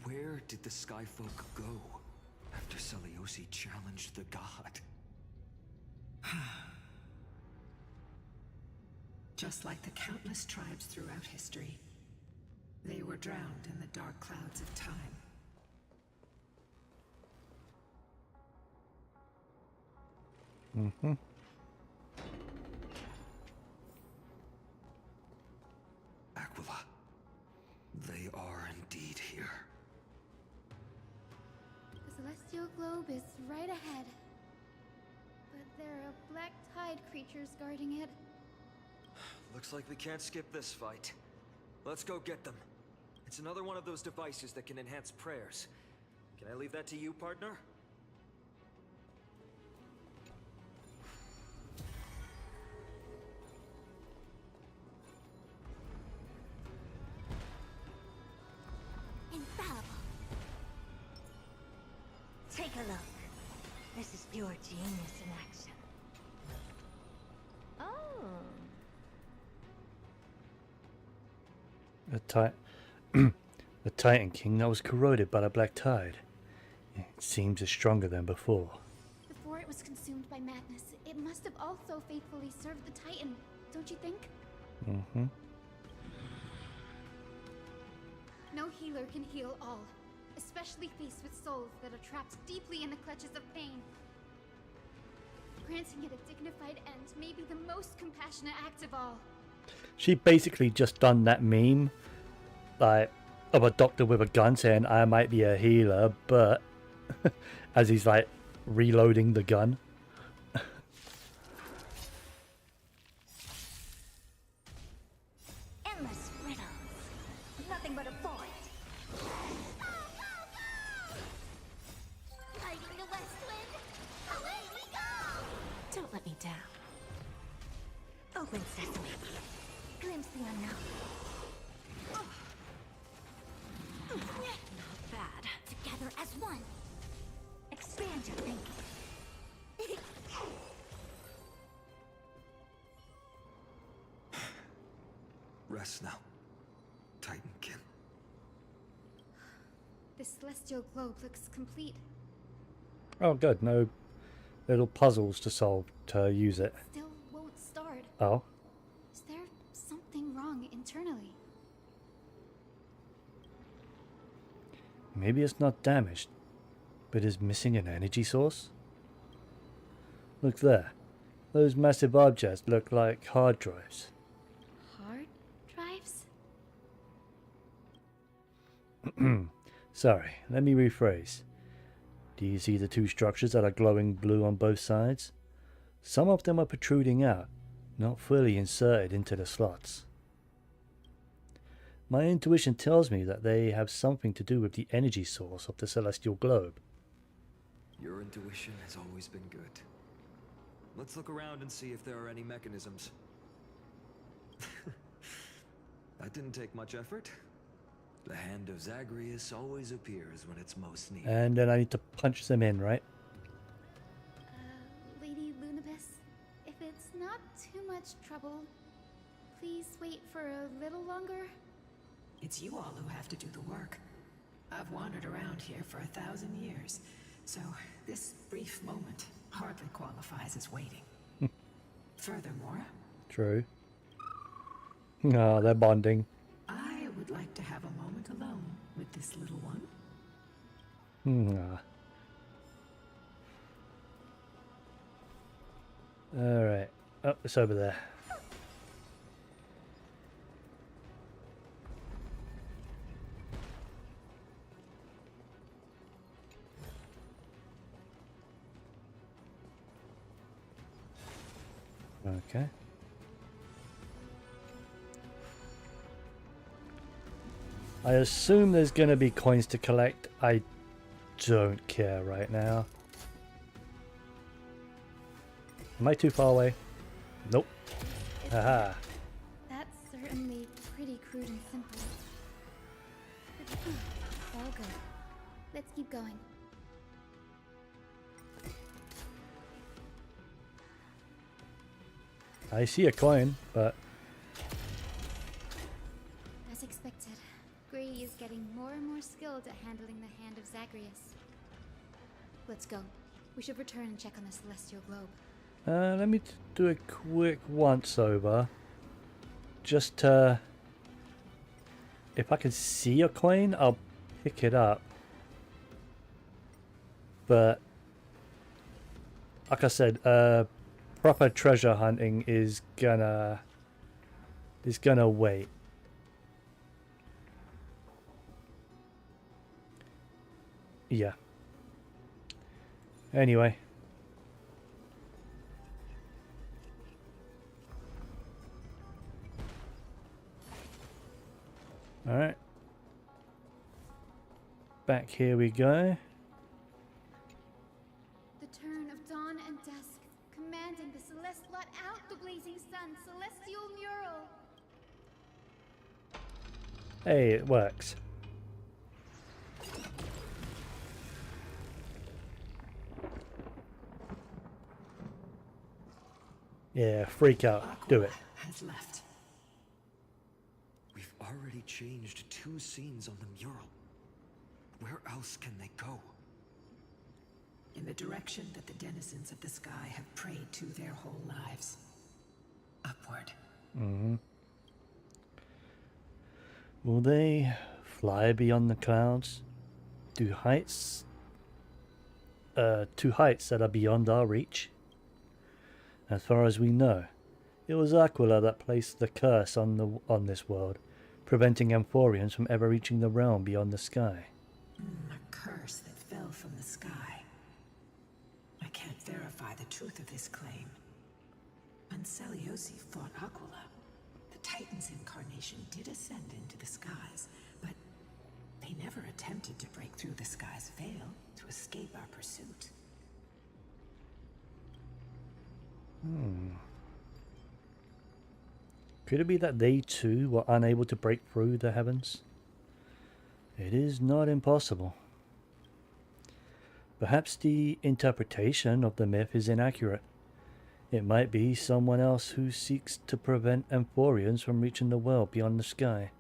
Where did the Skyfolk go after Celiosi challenged the god? Just like the countless tribes throughout history, they were drowned in the dark clouds of time. Mm-hmm. Aquila. They are indeed here. The celestial globe is right ahead. But there are black tide creatures guarding it. Looks like we can't skip this fight. Let's go get them. It's another one of those devices that can enhance prayers. Can I leave that to you, partner? Infallible. Take a look. This is pure genius in action. Oh. The Titan King that was corroded by the black tide. It seems it's stronger than before. Before it was consumed by madness, it must have also faithfully served the Titan, don't you think? Mm-hmm. No healer can heal all, especially faced with souls that are trapped deeply in the clutches of pain. Granting it a dignified end may be the most compassionate act of all. She basically just done that meme, like of a doctor with a gun saying I might be a healer, but as he's like reloading the gun. Endless riddles. Nothing but a void. Lighting the west wind, away we go! Don't let me down. Open sesame. Glimpse the unknown. Not bad. Together as one. Expand your thinking. Rest now, Titankin. The celestial globe looks complete. Oh good, no little puzzles to solve to use it. Still won't start. Oh. Is there something wrong internally? Maybe it's not damaged, but is missing an energy source? Look there. Those massive objects look like hard drives. Hard drives? Sorry, let me rephrase. Do you see the two structures that are glowing blue on both sides? Some of them are protruding out, not fully inserted into the slots. My intuition tells me that they have something to do with the energy source of the celestial globe. Your intuition has always been good. Let's look around and see if there are any mechanisms. That didn't take much effort. The hand of Zagreus always appears when it's most needed. And then I need to punch them in, right? Lady Lunabis, if it's not too much trouble, please wait for a little longer. It's you all who have to do the work. I've wandered around here for 1,000 years, so this brief moment hardly qualifies as waiting. Furthermore, True. Oh, they're bonding. I would like to have a moment alone with this little one. Alright. Oh, it's over there. Okay. I assume there's going to be coins to collect. I don't care right now. Am I too far away? Nope. Haha. That's certainly pretty crude and simple. But, all good. Let's keep going. I see a coin, but As expected, Gray is getting more and more skilled at handling the hand of Zagreus. Let's go. We should return and check on the celestial globe. let me do a quick once over. Just to... If I can see a coin, I'll pick it up. But like I said, proper treasure hunting is gonna wait. Yeah. Anyway. Alright. Back here we go. The turn of dawn and dusk, commanding the celeste blot out the blazing sun, celestial mural. Hey, it works. Yeah, freak out. Do it. Has left. We've already changed 2 scenes on the mural. Where else can they go? In the direction that the denizens of the sky have prayed to their whole lives. Upward. Mm-hmm. Will they fly beyond the clouds? To heights that are beyond our reach? As far as we know, it was Aquila that placed the curse on this world, preventing Amphorians from ever reaching the realm beyond the sky. A curse that fell from the sky. I can't verify the truth of this claim. When Celiosi fought Aquila, the Titan's incarnation did ascend into the skies, but they never attempted to break through the sky's veil to escape our pursuit. Could it be that they too were unable to break through the heavens? It is not impossible. Perhaps the interpretation of the myth is inaccurate. It might be someone else who seeks to prevent Amphorians from reaching the world beyond the sky.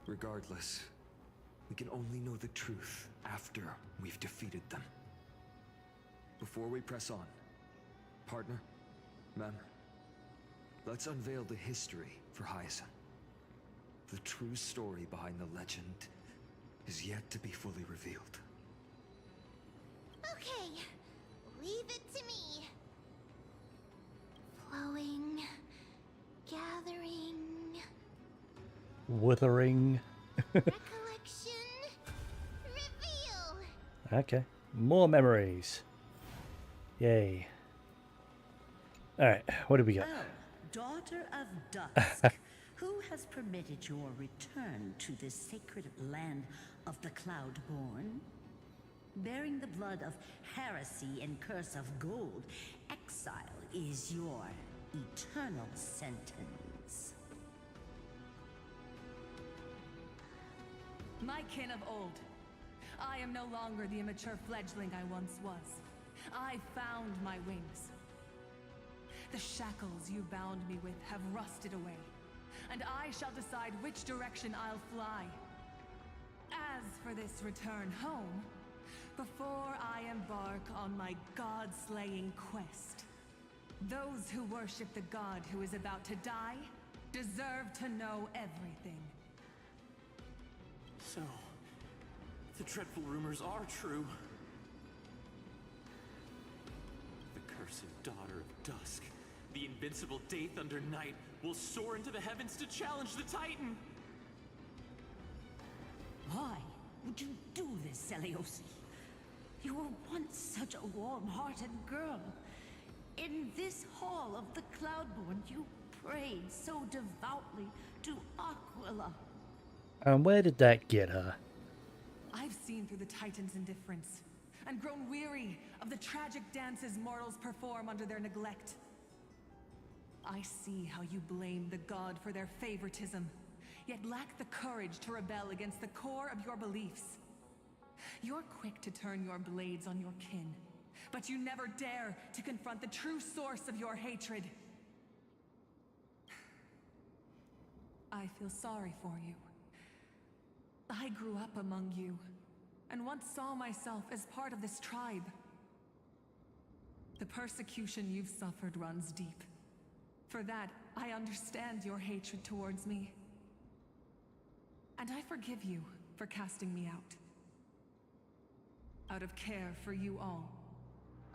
Regardless, we can only know the truth after we've defeated them. Before we press on, partner, ma'am, let's unveil the history for Hyacinth. The true story behind the legend is yet to be fully revealed. Okay, leave it to me. Flowing, gathering, Withering. recollection, reveal. Okay, more memories. Yay. Alright, what do we got? Oh, daughter of dusk, who has permitted your return to this sacred land of the Cloudborn? Bearing the blood of heresy and curse of gold, exile is your eternal sentence. My kin of old, I am no longer the immature fledgling I once was. I found my wings. The shackles you bound me with have rusted away, and I shall decide which direction I'll fly. As for this return home, before I embark on my god-slaying quest, those who worship the god who is about to die deserve to know everything. So, the dreadful rumors are true. The cursed daughter of dusk, the invincible Day Thunder Knight, will soar into the heavens to challenge the Titan! Why would you do this, Celiosi? You were once such a warm-hearted girl. In this hall of the Cloudborn, you prayed so devoutly to Aquila. And where did that get her? I've seen through the Titan's indifference, and grown weary of the tragic dances mortals perform under their neglect. I see how you blame the god for their favoritism, yet lack the courage to rebel against the core of your beliefs. You're quick to turn your blades on your kin, but you never dare to confront the true source of your hatred. I feel sorry for you. I grew up among you, and once saw myself as part of this tribe. The persecution you've suffered runs deep. For that, I understand your hatred towards me. And I forgive you for casting me out. Out of care for you all,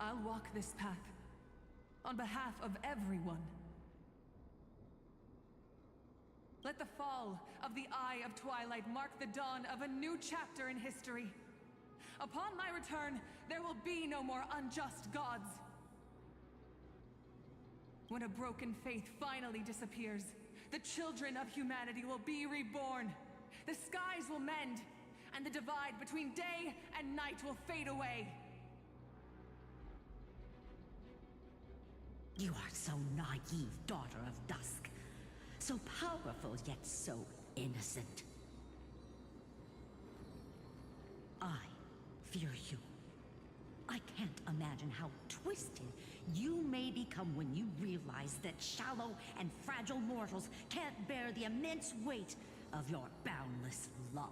I'll walk this path, on behalf of everyone. Let the fall of the Eye of Twilight mark the dawn of a new chapter in history. Upon my return, there will be no more unjust gods. When a broken faith finally disappears, the children of humanity will be reborn. The skies will mend, and the divide between day and night will fade away. You are so naive, daughter of dusk. So powerful, yet so innocent. I fear you. I can't imagine how twisted you may become when you realize that shallow and fragile mortals can't bear the immense weight of your boundless love.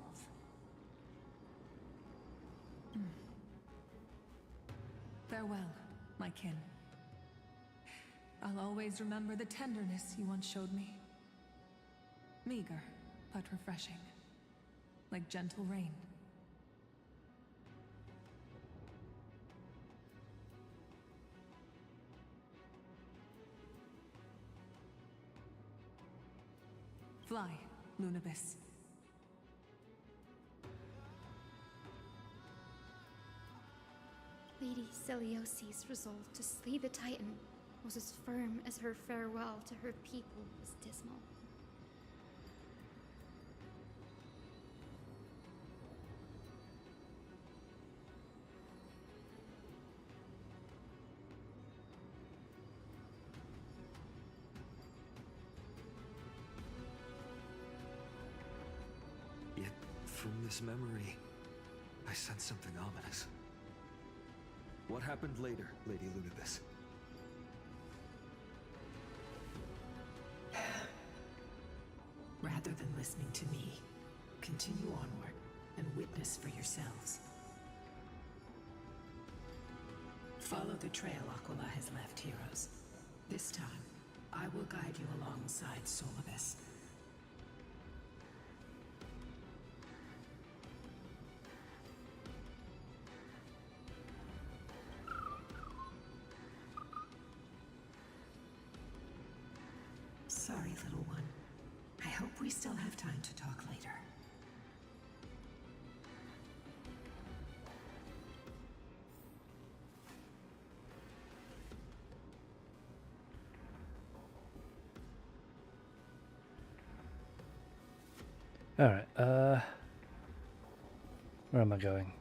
Farewell, my kin. I'll always remember the tenderness you once showed me. Meager, but refreshing. Like gentle rain. Fly, Lunabis. Lady Celiosi's resolve to slay the Titan was as firm as her farewell to her people was dismal. Yet, from this memory, I sense something ominous. What happened later, Lady Lunabis? Rather than listening to me, continue onward and witness for yourselves. Follow the trail Aquila has left, heroes. This time, I will guide you alongside Solibus. Sorry, little one. I hope we still have time to talk later. Alright, where am I going?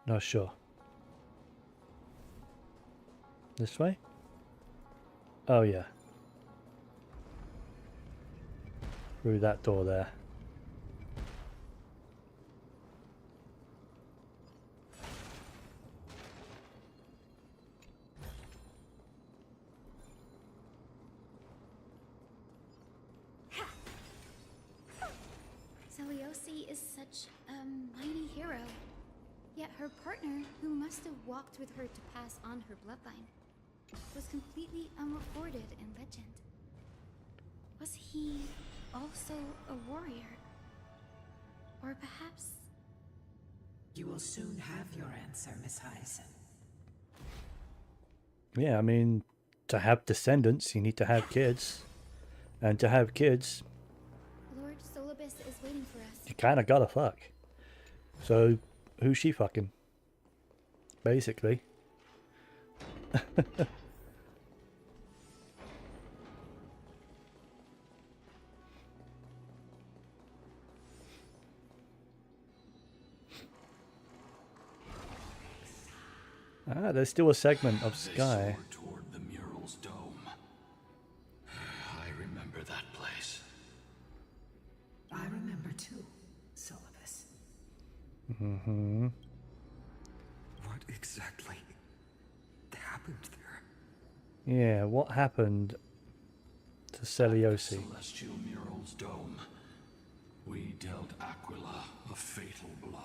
Not sure. This way? Oh yeah. Through that door there. Celiosi is such a mighty hero. Yet her partner, who must have walked with her to pass on her bloodline, was completely unrecorded in legend. Was he also a warrior? Or perhaps... You will soon have your answer, Miss Hyacinth. Yeah, I mean, to have descendants, you need to have kids. And to have kids, Lord Solibus is waiting for us. you kind of gotta fuck. So, who's she fucking? Basically. Ah, there's still a segment of They sky. soared toward the mural's dome. I remember that place. I remember too, Solibus. Mm-hmm. What exactly happened there? Yeah, what happened to Celiosi? Celestial mural's dome. We dealt Aquila a fatal blow.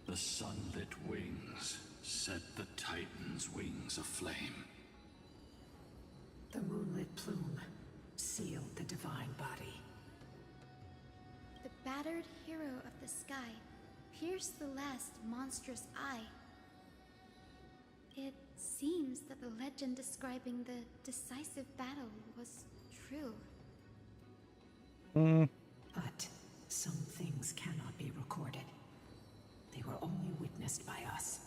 The sunlit wings set the Titan's wings aflame. The moonlit plume sealed the divine body. The battered hero of the sky pierced the last monstrous eye. It seems that the legend describing the decisive battle was true. But some things cannot be recorded. They were only witnessed by us.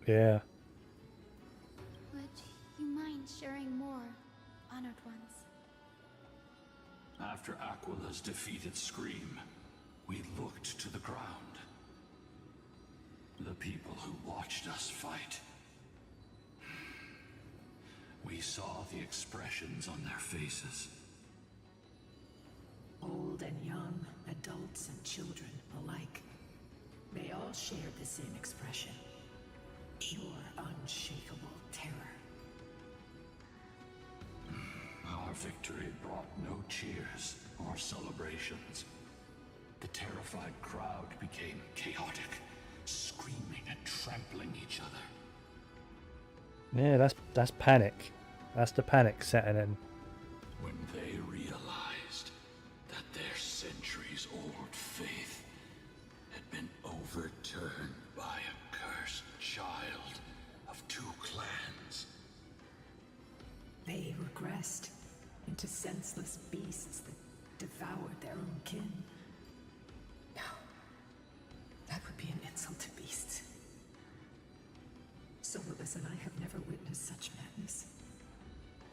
Yeah. Would you mind sharing more, honored ones? After Aquila's defeated scream, we looked to the ground. The people who watched us fight. We saw the expressions on their faces. Old and young, adults and children alike. They all shared the same expression. Pure, unshakable terror. Our victory brought no cheers or celebrations. The terrified crowd became chaotic, screaming and trampling each other. Yeah, that's panic. That's the panic setting in. When they they regressed into senseless beasts that devoured their own kin. No, that would be an insult to beasts. Solus and I have never witnessed such madness.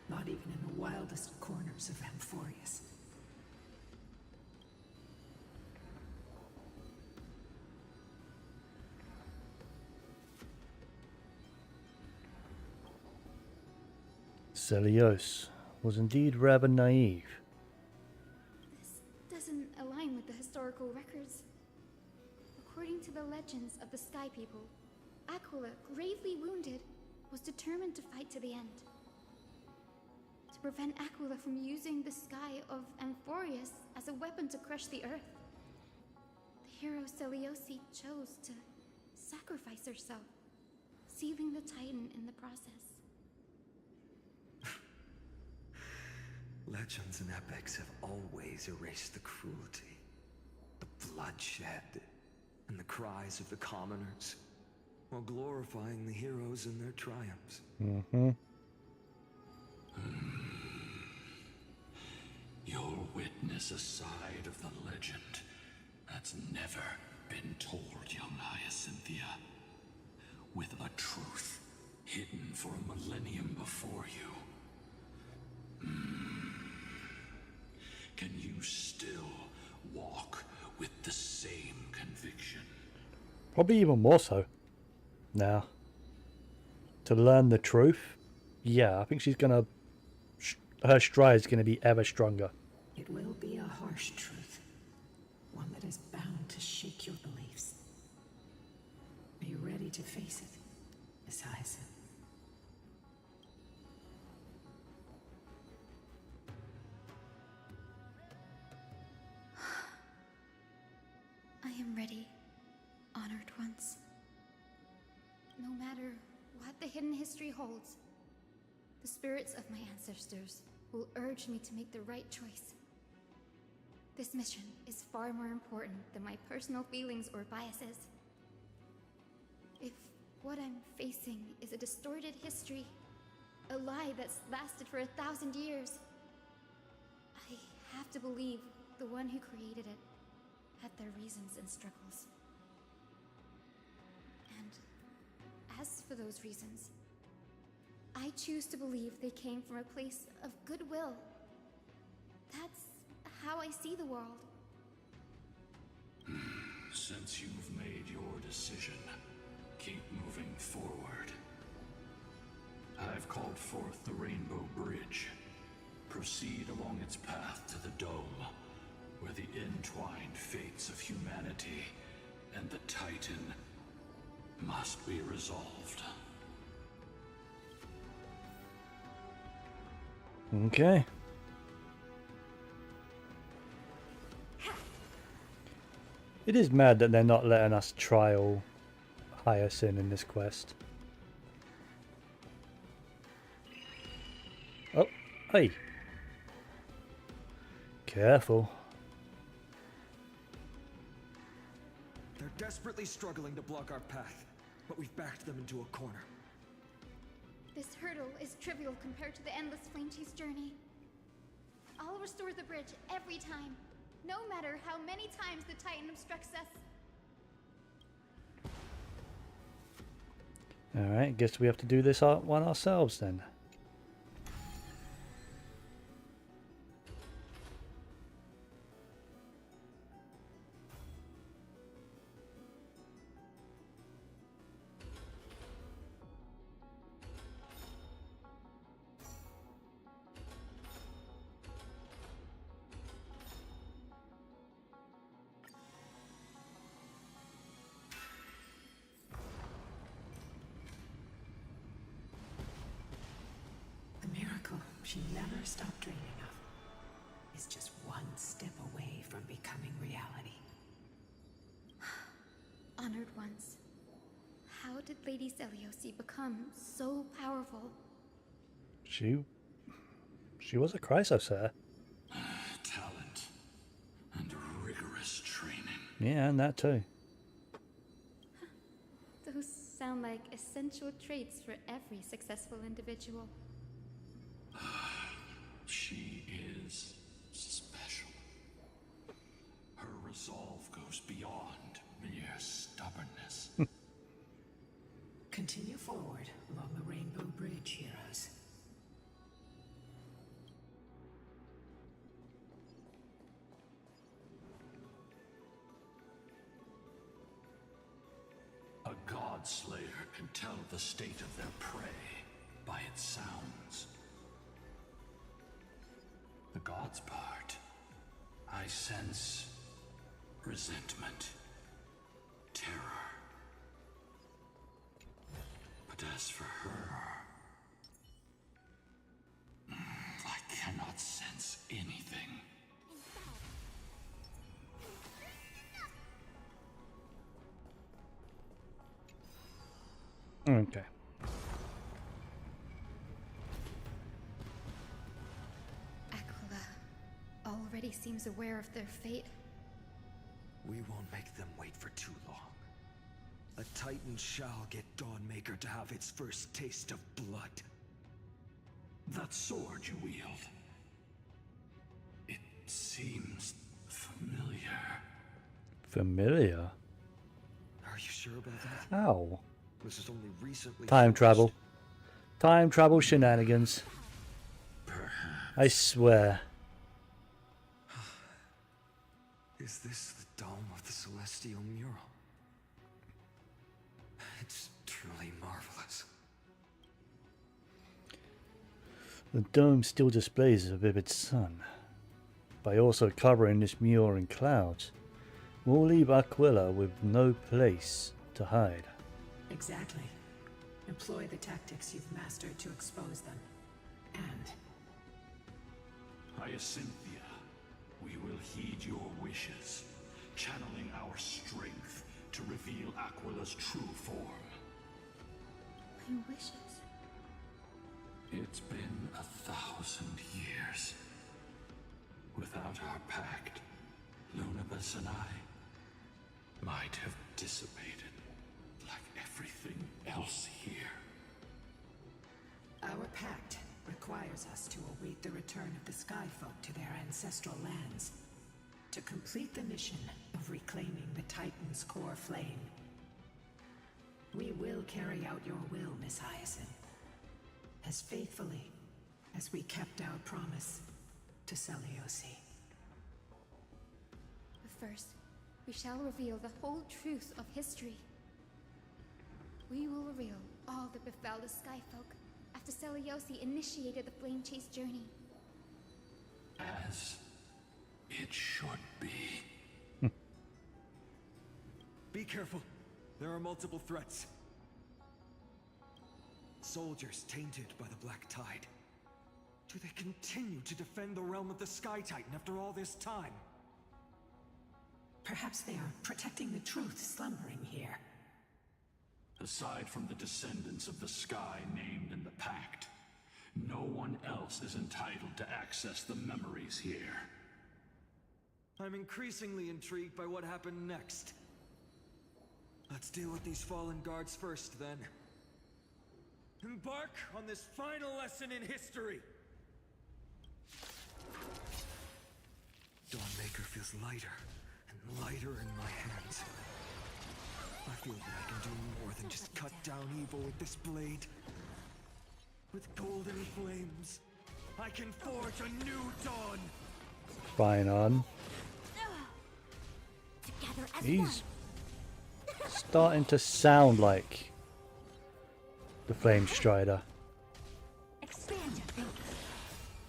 Not even in the wildest corners of Amphorius. Celios was indeed rather naive. This doesn't align with the historical records. According to the legends of the Sky People, Aquila, gravely wounded, was determined to fight to the end. To prevent Aquila from using the sky of Amphorius as a weapon to crush the earth, the hero Celiosi chose to sacrifice herself, sealing the Titan in the process. Legends and epics have always erased the cruelty, the bloodshed, and the cries of the commoners, while glorifying the heroes and their triumphs. Mm-hmm. You'll witness a side of the legend that's never been told, young Hyacinthia. With a truth hidden for a millennium before you. Can you still walk with the same conviction? Probably even more so. Now, to learn the truth, yeah, I think she's gonna. Her stride's gonna be ever stronger. It will be a harsh truth, one that is bound to shake your beliefs. Are you ready to face it, Miss Hyacinth? I am ready, honored ones. No matter what the hidden history holds, the spirits of my ancestors will urge me to make the right choice. This mission is far more important than my personal feelings or biases. If what I'm facing is a distorted history, a lie that's lasted for 1,000 years, I have to believe the one who created it had their reasons and struggles. And as for those reasons, I choose to believe they came from a place of goodwill. That's how I see the world. Since you've made your decision, keep moving forward. I've called forth the Rainbow Bridge. Proceed along its path to the Dome, where the entwined fates of humanity and the Titan must be resolved. Okay. It is mad that they're not letting us trial Hyacinth in this quest. Oh, hey. Careful. They're desperately struggling to block our path, but we've backed them into a corner. This hurdle is trivial compared to the endless flame chase journey. I'll restore the bridge every time, no matter how many times the Titan obstructs us. Alright, guess we have to do this one ourselves then. She never stopped dreaming of is just one step away from becoming reality. Honored ones, how did Lady Celiosi become so powerful? She was a Chrysosaur. Talent and rigorous training. Yeah, and that too. Those sound like essential traits for every successful individual. tell the state of their prey by its sounds. The gods part, I sense resentment, terror. But as for her, I cannot sense anything. Okay. Aquila already seems aware of their fate. We won't make them wait for too long. A Titan shall get Dawnmaker to have its first taste of blood. That sword you wield, it seems familiar. Familiar? Are you sure about that? How? This is only recently Time finished. travel. Time travel shenanigans. I swear. Is this the dome of the Celestial Mural? It's truly marvelous. The dome still displays a vivid sun. By also covering this mural in clouds, we'll leave Aquila with no place to hide. Exactly. Employ the tactics you've mastered to expose them. And Hyacinthia, we will heed your wishes, channeling our strength to reveal Aquila's true form. My wishes. It's been 1,000 years. Without our pact, Lunabus and I might have dissipated like everything else here. our pact requires us to await the return of the Skyfolk to their ancestral lands, to complete the mission of reclaiming the Titan's core flame. We will carry out your will, Miss Hyacinth, as faithfully as we kept our promise to Seliosi. But first, we shall reveal the whole truth of history. We will reveal all that befell the Skyfolk after Seliosi initiated the Flame Chase journey. As it should be. Be careful. There are multiple threats. Soldiers tainted by the Black Tide. Do they continue to defend the realm of the Sky Titan after all this time? Perhaps they are protecting the truth slumbering here. Aside from the descendants of the sky named in the pact, no one else is entitled to access the memories here. I'm increasingly intrigued by what happened next. Let's deal with these fallen guards first, then. Embark on this final lesson in history! Dawnmaker feels lighter and lighter in my hands. I feel that I can do more than just cut down evil with this blade. With golden flames, I can forge a new dawn! Fine on. Together as He's starting to sound like the Flame Strider. Expand your thinking.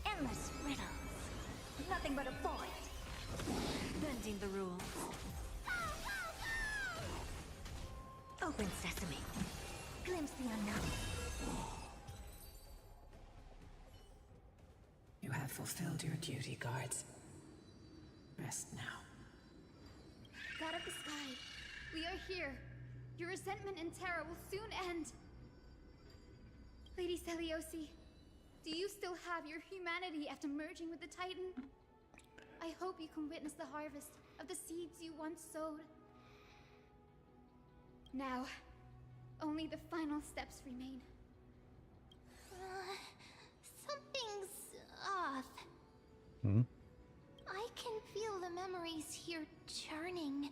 Endless riddles. Nothing but a void. Bending the rules. Open sesame. Glimpse the unknown. You have fulfilled your duty, guards. Rest now. God of the Sky, we are here. Your resentment and terror will soon end. Lady Seliosi, do you still have your humanity after merging with the Titan? I hope you can witness the harvest of the seeds you once sowed. Now, only the final steps remain. Something's off. Hmm? I can feel the memories here churning.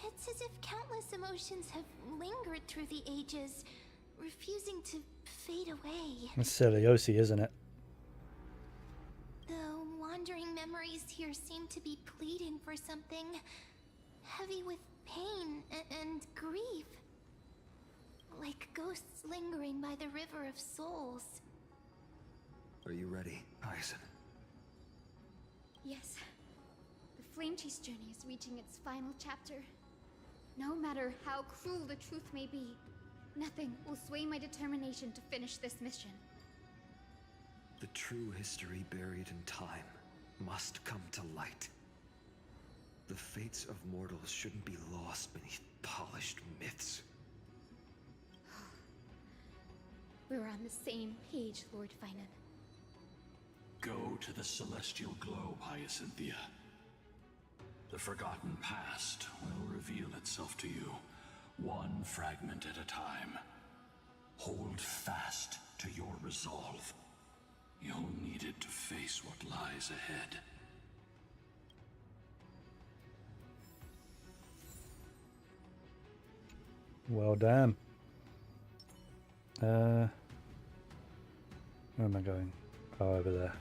It's as if countless emotions have lingered through the ages, refusing to fade away. It's Seliosi, isn't it? The wandering memories here seem to be pleading for something heavy with pain and grief. like ghosts lingering by the River of Souls. Are you ready, Hyacinth? Yes. The Flame Chase journey is reaching its final chapter. No matter how cruel the truth may be, nothing will sway my determination to finish this mission. The true history buried in time must come to light. The fates of mortals shouldn't be lost beneath polished myths. We're on the same page, Lord Finan. Go to the celestial globe, Hyacinthia. The forgotten past will reveal itself to you, one fragment at a time. Hold fast to your resolve. You'll need it to face what lies ahead. Well, damn. Where am I going? Oh, over there.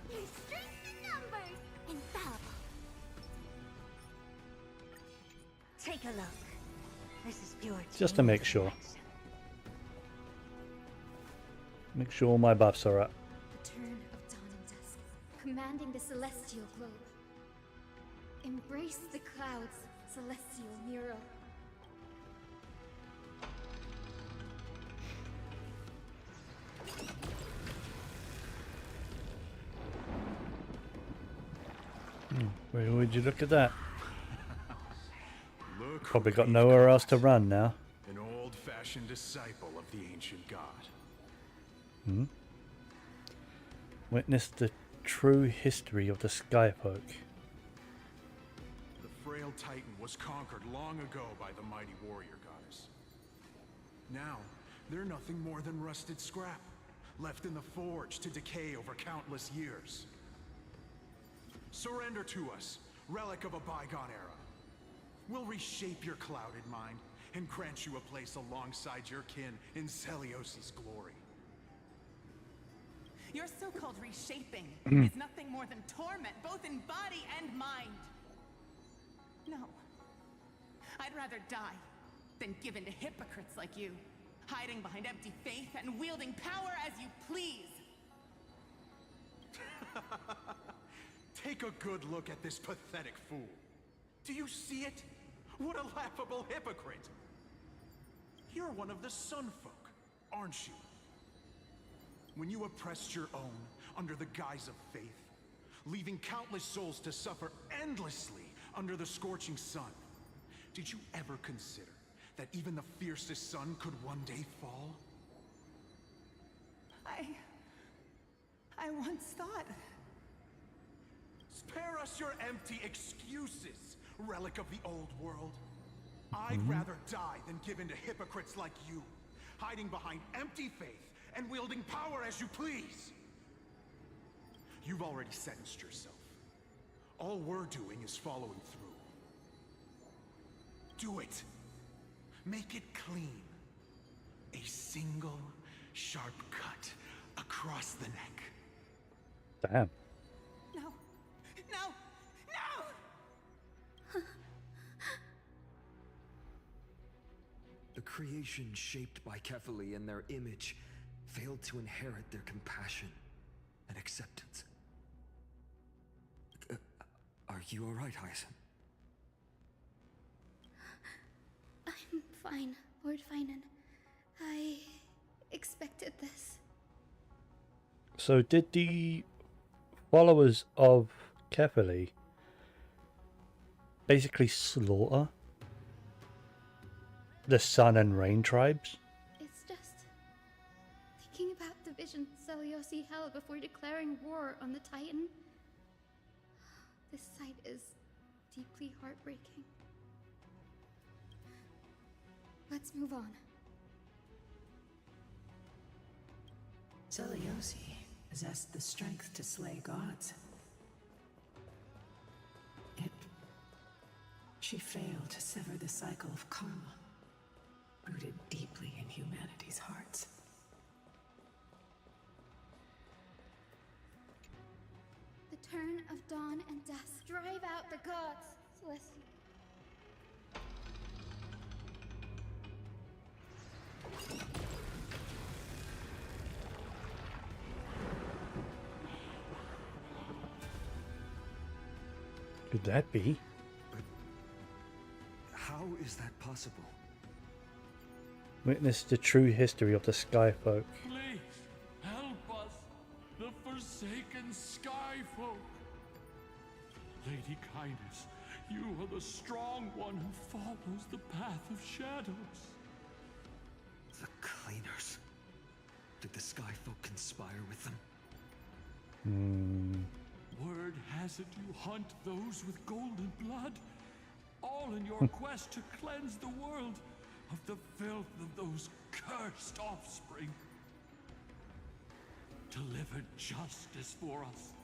Take a look. This is pure Just to make sure. Make sure my buffs are up. The turn of dawn and dusk, commanding the celestial globe. Embrace the clouds, celestial Nero. Where would you look at that? Probably got nowhere else to run now. An old-fashioned disciple of the ancient god. Hmm? Witness the true history of the Skyfolk. The frail titan was conquered long ago by the mighty warrior goddess. Now, they're nothing more than rusted scrap, left in the forge to decay over countless years. Surrender to us, relic of a bygone era. We'll reshape your clouded mind and grant you a place alongside your kin in Celios's glory. Your so-called reshaping Mm. is nothing more than torment, both in body and mind. No. I'd rather die than give in to hypocrites like you, hiding behind empty faith and wielding power as you please. Take a good look at this pathetic fool. Do you see it? What a laughable hypocrite! You're one of the Sun Folk, aren't you? When you oppressed your own under the guise of faith, leaving countless souls to suffer endlessly under the scorching sun, did you ever consider that even the fiercest sun could one day fall? I once thought... Spare us your empty excuses, relic of the old world. I'd rather die than give in to hypocrites like you, hiding behind empty faith and wielding power as you please. You've already sentenced yourself. All we're doing is following through. Do it. Make it clean. A single, sharp cut across the neck. Damn. No! No! No! The creation shaped by Kefali and their image failed to inherit their compassion and acceptance. Are you alright, Hyacinth? I'm fine, Lord Finan. I expected this. So did the followers of Kefali basically slaughter the Sun and Rain tribes? It's just thinking about the vision Celiosi held before declaring war on the Titan. This sight is deeply heartbreaking. Let's move on. Celiosi possessed the strength to slay gods. Yet, she failed to sever the cycle of karma, rooted deeply in humanity's hearts. The turn of dawn and dusk. Drive out the gods, Celestia. Could that be? But how is that possible? Witness the true history of the Skyfolk. Please, help us, the forsaken Skyfolk. Lady Kindness, you are the strong one who follows the path of shadows. The Cleaners. Did the Skyfolk conspire with them? Word has it you hunt those with golden blood, all in your quest to cleanse the world of the filth of those cursed offspring. Deliver justice for us.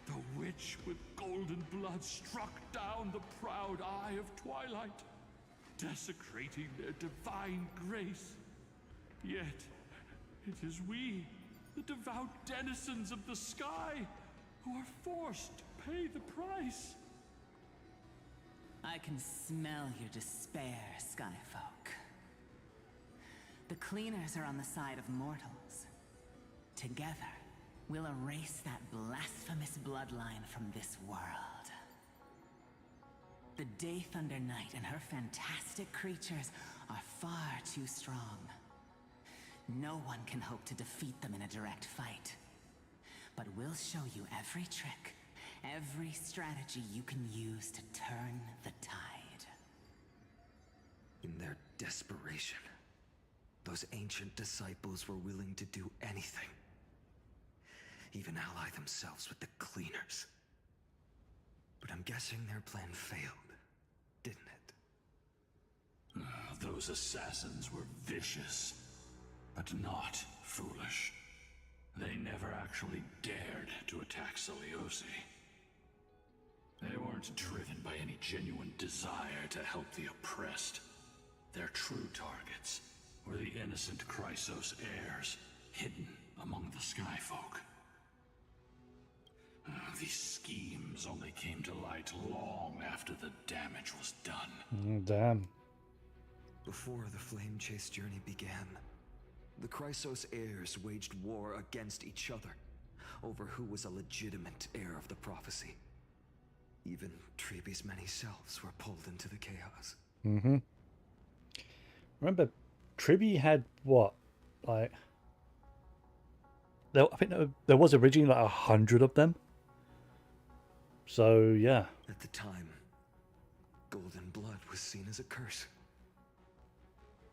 The witch with golden blood struck down the proud eye of Twilight, desecrating their divine grace. Yet, it is we, the devout denizens of the sky, who are forced to pay the price. I can smell your despair, Skyfolk. The Cleaners are on the side of mortals. Together, we'll erase that blasphemous bloodline from this world. The Day Thunder Knight and her fantastic creatures are far too strong. No one can hope to defeat them in a direct fight. But we'll show you every trick, every strategy you can use to turn the tide. In their desperation, those ancient disciples were willing to do anything. Even ally themselves with the Cleaners. But I'm guessing their plan failed, didn't it? Those assassins were vicious, but not foolish. They never actually dared to attack Seliosi. They weren't driven by any genuine desire to help the oppressed. Their true targets were the innocent Chrysos heirs, hidden among the Skyfolk. These schemes only came to light long after the damage was done. Damn. Before the Flame Chase journey began, the Chrysos heirs waged war against each other over who was a legitimate heir of the prophecy. Even Treeby's many selves were pulled into the chaos. Remember, Tribby had what? Like, I think there was originally like 100 of them. So, yeah. At the time, golden blood was seen as a curse.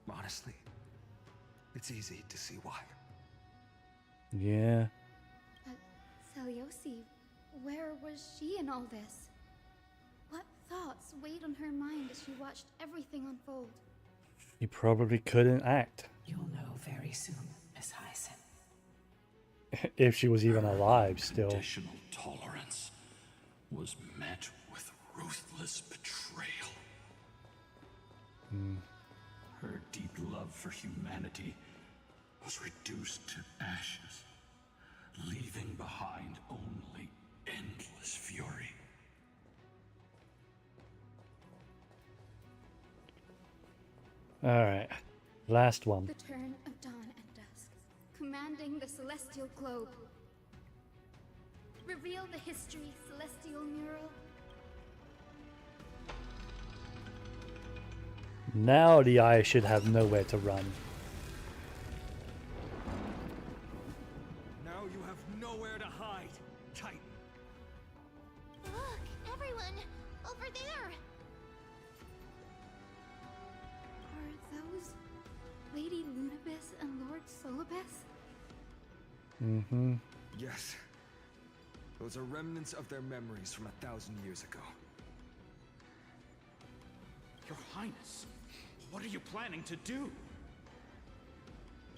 Honestly, it's easy to see why. Yeah. But Seliosi, where was she in all this? What thoughts weighed on her mind as she watched everything unfold? He probably couldn't act. You'll know very soon, Miss Hyson. If she was even alive still. Additional tolerance was met with ruthless betrayal. Her deep love for humanity was reduced to ashes, leaving behind only endless fury. Alright. Last one. The turn of dawn and dusk, commanding the celestial globe. Reveal the history, celestial mural. Now the eye should have nowhere to run. Now you have nowhere to hide, Titan. Look, everyone! Over there! Are those Lady Lunabis and Lord Solibus? Yes. Those are remnants of their memories from 1,000 years ago. Your Highness, what are you planning to do?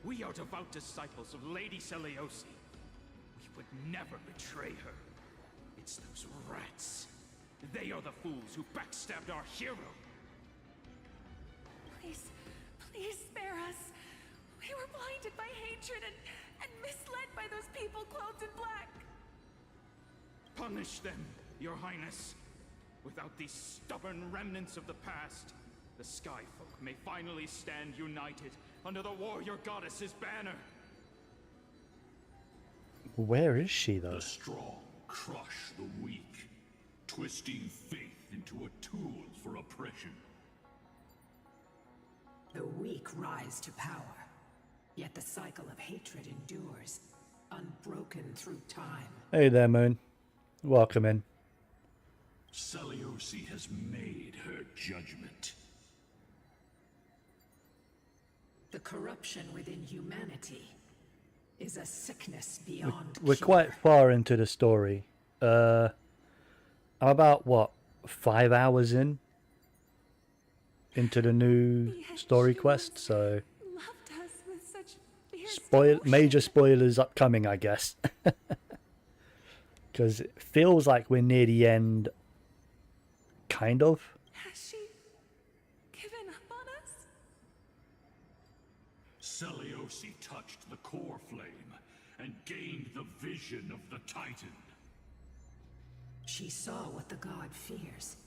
We are devout disciples of Lady Seliosi. We would never betray her. It's those rats. They are the fools who backstabbed our hero. Please, please spare us. We were blinded by hatred and misled by those people clothed in black. Punish them, Your Highness. Without these stubborn remnants of the past, the Skyfolk may finally stand united under the warrior goddess's banner. Where is she, though? The strong crush the weak, twisting faith into a tool for oppression. The weak rise to power, yet the cycle of hatred endures, unbroken through time. Hey there, Moon. Welcome in. Seliosi has made her judgment. The corruption within humanity is a sickness beyond We're cure. quite far into the story. I'm about, what, 5 hours into the new story quest, so major spoilers upcoming, I guess. Because it feels like we're near the end, kind of. Has she given up on us? Seliosi touched the core flame and gained the vision of the Titan. She saw what the god fears,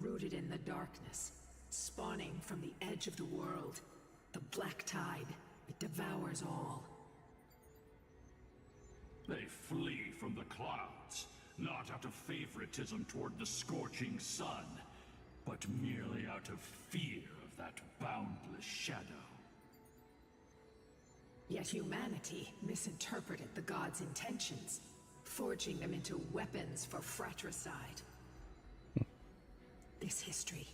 rooted in the darkness, spawning from the edge of the world. The black tide, it devours all. They flee from the clouds, not out of favoritism toward the scorching sun, but merely out of fear of that boundless shadow. Yet humanity misinterpreted the gods' intentions, forging them into weapons for fratricide. This history,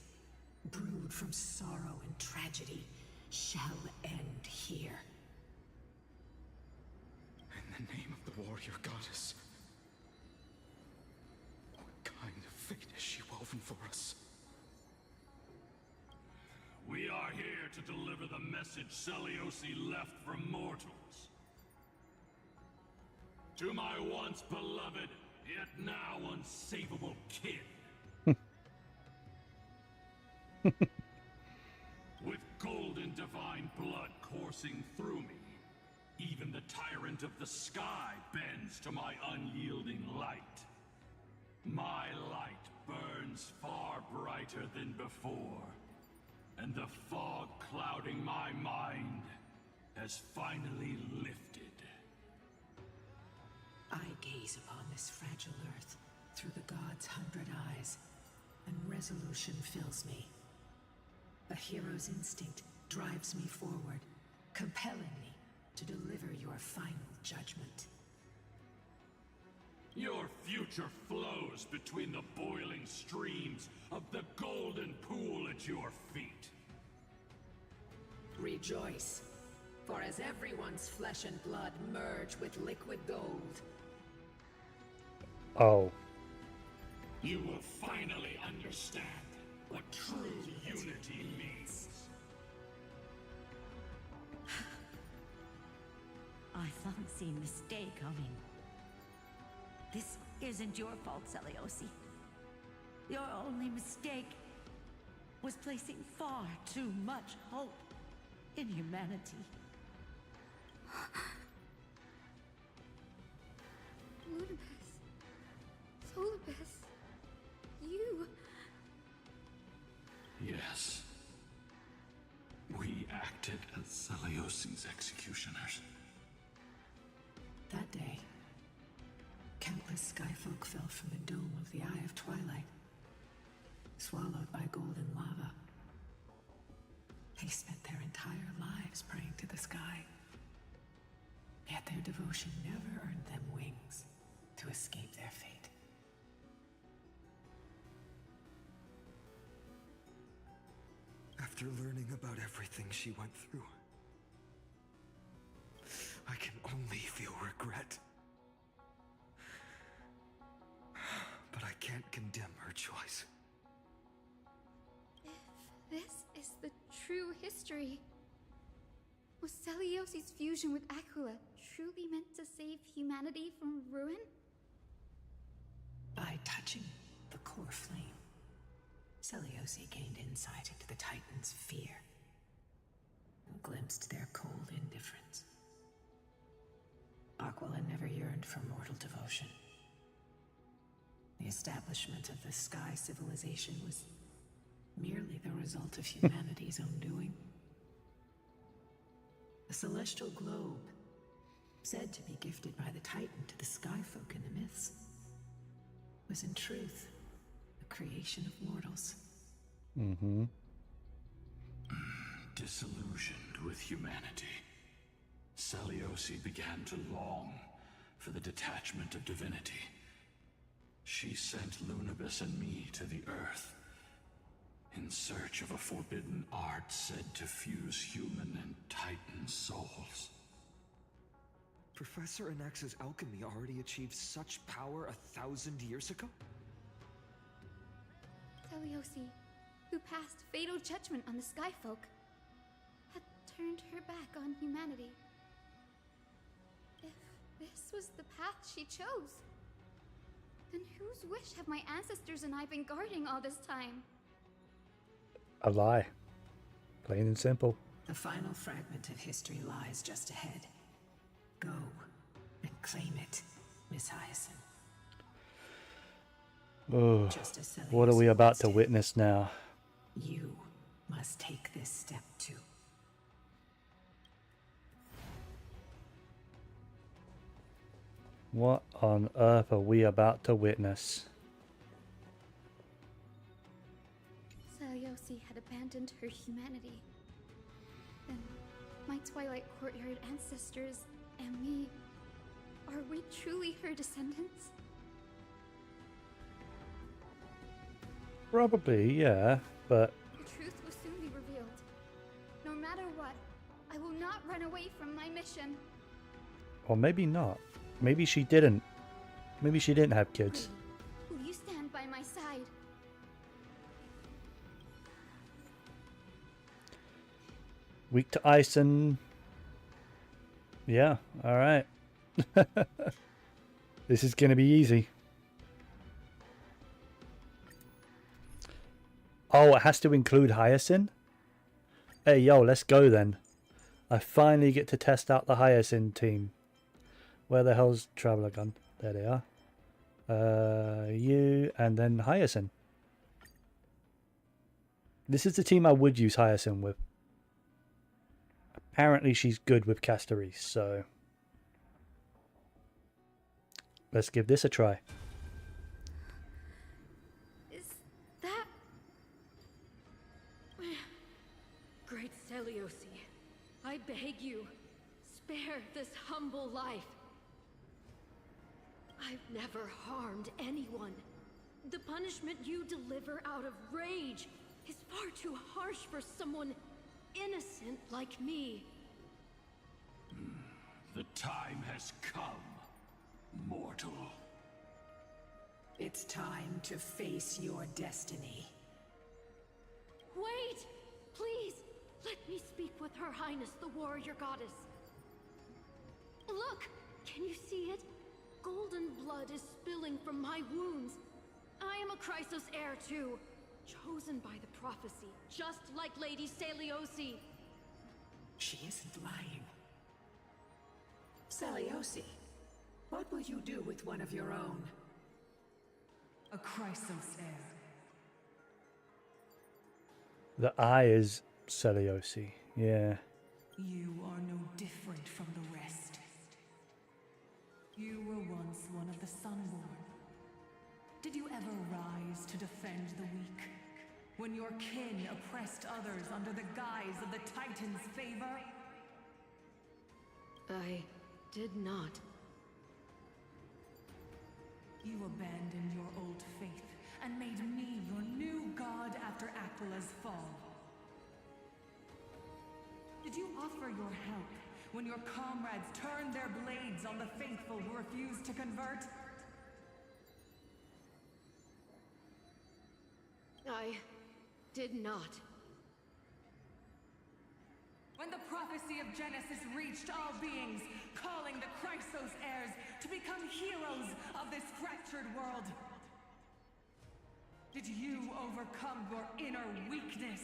brewed from sorrow and tragedy, shall end here. In the name of the warrior goddess, what kind of fate has she woven for us? We are here to deliver the message Seliosi left for mortals. To my once beloved, yet now unsavable kin. With golden divine blood coursing through me, even the tyrant of the sky bends to my unyielding light. My light burns far brighter than before, and the fog clouding my mind has finally lifted. I gaze upon this fragile earth through the god's 100 eyes, and resolution fills me. A hero's instinct drives me forward, compelling me to deliver your final judgment. Your future flows between the boiling streams of the golden pool at your feet. Rejoice, for as everyone's flesh and blood merge with liquid gold, Oh. you will finally understand what true unity means. I thought the mistake coming. This isn't your fault, Seliosi. Your only mistake was placing far too much hope in humanity. Ludibus. Solibus. You. Yes. We acted as Seliosi's executioners. That day, countless skyfolk fell from the dome of the Eye of Twilight, swallowed by golden lava. They spent their entire lives praying to the sky, yet their devotion never earned them wings to escape their fate. After learning about everything she went through, I can only feel regret. But I can't condemn her choice. If this is the true history, was Celiosi's fusion with Aquila truly meant to save humanity from ruin? By touching the core flame, Seliosi gained insight into the Titans' fear and glimpsed their cold indifference. Aquila never yearned for mortal devotion. The establishment of the Sky Civilization was merely the result of humanity's own doing. The celestial globe, said to be gifted by the Titan to the Skyfolk in the myths, was in truth a creation of mortals. Mm-hmm. Disillusioned with humanity, Selioci began to long for the detachment of divinity. She sent Lunabis and me to the Earth in search of a forbidden art said to fuse human and Titan souls. Professor Anax's alchemy already achieved such power 1,000 years ago? Selioci, who passed fatal judgment on the Skyfolk, had turned her back on humanity. If this was the path she chose, then whose wish have my ancestors and I been guarding all this time? A lie. Plain and simple. The final fragment of history lies just ahead. Go and claim it, Miss Hyacinth. Oh, what are we about to witness now? You must take this step too. What on earth are we about to witness? Selioci had abandoned her humanity. Then my Twilight Courtyard ancestors and me, are we truly her descendants? Probably, yeah, but... The truth will soon be revealed. No matter what, I will not run away from my mission. Or maybe not. Maybe she didn't. Maybe she didn't have kids. Will you stand by my side? Weak to ice and... Yeah, alright. This is gonna be easy. Oh, it has to include Hyacinth? Hey, yo, let's go then. I finally get to test out the Hyacinth team. Where the hell's Traveler Gun? There they are. You, and then Hyacinth. This is the team I would use Hyacinth with. Apparently she's good with Castoris, so... Let's give this a try. Is that... Great Selioci, I beg you, spare this humble life. I've never harmed anyone. The punishment you deliver out of rage is far too harsh for someone innocent like me. The time has come, mortal. It's time to face your destiny. Wait! Please, let me speak with Her Highness, the warrior goddess. Look! Can you see it? Golden blood is spilling from my wounds. I am a Chrysos heir too, chosen by the prophecy, just like Lady Selioci. She isn't lying. Selioci, what will you do with one of your own? A Chrysos heir. The eye is Selioci, yeah. You are no different from the rest. You were once one of the Sunborn. Did you ever rise to defend the weak? When your kin oppressed others under the guise of the Titan's favor? I did not. You abandoned your old faith and made me your new god after Aquila's fall. Did you offer your help when your comrades turned their blades on the faithful who refused to convert? I did not. When the prophecy of Genesis reached all beings, calling the Chrysos heirs to become heroes of this fractured world, did you overcome your inner weakness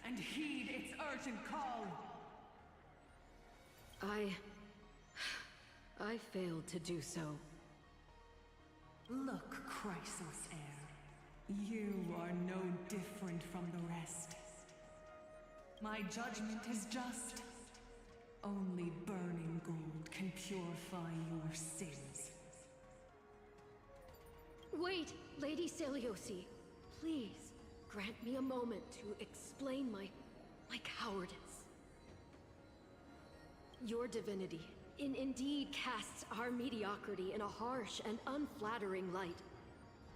and heed its urgent call? I failed to do so. Look, Chrysos heir. You are no different from the rest. My judgment is just. Only burning gold can purify your sins. Wait, Lady Celiosi. Please, grant me a moment to explain my cowardice. Your divinity indeed casts our mediocrity in a harsh and unflattering light.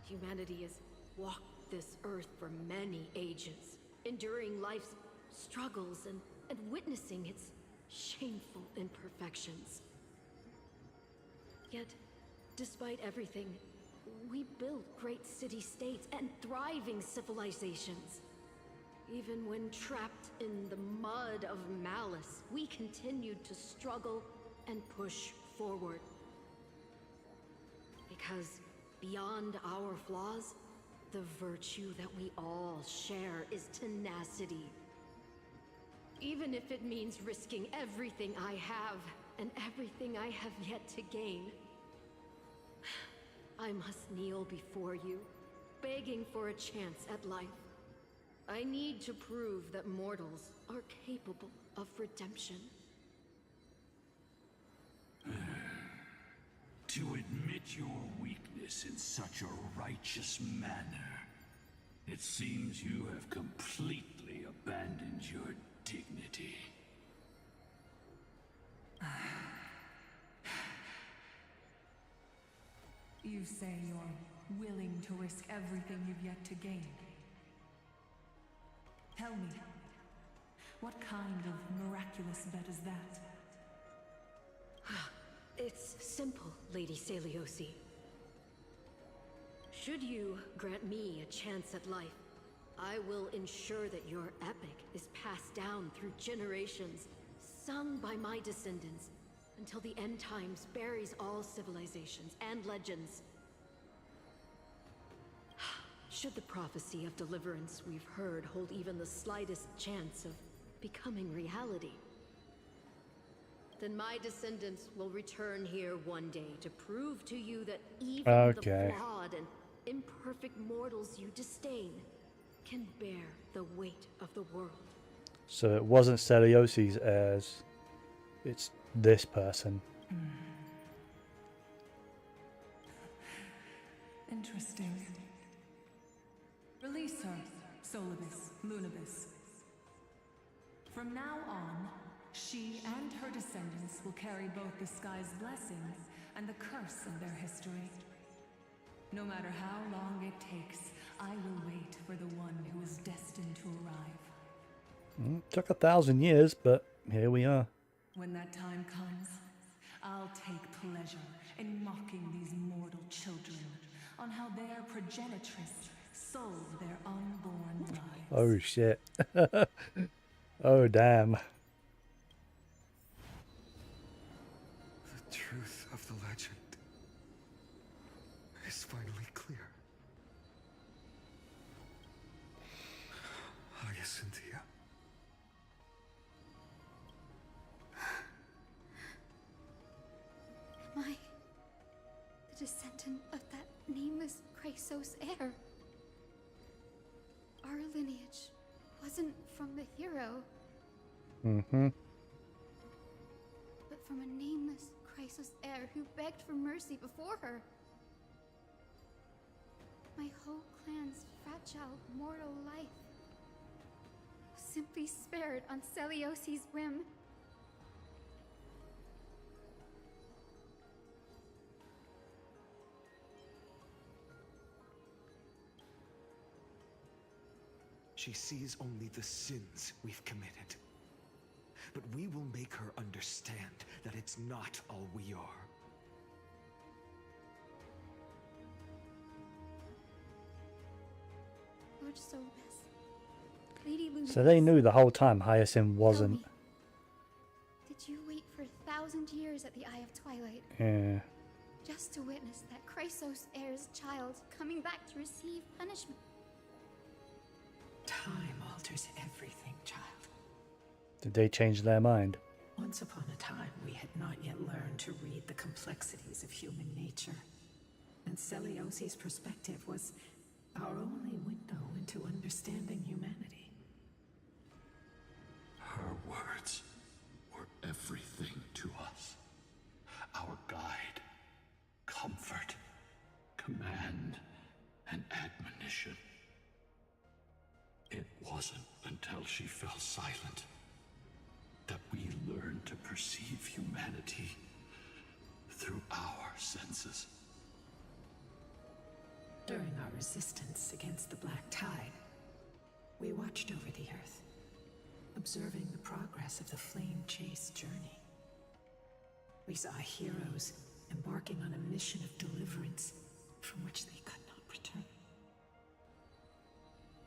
Humanity has walked this earth for many ages, enduring life's struggles and witnessing its shameful imperfections. Yet, despite everything, we built great city-states and thriving civilizations. Even when trapped in the mud of malice, we continued to struggle and push forward. Because beyond our flaws, the virtue that we all share is tenacity. Even if it means risking everything I have and everything I have yet to gain. I must kneel before you, begging for a chance at life. I need to prove that mortals are capable of redemption. To admit your weakness in such a righteous manner, it seems you have completely abandoned your dignity. You say you're willing to risk everything you've yet to gain. Tell me, what kind of miraculous bet is that? It's simple, Lady Celiosi. Should you grant me a chance at life, I will ensure that your epic is passed down through generations, sung by my descendants, until the end times buries all civilizations and legends. Should the prophecy of deliverance we've heard hold even the slightest chance of becoming reality, then my descendants will return here one day to prove to you that even the flawed and imperfect mortals you disdain can bear the weight of the world. So it wasn't Celiosi's heirs, it's this person. Interesting. Release her, Solibus, Lunibus. From now on, she and her descendants will carry both the sky's blessing and the curse of their history. No matter how long it takes, I will wait for the one who is destined to arrive. Took 1,000 years, but here we are. When that time comes, I'll take pleasure in mocking these mortal children on how their progenitress sold their unborn lives. Oh shit. Oh damn. The truth of the legend is finally clear. Hyacinthia. Am I the descendant of that nameless Chrysos heir? Our lineage wasn't from the hero, but from a nameless Chrysos heir who begged for mercy before her. My whole clan's fragile mortal life was simply spared on Celiosi's whim. She sees only the sins we've committed. But we will make her understand that it's not all we are. Lord Solibus, Lady Lunibus. So they knew the whole time Hyacinth wasn't. Did you wait for 1,000 years at the Eye of Twilight? Yeah. Just to witness that Chrysos heir's child coming back to receive punishment? Time alters everything, child. Did they change their mind? Once upon a time, we had not yet learned to read the complexities of human nature. And Celiosi's perspective was our only window into understanding humanity. words were everything to us. Our guide, comfort, command, and admonition. It wasn't until she fell silent that we learned to perceive humanity through our senses. During our resistance against the Black Tide, we watched over the Earth, observing the progress of the Flame Chase journey. We saw heroes embarking on a mission of deliverance from which they could not return.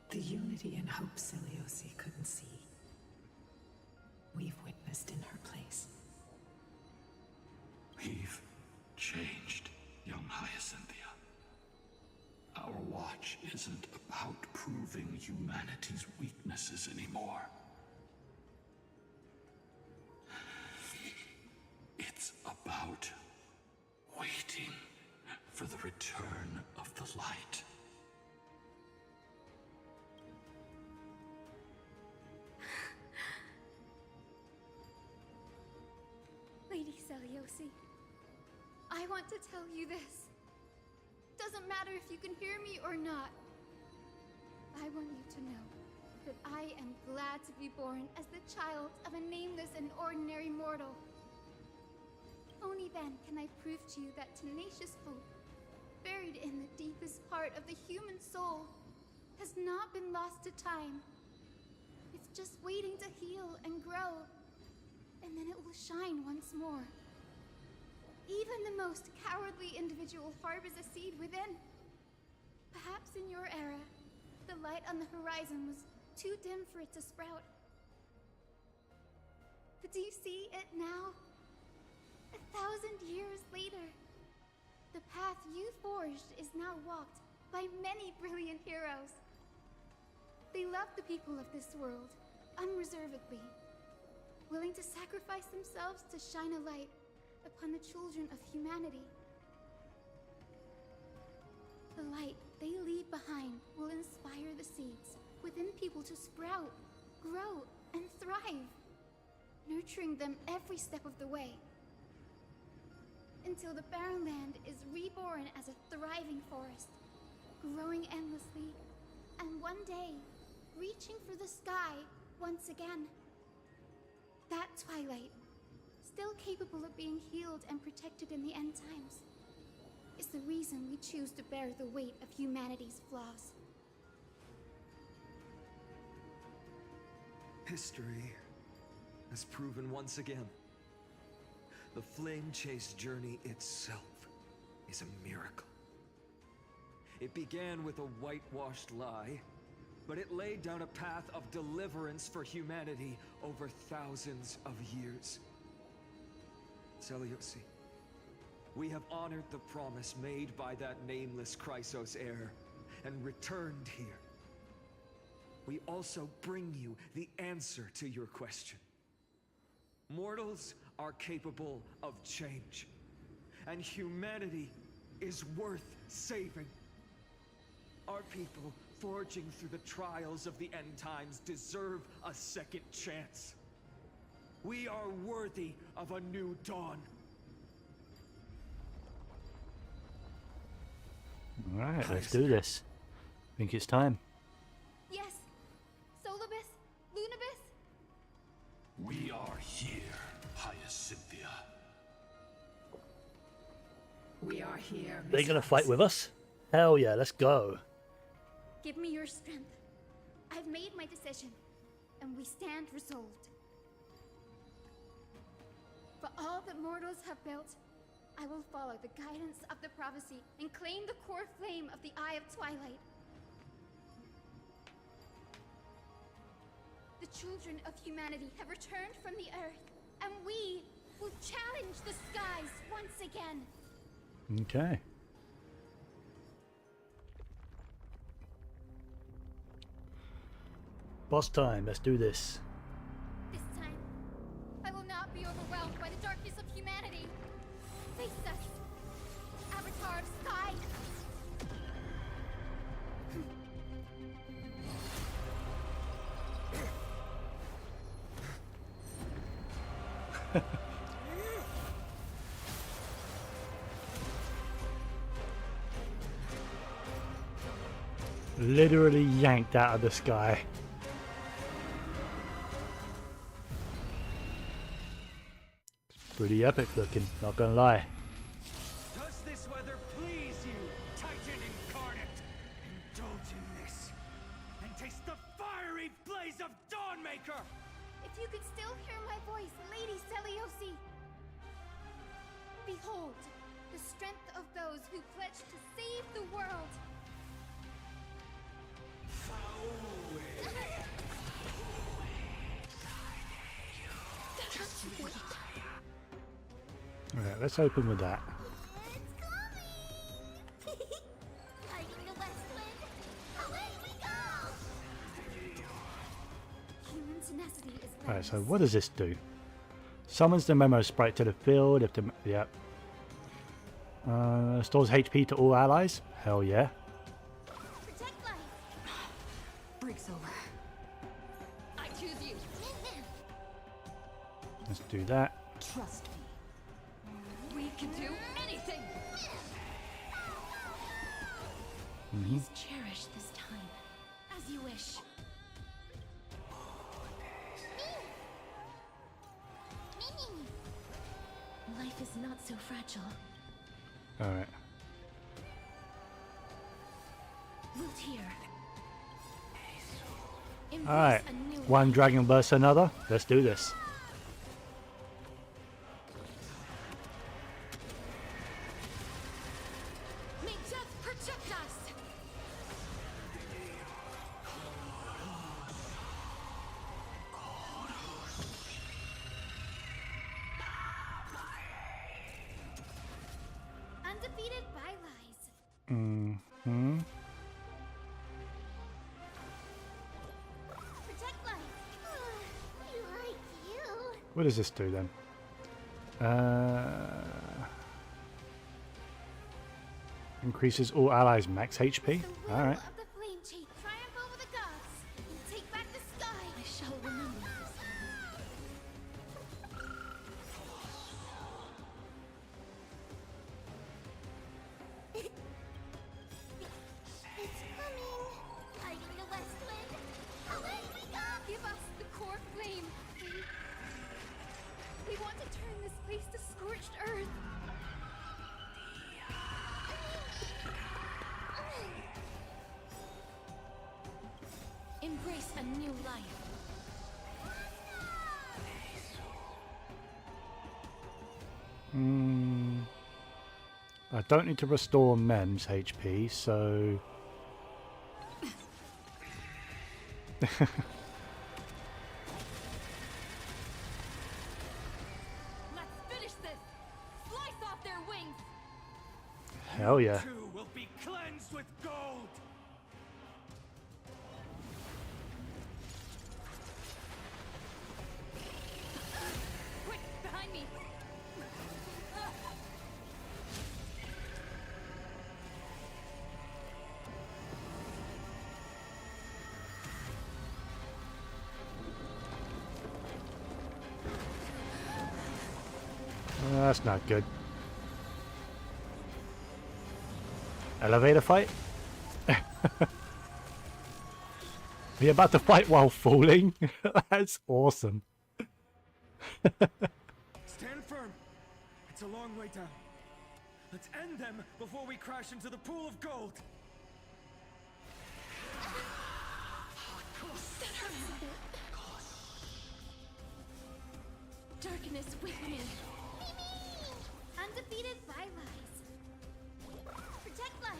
The unity and hope Seliosi couldn't see, we've witnessed in her place. We've changed, young Hyacinthia. Our watch isn't about proving humanity's weaknesses anymore. It's about waiting for the return of the light. Lady Seliosi, I want to tell you this. Doesn't matter if you can hear me or not. I want you to know that I am glad to be born as the child of a nameless and ordinary mortal. Only then can I prove to you that tenacious hope, buried in the deepest part of the human soul, has not been lost to time. It's just waiting to heal and grow, and then it will shine once more. Even the most cowardly individual harbors a seed within. Perhaps in your era, the light on the horizon was too dim for it to sprout. But do you see it now? 1,000 years later, the path you forged is now walked by many brilliant heroes. They love the people of this world, unreservedly, willing to sacrifice themselves to shine a light upon the children of humanity. The light they leave behind will inspire the seeds within people to sprout, grow, and thrive, nurturing them every step of the way, until the barren land is reborn as a thriving forest, growing endlessly, and one day, reaching for the sky once again. That twilight, still capable of being healed and protected in the end times, is the reason we choose to bear the weight of humanity's flaws. History has proven once again, the Flame Chase journey itself is a miracle. It began with a whitewashed lie, but it laid down a path of deliverance for humanity over thousands of years. Seliosi, we have honored the promise made by that nameless Chrysos heir and returned here. We also bring you the answer to your question. Mortals are capable of change, and humanity is worth saving. Our people, forging through the trials of the end times, deserve a second chance. We are worthy of a new dawn. Alright, let's do this. I think it's time. Yes! Solibus? Lunibus? We are here, Hyacinthia. We are here, They're gonna fight with us? Hell yeah, let's go. Give me your strength. I've made my decision, and we stand resolved. For all that mortals have built, I will follow the guidance of the prophecy and claim the core flame of the Eye of Twilight. The children of humanity have returned from the earth, and we will challenge the skies once again. Okay. Boss time, let's do this. This time, I will not be overwhelmed by the darkness of humanity. Face us, Avatar of Sky. Literally yanked out of the sky. Pretty epic looking, not gonna lie. Does this weather please you, Titan incarnate? Indulge in this, and taste the fiery blaze of Dawnmaker! If you could still hear my voice, Lady Seliosi! Behold, the strength of those who pledge to save the world! Alright, let's open with that. Alright, so what does this do? Summons the memo sprite to the field if the... Yep. Stores HP to all allies? Hell yeah. Break's over. I choose you. Let's do that. Trust me. We can do anything. Please cherish this time as you wish. Life is not so fragile. Alright. Loot here. Alright. One dragon versus another. Let's do this. May death protect us. Undefeated bylines. Mm-hmm. Protect life. You like you. What does this do then? Increases all allies max HP. Alright. Of the flame chain, triumph over the gods, and take back the sky. I shall remember this. It's coming. Hiding the west wind. Away we go. Give us the core flame. We want to turn this place to scorched earth. Embrace a new life. I don't need to restore Mem's HP, so... Let's finish this. Slice off their wings. Hell yeah. Two will be cleansed with gold. Quick, behind me. That's not good. Elevator fight? Are you about to fight while falling? That's awesome. Stand firm. It's a long way down. Let's end them before we crash into the pool of gold. Darkness with me. Undefeated bylines. Protect life.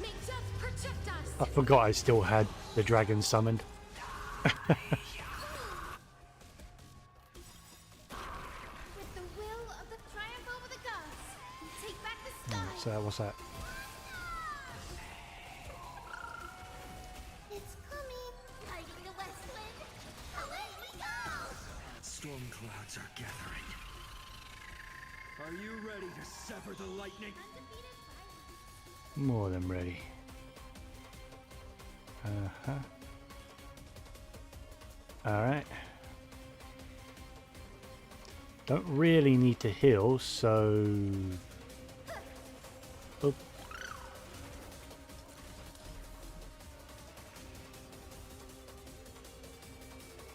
May death protect us. I forgot I still had the dragon summoned. With the will of the triumph over the gods, and take back the sky. So what's that? It's coming. Hiding the west wind. Away we go. Storm clouds are gathering. Are you ready to sever the lightning? More than ready. Uh-huh. Alright. Don't really need to heal, so... Oh.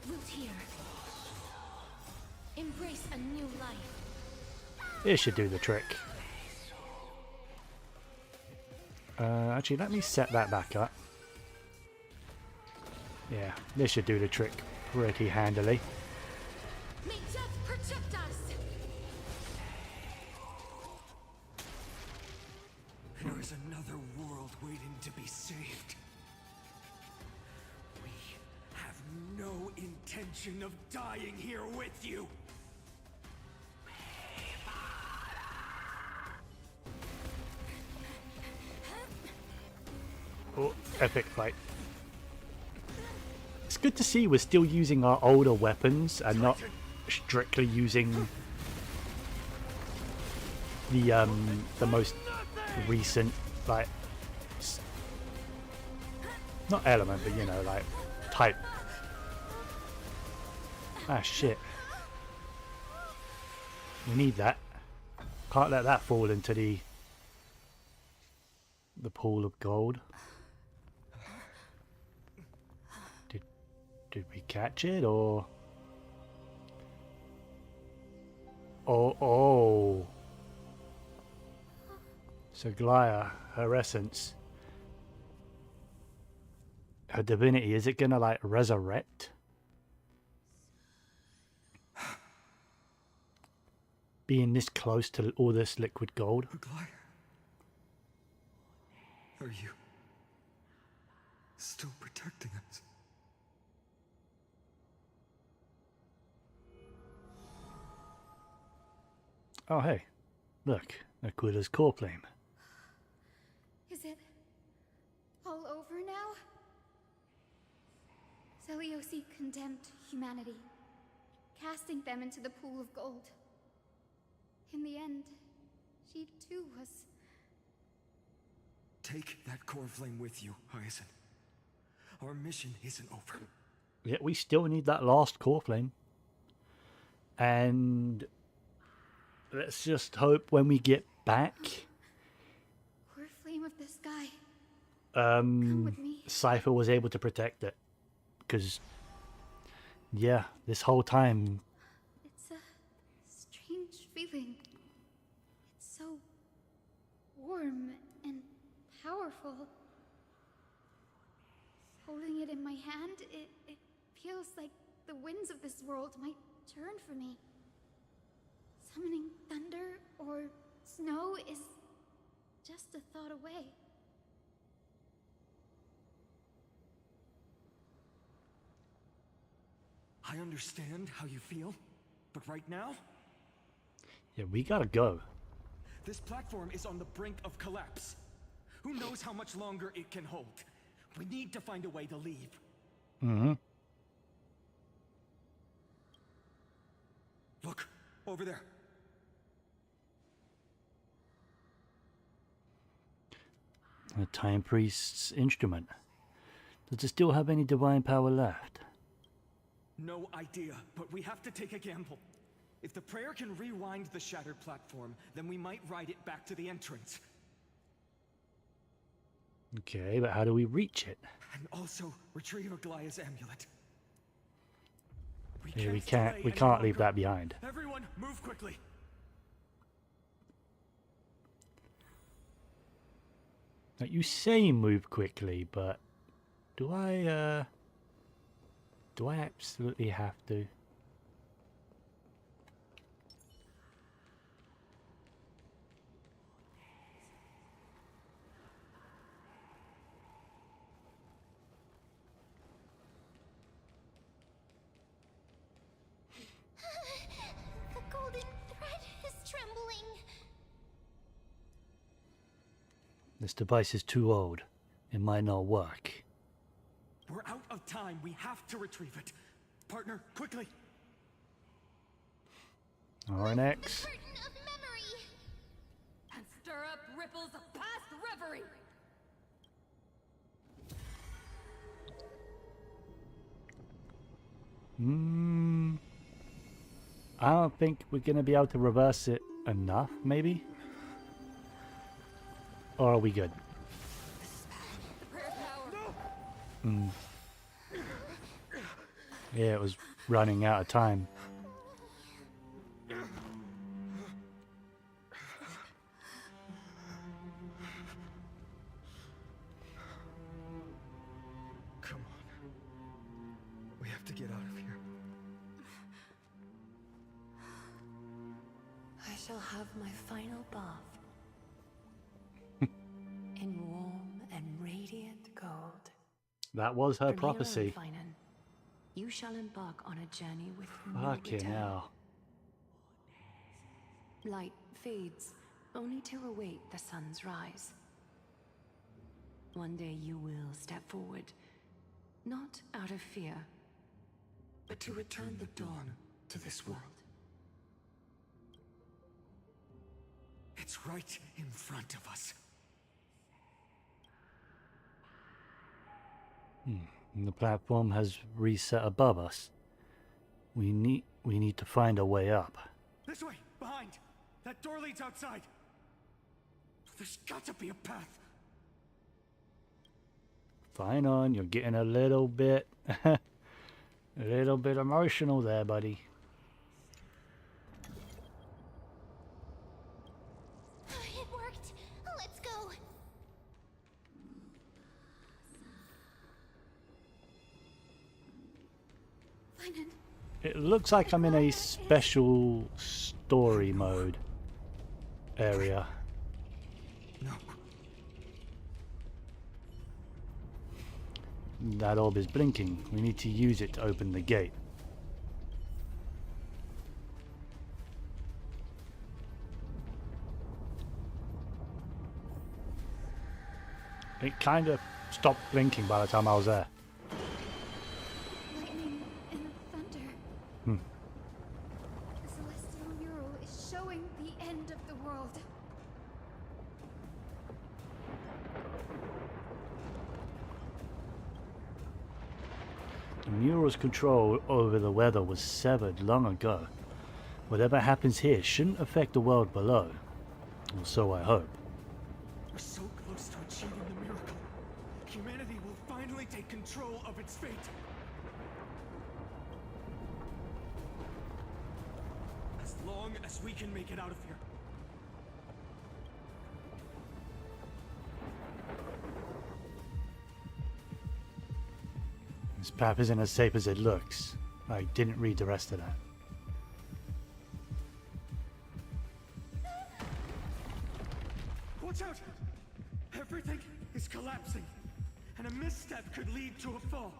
Root here. Embrace a new life. It should do the trick. Actually, let me set that back up. Yeah, this should do the trick pretty handily. May death protect us! There is another world waiting to be saved. We have no intention of dying here with you. Oh, epic fight. It's good to see we're still using our older weapons and not strictly using the most recent, like, not element, but you know, like, type. Ah, shit. We need that. Can't let that fall into the pool of gold. Did we catch it, or... Oh. So Glaya, her essence, her divinity, is it gonna, like, resurrect? Being this close to all this liquid gold? Glaya, are you still protecting us? Oh, hey. Look, Aquila's core flame. Is it all over now? Seliosi condemned humanity, casting them into the pool of gold. In the end, she too was... Take that core flame with you, Hyacinth. Our mission isn't over. Yeah, we still need that last core flame. And let's just hope when we get back, Core flame of the sky. Come with me. Cypher was able to protect it. Because, yeah, this whole time... It's a strange feeling. It's so warm and powerful. Holding it in my hand, it feels like the winds of this world might turn for me. Summoning thunder or snow is just a thought away. I understand how you feel, but right now, Yeah, we gotta go. this platform is on the brink of collapse. Who knows how much longer it can hold? We need to find a way to leave. Mm-hmm. Look, over there. The Time Priest's instrument. Does it still have any divine power left? No idea, but we have to take a gamble. If the prayer can rewind the shattered platform, then we might ride it back to the entrance. Okay, but how do we reach it? And also retrieve Aglaya's amulet. Yeah, we can't leave that behind. Everyone, move quickly. Now, you say move quickly, but do I absolutely have to? The golden thread is trembling. This device is too old. It might not work. We're out of time. We have to retrieve it. Partner, quickly. RNX. And stir up ripples of past reverie. I don't think we're going to be able to reverse it enough, maybe? Or are we good? Yeah, it was running out of time. Come on. We have to get out of here. I shall have my final bath. In warm and radiant gold. That was her From here on, prophecy. Finan, you shall embark on a journey with no Fucking return. hell. Light fades, only to await the sun's rise. One day you will step forward, not out of fear, But to return the dawn to this world. It's right in front of us. And the platform has reset above us. We need to find a way up. This way, behind. That door leads outside. There's got to be a path. Fine on, you're getting a little bit emotional there, buddy. It worked. Let's go. Finan. It looks like I'm in a special story mode area. No. That orb is blinking. We need to use it to open the gate. It kind of stopped blinking by the time I was there. Lightning and thunder. Hmm. The celestial mural is showing the end of the world. The mural's control over the weather was severed long ago. Whatever happens here shouldn't affect the world below. Or so I hope. We're so close to achieving the miracle. Humanity will finally take control of its fate. As long as we can make it out of here. This path isn't as safe as it looks. I didn't read the rest of that. Watch out! Everything is collapsing, and a misstep could lead to a fall.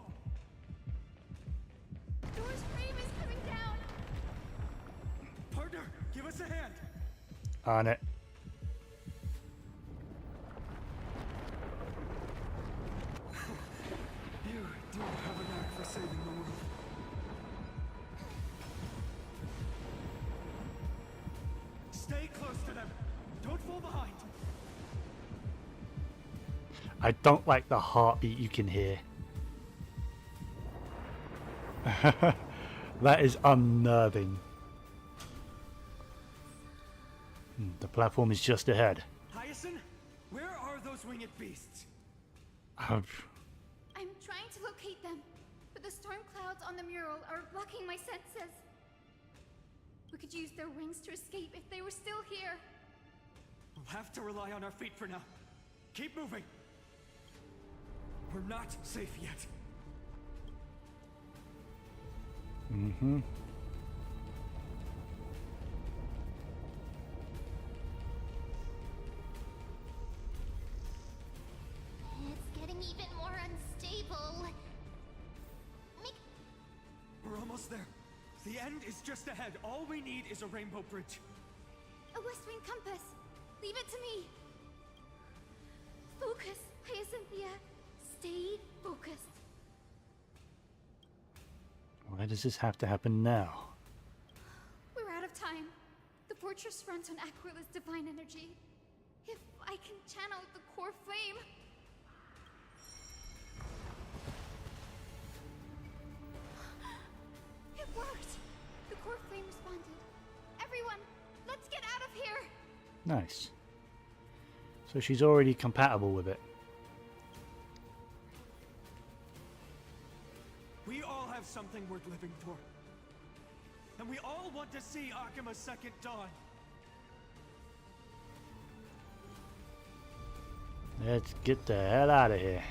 Door's frame is coming down. Partner, give us a hand. On it. You do have a knack for saving the world. Stay close to them. Don't fall behind. I don't like the heartbeat you can hear. That is unnerving. The platform is just ahead. Hyacinth, where are those winged beasts? I'm trying to locate them, but the storm clouds on the mural are blocking my senses. We could use their wings to escape if they were still here. We'll have to rely on our feet for now. Keep moving. We're not safe yet. Mm-hmm. It's getting even more unstable. We're almost there. The end is just ahead. All we need is a rainbow bridge. A West Wing compass. Leave it to me. Focus, Hyacinthia. Stay focused. Why does this have to happen now? We're out of time. The fortress runs on Aquila's divine energy. If I can channel the core flame... It worked! The core flame responded. Nice. So she's already compatible with it. We all have something worth living for. And we all want to see Akima's second dawn. Let's get the hell out of here.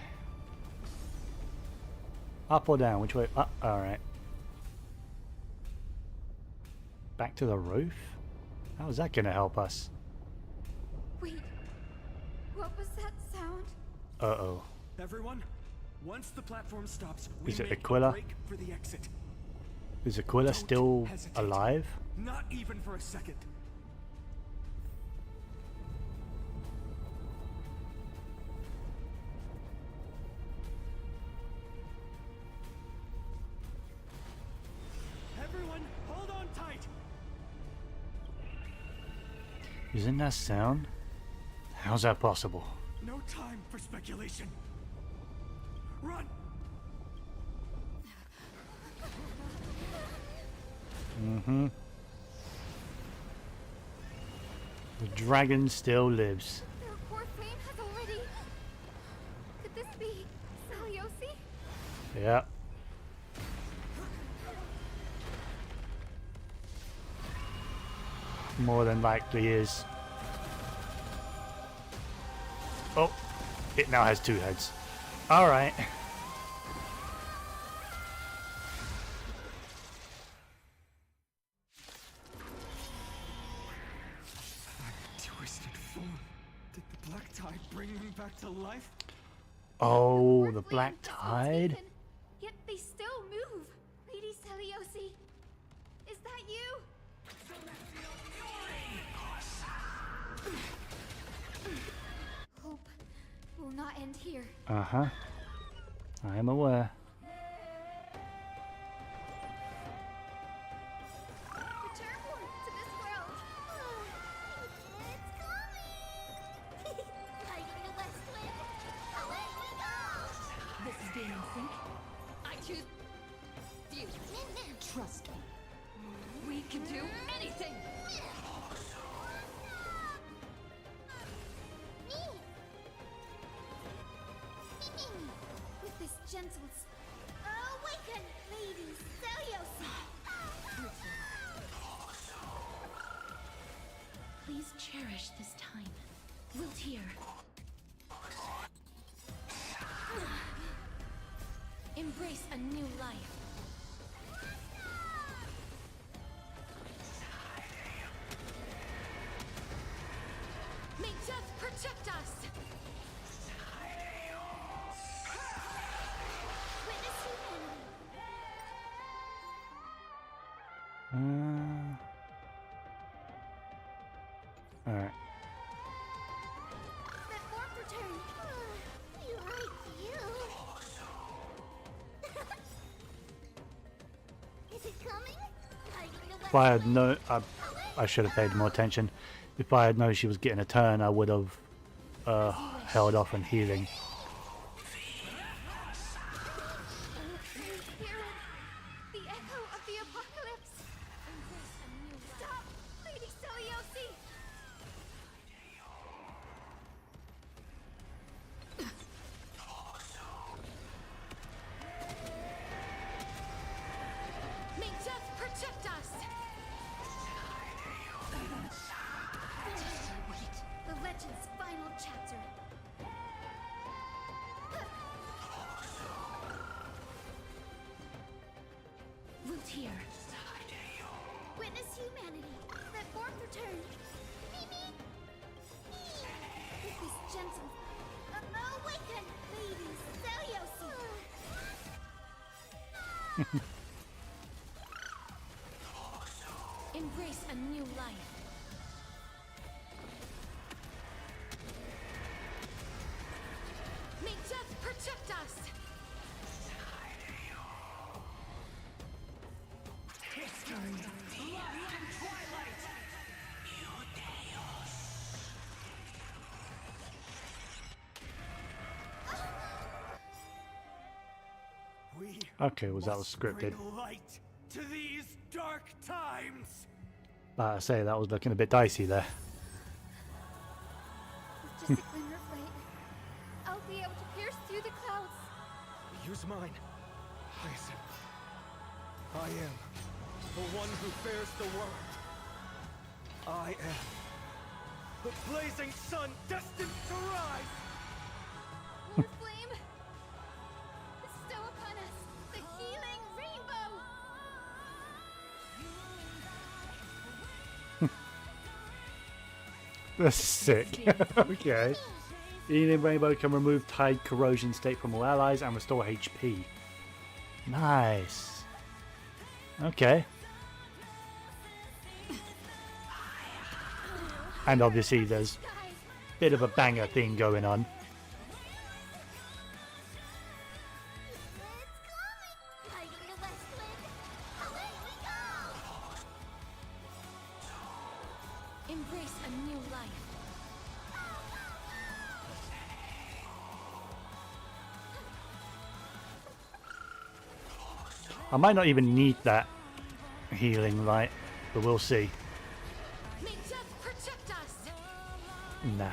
Up or down? Which way? Up. Alright. Back to the roof? How is that going to help us? Wait. What was that sound? Uh-oh. Everyone, once the platform stops, we Is it make Aquila? a break for the exit. Is Aquila still hesitate. alive? Not even for a second. Everyone, hold on tight. Isn't that sound? How's that possible? No time for speculation. Run! Mm-hmm. The dragon still lives. Their core flame has already... Could this be Saliosi? Yeah. More than likely is. Oh, it now has two heads. Alright. Twisted form. Did the black tide bring them back to life? Oh, the black tide? Yet they still move. Lady Saliosi, is that you? Hope will not end here. Uh-huh. I am aware. Return to this world. It's coming! Lighting the west wind, away we go! This is being in sync. I choose you. Trust me. We can do anything. With this gentle... Awaken, Lady Saliosi! Please cherish this time. Wilt here. Embrace a new life. May death protect us! Witness humanity. Alright. That warmth return. You like you. Is it coming? Lighting the west If I had known, I should have paid more attention. If I had known she was getting a turn, I would have held off on healing. The echo of the apocalypse. Stop, Lady Saliosi! May death protect us! The legend's final chapter. Root here. Witness humanity. That warmth return. Mimi! With this gentle... Awaken, Lady Saliosi! Embrace a new life. May death protect us! Okay, was that was scripted? Bring light to these dark times. Like I say, that was looking a bit dicey there. Just a glimmer of light. I'll be able to pierce through the clouds. Use mine, Hyacinth. I am the one who bears the world. I am the blazing sun destined to rise! More flame! Bestow upon us the healing rainbow! That's sick. Okay. Healing Rainbow can remove tide corrosion state from all allies and restore HP. Nice. Okay. And obviously there's a bit of a banger thing going on. Embrace a new life. I might not even need that healing light, but we'll see. May death protect us. Nah.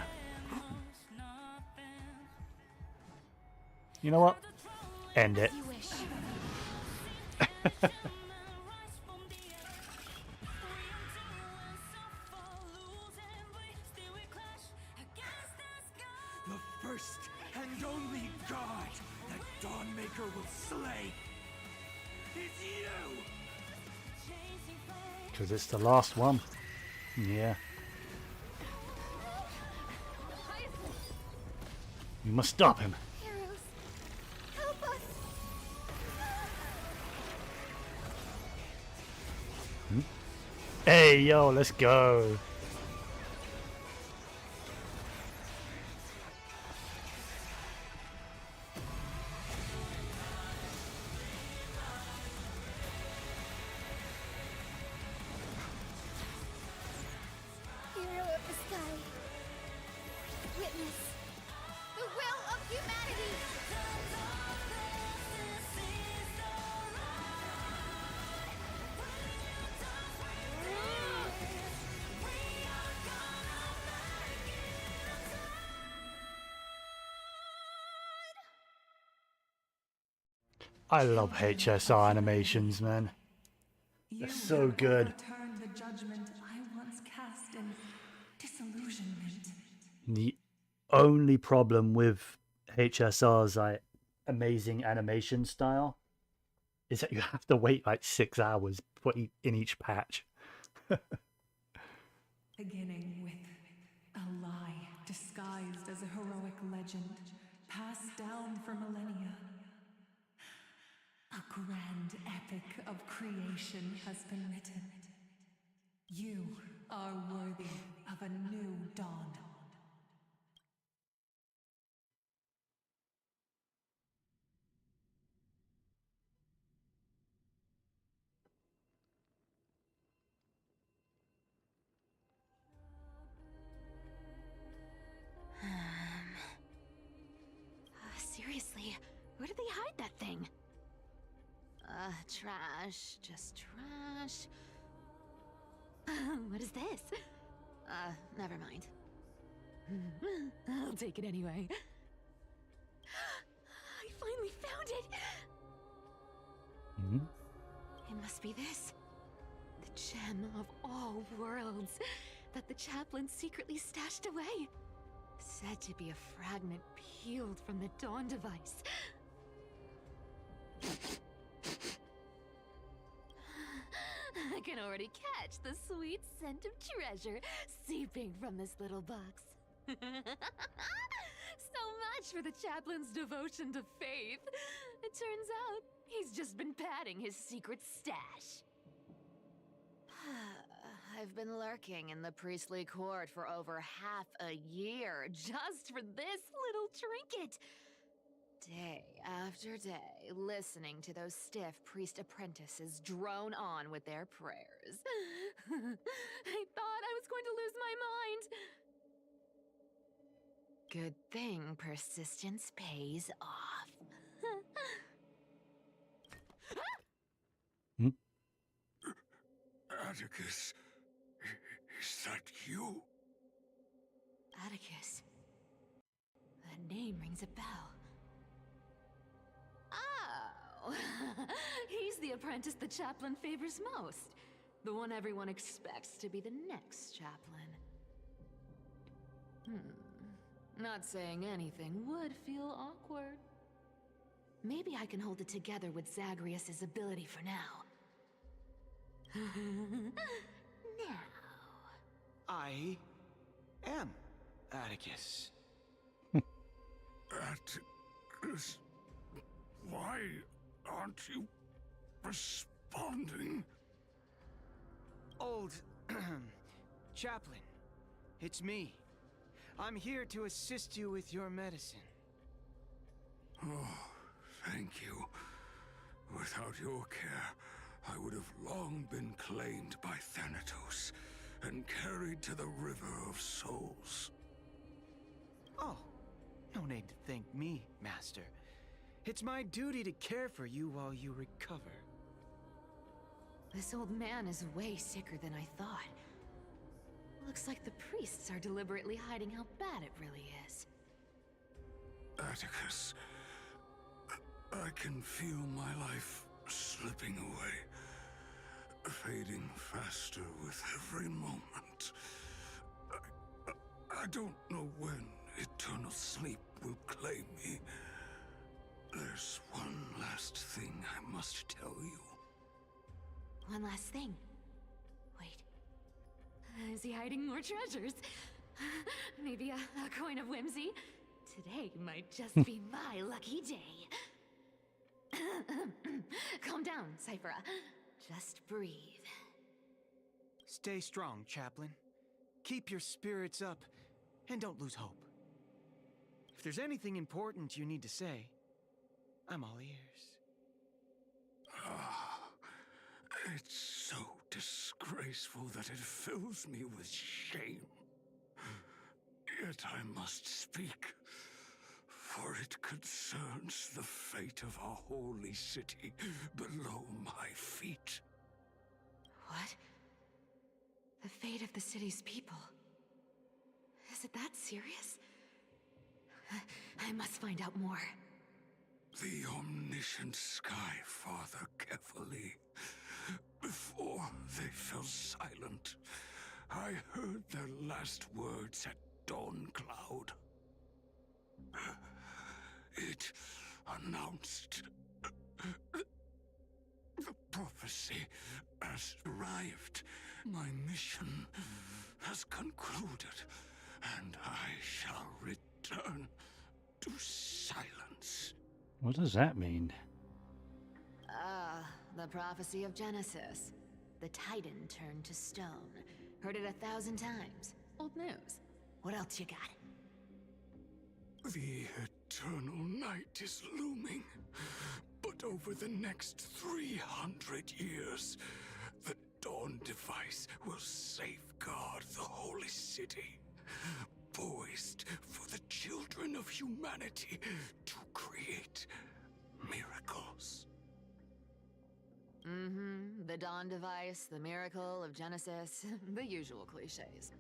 You know what? End it. You wish. The first and only god that Dawnmaker will slay is you! Because it's the last one. Yeah. You must stop him. Heroes, help us! Hey, yo, let's go. Hero of the sky. Witness the will of humanity! I love HSR animations, man. They're so good. Overturned the judgment I once cast in disillusionment. The only problem with HSR's like amazing animation style is that you have to wait like 6 hours for in each patch. Beginning with a lie disguised as a heroic legend passed down for millennia. A grand epic of creation has been written. You are worthy of a new dawn. Seriously, where did they hide that thing? Trash. Just trash. What is this? Never mind. I'll take it anyway. I finally found it! It must be this. The gem of all worlds that the chaplain secretly stashed away. Said to be a fragment peeled from the Dawn device. I can already catch the sweet scent of treasure seeping from this little box. So much for the chaplain's devotion to faith. It turns out he's just been padding his secret stash. I've been lurking in the priestly court for over half a year just for this little trinket. Day after day, listening to those stiff priest apprentices drone on with their prayers. I thought I was going to lose my mind. Good thing persistence pays off. Atticus, is that you? Atticus, That name rings a bell. Oh! He's the apprentice the chaplain favors most. The one everyone expects to be the next chaplain. Not saying anything would feel awkward. Maybe I can hold it together with Zagreus's ability for now. Now. I am Atticus. Atticus, why aren't you responding? Old chaplain, it's me. I'm here to assist you with your medicine. Oh, thank you. Without your care, I would have long been claimed by Thanatos and carried to the River of Souls. Oh, no need to thank me, Master. It's my duty to care for you while you recover. This old man is way sicker than I thought. Looks like the priests are deliberately hiding how bad it really is. Atticus, I can feel my life slipping away, fading faster with every moment. I don't know when eternal sleep will claim me. There's one last thing I must tell you. One last thing. Wait. Is he hiding more treasures? Maybe a coin of whimsy? Today might just be my lucky day. Calm down, Cyphera. Just breathe. Stay strong, Chaplain. Keep your spirits up, and don't lose hope. If there's anything important you need to say, I'm all ears. It's so disgraceful that it fills me with shame. Yet I must speak, for it concerns the fate of our holy city below my feet. What? The fate of the city's people? Is it that serious? I must find out more. The omniscient Sky Father carefully. Before they fell silent, I heard their last words at Dawn Cloud. It announced the prophecy has arrived. My mission has concluded, and I shall return to silence. What does that mean? The prophecy of Genesis. The Titan turned to stone. Heard it 1,000 times. Old news. What else you got? The eternal night is looming, but over the next 300 years, the Dawn device will safeguard the holy city, poised for the children of humanity to create miracles. The Dawn device, the miracle of Genesis, the usual cliches.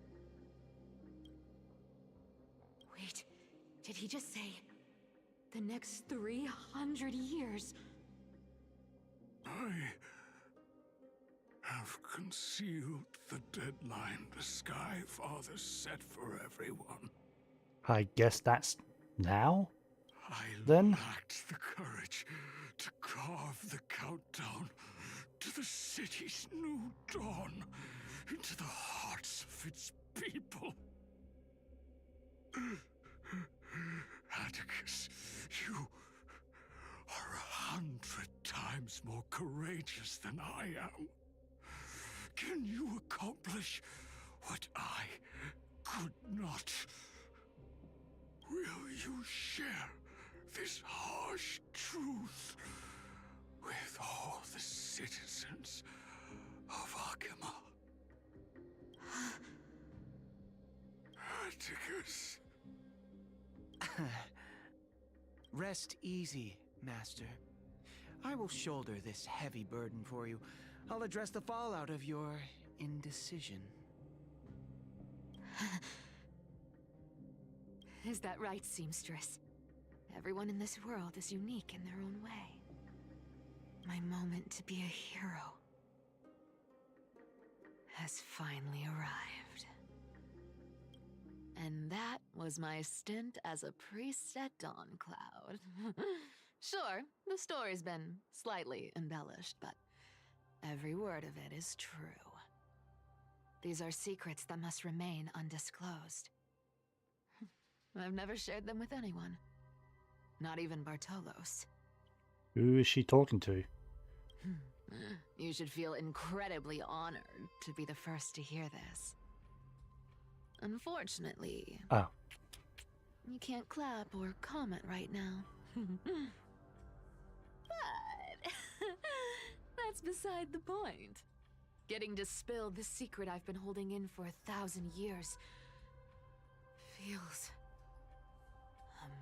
Wait, did he just say the next 300 years? I have concealed the deadline the Sky Father set for everyone. I guess that's now? I Then? lacked the courage to carve the countdown to the city's new dawn into the hearts of its people. Atticus, you are 100 times more courageous than I am. Can you accomplish what I could not? Will you share this harsh truth with all the citizens of Akima? Atticus. Rest easy, Master. I will shoulder this heavy burden for you. I'll address the fallout of your indecision. Is that right, seamstress? Everyone in this world is unique in their own way. My moment to be a hero has finally arrived. And that was my stint as a priest at Dawncloud. Sure, the story's been slightly embellished, but every word of it is true. These are secrets that must remain undisclosed. I've never shared them with anyone. Not even Bartolos. Who is she talking to? You should feel incredibly honored to be the first to hear this. Unfortunately, Oh. you can't clap or comment right now. But that's beside the point. Getting to spill the secret I've been holding in for 1,000 years feels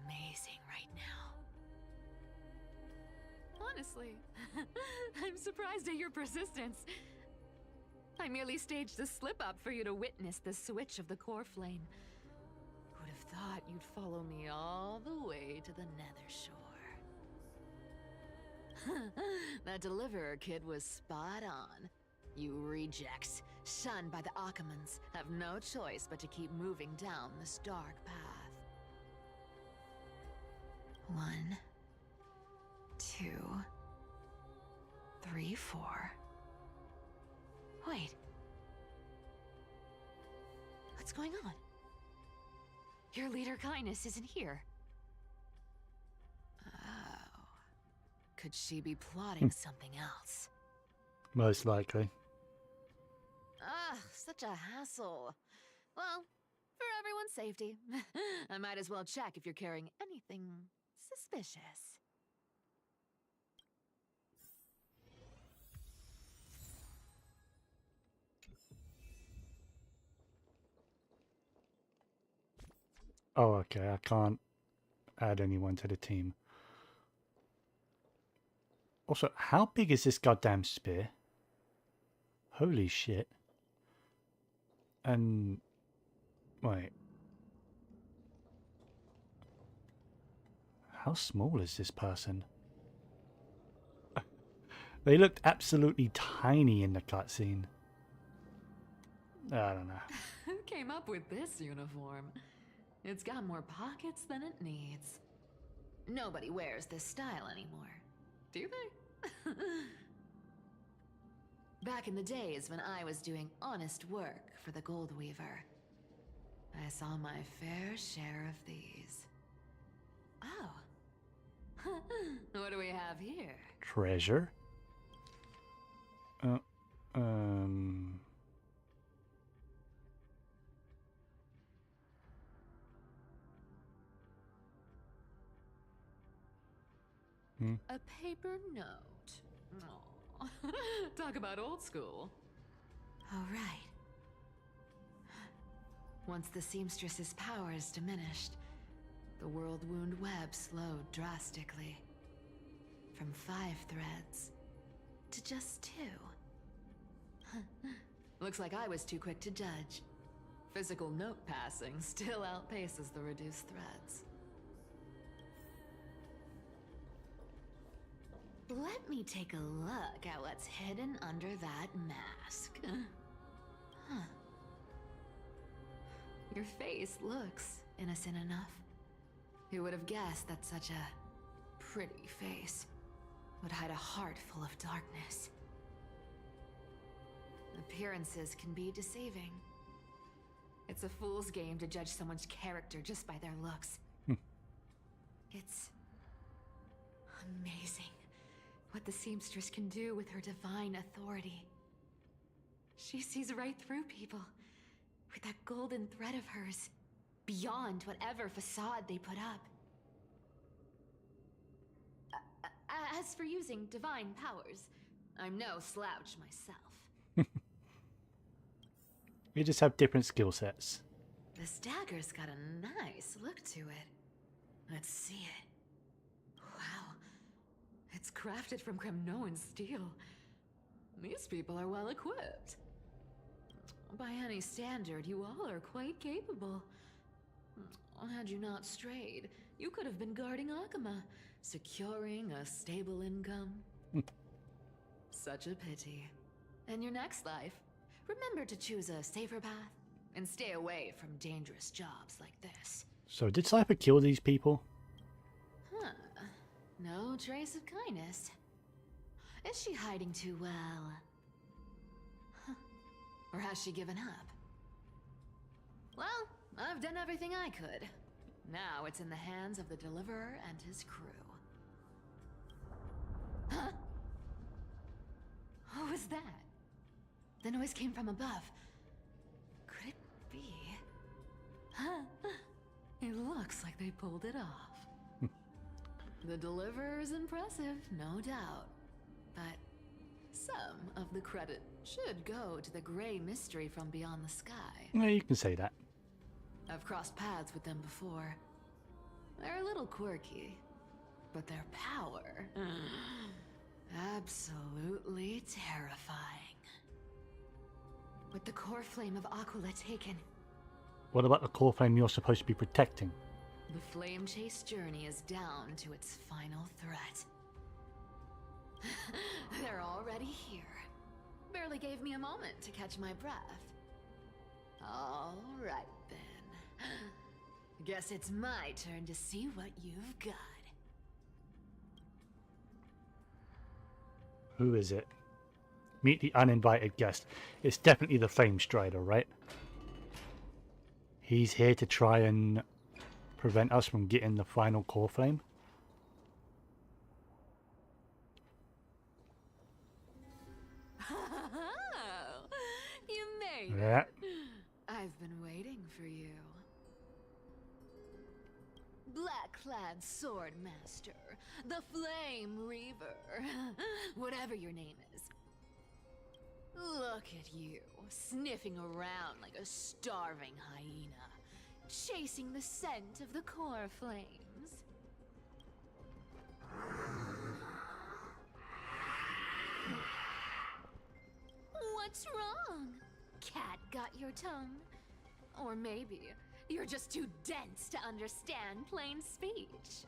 amazing right now. Honestly, I'm surprised at your persistence. I merely staged the slip-up for you to witness the switch of the core flame. Who'd have thought you'd follow me all the way to the Nether Shore? That deliverer kid was spot on. You rejects, shunned by the Akamans, have no choice but to keep moving down this dark path. 1, 2, 3, 4. Wait. What's going on? Your leader Kindness isn't here. Oh. Could she be plotting something else? Most likely. Ugh, such a hassle. Well, for everyone's safety, I might as well check if you're carrying anything suspicious. Oh, okay. I can't add anyone to the team. Also, how big is this goddamn spear? Holy shit. And... wait. How small is this person? They looked absolutely tiny in the cutscene. I don't know. Who came up with this uniform? It's got more pockets than it needs. Nobody wears this style anymore, do they? Back in the days when I was doing honest work for the Gold Weaver, I saw my fair share of these. Oh. What do we have here? Treasure? A paper note. Aw. Talk about old school. All right. Once the seamstress's powers diminished, the world wound web slowed drastically. From 5 threads to just 2. Looks like I was too quick to judge. Physical note passing still outpaces the reduced threads. Let me take a look at what's hidden under that mask. Huh. Your face looks innocent enough. Who would have guessed that such a pretty face would hide a heart full of darkness? Appearances can be deceiving. It's a fool's game to judge someone's character just by their looks. It's amazing what the seamstress can do with her divine authority. She sees right through people with that golden thread of hers, beyond whatever facade they put up. As for using divine powers, I'm no slouch myself. We just have different skill sets. This dagger's got a nice look to it. Let's see it. Wow. It's crafted from Kremnoan steel. These people are well equipped. By any standard, you all are quite capable. Had you not strayed, you could have been guarding Akuma, securing a stable income. Such a pity. In your next life, remember to choose a safer path and stay away from dangerous jobs like this. So did Cypher kill these people? Huh. No trace of kindness. Is she hiding too well? Huh. Or has she given up? Well, I've done everything I could. Now it's in the hands of the Deliverer and his crew. Huh? What was that? The noise came from above. Could it be? Huh? It looks like they pulled it off. The Deliverer is impressive, no doubt. But some of the credit should go to the gray mystery from beyond the sky. Yeah, you can say that. I've crossed paths with them before. They're a little quirky, but their power... absolutely terrifying. With the core flame of Aquila taken... What about the core flame you're supposed to be protecting? The flame chase journey is down to its final threat. They're already here. Barely gave me a moment to catch my breath. All right then. Guess it's my turn to see what you've got. Who is it? Meet the uninvited guest. It's definitely the Flame Strider, right? He's here to try and prevent us from getting the final core flame. You made Yeah. it. I've been waiting for you. Black-clad sword master, the Flame Reaver, whatever your name is. Look at you, sniffing around like a starving hyena, chasing the scent of the core flames. What's wrong? Cat got your tongue? Or maybe you're just too dense to understand plain speech.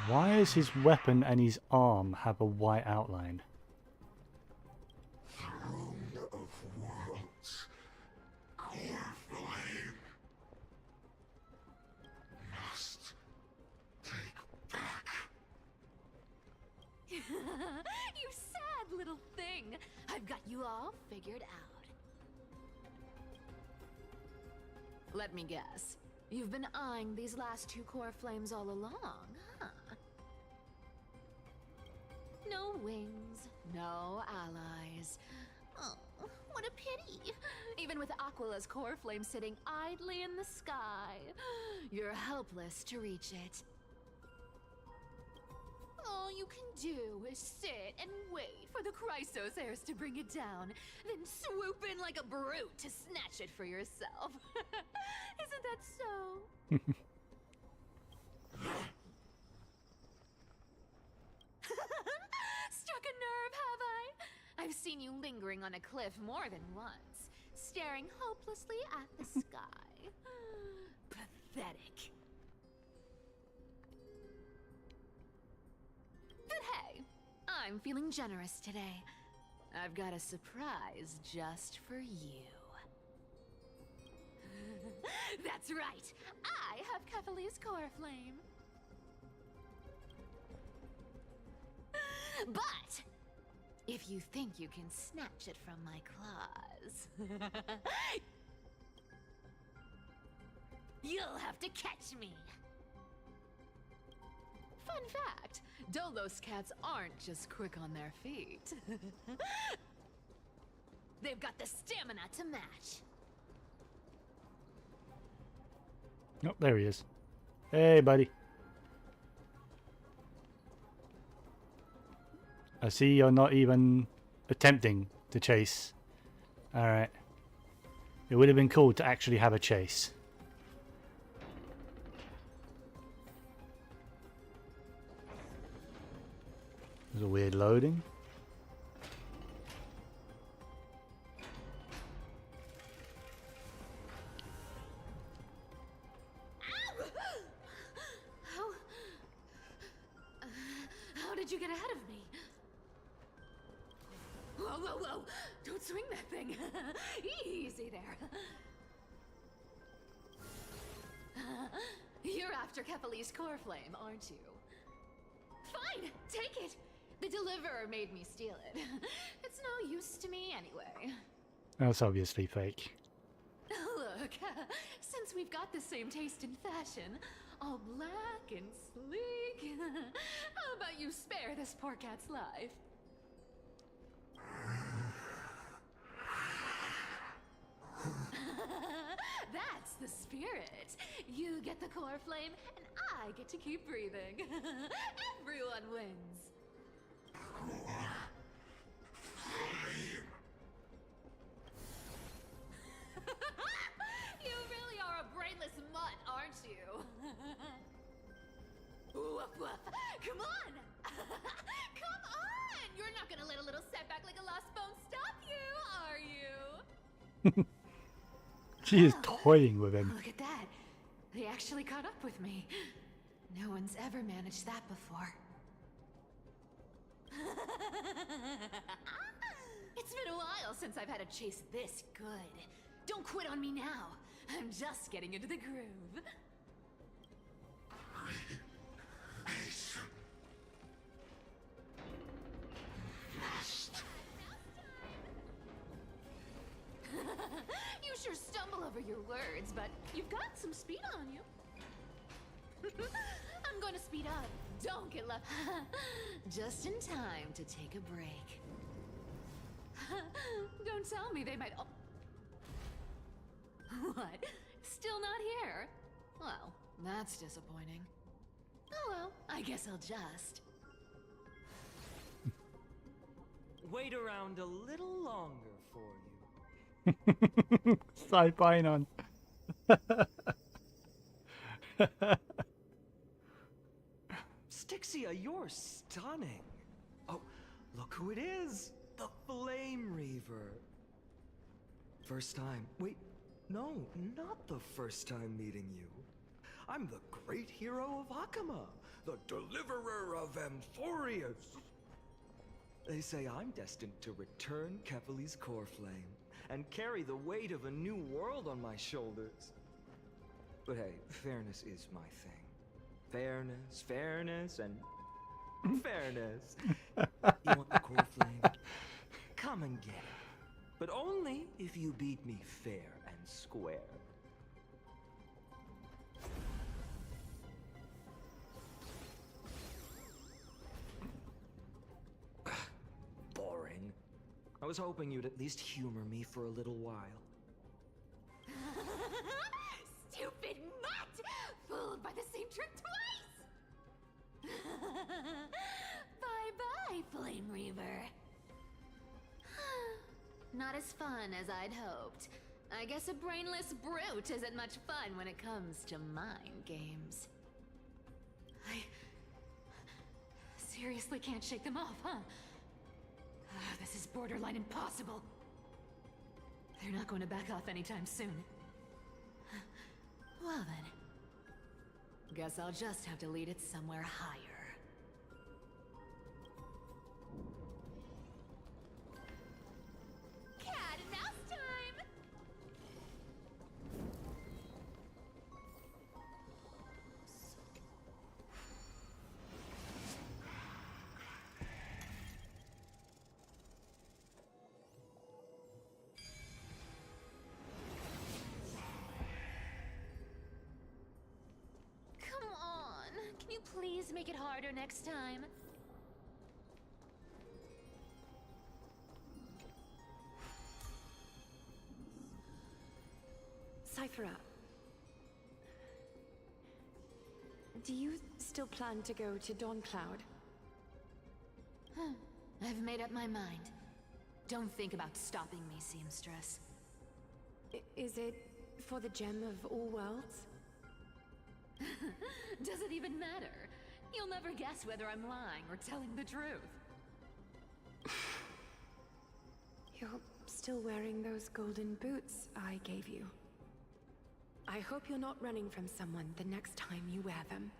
Why does his weapon and his arm have a white outline? Throne of worlds, core flame. Must take back. You sad little thing. I've got you all figured out. Let me guess. You've been eyeing these last two core flames all along, huh? No wings, no allies. Oh, what a pity. Even with Aquila's core flame sitting idly in the sky, you're helpless to reach it. All you can do is sit and wait for the Chrysos heirs to bring it down, then swoop in like a brute to snatch it for yourself. Isn't that so? Struck a nerve, have I? I've seen you lingering on a cliff more than once, staring hopelessly at the sky. Pathetic. But hey, I'm feeling generous today. I've got a surprise just for you. That's right! I have Kefali's core flame. But if you think you can snatch it from my claws, you'll have to catch me. Fun fact, Dolos cats aren't just quick on their feet. They've got the stamina to match. Oh, there he is. Hey, buddy. I see you're not even attempting to chase. Alright. It would have been cool to actually have a chase. There's a weird loading. get ahead of me. Whoa, whoa, whoa! Don't swing that thing! Easy there. You're after Kefali's core flame, aren't you? Fine, take it! The deliverer made me steal it. It's no use to me anyway. That's obviously fake. Look, since we've got the same taste in fashion, all black and sleek, how about you spare this poor cat's life? That's the spirit. You get the core flame, and I get to keep breathing. Everyone wins. You really are a brainless mutt, aren't you? Woof woof. Come on! Come on! You're not gonna let a little setback like a lost bone stop you, are you? She is toying with him. Look at that. They actually caught up with me. No one's ever managed that before. It's been a while since I've had a chase this good. Don't quit on me now. I'm just getting into the groove. You sure stumble over your words, but you've got some speed on you. I'm going to speed up. Don't get left. Just in time to take a break. Don't tell me they might. What? Still not here? Well, that's disappointing. Oh well, I guess I'll just. Wait around a little longer for you. Sci-fi on. Stixia, you're stunning. Oh, look who it is. The Flame Reaver. First time. Wait, no, not the first time meeting you. I'm the great hero of Hakama, the deliverer of Amphorius. They say I'm destined to return Kefali's core flame and carry the weight of a new world on my shoulders. But hey, fairness is my thing. Fairness, and fairness. You want the core flame? Come and get it. But only if you beat me fair and square. Boring. I was hoping you'd at least humor me for a little while. Stupid mutt! Fooled by the same trick twice! Bye-bye, Flame Reaver. Not as fun as I'd hoped. I guess a brainless brute isn't much fun when it comes to mind games. I seriously can't shake them off, huh? This is borderline impossible. They're not going to back off anytime soon. Well then. Guess I'll just have to lead it somewhere higher. Cat and mouse time! Come on, can you please make it harder next time? Cyphera, do you still plan to go to Dawncloud? I've made up my mind. Don't think about stopping me, seamstress. Is it for the gem of all worlds? Does it even matter? You'll never guess whether I'm lying or telling the truth. You're still wearing those golden boots I gave you. I hope you're not running from someone the next time you wear them.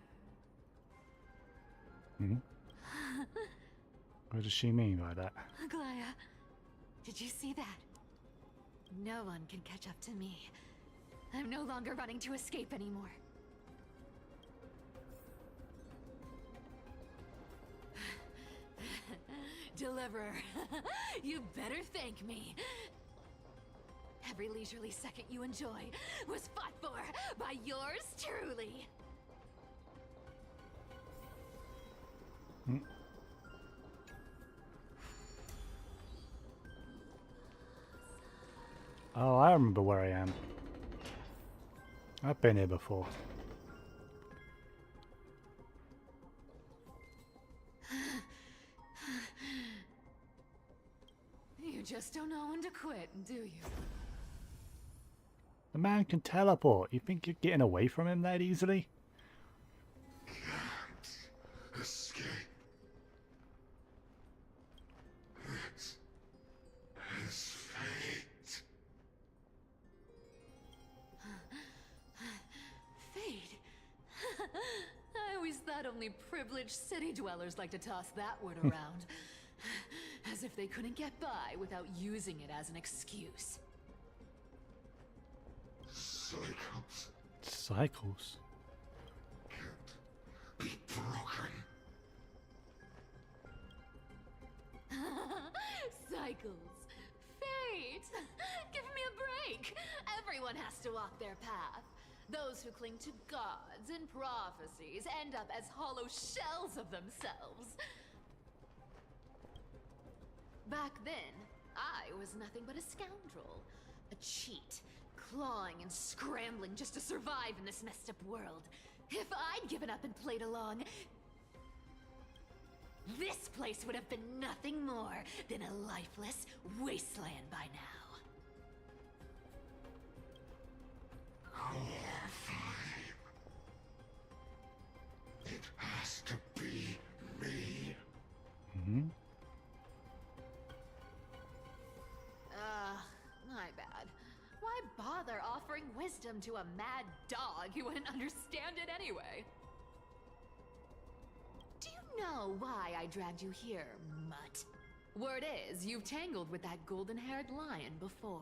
What does she mean by that? Aglaya, did you see that? No one can catch up to me. I'm no longer running to escape anymore. Deliverer, you better thank me. Every leisurely second you enjoy was fought for by yours truly. Oh, I remember where I am. I've been here before. You just don't know when to quit, do you? The man can teleport. You think you're getting away from him that easily? Can't escape. This is fate. Fate? I always thought only privileged city dwellers like to toss that word around. As if they couldn't get by without using it as an excuse. Cycles Cycles? can't be broken. Cycles. Fate! Give me a break! Everyone has to walk their path. Those who cling to gods and prophecies end up as hollow shells of themselves. Back then, I was nothing but a scoundrel. A cheat, clawing and scrambling just to survive in this messed up world. If I'd given up and played along, this place would have been nothing more than a lifeless wasteland by now. It has to be me. Mm-hmm. My bad. Why bother offering wisdom to a mad dog who wouldn't understand it anyway? Do you know why I dragged you here, mutt? Word is, you've tangled with that golden-haired lion before.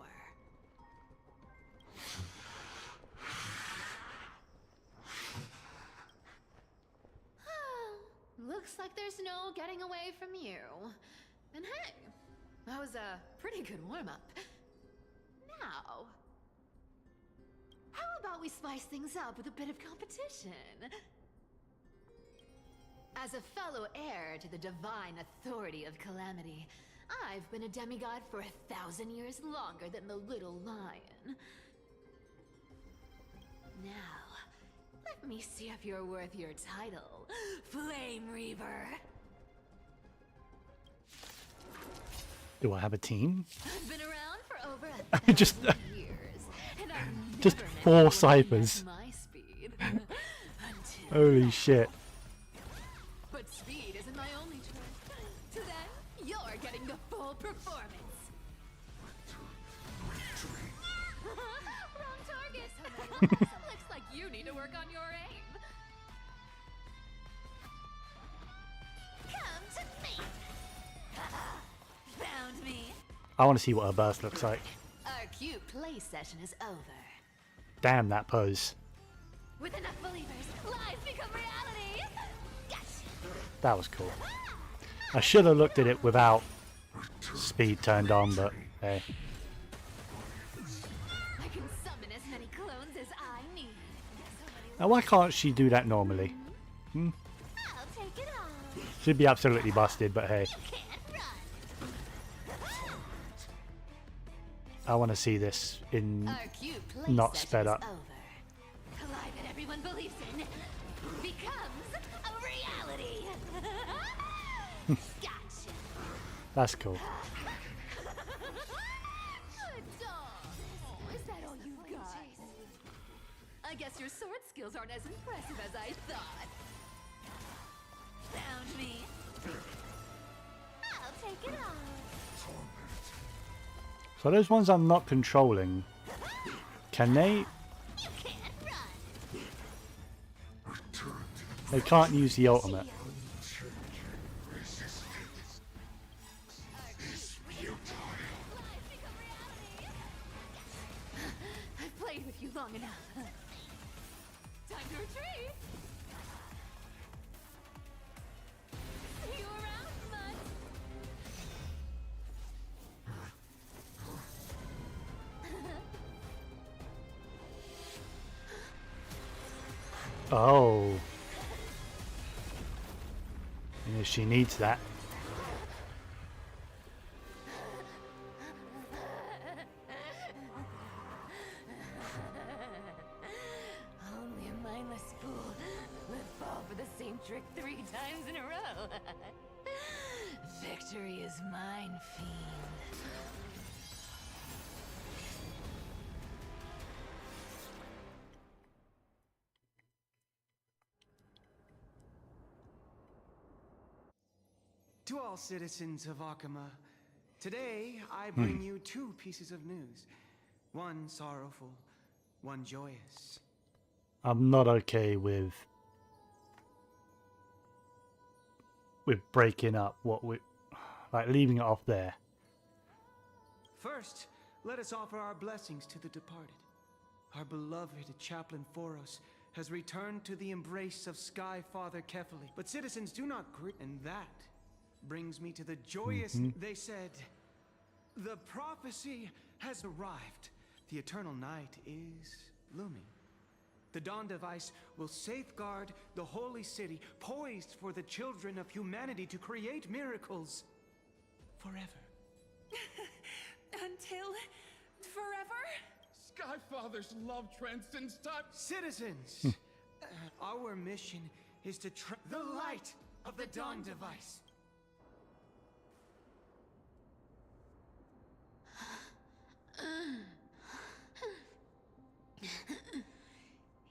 Looks like there's no getting away from you. And hey, that was a pretty good warm-up. Now, how about we spice things up with a bit of competition? As a fellow heir to the divine authority of Calamity, I've been a demigod for 1,000 years longer than the little lion. Now, let me see if you're worth your title, Flame Reaver. Do I have a team? I've been around for over 1,000 years, and I've just never met 4 anyone ciphers. my speed. Holy shit. But speed isn't my only choice. So then, you're getting the full performance. Wrong target. Looks like you need to work on your aim. Come to me. Found me. I want to see what her burst looks like. Our cute play session is over. Damn that pose. With enough believers, lies become reality. Gotcha. That was cool. I should have looked at it without speed turned on, but hey. I can summon as many clones as I need. Now why can't she do that normally? I'll take it all. She'd be absolutely busted, but hey. I want to see this in Our cute play not session sped is up. over. A lie that everyone believes in becomes a reality. Gotcha. That's cool. Is that all you got? I guess your sword skills aren't as impressive as I thought. Found me. I'll take it all. So those ones I'm not controlling, can they? They can't use the ultimate. long enough. Time to retreat. See you around, bud. Oh. Yeah, she needs that. Only a mindless fool would fall for the same trick 3 times in a row. Victory is mine, fiend. To all citizens of Akama, today I bring you 2 pieces of news. One sorrowful, one joyous. I'm not okay with breaking up what we like, leaving it off there. First, let us offer our blessings to the departed. Our beloved chaplain Foros has returned to the embrace of Sky Father Kefali. But citizens, do not grieve, and that brings me to the joyous. They said, the prophecy has arrived. The eternal night is looming. The Dawn Device will safeguard the holy city, poised for the children of humanity to create miracles forever. Until forever? Skyfather's love transcends time. Citizens, our mission is to the light of the Dawn Device.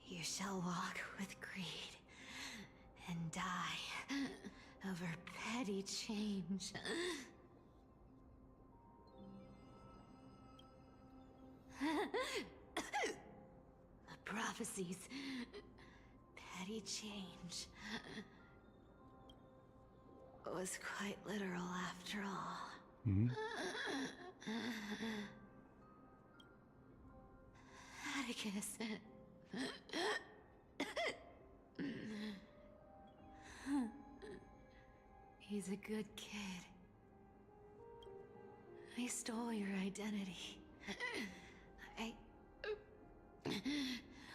You shall walk with greed and die over petty change. The prophecies, petty change, was quite literal after all. Atticus. He's a good kid. I stole your identity. I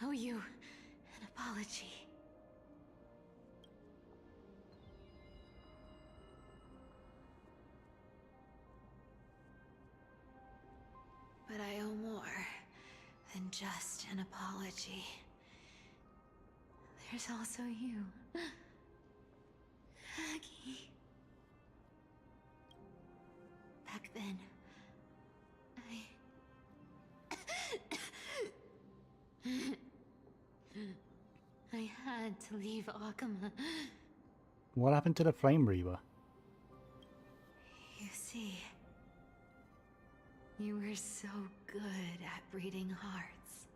owe you an apology. But I owe more than just an apology. There's also you, Aggie. Back then, I had to leave Akama. What happened to the Flame Reaver? You see, you were so good at reading hearts.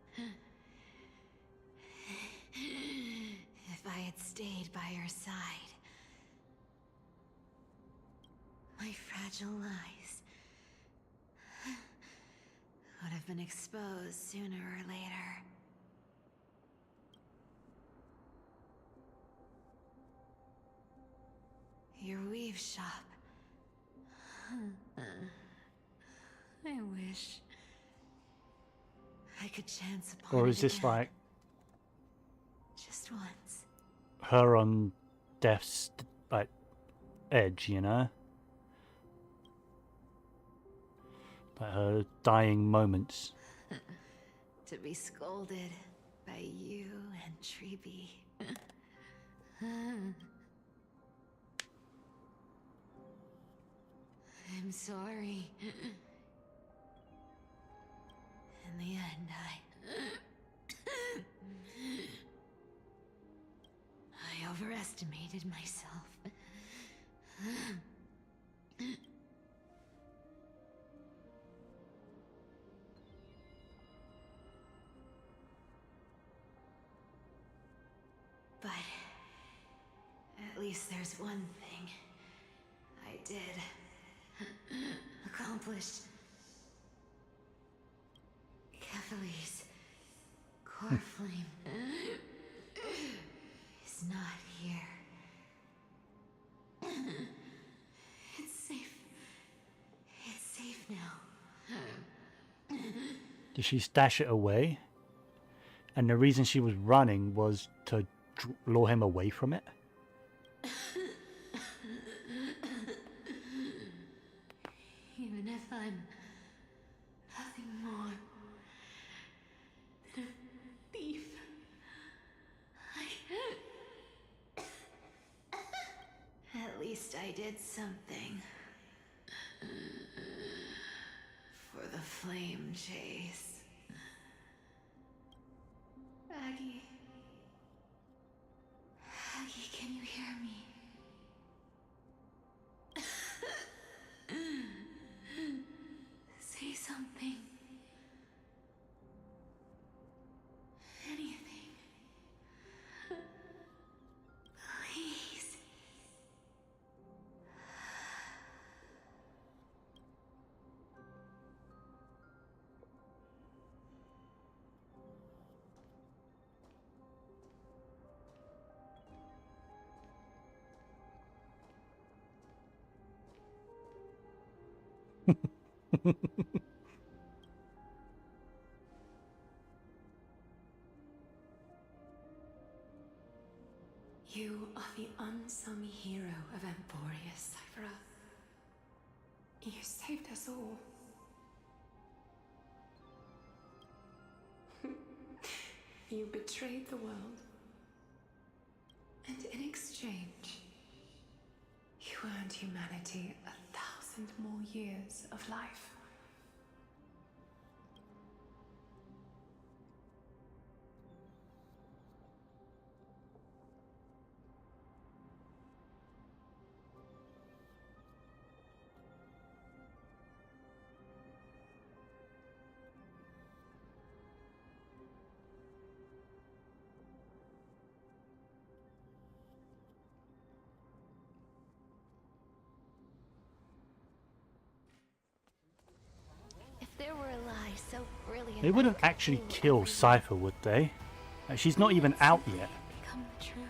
If I had stayed by your side, my fragile lies would have been exposed sooner or later. Your weave shop. I wish I could chance upon Or it is this again. like Just once. her on death's like edge, you know? Like her dying moments. To be scolded by you and Treeby. I'm sorry. In the end, I overestimated myself. But at least there's one thing I did accomplish. Kefali's core flame is not here. It's safe. It's safe now. Did she stash it away? And the reason she was running was to lure him away from it? Even if I'm nothing more than a thief, at least I did something for the flame chase. Aggie. Aggie, can you hear me? Say something. Anything. Please. You are the unsung hero of Emporius, Cyphera. You saved us all. You betrayed the world. And in exchange, you earned humanity 1,000 more years of life. There were a lie so brilliant. They wouldn't actually kill Cypher, would they? She's not even out yet. Become the truth.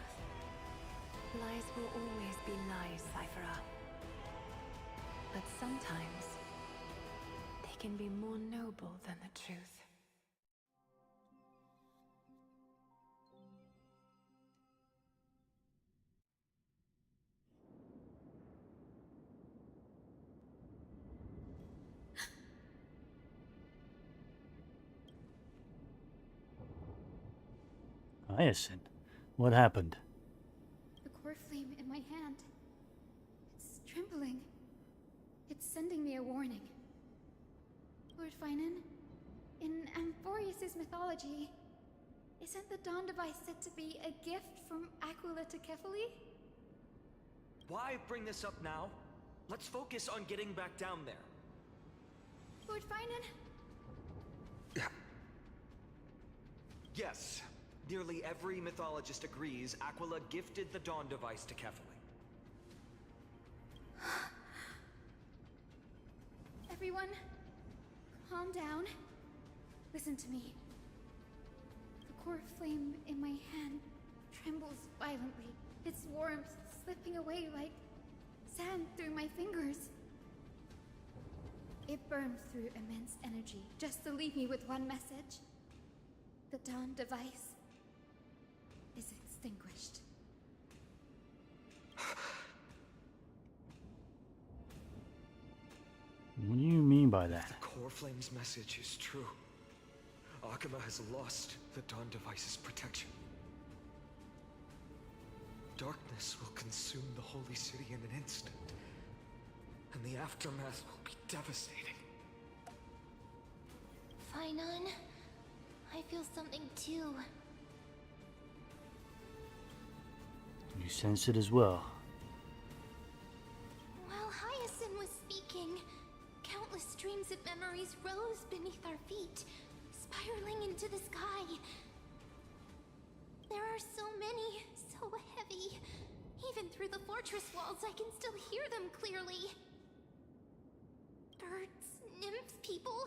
Lies will always be lies, Cyphera. But sometimes they can be more noble than the truth. Hyacinth, what happened? The core flame in my hand. It's trembling. It's sending me a warning. Lord Finan, in Amphorius' mythology, isn't the Dawn device said to be a gift from Aquila to Kefali? Why bring this up now? Let's focus on getting back down there. Lord Finan? Yes. Nearly every mythologist agrees Aquila gifted the Dawn device to Kefali. Everyone, calm down. Listen to me. The core flame in my hand trembles violently. Its warmth slipping away like sand through my fingers. It burns through immense energy just to leave me with one message. The Dawn device is extinguished. What do you mean by that? The Core Flame's message is true. Akuma has lost the Dawn device's protection. Darkness will consume the Holy City in an instant, and the aftermath will be devastating. Finan, I feel something too. You sense it as well. While Hyacinth was speaking, countless streams of memories rose beneath our feet, spiraling into the sky. There are so many, so heavy. Even through the fortress walls, I can still hear them clearly. Birds, nymphs, people,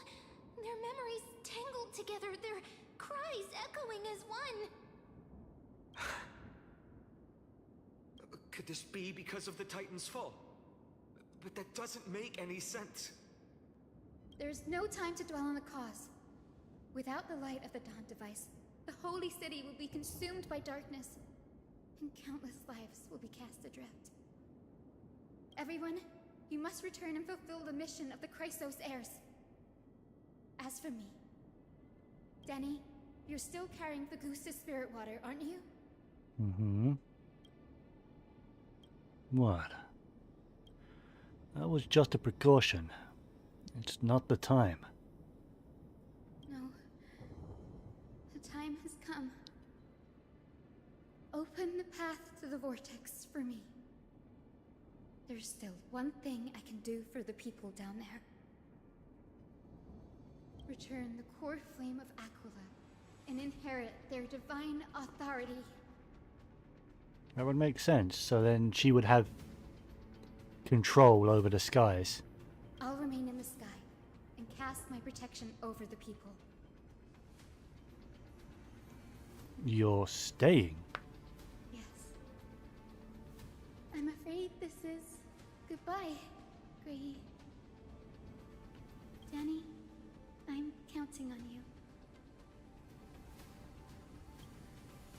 their memories tangled together, their cries echoing as one. Could this be because of the Titan's fall? But that doesn't make any sense. There's no time to dwell on the cause. Without the light of the Dawn device, the holy city will be consumed by darkness, and countless lives will be cast adrift. Everyone, you must return and fulfill the mission of the Chrysos heirs. As for me, Denny, you're still carrying the goose's spirit water, aren't you? Mm-hmm. What? That was just a precaution. It's not the time. No. The time has come. Open the path to the vortex for me. There's still one thing I can do for the people down there. Return the core flame of Aquila and inherit their divine authority. That would make sense. So then she would have control over the skies. I'll remain in the sky and cast my protection over the people. You're staying? Yes. I'm afraid this is goodbye, Gray. Danny, I'm counting on you.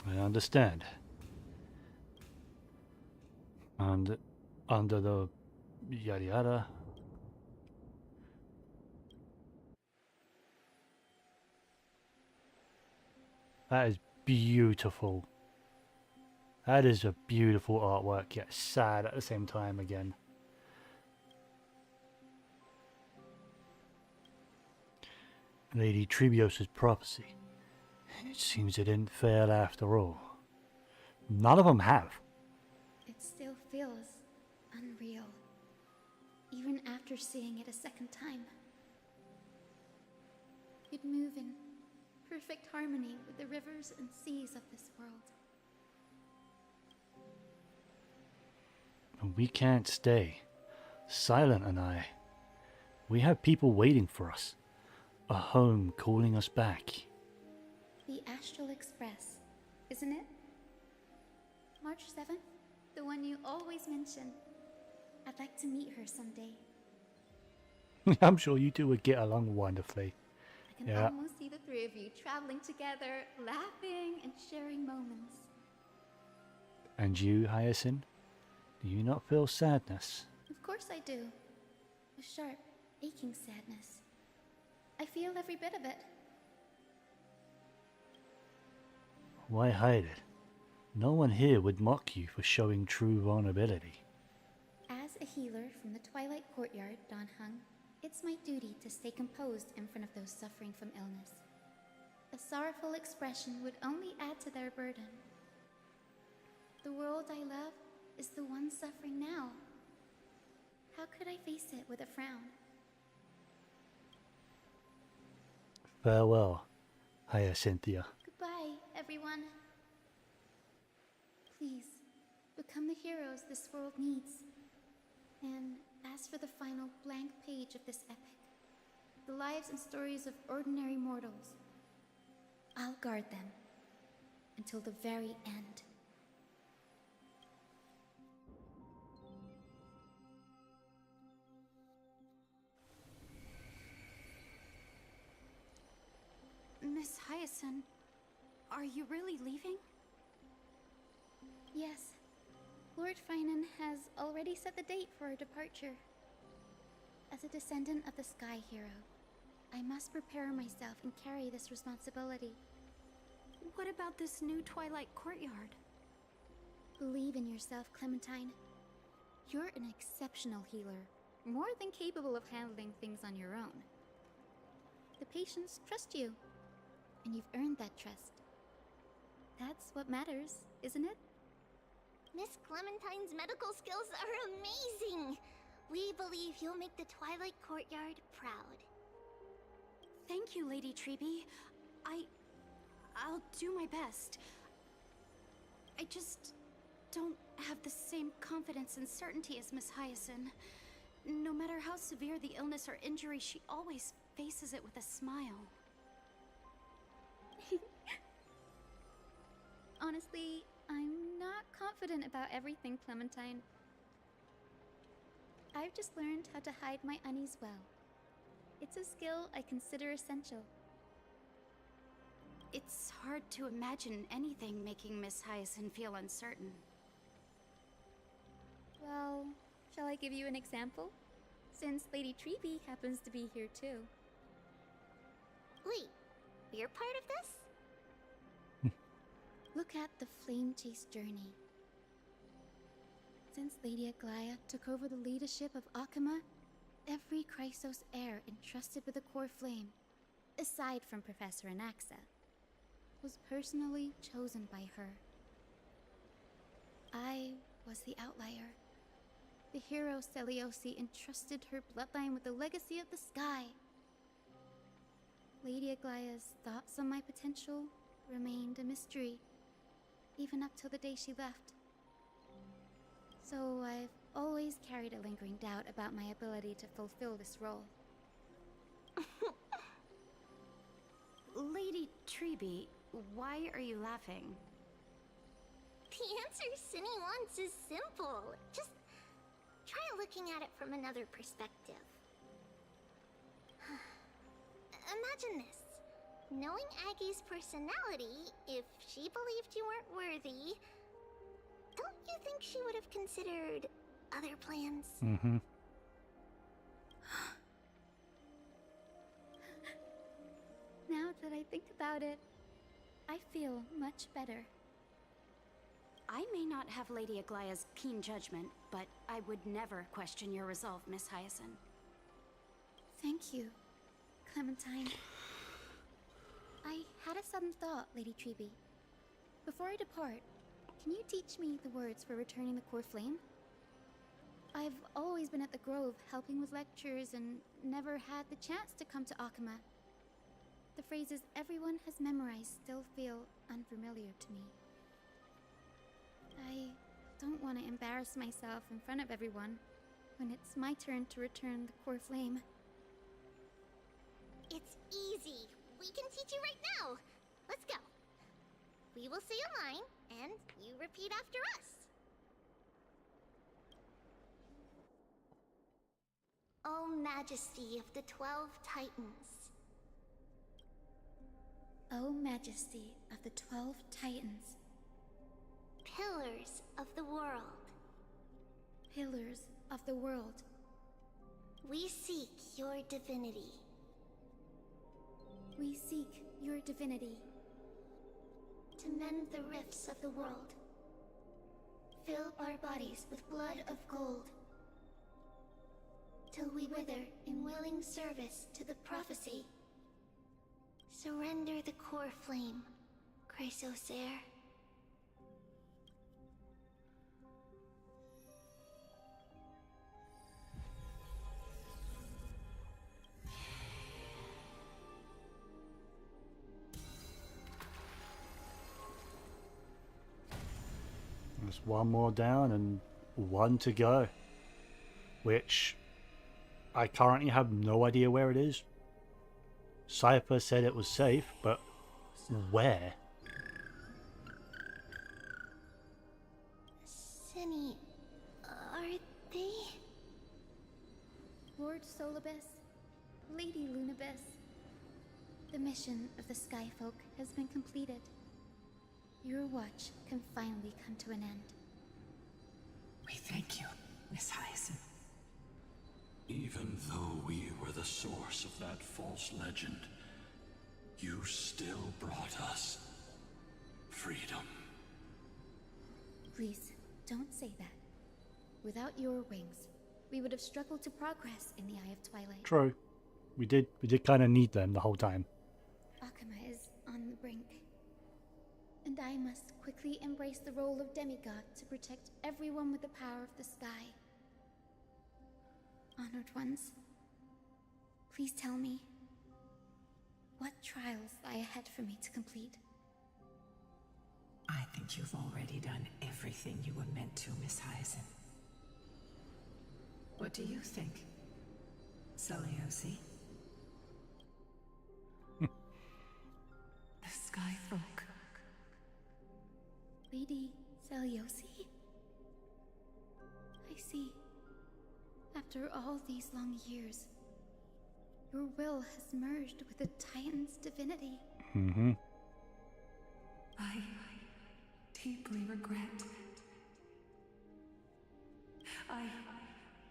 I understand. And under the yada yada. That is beautiful. That is a beautiful artwork, yet sad at the same time again. Lady Trebios's prophecy. It seems it didn't fail after all. None of them have. It still feels unreal, even after seeing it a second time. You'd move in perfect harmony with the rivers and seas of this world. We can't stay. Silent and I. We have people waiting for us. A home calling us back. The Astral Express, isn't it? March 7th? The one you always mention. I'd like to meet her someday. I'm sure you two would get along wonderfully. I can almost see the three of you traveling together, laughing and sharing moments. And you, Hyacinth? Do you not feel sadness? Of course I do. A sharp, aching sadness. I feel every bit of it. Why hide it? No one here would mock you for showing true vulnerability. As a healer from the Twilight Courtyard, Don Hung, it's my duty to stay composed in front of those suffering from illness. A sorrowful expression would only add to their burden. The world I love is the one suffering now. How could I face it with a frown? Farewell, Hyacinthia. Goodbye, everyone. Please, become the heroes this world needs. And as for the final blank page of this epic, the lives and stories of ordinary mortals, I'll guard them until the very end. Miss Hyacinth, are you really leaving? Yes. Lord Finan has already set the date for our departure. As a descendant of the Sky Hero, I must prepare myself and carry this responsibility. What about this new Twilight Courtyard? Believe in yourself, Clementine. You're an exceptional healer, more than capable of handling things on your own. The patients trust you, and you've earned that trust. That's what matters, isn't it? Miss Clementine's medical skills are amazing! We believe you'll make the Twilight Courtyard proud. Thank you, Lady Treby. I'll do my best. I just don't have the same confidence and certainty as Miss Hyacinth. No matter how severe the illness or injury, she always faces it with a smile. honestly, I'm not confident about everything, Clementine. I've just learned how to hide my unease well. It's a skill I consider essential. It's hard to imagine anything making Miss Hyacinth feel uncertain. Well, shall I give you an example? Since Lady Treeby happens to be here too. Wait, you're part of this? Look at the Flame Chase journey. Since Lady Aglaya took over the leadership of Akama, every Chrysos heir entrusted with the core flame, aside from Professor Anaxa, was personally chosen by her. I was the outlier. The hero Seliosi entrusted her bloodline with the legacy of the sky. Lady Aglaya's thoughts on my potential remained a mystery, even up till the day she left. So I've always carried a lingering doubt about my ability to fulfill this role. Lady Treeby, why are you laughing? The answer Cindy wants is simple. Just try looking at it from another perspective. Imagine this. Knowing Aggie's personality, if she believed you weren't worthy, don't you think she would have considered other plans? Mm-hmm. Now that I think about it, I feel much better. I may not have Lady Aglaya's keen judgment, but I would never question your resolve, Miss Hyacinth. Thank you, Clementine. I had a sudden thought, Lady Treeby. Before I depart, can you teach me the words for returning the core flame? I've always been at the Grove helping with lectures and never had the chance to come to Akama. The phrases everyone has memorized still feel unfamiliar to me. I don't want to embarrass myself in front of everyone when it's my turn to return the core flame. It's easy. We can teach you right now. Let's go. We will say a line, and you repeat after us. O Majesty of the 12 Titans. O Majesty of the 12 Titans. Pillars of the world. Pillars of the world. We seek your divinity. We seek your divinity. To mend the rifts of the world. Fill our bodies with blood of gold. Till we wither in willing service to the prophecy. Surrender the core flame, Chrysos heir. There's one more down and one to go, which I currently have no idea where it is. Cypher said it was safe, but where? Cindy, are they? Lord Solibus, Lady Lunabis, the mission of the Skyfolk has been completed. Your watch can finally come to an end. We thank you, Miss Hyacinth. Even though we were the source of that false legend, you still brought us freedom. Please, don't say that. Without your wings, we would have struggled to progress in the Eye of Twilight. True. We did kind of need them the whole time. Akama is on the brink. And I must quickly embrace the role of demigod to protect everyone with the power of the sky. Honored ones, please tell me, what trials lie ahead for me to complete? I think you've already done everything you were meant to, Miss Hyacinth. What do you think, Seliosi? The Skyfolk. Lady Seliosi? I see. After all these long years, your will has merged with the Titan's divinity. Mm-hmm. I deeply regret. I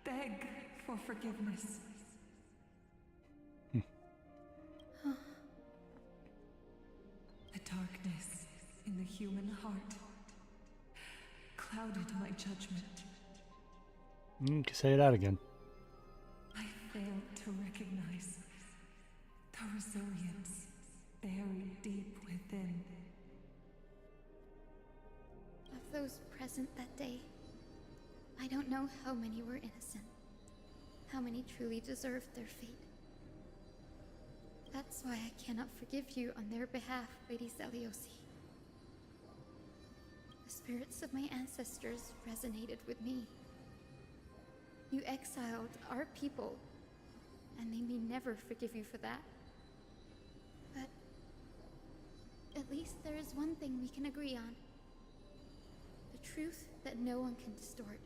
beg for forgiveness. The darkness in the human heart clouded my judgment. You can say that again. I failed to recognize the resilience buried deep within. Of those present that day, I don't know how many were innocent, how many truly deserved their fate. That's why I cannot forgive you on their behalf, Lady Seliosi. The spirits of my ancestors resonated with me. You exiled our people, and they may never forgive you for that. But at least there is one thing we can agree on. The truth that no one can distort.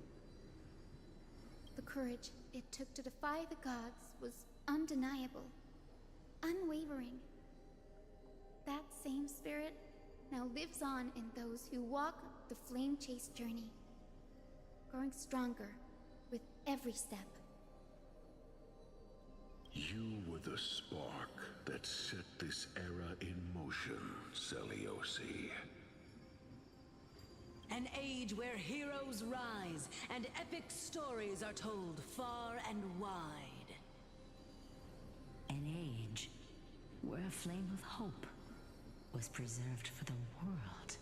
The courage it took to defy the gods was undeniable, unwavering. That same spirit now lives on in those who walk the flame-chased journey, growing stronger with every step. You were the spark that set this era in motion, Seliosi. An age where heroes rise and epic stories are told far and wide. An age where a flame of hope was preserved for the world.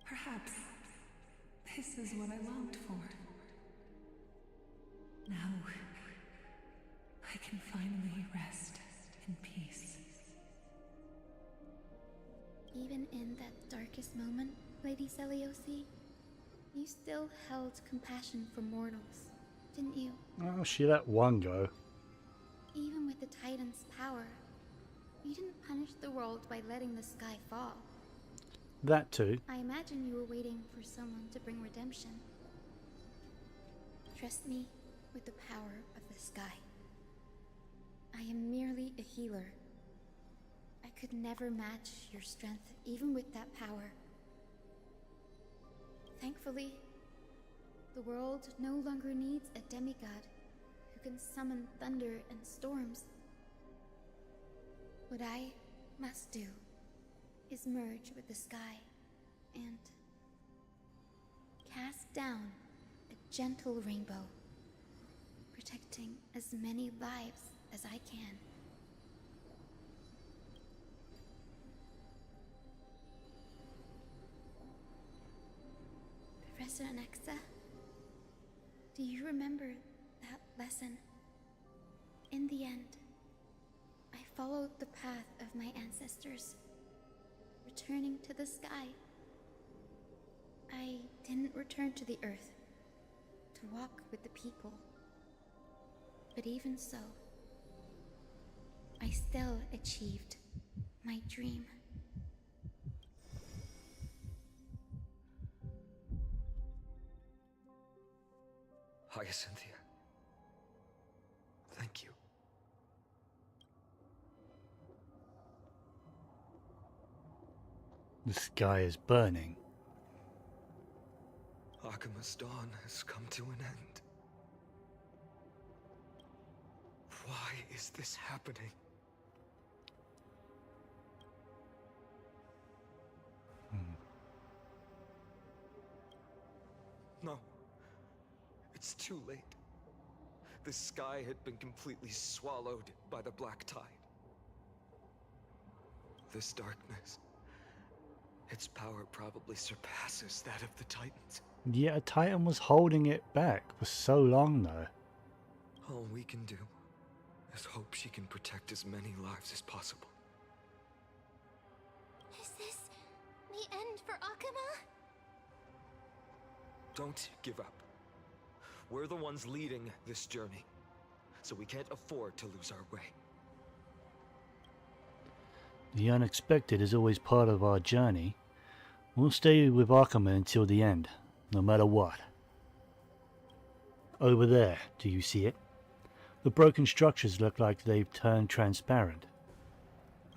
Perhaps this is what I longed for. Now, I can finally rest in peace. Even in that darkest moment, Lady Seliosi, you still held compassion for mortals, didn't you? Oh, she let one go. Even with the Titan's power, you didn't punish the world by letting the sky fall. That too. I imagine you were waiting for someone to bring redemption. Trust me with the power of the sky. I am merely a healer. I could never match your strength, even with that power. Thankfully, the world no longer needs a demigod who can summon thunder and storms. What I must do is merge with the sky and cast down a gentle rainbow, protecting as many lives as I can. Professor Alexa, do you remember that lesson? In the end, I followed the path of my ancestors, returning to the sky. I didn't return to the earth to walk with the people. But even so, I still achieved my dream. Hyacinthia. Thank you. The sky is burning. Akima's dawn has come to an end. Why is this happening? No. It's too late. The sky had been completely swallowed by the black tide. This darkness, its power probably surpasses that of the Titans. Yeah, a Titan was holding it back for so long though. All we can do is hope she can protect as many lives as possible. Is this the end for Akuma? Don't give up. We're the ones leading this journey, so we can't afford to lose our way. The unexpected is always part of our journey. We'll stay with Arkama until the end, no matter what. Over there, do you see it? The broken structures look like they've turned transparent.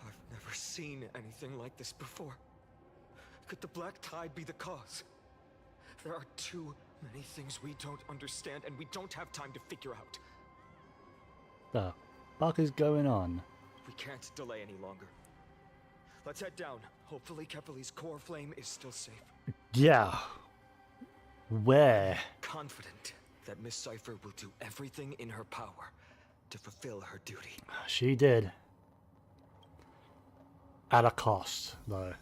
I've never seen anything like this before. Could the Black Tide be the cause? There are too many things we don't understand, and we don't have time to figure out. The fuck is going on? We can't delay any longer. Let's head down. Hopefully Kefali's core flame is still safe. Yeah. Where? Confident that Miss Cipher will do everything in her power to fulfill her duty. She did. At a cost, though.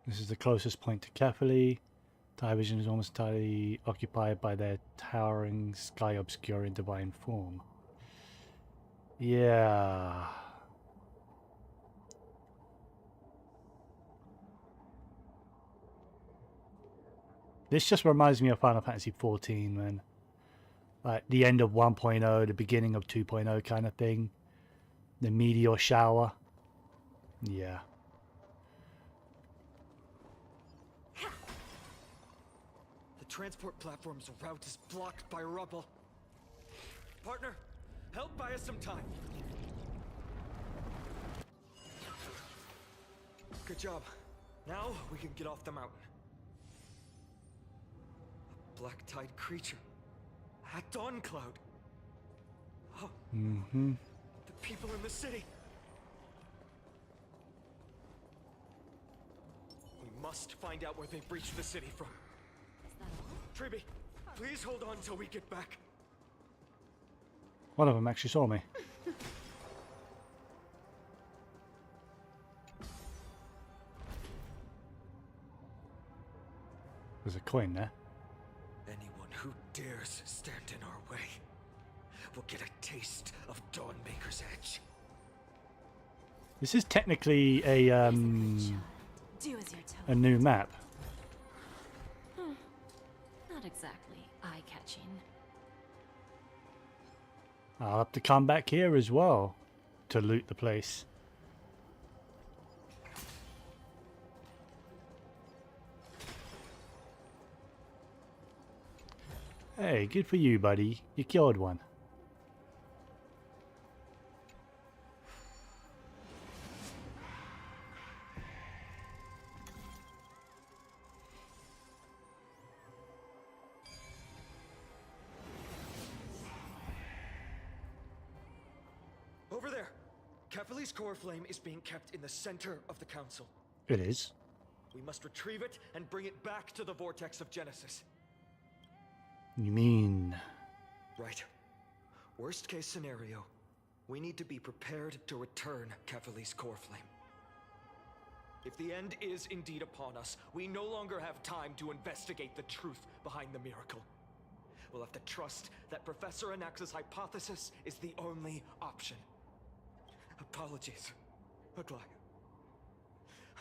This is the closest point to Kefali. Division is almost entirely occupied by their towering, sky-obscuring divine form. Yeah. This just reminds me of Final Fantasy XIV, man. Like the end of 1.0, the beginning of 2.0 kind of thing. The meteor shower. Yeah. The transport platform's route is blocked by rubble. Partner, help buy us some time. Good job. Now we can get off the mountain. A Black Tide creature. At Dawn Cloud. Oh, Mm-hmm. the people in the city. We must find out where they breached the city from. Triby, please hold on till we get back. One of them actually saw me. There's a coin there. Anyone who dares stand in our way will get a taste of Dawnmaker's edge. This is technically a new map. Not exactly eye-catching. I'll have to come back here as well to loot the place. Hey, good for you, buddy. You killed one. Over there! Kefali's core flame is being kept in the center of the council. It is. We must retrieve it and bring it back to the vortex of Genesis. You mean... Right. Worst case scenario, we need to be prepared to return Kefali's core flame. If the end is indeed upon us, we no longer have time to investigate the truth behind the miracle. We'll have to trust that Professor Anax's hypothesis is the only option. Apologies, Aglaya.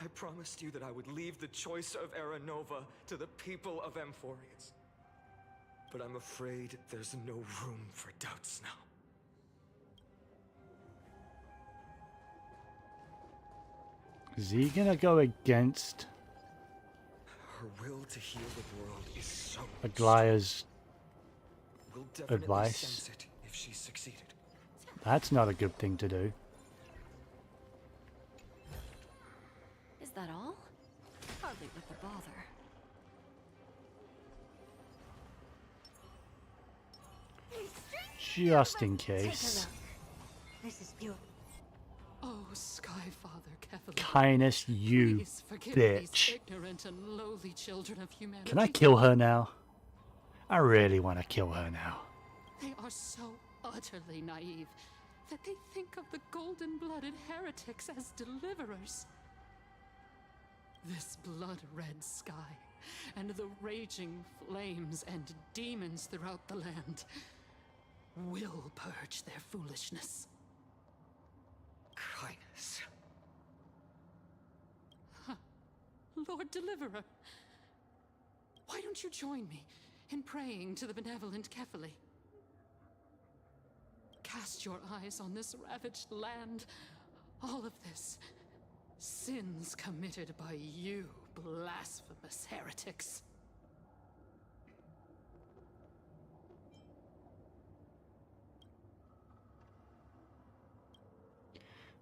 I promised you that I would leave the choice of Aranova to the people of Amphorius. But I'm afraid there's no room for doubts now. Is he gonna go against Her will to heal the world is so Aglaya's we'll definitely advice? sense it if she succeeded. That's not a good thing to do. Is that all? Hardly worth the bother. Just in case. This is beautiful. Oh, Skyfather Kefali. Kindness, you Please forgive bitch. these ignorant and lowly children of humanity. Can I kill her now? I really want to kill her now. They are so utterly naive that they think of the golden-blooded heretics as deliverers. This blood-red sky, and the raging flames and demons throughout the land will purge their foolishness. Kindness. Lord Deliverer. Why don't you join me in praying to the benevolent Kefali? Cast your eyes on this ravaged land. All of this. Sins committed by you, blasphemous heretics.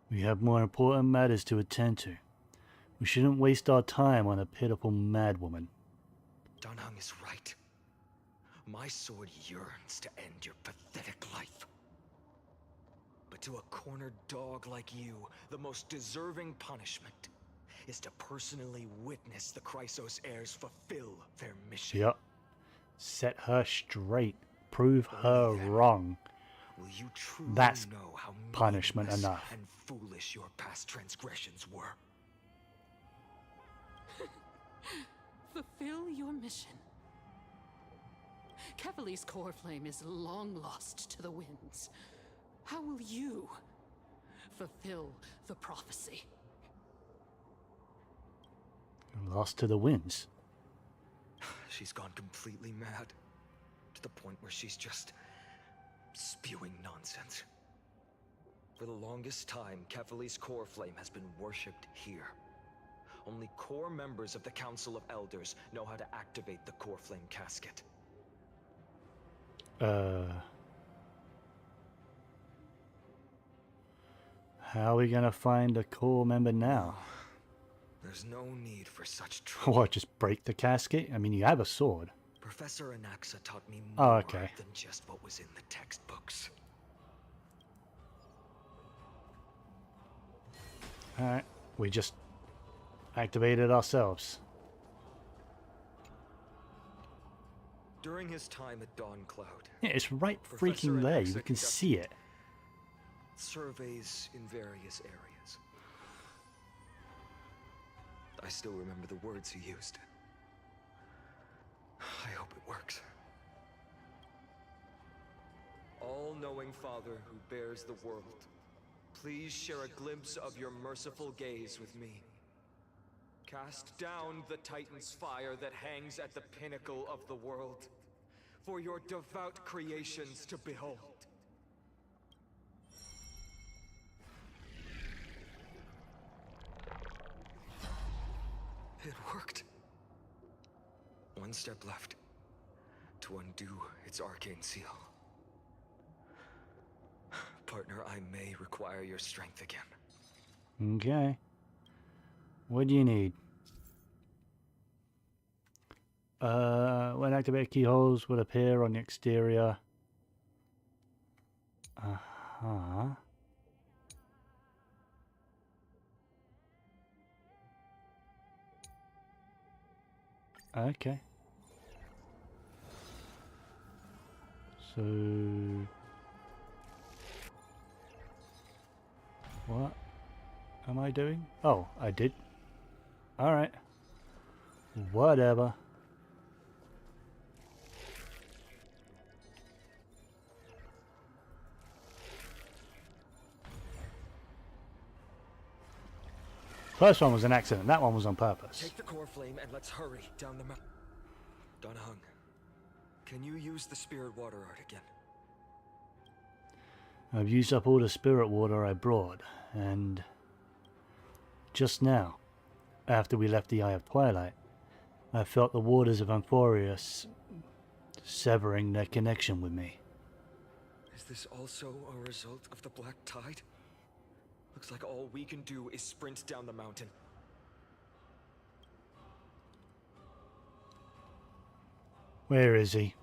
We have more important matters to attend to. We shouldn't waste our time on a pitiful madwoman. Danheng is right. My sword yearns to end your pathetic life. But to a cornered dog like you, the most deserving punishment is to personally witness the Chrysos heirs fulfill their mission. Yep. Set her straight. Prove her wrong. Will you truly That's know how punishment meaningless enough. and foolish your past transgressions were? Fulfill your mission. Kefali's core flame is long lost to the winds. How will you fulfill the prophecy? Lost to the winds. She's gone completely mad. To the point where she's just spewing nonsense. For the longest time, Kefali's core flame has been worshipped here. Only core members of the Council of Elders know how to activate the core flame casket. How are we gonna find a core member now? There's no need for such trouble. What, just break the casket? I mean, you have a sword. Professor Anaxa taught me Oh, more okay. than just what was in the textbooks. Alright, we just activated ourselves. During his time at Dawn Cloud, Yeah, it's right Professor freaking there. Anaxa You can conducted see it. surveys in various areas. I still remember the words he used. I hope it works. All-knowing Father who bears the world, please share a glimpse of your merciful gaze with me. Cast down the Titan's fire that hangs at the pinnacle of the world, for your devout creations to behold. It worked. One step left to undo its arcane seal. Partner, I may require your strength again. Okay. What do you need? When activated, keyholes will appear on the exterior. Uh-huh. Okay. So... what am I doing? Oh, I did. Alright. Whatever. First one was an accident. That one was on purpose. Take the core flame and let's hurry down the mountain. Danheng, can you use the spirit water art again? I've used up all the spirit water I brought, and just now, after we left the Eye of Twilight, I felt the waters of Amphorius severing their connection with me. Is this also a result of the Black Tide? Looks like all we can do is sprint down the mountain. Where is he?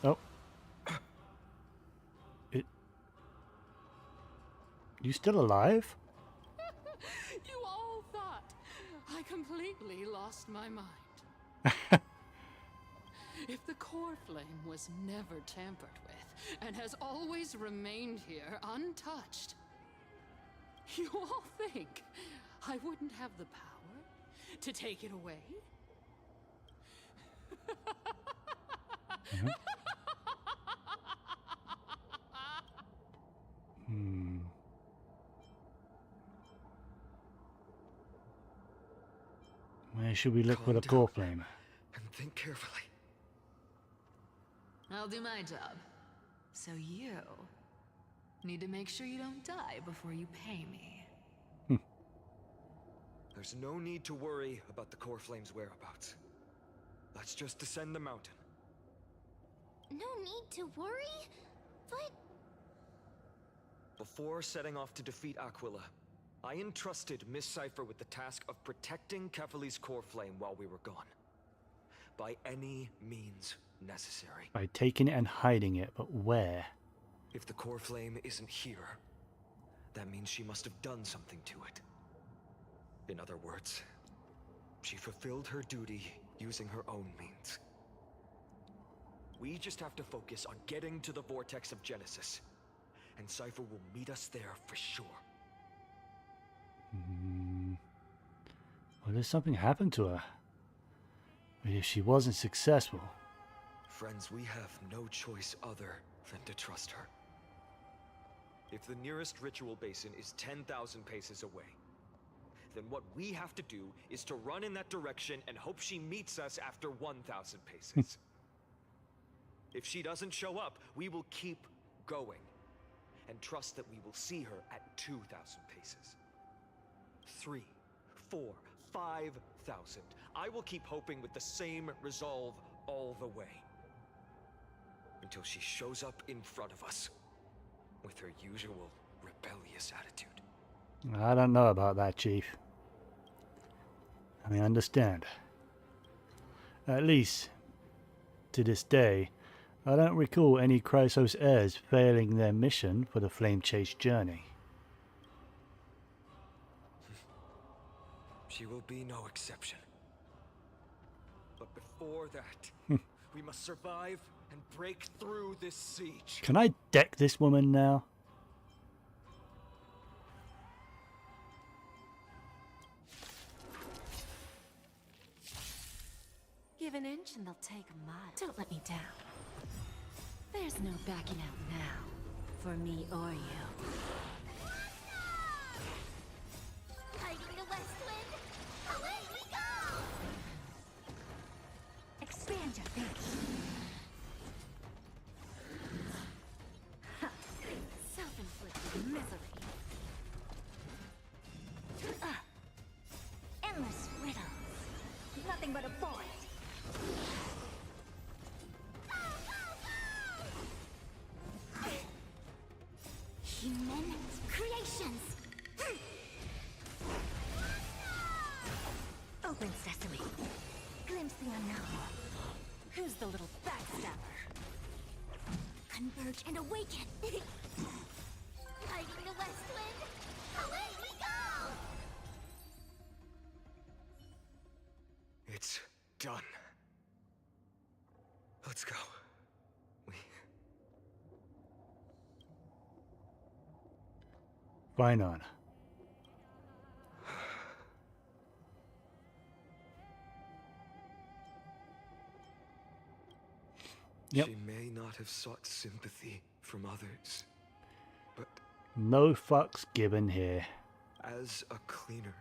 Oh. You still alive? You all thought I completely lost my mind. If the core flame was never tampered with and has always remained here untouched, you all think I wouldn't have the power to take it away? Mm-hmm. Where should we look for the core flame? Think carefully. I'll do my job. So you need to make sure you don't die before you pay me. There's no need to worry about the core flame's whereabouts. Let's just descend the mountain. No need to worry, but... Before setting off to defeat Aquila, I entrusted Miss Cipher with the task of protecting Kefali's core flame while we were gone. By any means necessary. By taking it and hiding it, but where? If the core flame isn't here, that means she must have done something to it. In other words, she fulfilled her duty using her own means. We just have to focus on getting to the vortex of Genesis, and Cipher will meet us there for sure. What if something happened to her? If she wasn't successful? Friends, we have no choice other than to trust her. If the nearest ritual basin is 10,000 paces away, then what we have to do is to run in that direction and hope she meets us after 1,000 paces. If she doesn't show up, we will keep going and trust that we will see her at 2,000 paces. 3, 4, 5,000. I will keep hoping with the same resolve all the way. Until she shows up in front of us with her usual rebellious attitude. I don't know about that, Chief. I understand. At least, to this day, I don't recall any Chrysos heirs failing their mission for the Flame Chase journey. She will be no exception. But before that, we must survive and break through this siege. Can I deck this woman now? Give an inch and they'll take a mile. Don't let me down. There's no backing out now, for me or you. Hiding the west wind! Away we go! Expand your thinking. Self-inflicted misery. Endless riddles. Nothing but a void. Human creations! Open sesame. Glimpse the unknown. Who's the little backstabber? Converge and awaken! Hiding the west wind! Away we go! It's done. Let's go. Fine on. Yep. She may not have sought sympathy from others, but no fucks given here. as a cleaner,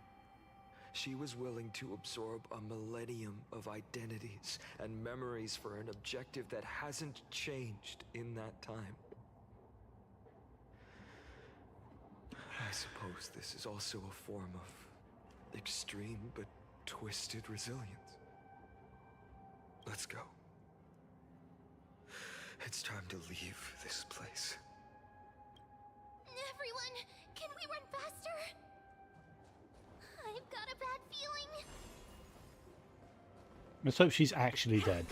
she was willing to absorb a millennium of identities and memories for an objective that hasn't changed in that time. I suppose this is also a form of extreme but twisted resilience. Let's go. It's time to leave this place. Everyone, can we run faster? I've got a bad feeling. Let's hope she's actually dead.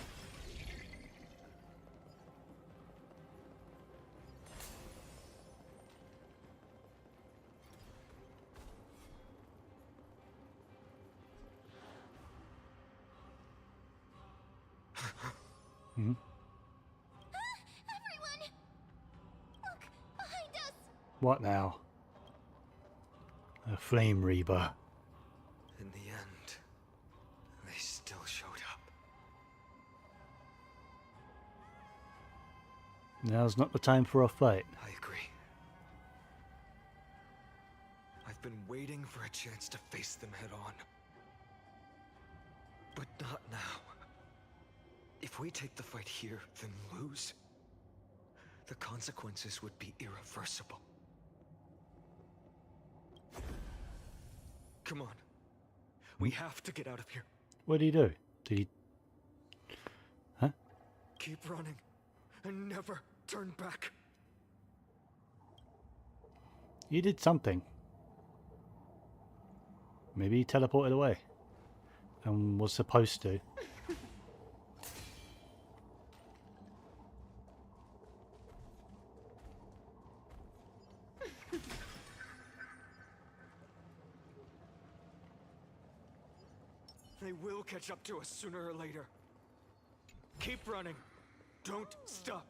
Hmm? Everyone! Look, behind us! What now? A flame reaper. In the end, they still showed up. Now's not the time for a fight. I agree. I've been waiting for a chance to face them head on. But not now. If we take the fight here, then lose, the consequences would be irreversible. Come on. We have to get out of here. What did he do? Did he... Huh? Keep running and never turn back. He did something. Maybe he teleported away and was supposed to. They will catch up to us sooner or later. Keep running. Don't stop.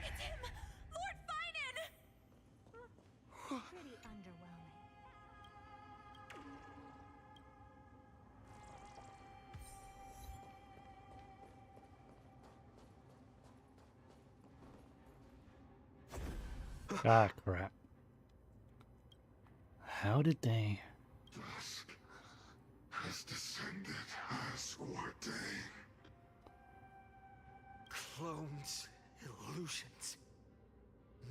It's him! Lord Finan! Pretty underwhelming. Ah, crap. How did they... Dusk has descended as ordained. Clones, illusions.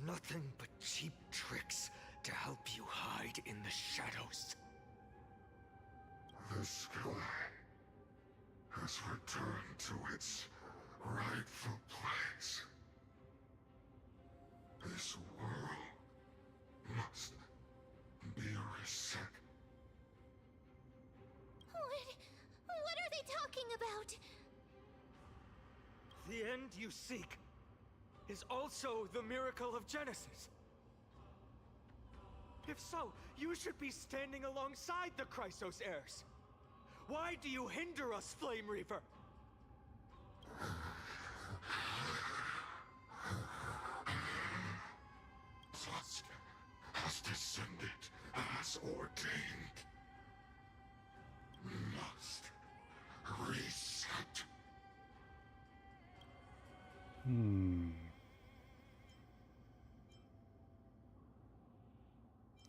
Nothing but cheap tricks to help you hide in the shadows. The sky has returned to its rightful place. This world must be reset. What are they talking about? The end you seek is also the miracle of Genesis. If so, you should be standing alongside the Chrysos heirs. Why do you hinder us, Flame Reaver? Dusk has descended as ordained. Must reset.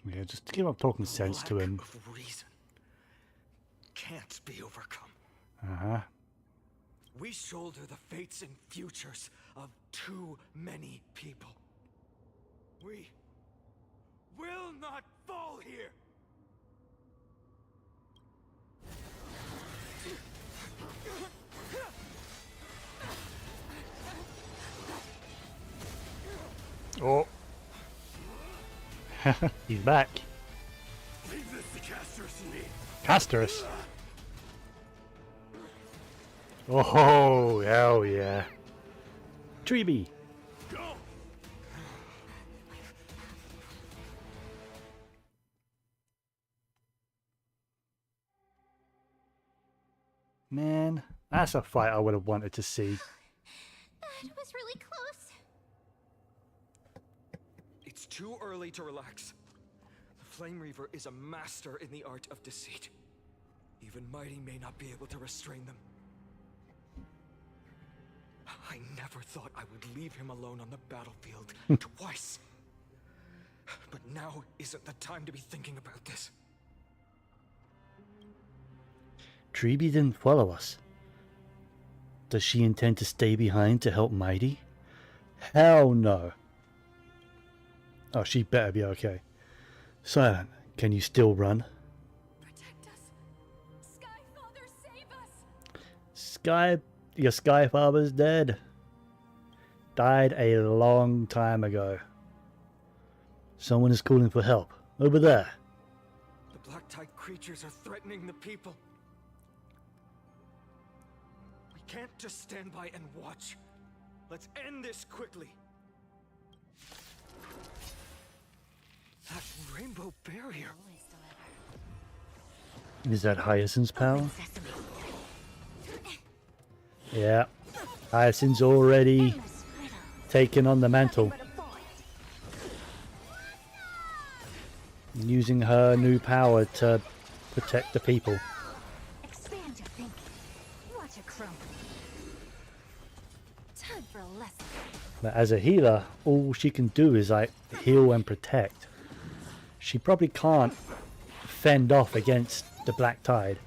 Yeah, just keep on talking sense to him. Lack of reason can't be overcome. Uh-huh. We shoulder the fates and futures of too many people. We will not fall here! Oh. He's back. Leave this to Castorus and me. Castorus. Oh, hell yeah. Treeby. Go. Man, that's a fight I would have wanted to see. That was really close. It's too early to relax. The Flame Reaver is a master in the art of deceit. Even Mighty may not be able to restrain them. I never thought I would leave him alone on the battlefield twice. But now isn't the time to be thinking about this. Treeby didn't follow us. Does she intend to stay behind to help Mighty? Hell no. Oh, she better be okay. Silent, can you still run? Protect us! Skyfather, save us! Your Skyfather's dead. Died a long time ago. Someone is calling for help. Over there. The black tide creatures are threatening the people. We can't just stand by and watch. Let's end this quickly. That rainbow barrier. Is that Hyacinth's power? Yeah. Hyacinth's already taken on the mantle. Using her new power to protect the people. Expand your thinking. Watch it crumble. But as a healer, all she can do is like heal and protect. She probably can't fend off against the Black Tide.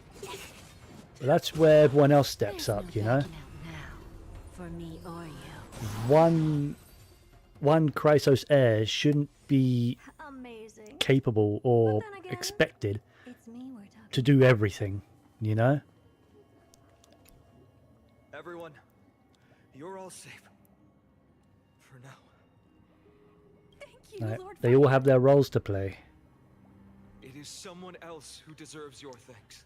But that's where everyone else steps up, you know? For me or you. One Chrysos heir shouldn't be capable or expected to do everything, you know? Everyone, you're all safe. For now. Thank you, Like, Lord. they all have their roles to play. It is someone else who deserves your thanks.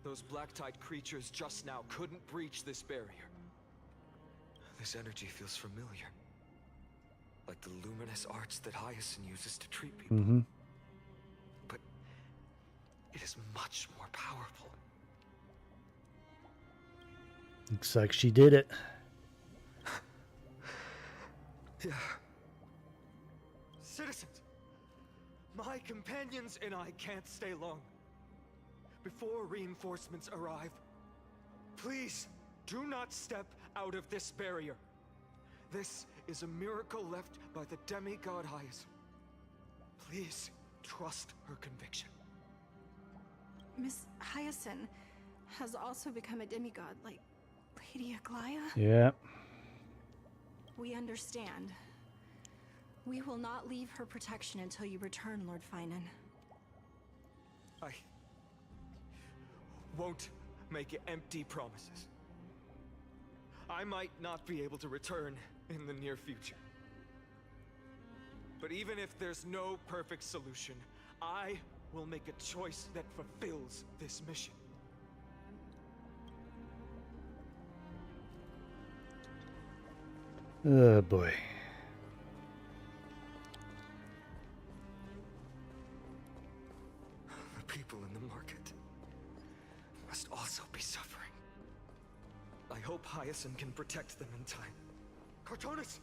Those Black Tide creatures just now couldn't breach this barrier. This energy feels familiar. Like the luminous arts that Hyacinth uses to treat people. Mm-hmm. But it is much more powerful. Looks like she did it. Yeah. Citizens, my companions and I can't stay long. Before reinforcements arrive, please do not step out of this barrier. This is a miracle left by the demigod Hyacinth. Please trust her conviction. Miss Hyacinth has also become a demigod, like Lady Aglaya. Yeah. We understand. We will not leave her protection until you return, Lord Finan. I won't make empty promises. I might not be able to return in the near future. But even if there's no perfect solution, I will make a choice that fulfills this mission. Oh boy. The people in the market must also be suffering. I hope Hyacinth can protect them in time. Cartonis!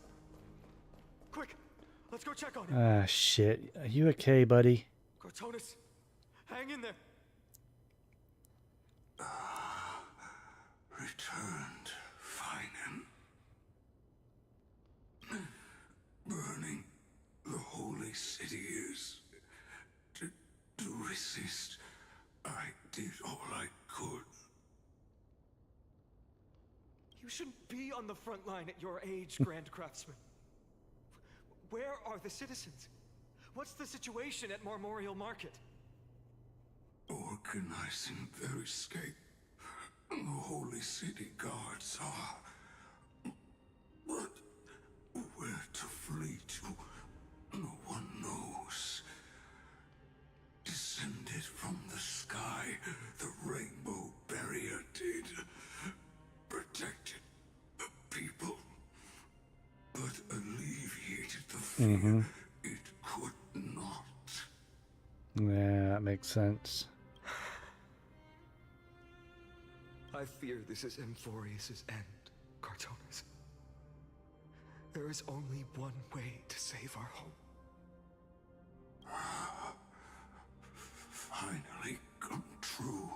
Quick! Let's go check on him! Ah, shit. Are you okay, buddy? Cartonis! Hang in there! Returned, Finan. Burning the holy city is... To resist, I did all I could. You shouldn't be on the front line at your age, Grand Craftsman. Where are the citizens? What's the situation at Marmorial Market? Organizing their escape. The holy city guards are... But where to flee to, no one knows. Descended from the sky, the rainbow barrier did. Protected the people, but alleviated the fear it could not. Yeah, that makes sense. I fear this is Amphorius' end, Cartonis. There is only one way to save our home. Finally come true.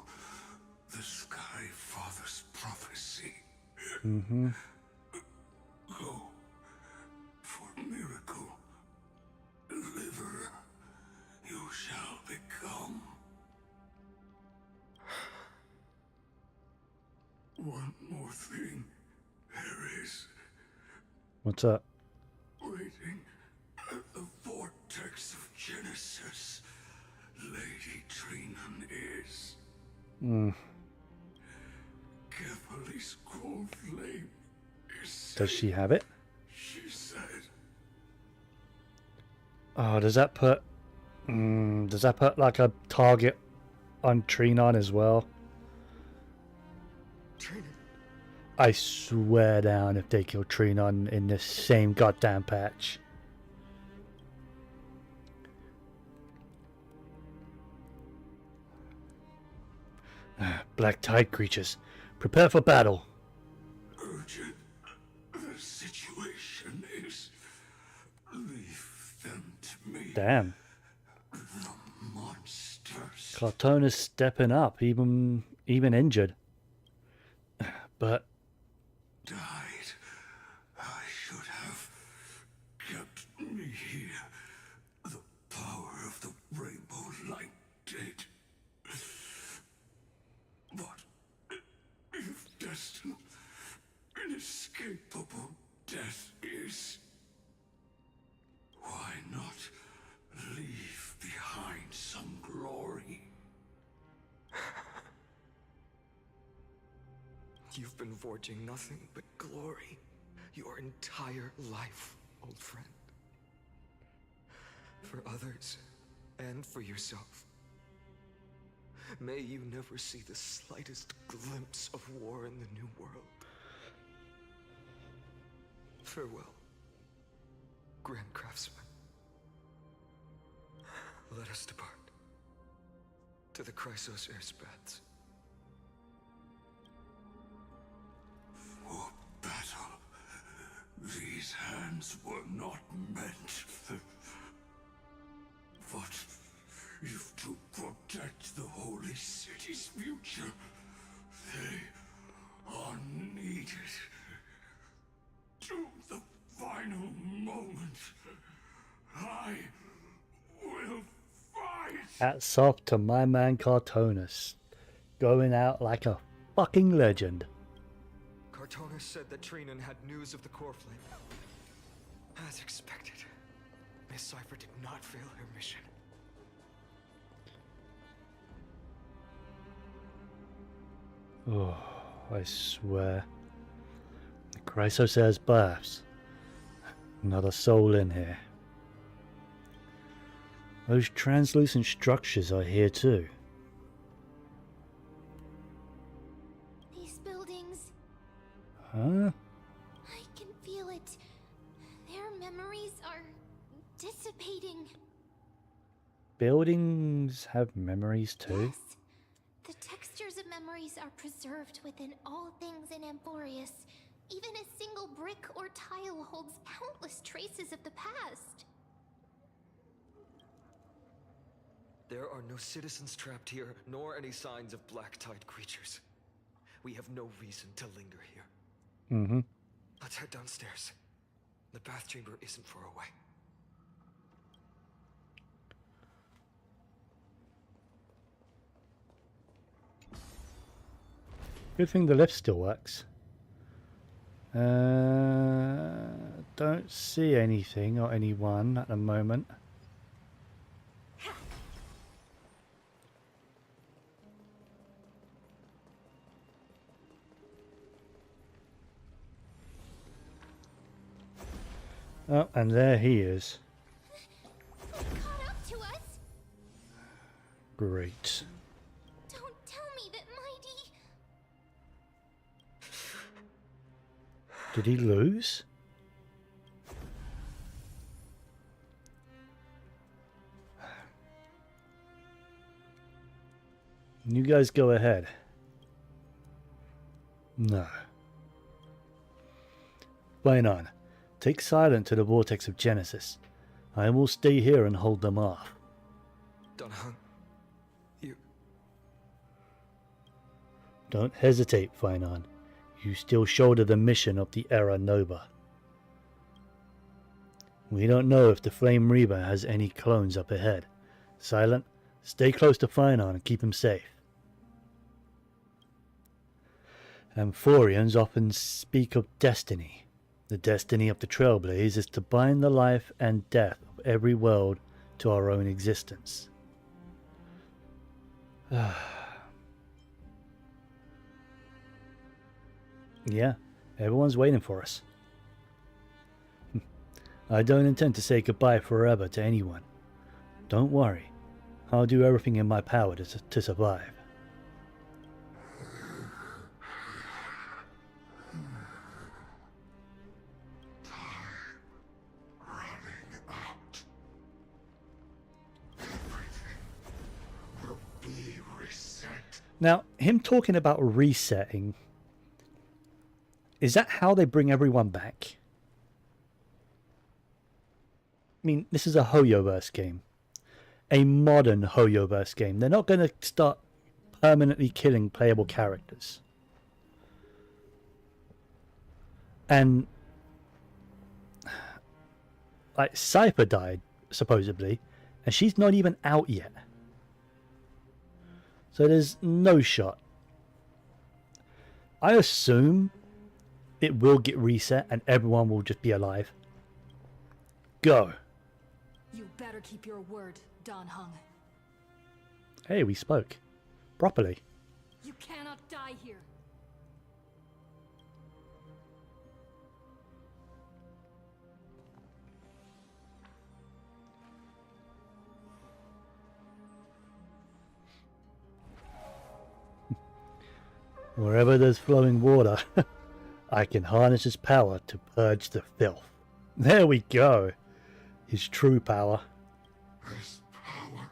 The Sky Father's prophecy. Mm-hmm. Go for miracle. Deliverer, you shall become. One more thing there is. What's up? Waiting at the vortex of Genesis, Lady Trinan is. Kefali's cold flame is safe. Does she have it? She said. Oh, does that put like a target on Trinon as well? Trinan? I swear down if they kill Trinon in this same goddamn patch. Black Tide creatures, prepare for battle. Urgent. The situation is. Leave them to me. Damn. The monsters. Cartona's stepping up, even injured. But Died. I should You've been forging nothing but glory your entire life, old friend. For others, and for yourself. May you never see the slightest glimpse of war in the New World. Farewell, Grand Craftsman. Let us depart to the Chrysos Air's baths. For battle, these hands were not meant. But if to protect the Holy City's future, they are needed. To the final moment, I will fight! Hats off to my man Cartonus. Going out like a fucking legend. Cartonus said that Trinan had news of the core flame. As expected, Miss Cipher did not fail her mission. Oh, I swear. Chrysos says baths. Not a soul in here. Those translucent structures are here too. These buildings, Huh? I can feel it. Their memories are dissipating. Buildings have memories too? Yes. The textures of memories are preserved within all things in Amphorius. Even a single brick or tile holds countless traces of the past. There are no citizens trapped here, nor any signs of black tide creatures. We have no reason to linger here. Mm-hmm. Let's head downstairs. The bath chamber isn't far away. Good thing the lift still works. Don't see anything or anyone at the moment. Oh, and there he is. Caught up to us? Great. Don't tell me that Mighty... Did he lose? You guys go ahead. No. Fine on. Take Silent to the vortex of Genesis. I will stay here and hold them off. Dunhung, you... Don't hesitate, Finon. You still shoulder the mission of the Era Nova. We don't know if the Flame Reaver has any clones up ahead. Silent, stay close to Finon and keep him safe. Amphorians often speak of destiny. The destiny of the Trailblaze is to bind the life and death of every world to our own existence. Yeah, everyone's waiting for us. I don't intend to say goodbye forever to anyone. Don't worry, I'll do everything in my power to survive. Now, him talking about resetting, is that how they bring everyone back? I mean, this is a Hoyoverse game. A modern Hoyoverse game. They're not going to start permanently killing playable characters. And like Cipher died, supposedly, and she's not even out yet. So there's no shot. I assume it will get reset and everyone will just be alive. Go. You better keep your word, Don Hung. Hey, we spoke. Properly. You cannot die here. Wherever there's flowing water, I can harness his power to purge the filth. There we go. His true power. This power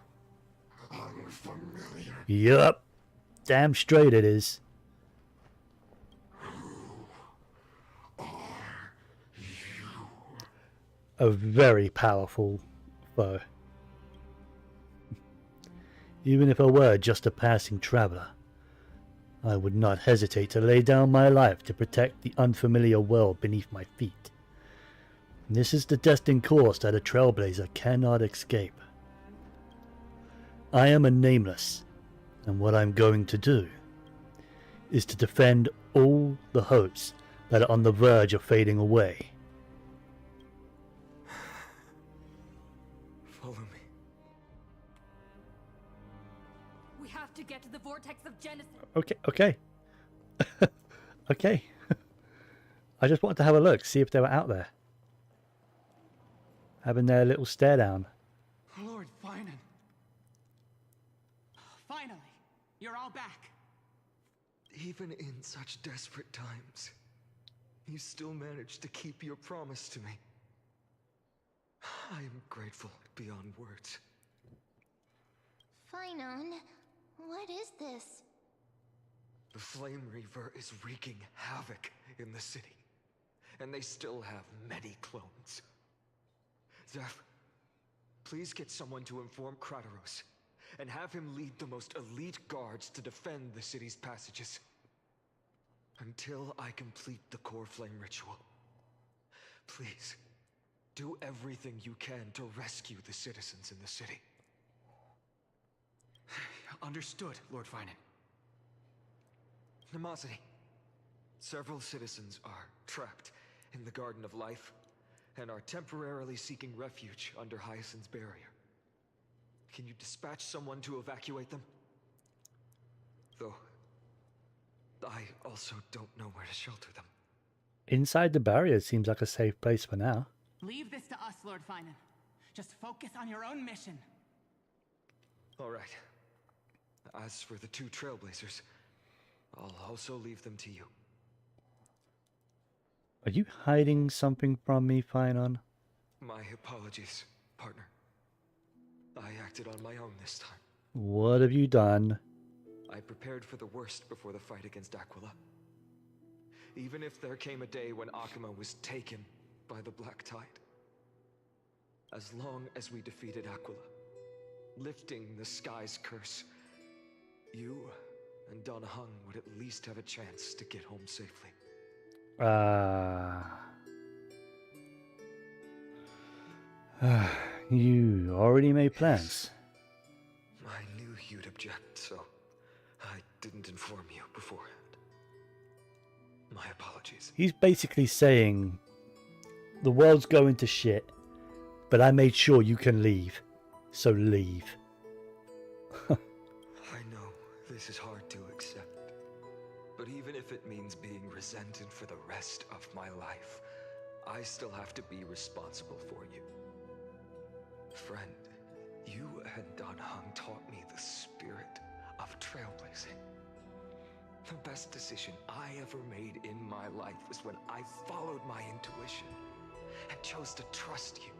unfamiliar. Yup. Damn straight it is. A very powerful foe. Even if I were just a passing traveler, I would not hesitate to lay down my life to protect the unfamiliar world beneath my feet. This is the destined course that a trailblazer cannot escape. I am a nameless, and what I'm going to do is to defend all the hopes that are on the verge of fading away. Follow me. We have to get to the vortex of Genesis. Okay. Okay. I just wanted to have a look, see if they were out there. Having their little stare down. Lord Finan. Finally, you're all back. Even in such desperate times, you still managed to keep your promise to me. I am grateful beyond words. Finon, what is this? The Flame Reaver is wreaking havoc in the city, and they still have many clones. Zeph, please get someone to inform Kratos, and have him lead the most elite guards to defend the city's passages. Until I complete the core flame ritual. Please, do everything you can to rescue the citizens in the city. Understood, Lord Finan. Nemazity, several citizens are trapped in the Garden of Life and are temporarily seeking refuge under Hyacinth's barrier. Can you dispatch someone to evacuate them? Though, I also don't know where to shelter them. Inside the barrier seems like a safe place for now. Leave this to us, Lord Finan. Just focus on your own mission. All right. As for the two Trailblazers, I'll also leave them to you. Are you hiding something from me, Finon? My apologies, partner. I acted on my own this time. What have you done? I prepared for the worst before the fight against Aquila. Even if there came a day when Akima was taken by the Black Tide. As long as we defeated Aquila, lifting the sky's curse, you and Don Hung would at least have a chance to get home safely. You already made plans. I knew you'd object, so I didn't inform you beforehand. My apologies. He's basically saying, the world's going to shit, but I made sure you can leave, so leave. I know this is hard to accept, but even if it means being resented for the rest of my life, I still have to be responsible for you. Friend, you and Don Hung taught me the spirit of trailblazing. The best decision I ever made in my life was when I followed my intuition and chose to trust you.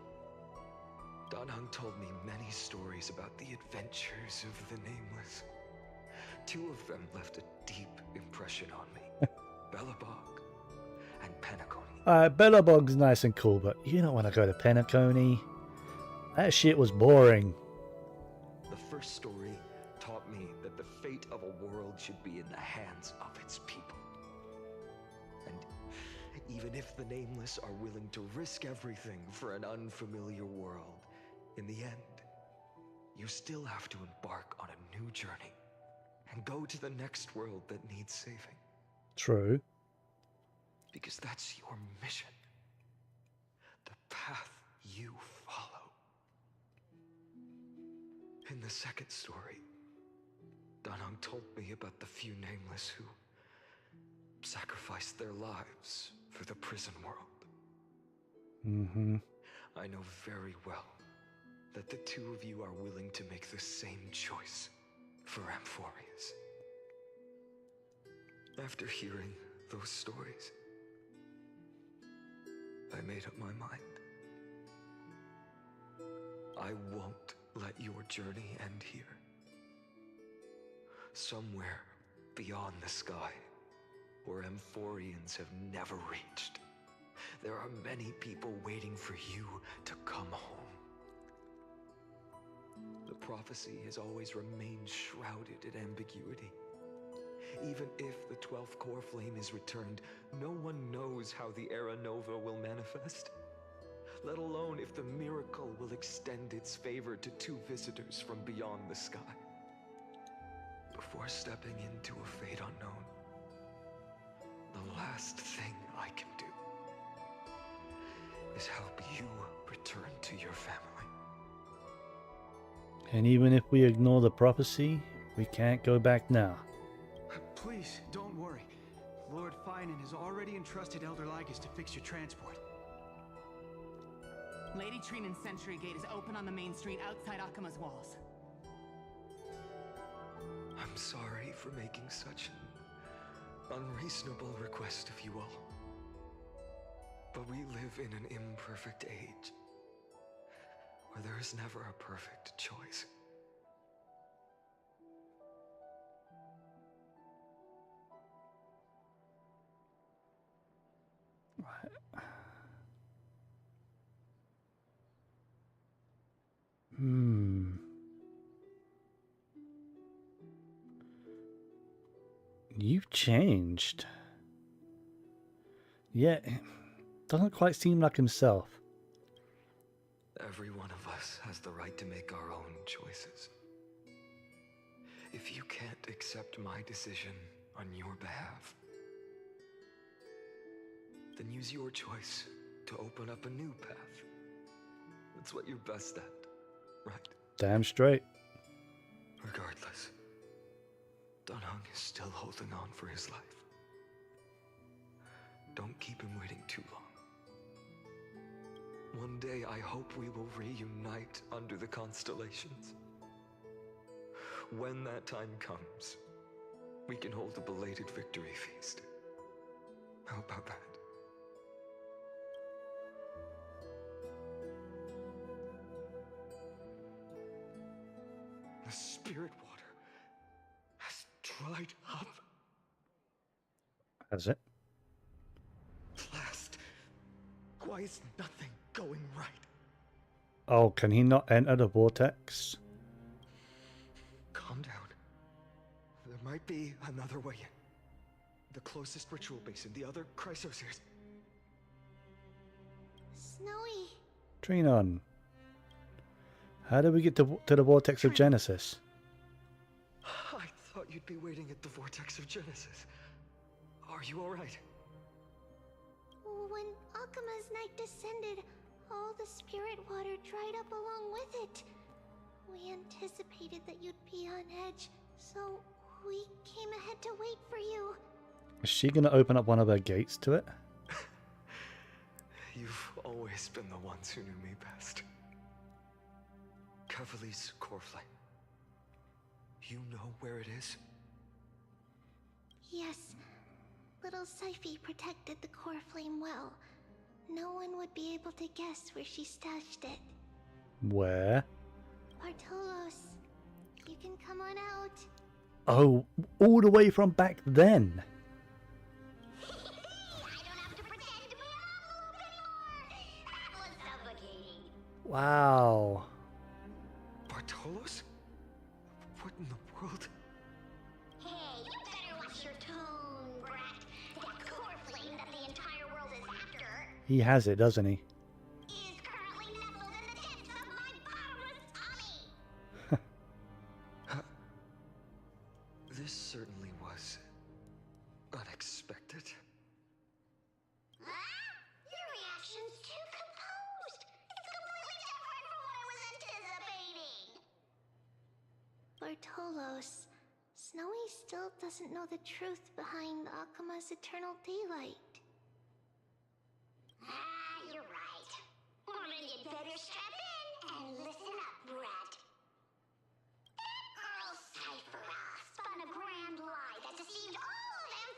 Don Hung told me many stories about the adventures of the Nameless. Two of them left a deep impression on me. Bellabog and Penacony. Bellabog's nice and cool, but you don't want to go to Penacony. That shit was boring. The first story taught me that the fate of a world should be in the hands of its people. And even if the Nameless are willing to risk everything for an unfamiliar world, in the end, you still have to embark on a new journey and go to the next world that needs saving. True. Because that's your mission. The path you follow. In the second story, Don Hung told me about the few Nameless who sacrificed their lives for the prison world. Mm-hmm. I know very well that the two of you are willing to make the same choice for Amphorius. After hearing those stories, I made up my mind. I won't let your journey end here. Somewhere beyond the sky, where Amphorians have never reached, there are many people waiting for you to come home. The prophecy has always remained shrouded in ambiguity. Even if the 12th core flame is returned, no one knows how the Era Nova will manifest, let alone if the miracle will extend its favor to 2 visitors from beyond the sky. Before stepping into a fate unknown, the last thing I can do is help you return to your family. And even if we ignore the prophecy, we can't go back now. Please, don't worry. Lord Finan has already entrusted Elder Lygus to fix your transport. Lady Trinan's Sentry Gate is open on the main street outside Akima's walls. I'm sorry for making such an unreasonable request of you all. But we live in an imperfect age, where there is never a perfect choice. You've changed. Yeah, doesn't quite seem like himself. Every one of us has the right to make our own choices. If you can't accept my decision on your behalf, then use your choice to open up a new path. That's what you're best at, right? Damn straight. Regardless, Dunhung is still holding on for his life. Don't keep him waiting too long. One day I hope we will reunite under the constellations. When that time comes, we can hold a belated victory feast. How about that? The spirit water has dried up. Has it? Last, why is nothing going right? Oh, can he not enter the vortex? Calm down. There might be another way in. The closest ritual basin, the other Chrysospheres. Snowy. Trinon. How do we get to the vortex of Genesis? I thought you'd be waiting at the vortex of Genesis. Are you alright? When Akima's night descended, all the spirit water dried up along with it. We anticipated that you'd be on edge, so we came ahead to wait for you. Is she going to open up one of her gates to it? You've always been the ones who knew me best. Kevali's core flame. You know where it is? Yes. Little Syphi protected the core flame well. No one would be able to guess where she stashed it. Where? Bartolos, you can come on out. Oh, all the way from back then. I don't have to pretend to be an envelope anymore. That was suffocating. Wow. Bartolos? What in the world? Hey, you better watch your tone, brat. That core flame that the entire world is after He has it, doesn't he? is currently nestled in the depths of my bottomless tummy. This certainly was unexpected. Your reaction's too composed. It's completely different from what I was anticipating. Bartolos, Snowy still doesn't know the truth behind Akima's eternal daylight. You're right. Well, then you'd better strap in and listen up, brat. That girl Cyphera spun a grand lie that deceived all of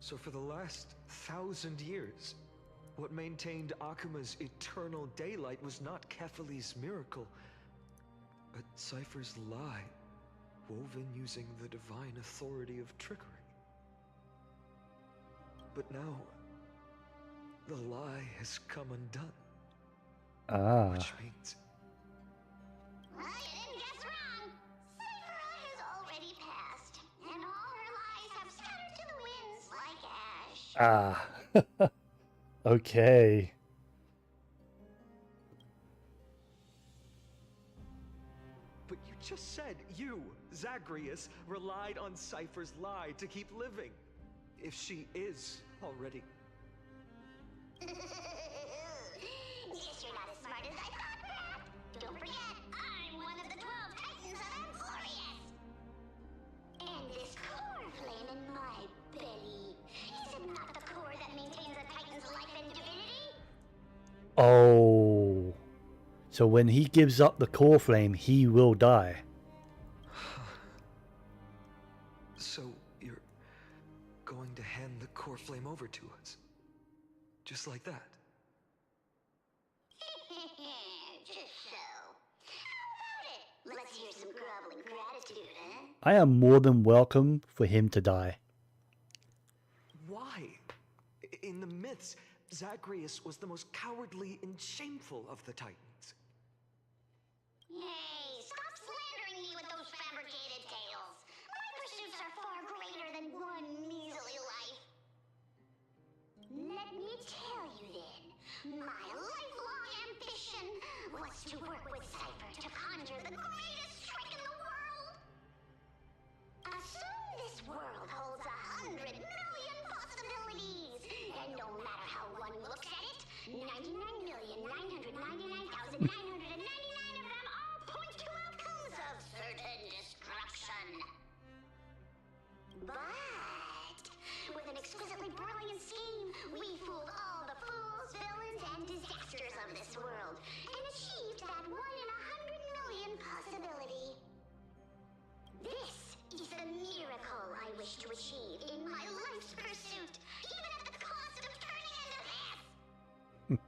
So for the last 1,000 years, what maintained Akuma's eternal daylight was not Kefali's miracle, but Cypher's lie, woven using the divine authority of trickery. But now, the lie has come undone. Ah. Which means... Well, you didn't guess wrong. Cypher has already passed, and all her lies have scattered to the winds like ash. Ah. Okay. But you just said you, Zagreus, relied on Cypher's lie to keep living. If she is already... Guess you're not as smart as I thought, Brat. Don't forget, I'm one of the 12 Titans of Amphorius. And this core flame in my belly, is it not the core that maintains a Titan's life and divinity? Oh. So when he gives up the core flame, he will die. So you're going to hand the core flame over to us? Just like that? Just so. How about it? Let's hear some groveling gratitude, huh? I am more than welcome for him to die. Why? In the myths, Zagreus was the most cowardly and shameful of the Titans. Hey, stop slandering me with those fabricated tales. My pursuits are far greater than one measly life. Let me tell you then, my lifelong ambition was to work with Cypher to conjure the greatest trick in the world. Assume this world holds 100 million possibilities, and no matter how one looks at it, 99,999,999 of them all point to outcomes of certain destruction. But with an exquisitely brilliant scheme, we fooled all the fools, villains, and disasters of this world, and achieved that 1 in 100 million possibility. This is the miracle I wish to achieve in my life's pursuit, even at the cost of turning into this.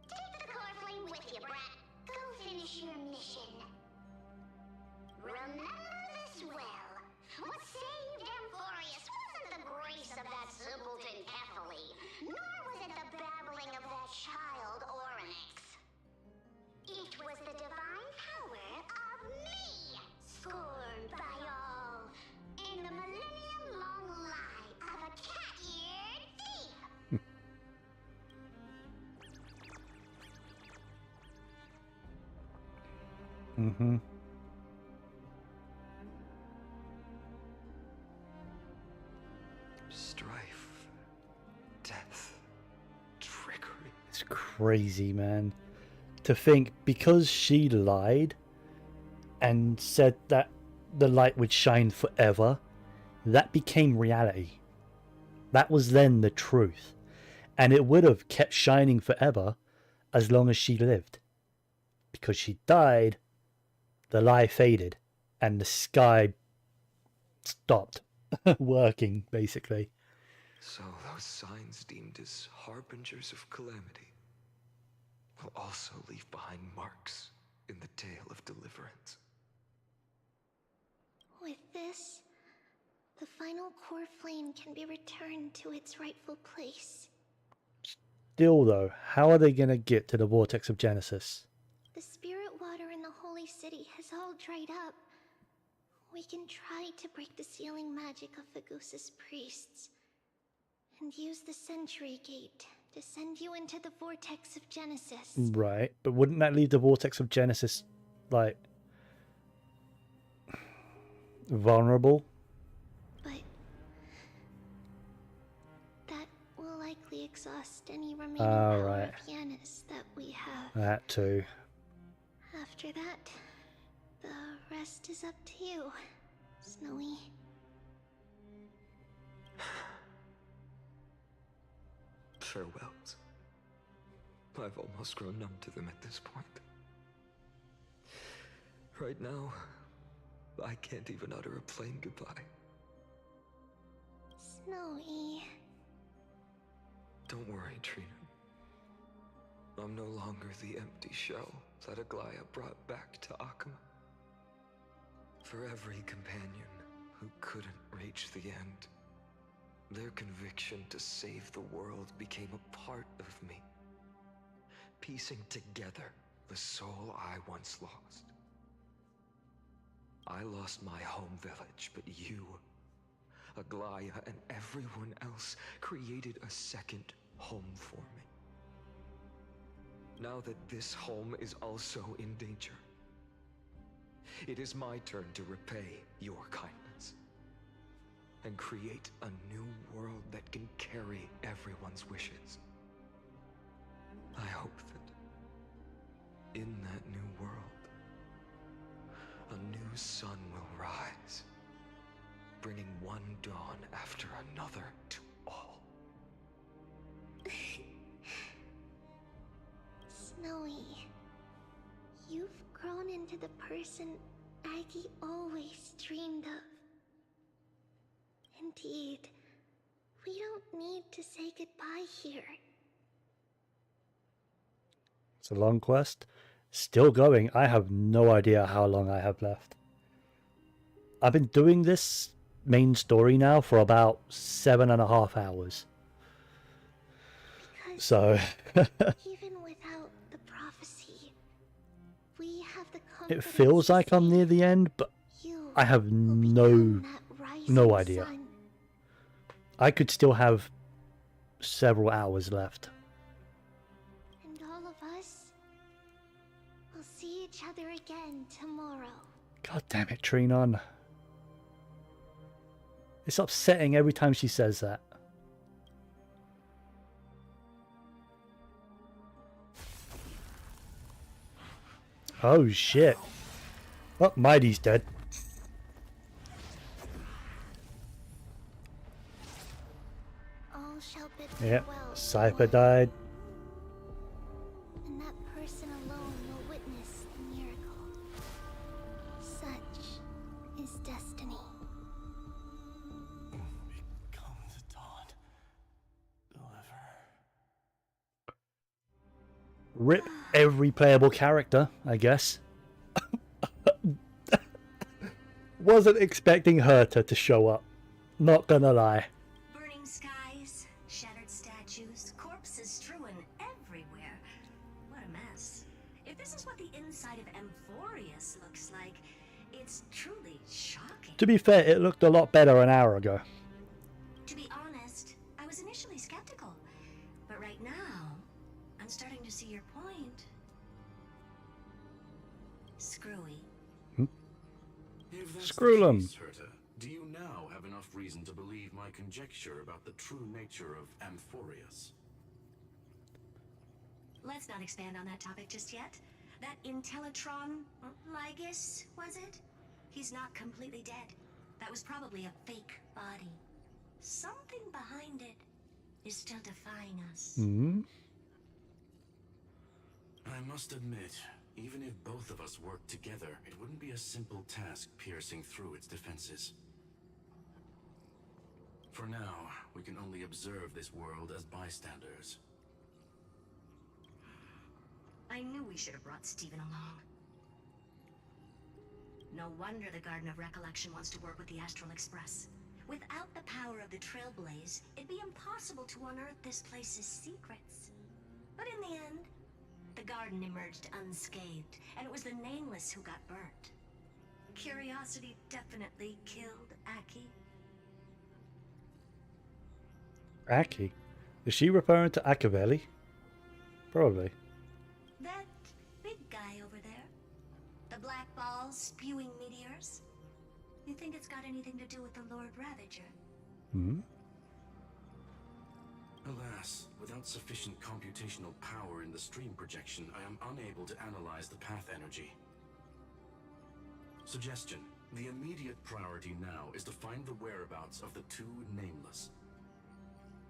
Take the core flame with you, Brat. Go finish your mission. Remember this well. What saved Amphorius wasn't the grace of that simpleton Kefali, nor was it the babbling of that child Oryx. It was the divine power of me, scorned by all, and the millennium-long lie of a cat-eared thief. Mm-hmm. Strife, death, trickery. It's crazy, man. To think because she lied and said that the light would shine forever, that became reality. That was then the truth. And it would have kept shining forever as long as she lived. Because she died, the lie faded and the sky stopped working, basically. So those signs deemed as harbingers of calamity will also leave behind marks in the tale of deliverance. With this, the final core flame can be returned to its rightful place. Still though, how are they going to get to the Vortex of Genesis? The spirit water in the holy city has all dried up. We can try to break the sealing magic of Fagusa's priests and use the Century Gate to send you into the Vortex of Genesis. Right, but wouldn't that leave the Vortex of Genesis, like, vulnerable? But that will likely exhaust any remaining power right. of Yanis that we have. That too. After that, the rest is up to you, Snowy. Farewells. I've almost grown numb to them at this point. Right now, I can't even utter a plain goodbye. Snowy. Don't worry, Trina. I'm no longer the empty shell that Aglaya brought back to Akama. For every companion who couldn't reach the end, their conviction to save the world became a part of me, piecing together the soul I once lost. I lost my home village, but you, Aglaya, and everyone else created a second home for me. Now that this home is also in danger, it is my turn to repay your kindness and create a new world that can carry everyone's wishes. I hope that in that new world, a new sun will rise, bringing one dawn after another to all. Snowy, you've grown into the person Aggie always dreamed of. Indeed, we don't need to say goodbye here. It's a long quest. Still going. I have no idea how long I have left. I've been doing this main story now for about 7.5 hours. Because so even without the prophecy, we have the it feels like I'm near the end, but I have no idea. Sun. I could still have several hours left. And all of us will see each other again tomorrow. God damn it, Trinon. It's upsetting every time she says that. Oh shit. Oh, Mighty's dead. All shall bid Yeah, farewell to Cypher one, died. and that person alone will witness the miracle. Such is destiny. Become the dawn. Deliver. Rip every playable character, I guess. Wasn't expecting Herta to show up. Not gonna lie. Burning skies, shattered statues, corpses strewn everywhere. What a mess. If this is what the inside of Amphorius looks like, it's truly shocking. To be fair, it looked a lot better an hour ago. To be honest, I was initially skeptical. But right now, I'm starting to see your point. Screwy. If that's Screw the them. case, Herta, do you now have enough reason to believe my conjecture about the true nature of Amphorius? Let's not expand on that topic just yet. That Intellitron, Lygus, was it? He's not completely dead. That was probably a fake body. Something behind it is still defying us. Hmm? I must admit, even if both of us worked together, it wouldn't be a simple task piercing through its defenses. For now, we can only observe this world as bystanders. I knew we should have brought Stephen along. No wonder the Garden of Recollection wants to work with the Astral Express. Without the power of the Trailblaze, it'd be impossible to unearth this place's secrets. But in the end, the garden emerged unscathed, and it was the Nameless who got burnt. Curiosity definitely killed Aki. Aki? Is she referring to Akavelli? Probably. That big guy over there, the black balls spewing meteors, you think it's got anything to do with the Lord Ravager? Hmm? Alas, without sufficient computational power in the stream projection, I am unable to analyze the path energy. Suggestion. The immediate priority now is to find the whereabouts of the two Nameless.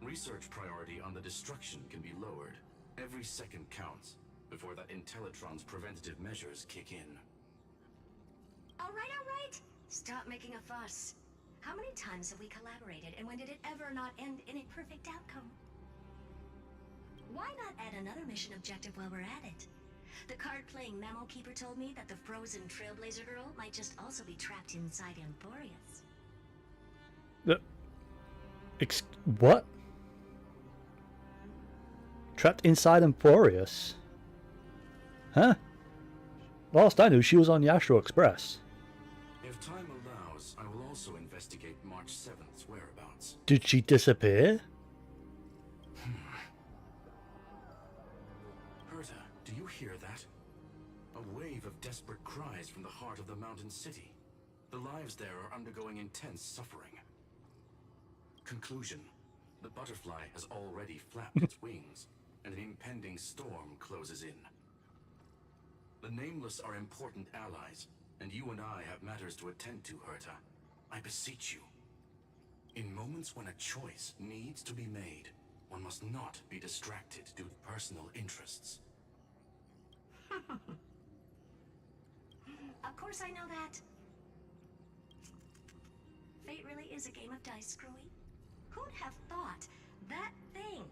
Research priority on the destruction can be lowered. Every second counts, before that Intellitron's preventative measures kick in. All right, all right. Stop making a fuss. How many times have we collaborated, and when did it ever not end in a perfect outcome? Why not add another mission objective while we're at it? The card-playing memo keeper told me that the frozen Trailblazer girl might just also be trapped inside Emporius. What? Trapped inside Emporius? Huh? Last I knew, she was on the Astral Express. If time allows, I will also investigate March 7th's whereabouts. Did she disappear? Herta, do you hear that? A wave of desperate cries from the heart of the mountain city. The lives there are undergoing intense suffering. Conclusion. The butterfly has already flapped its wings, and an impending storm closes in. The Nameless are important allies, and you and I have matters to attend to, Herta. I beseech you. In moments when a choice needs to be made, one must not be distracted due to personal interests. Of course I know that. Fate really is a game of dice, Screwy. Who'd have thought that thing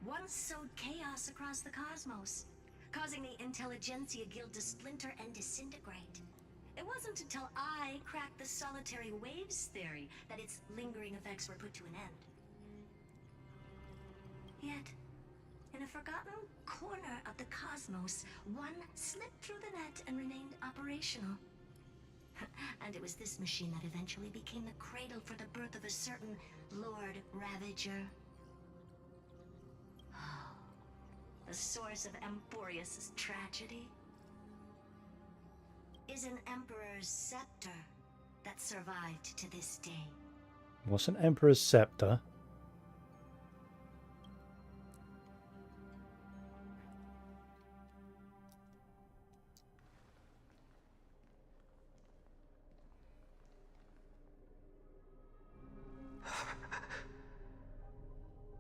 once sowed chaos across the cosmos, causing the Intelligentsia Guild to splinter and disintegrate? It wasn't until I cracked the solitary waves theory that its lingering effects were put to an end. Yet, in a forgotten corner of the cosmos, one slipped through the net and remained operational. And it was this machine that eventually became the cradle for the birth of a certain Lord Ravager. The source of Emporius' tragedy is an Emperor's scepter that survived to this day. What's an Emperor's scepter?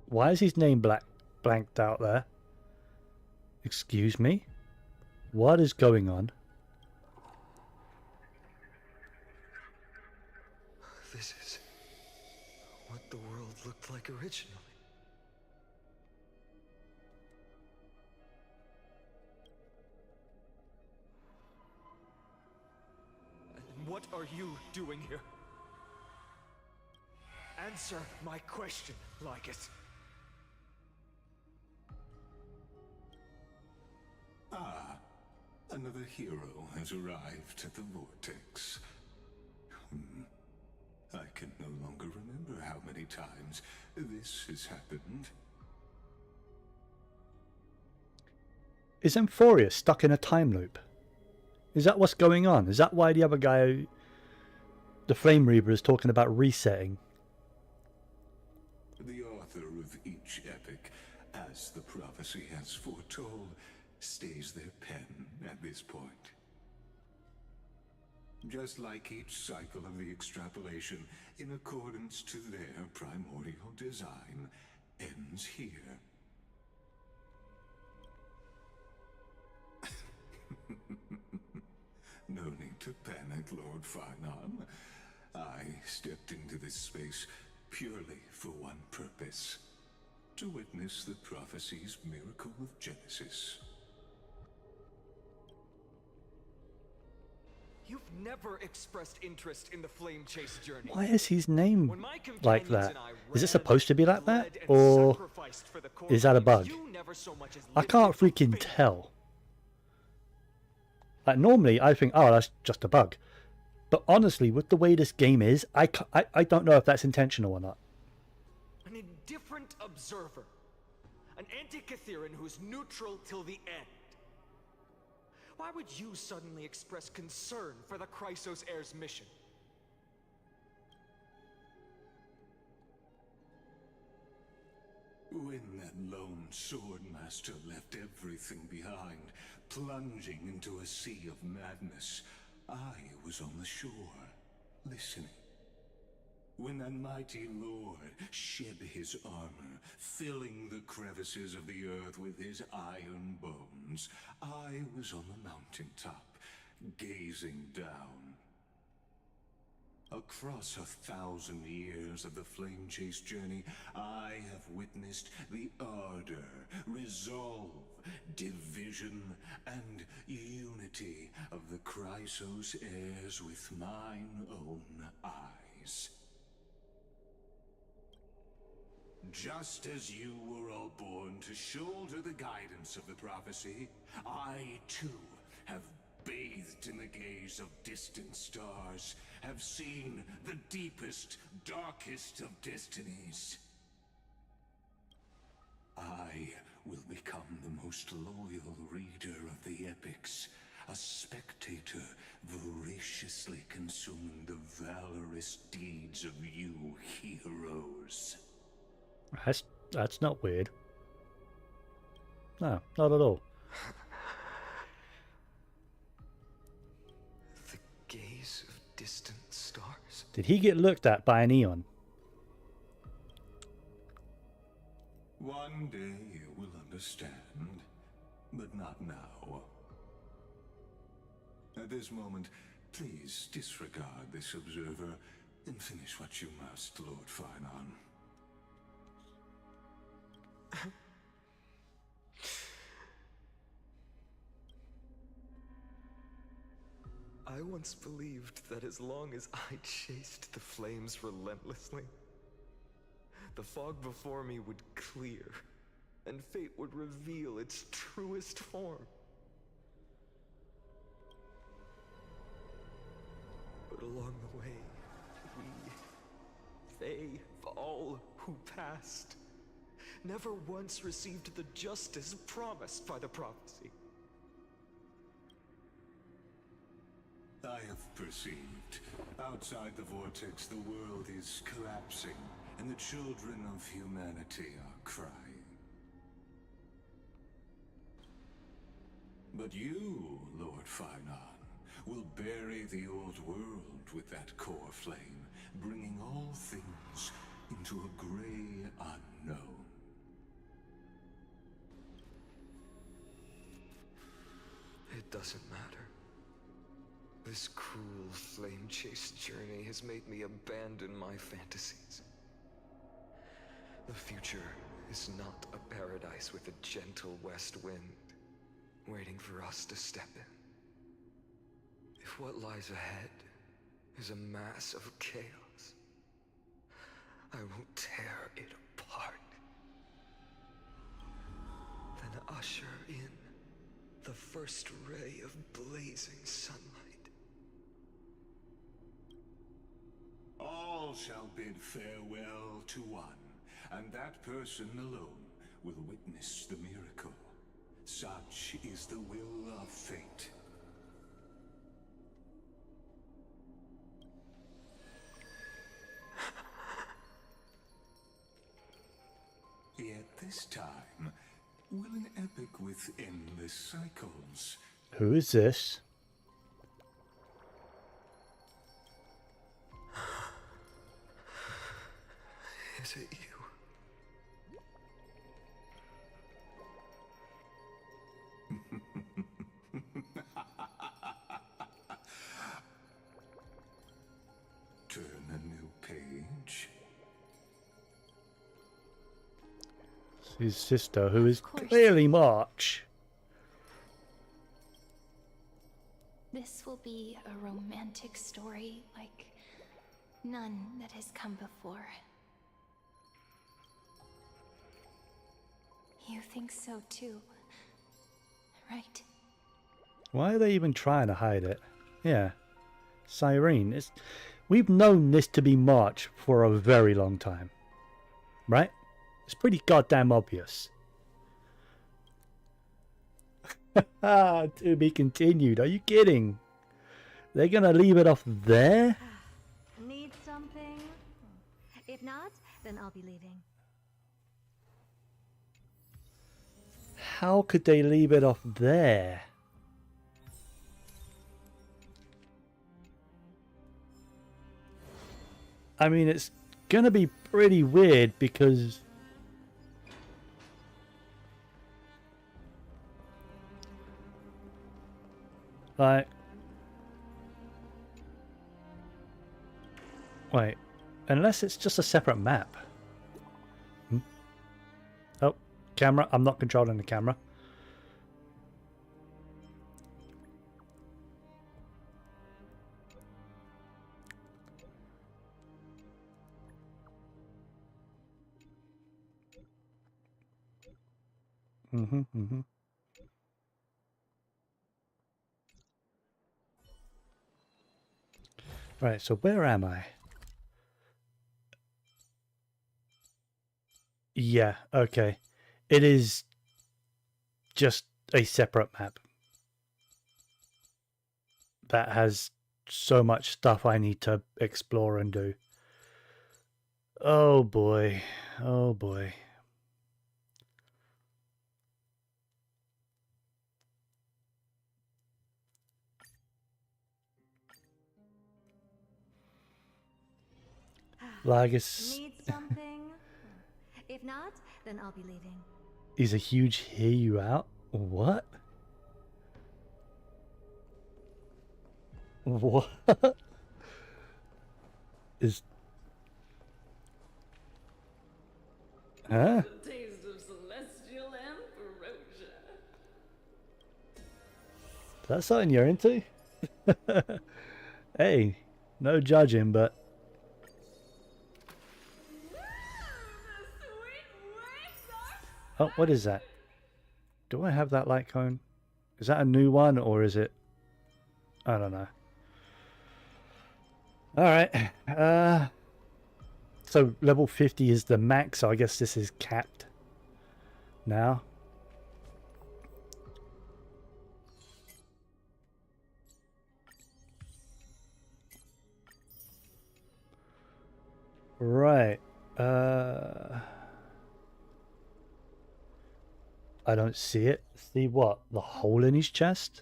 Why is his name blanked out there? Excuse me? What is going on? This is what the world looked like originally. And what are you doing here? Answer my question, Lycus. Ah, another hero has arrived at the Vortex. I can no longer remember how many times this has happened. Is Emphoria stuck in a time loop? Is that what's going on? Is that why the other guy, the Flame Reaver, is talking about resetting? The author of each epic, as the prophecy has foretold, stays their pen at this point. Just like each cycle of the extrapolation, in accordance to their primordial design, ends here. No need to panic, Lord Farnham. I stepped into this space purely for one purpose: to witness the prophecy's miracle of Genesis. You've never expressed interest in the Flame Chase journey. Why is his name like that? Is it supposed to be like that? Or is that a bug? I can't freaking tell. Like, normally I think, oh, that's just a bug. But honestly, with the way this game is, I don't know if that's intentional or not. An indifferent observer. An anti-Catharan who's neutral till the end. Why would you suddenly express concern for the Chrysos heir's mission? When that lone swordmaster left everything behind, plunging into a sea of madness, I was on the shore, listening. When that mighty lord shed his armor, filling the crevices of the earth with his iron bones, I was on the mountaintop, gazing down. A Across 1,000 years of the Flame Chase journey, I have witnessed the ardor, resolve, division, and unity of the Chrysos heirs with mine own eyes. Just as you were all born to shoulder the guidance of the prophecy, I too have bathed in the gaze of distant stars, have seen the deepest, darkest of destinies. I will become the most loyal reader of the epics, a spectator voraciously consuming the valorous deeds of you heroes. That's not weird. No, not at all. The gaze of distant stars. Did he get looked at by an Eon? One day you will understand, but not now. At this moment, please disregard this observer and finish what you must, Lord Finon. I once believed that as long as I chased the flames relentlessly, the fog before me would clear, and fate would reveal its truest form. But along the way, they, all who passed, never once received the justice promised by the prophecy. I have perceived. Outside the vortex, the world is collapsing, and the children of humanity are crying. But you, Lord Finon, will bury the old world with that core flame, bringing all things into a gray unknown. It doesn't matter. This cruel flame chase journey has made me abandon my fantasies. The future is not a paradise with a gentle west wind waiting for us to step in. If what lies ahead is a mass of chaos, I will tear it apart. Then usher in the first ray of blazing sunlight. All shall bid farewell to one, and that person alone will witness the miracle. Such is the will of fate. Yet this time, will an epic with endless cycles. Who is this? Is it you? Turn a new page. His sister, who is clearly March. This will be a romantic story like none that has come before. You think so too, right? Why are they even trying to hide it? Yeah. Cyrene, we've known this to be March for a very long time. Right? It's pretty goddamn obvious. To be continued. Are you kidding? They're gonna leave it off there? Need something? If not, then I'll be leaving. How could they leave it off there? I mean, it's gonna be pretty weird because like Wait, unless it's just a separate map. Hmm? Oh, camera. I'm not controlling the camera. Mm-hmm. Right, so where am I? Yeah, okay. It is just a separate map that has so much stuff I need to explore and do. Oh boy. Oh boy. Largus. Need something? If not, then I'll be leaving. Is a huge hear you out? What? What? Is... Huh? The taste of celestial ambrosia. Is that something you're into? Hey, no judging, but... Oh, what is that? Do I have that light cone? Is that a new one, or is it... I don't know. Alright. So level 50 is the max, so I guess this is capped now. Right. I don't see it. See what? The hole in his chest?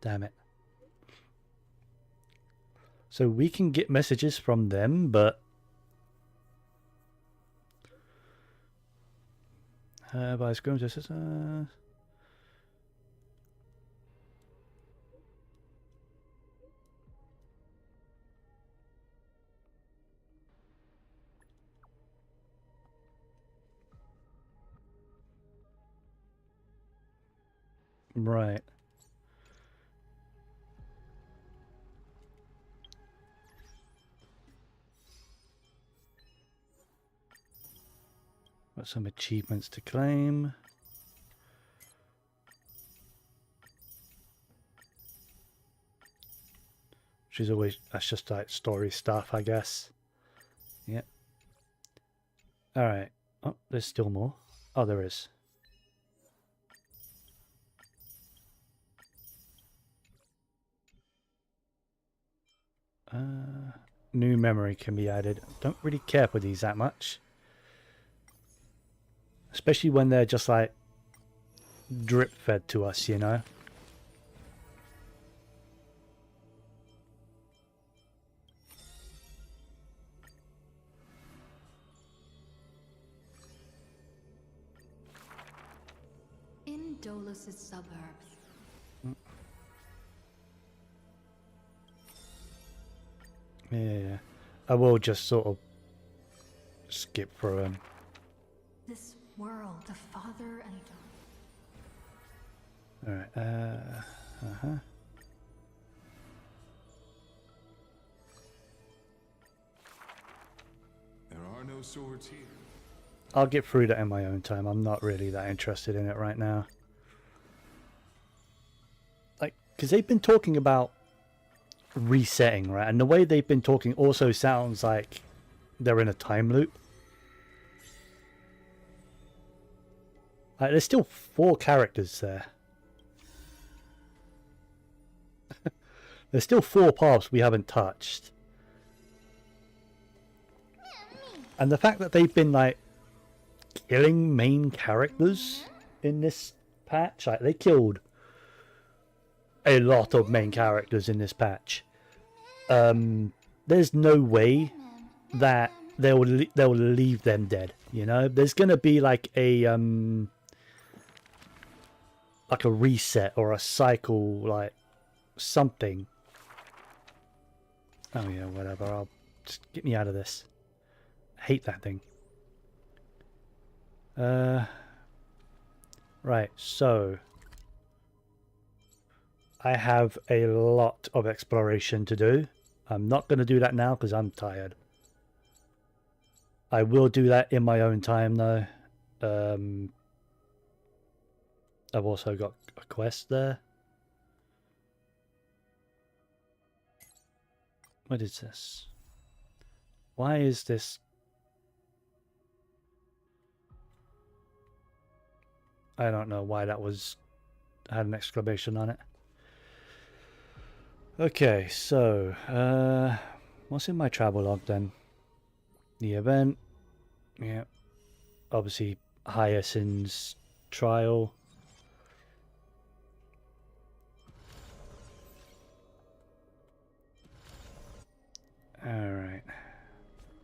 Damn it. So we can get messages from them, but... by screen just... Right. Got some achievements to claim. Which is always... That's just like story stuff, I guess. Yep. Alright. Oh, there's still more. Oh, there is. New memory can be added. Don't really care for these that much. Especially when they're just like drip fed to us, you know? In Dolus' suburbs. Yeah. I will just sort of skip through them. This world, the father and Alright, There are no swords here. I'll get through that in my own time. I'm not really that interested in it right now. Like, because they've been talking about resetting, right? And the way they've been talking also sounds like they're in a time loop. Like, there's still 4 characters there. There's still 4 paths we haven't touched. And the fact that they've been, like, killing main characters in this patch, like, they killed a lot of main characters in this patch. There's no way that they'll leave them dead. You know, there's gonna be like a reset or a cycle, like something. Oh yeah, whatever. I'll just get me out of this. I hate that thing. Right, so I have a lot of exploration to do. I'm not going to do that now because I'm tired. I will do that in my own time though. I've also got a quest there. What is this? Why is this? I don't know why that had an exclamation on it. Okay, so what's in my travel log then? The event, yeah, obviously Hyacinth's trial. Alright.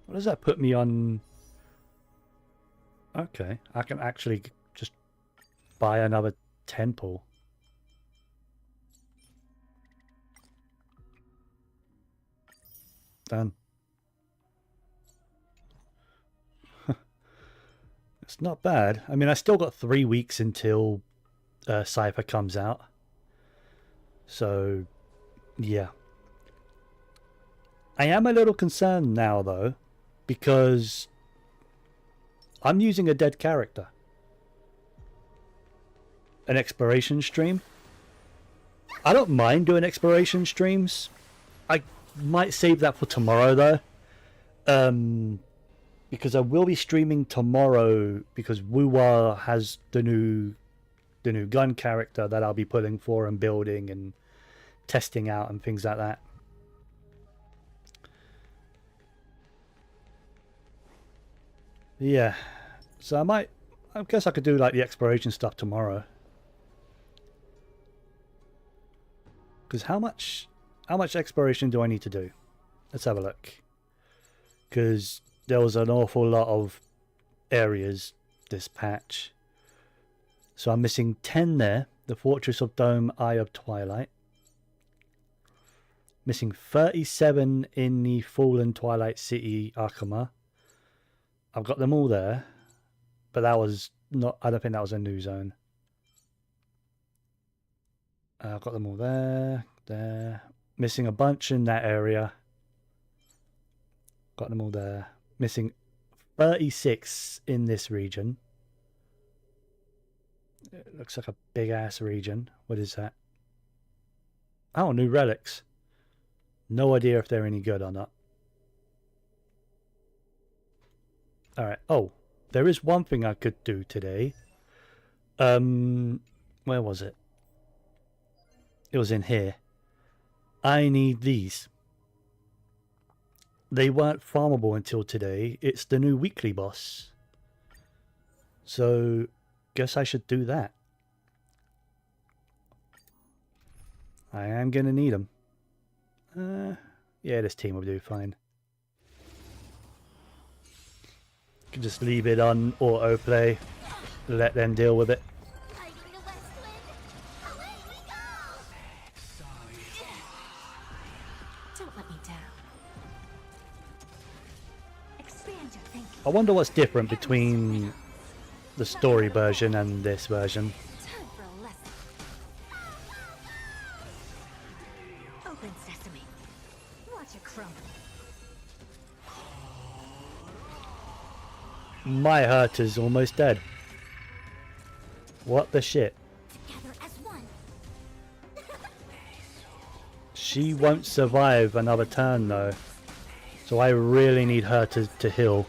What does that put me on? Okay, I can actually just buy another temple. Done. It's not bad. I mean, I still got 3 weeks until Cypher comes out. So, yeah. I am a little concerned now, though, because I'm using a dead character. An exploration stream. I don't mind doing exploration streams. I might save that for tomorrow, though. Because I will be streaming tomorrow because Wuwa has the new gun character that I'll be pulling for and building and testing out and things like that. Yeah, so I guess I could do like the exploration stuff tomorrow. Because how much exploration do I need to do? Let's have a look. Because there was an awful lot of areas this patch. So I'm missing 10 there. The Fortress of Dome, Eye of Twilight. Missing 37 in the Fallen Twilight City, Arkama. I've got them all there, but that was not. I don't think that was a new zone. I've got them all there. Missing a bunch in that area. Got them all there. Missing 36 in this region. It looks like a big ass region. What is that? Oh, new relics. No idea if they're any good or not. Alright. Oh, there is one thing I could do today. Where was it? It was in here. I need these. They weren't farmable until today. It's the new weekly boss. So, guess I should do that. I am going to need them. Yeah, this team will do fine. Can just leave it on autoplay, let them deal with it. Don't let me down. Expand your thinking. I wonder what's different between the story version and this version. Time for a lesson. Open sesame. Watch it crumble. My hurt is almost dead. What the shit? Together as one. She won't survive another turn though. So I really need her to heal.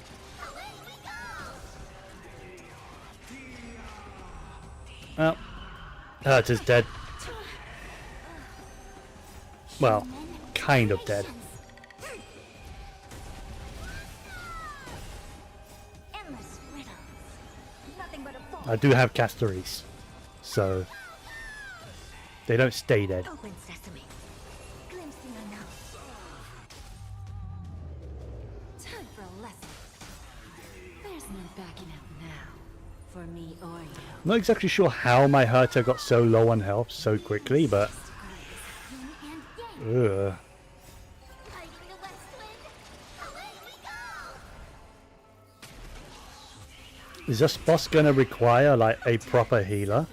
Well, Hurt is dead. Well, kind of dead. I do have Castoris, so They don't stay dead. Open sesame. Glimpse the unknown. Time for a lesson. There's no backing out now. For me or you. I'm not exactly sure how my Herta got so low on health so quickly, but... Ugh. Is this boss gonna require like a proper healer?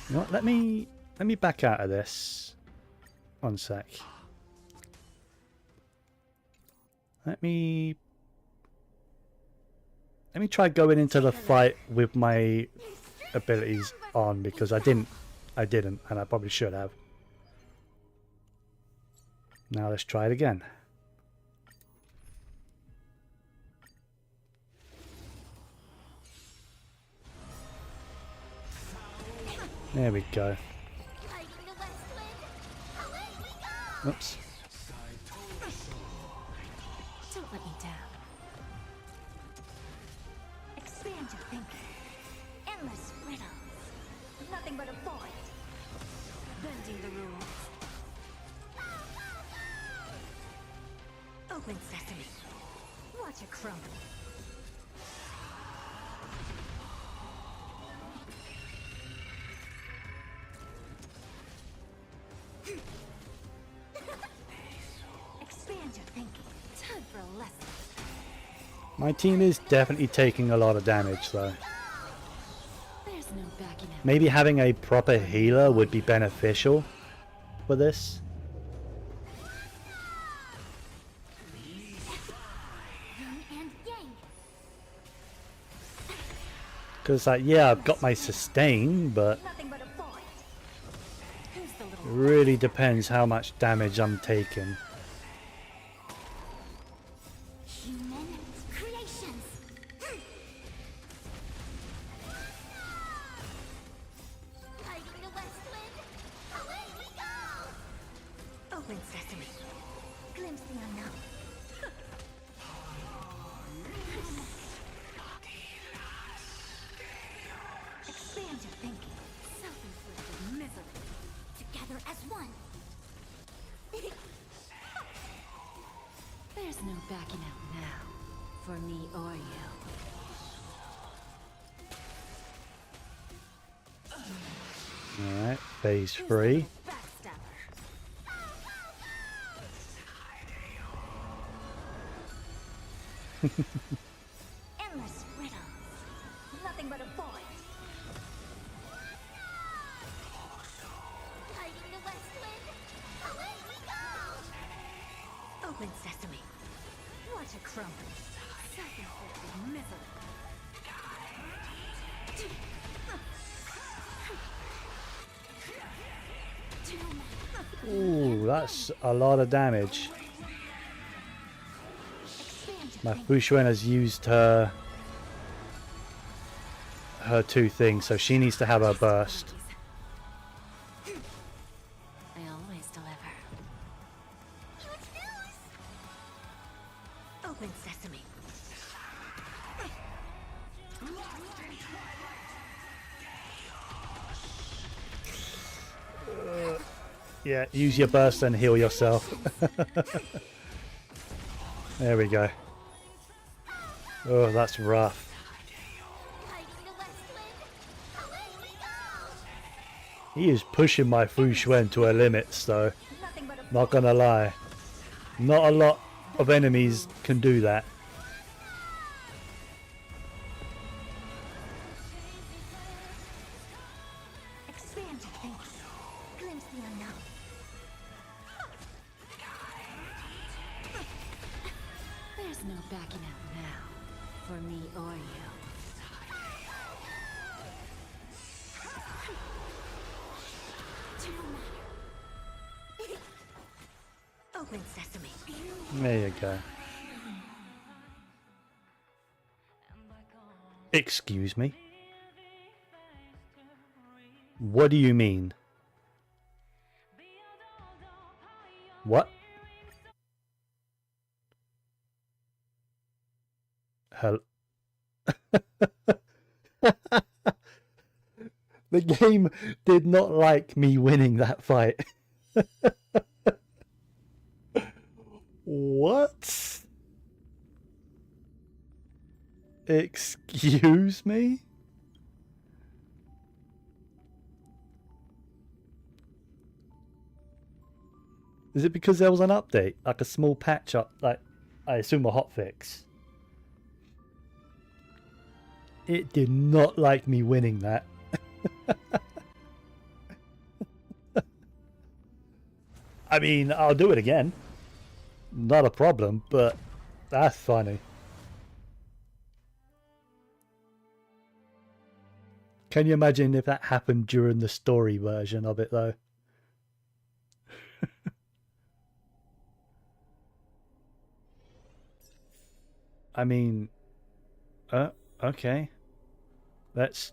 You know what, let me back out of this. One sec. Let me try going into the fight with my abilities on, because I didn't, and I probably should have. Now let's try it again. There we go. Oops. Don't let me down. Expand your thinking. Endless riddles. Nothing but a void. Bending the rules. Open sesame. Watch it crumble. Expand your thinking. Time for a lesson. My team is definitely taking a lot of damage though. There's no backing out. Maybe having a proper healer would be beneficial for this. Because like, yeah, I've got my sustain, but it really depends how much damage I'm taking. Human creations. Open sesame. Glimpse the unknown. Expand your thinking. Self-inflicted misery. Together as one. There's no backing out now. For me or you. Alright, phase 3. Endless riddles. Nothing but a void. Hiding the west wind. Away we go. Open sesame. Watch it crumble. Self-inflicted misery. Ooh, that's a lot of damage. My Fushuen has used her two things, so she needs to have her burst. I always deliver. Open sesame. Yeah, use your burst and heal yourself. There we go. Oh, that's rough. He is pushing my Fushuen to her limits though. Not gonna lie. Not a lot of enemies can do that. Expand your thinking. Glimpse the unknown. There's no backing out now. For me or you. Open sesame. There you go. Excuse me? What do you mean? What? Hell. The game did not like me winning that fight. What? Excuse me? Is it because there was an update? Like a small patch up, like I assume a hotfix? It did not like me winning that. I mean, I'll do it again. Not a problem, but that's funny. Can you imagine if that happened during the story version of it, though? I mean, okay. Let's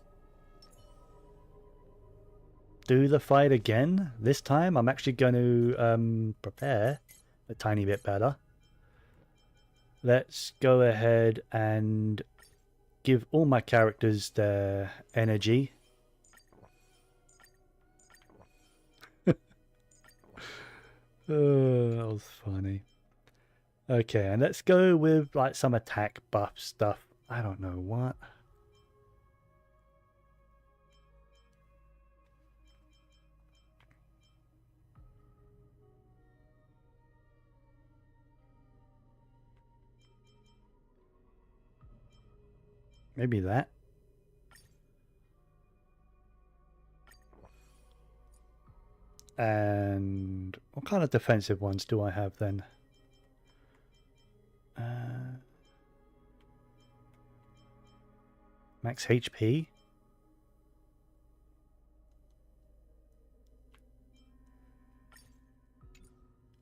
do the fight again. This time, I'm actually going to prepare a tiny bit better. Let's go ahead and give all my characters their energy. Oh, that was funny. Okay, and let's go with like some attack buff stuff. I don't know what. Maybe that. And what kind of defensive ones do I have then? Max HP?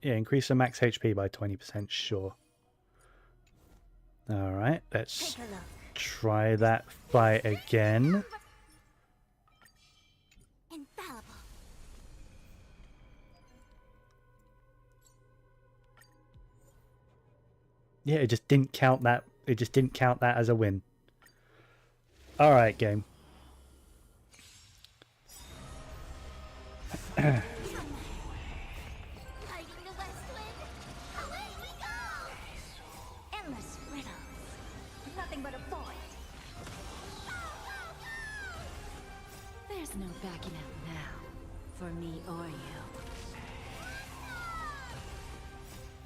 Yeah, increase the max HP by 20%, sure. Alright, let's try that fight again. Infallible. Yeah, it just didn't count that. It just didn't count that as a win. Alright, game. Endless riddles. Nothing but a void. There's no backing out now, for me or you.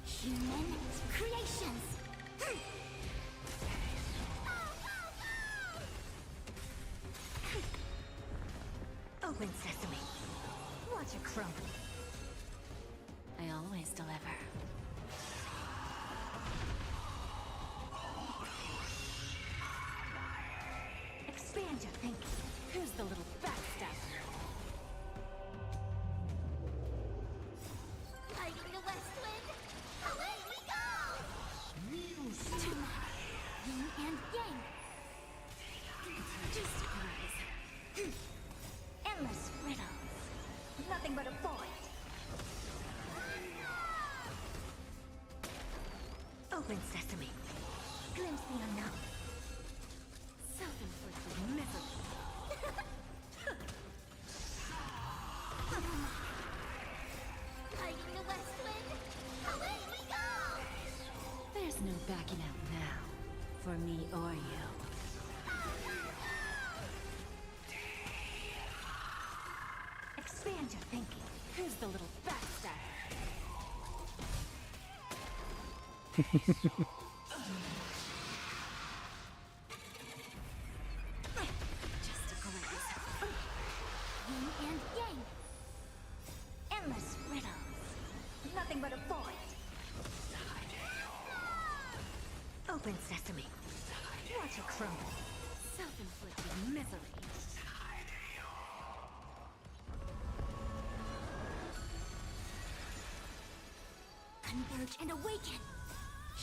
Human creations. Open sesame. Watch it crumble. I always deliver. Expand your thinking. Who's the little backstabber? Fighting the west wind. Away we go. Yin and yang. Just rise. Endless riddles. Nothing but a void. Open sesame. Glimpse the unknown. Self-inflicted misery. Fighting the west wind. Away we go. There's no backing out now, for me or you. Expand your thinking. Who's the little backstabber? Just a graze. Yin and yang. Endless riddles. Nothing but a void. Open sesame. Watch it crumble. Self-inflicted misery. Converge and awaken.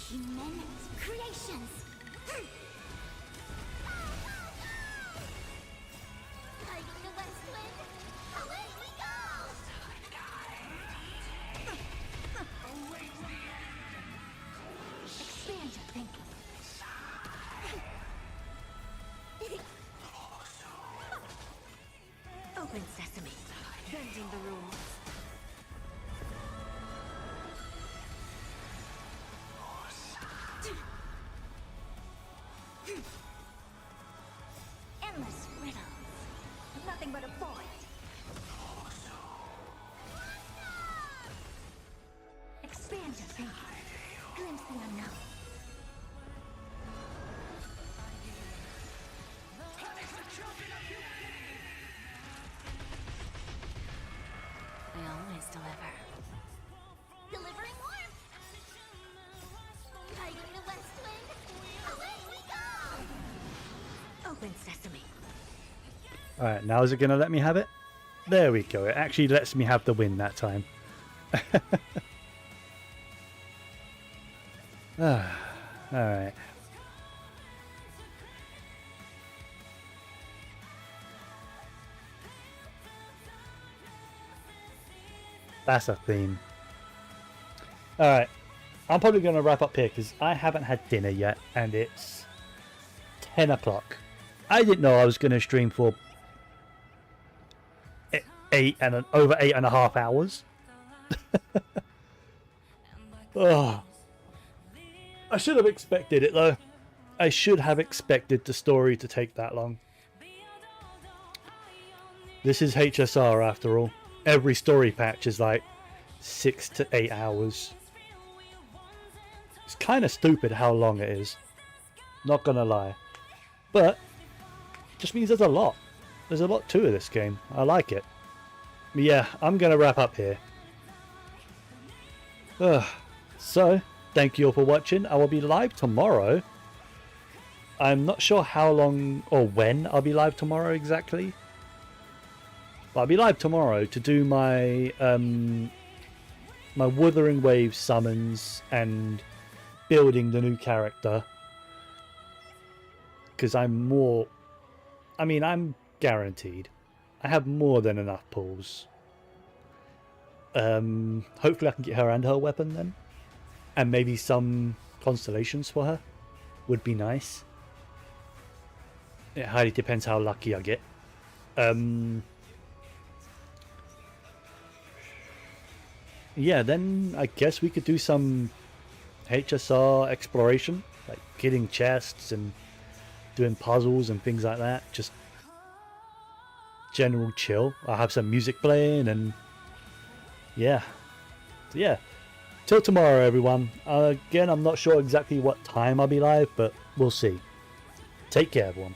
Human creations. Fighting the west wind. Away we go. Expand your thinking. clean the room. Endless riddles. Nothing but a void. Expand your thinking. Glimpse the unknown. They always deliver. Delivering warmth! Guiding the west wind! Away we go! Open sesame. Alright, now is it going to let me have it? There we go. It actually lets me have the win that time. Alright. That's a theme. Alright. I'm probably going to wrap up here because I haven't had dinner yet and it's 10 o'clock. I didn't know I was going to stream for over 8.5 hours. Oh. I should have expected it though. I should have expected the story to take that long. This is HSR after all. Every story patch is like 6 to 8 hours. It's kind of stupid how long it is. Not gonna lie. But it just means there's a lot. There's a lot to this game. I like it. But yeah, I'm gonna wrap up here. So, thank you all for watching. I will be live tomorrow. I'm not sure how long or when I'll be live tomorrow exactly. But I'll be live tomorrow to do my my Wuthering Waves summons and building the new character. Because I'm guaranteed. I have more than enough pulls. Hopefully I can get her and her weapon then. And maybe some constellations for her. Would be nice. It highly depends how lucky I get. Yeah, then I guess we could do some HSR exploration. Like getting chests and doing puzzles and things like that. Just general chill. I'll have some music playing and yeah. So yeah. Till tomorrow, everyone. Again, I'm not sure exactly what time I'll be live, but we'll see. Take care, everyone.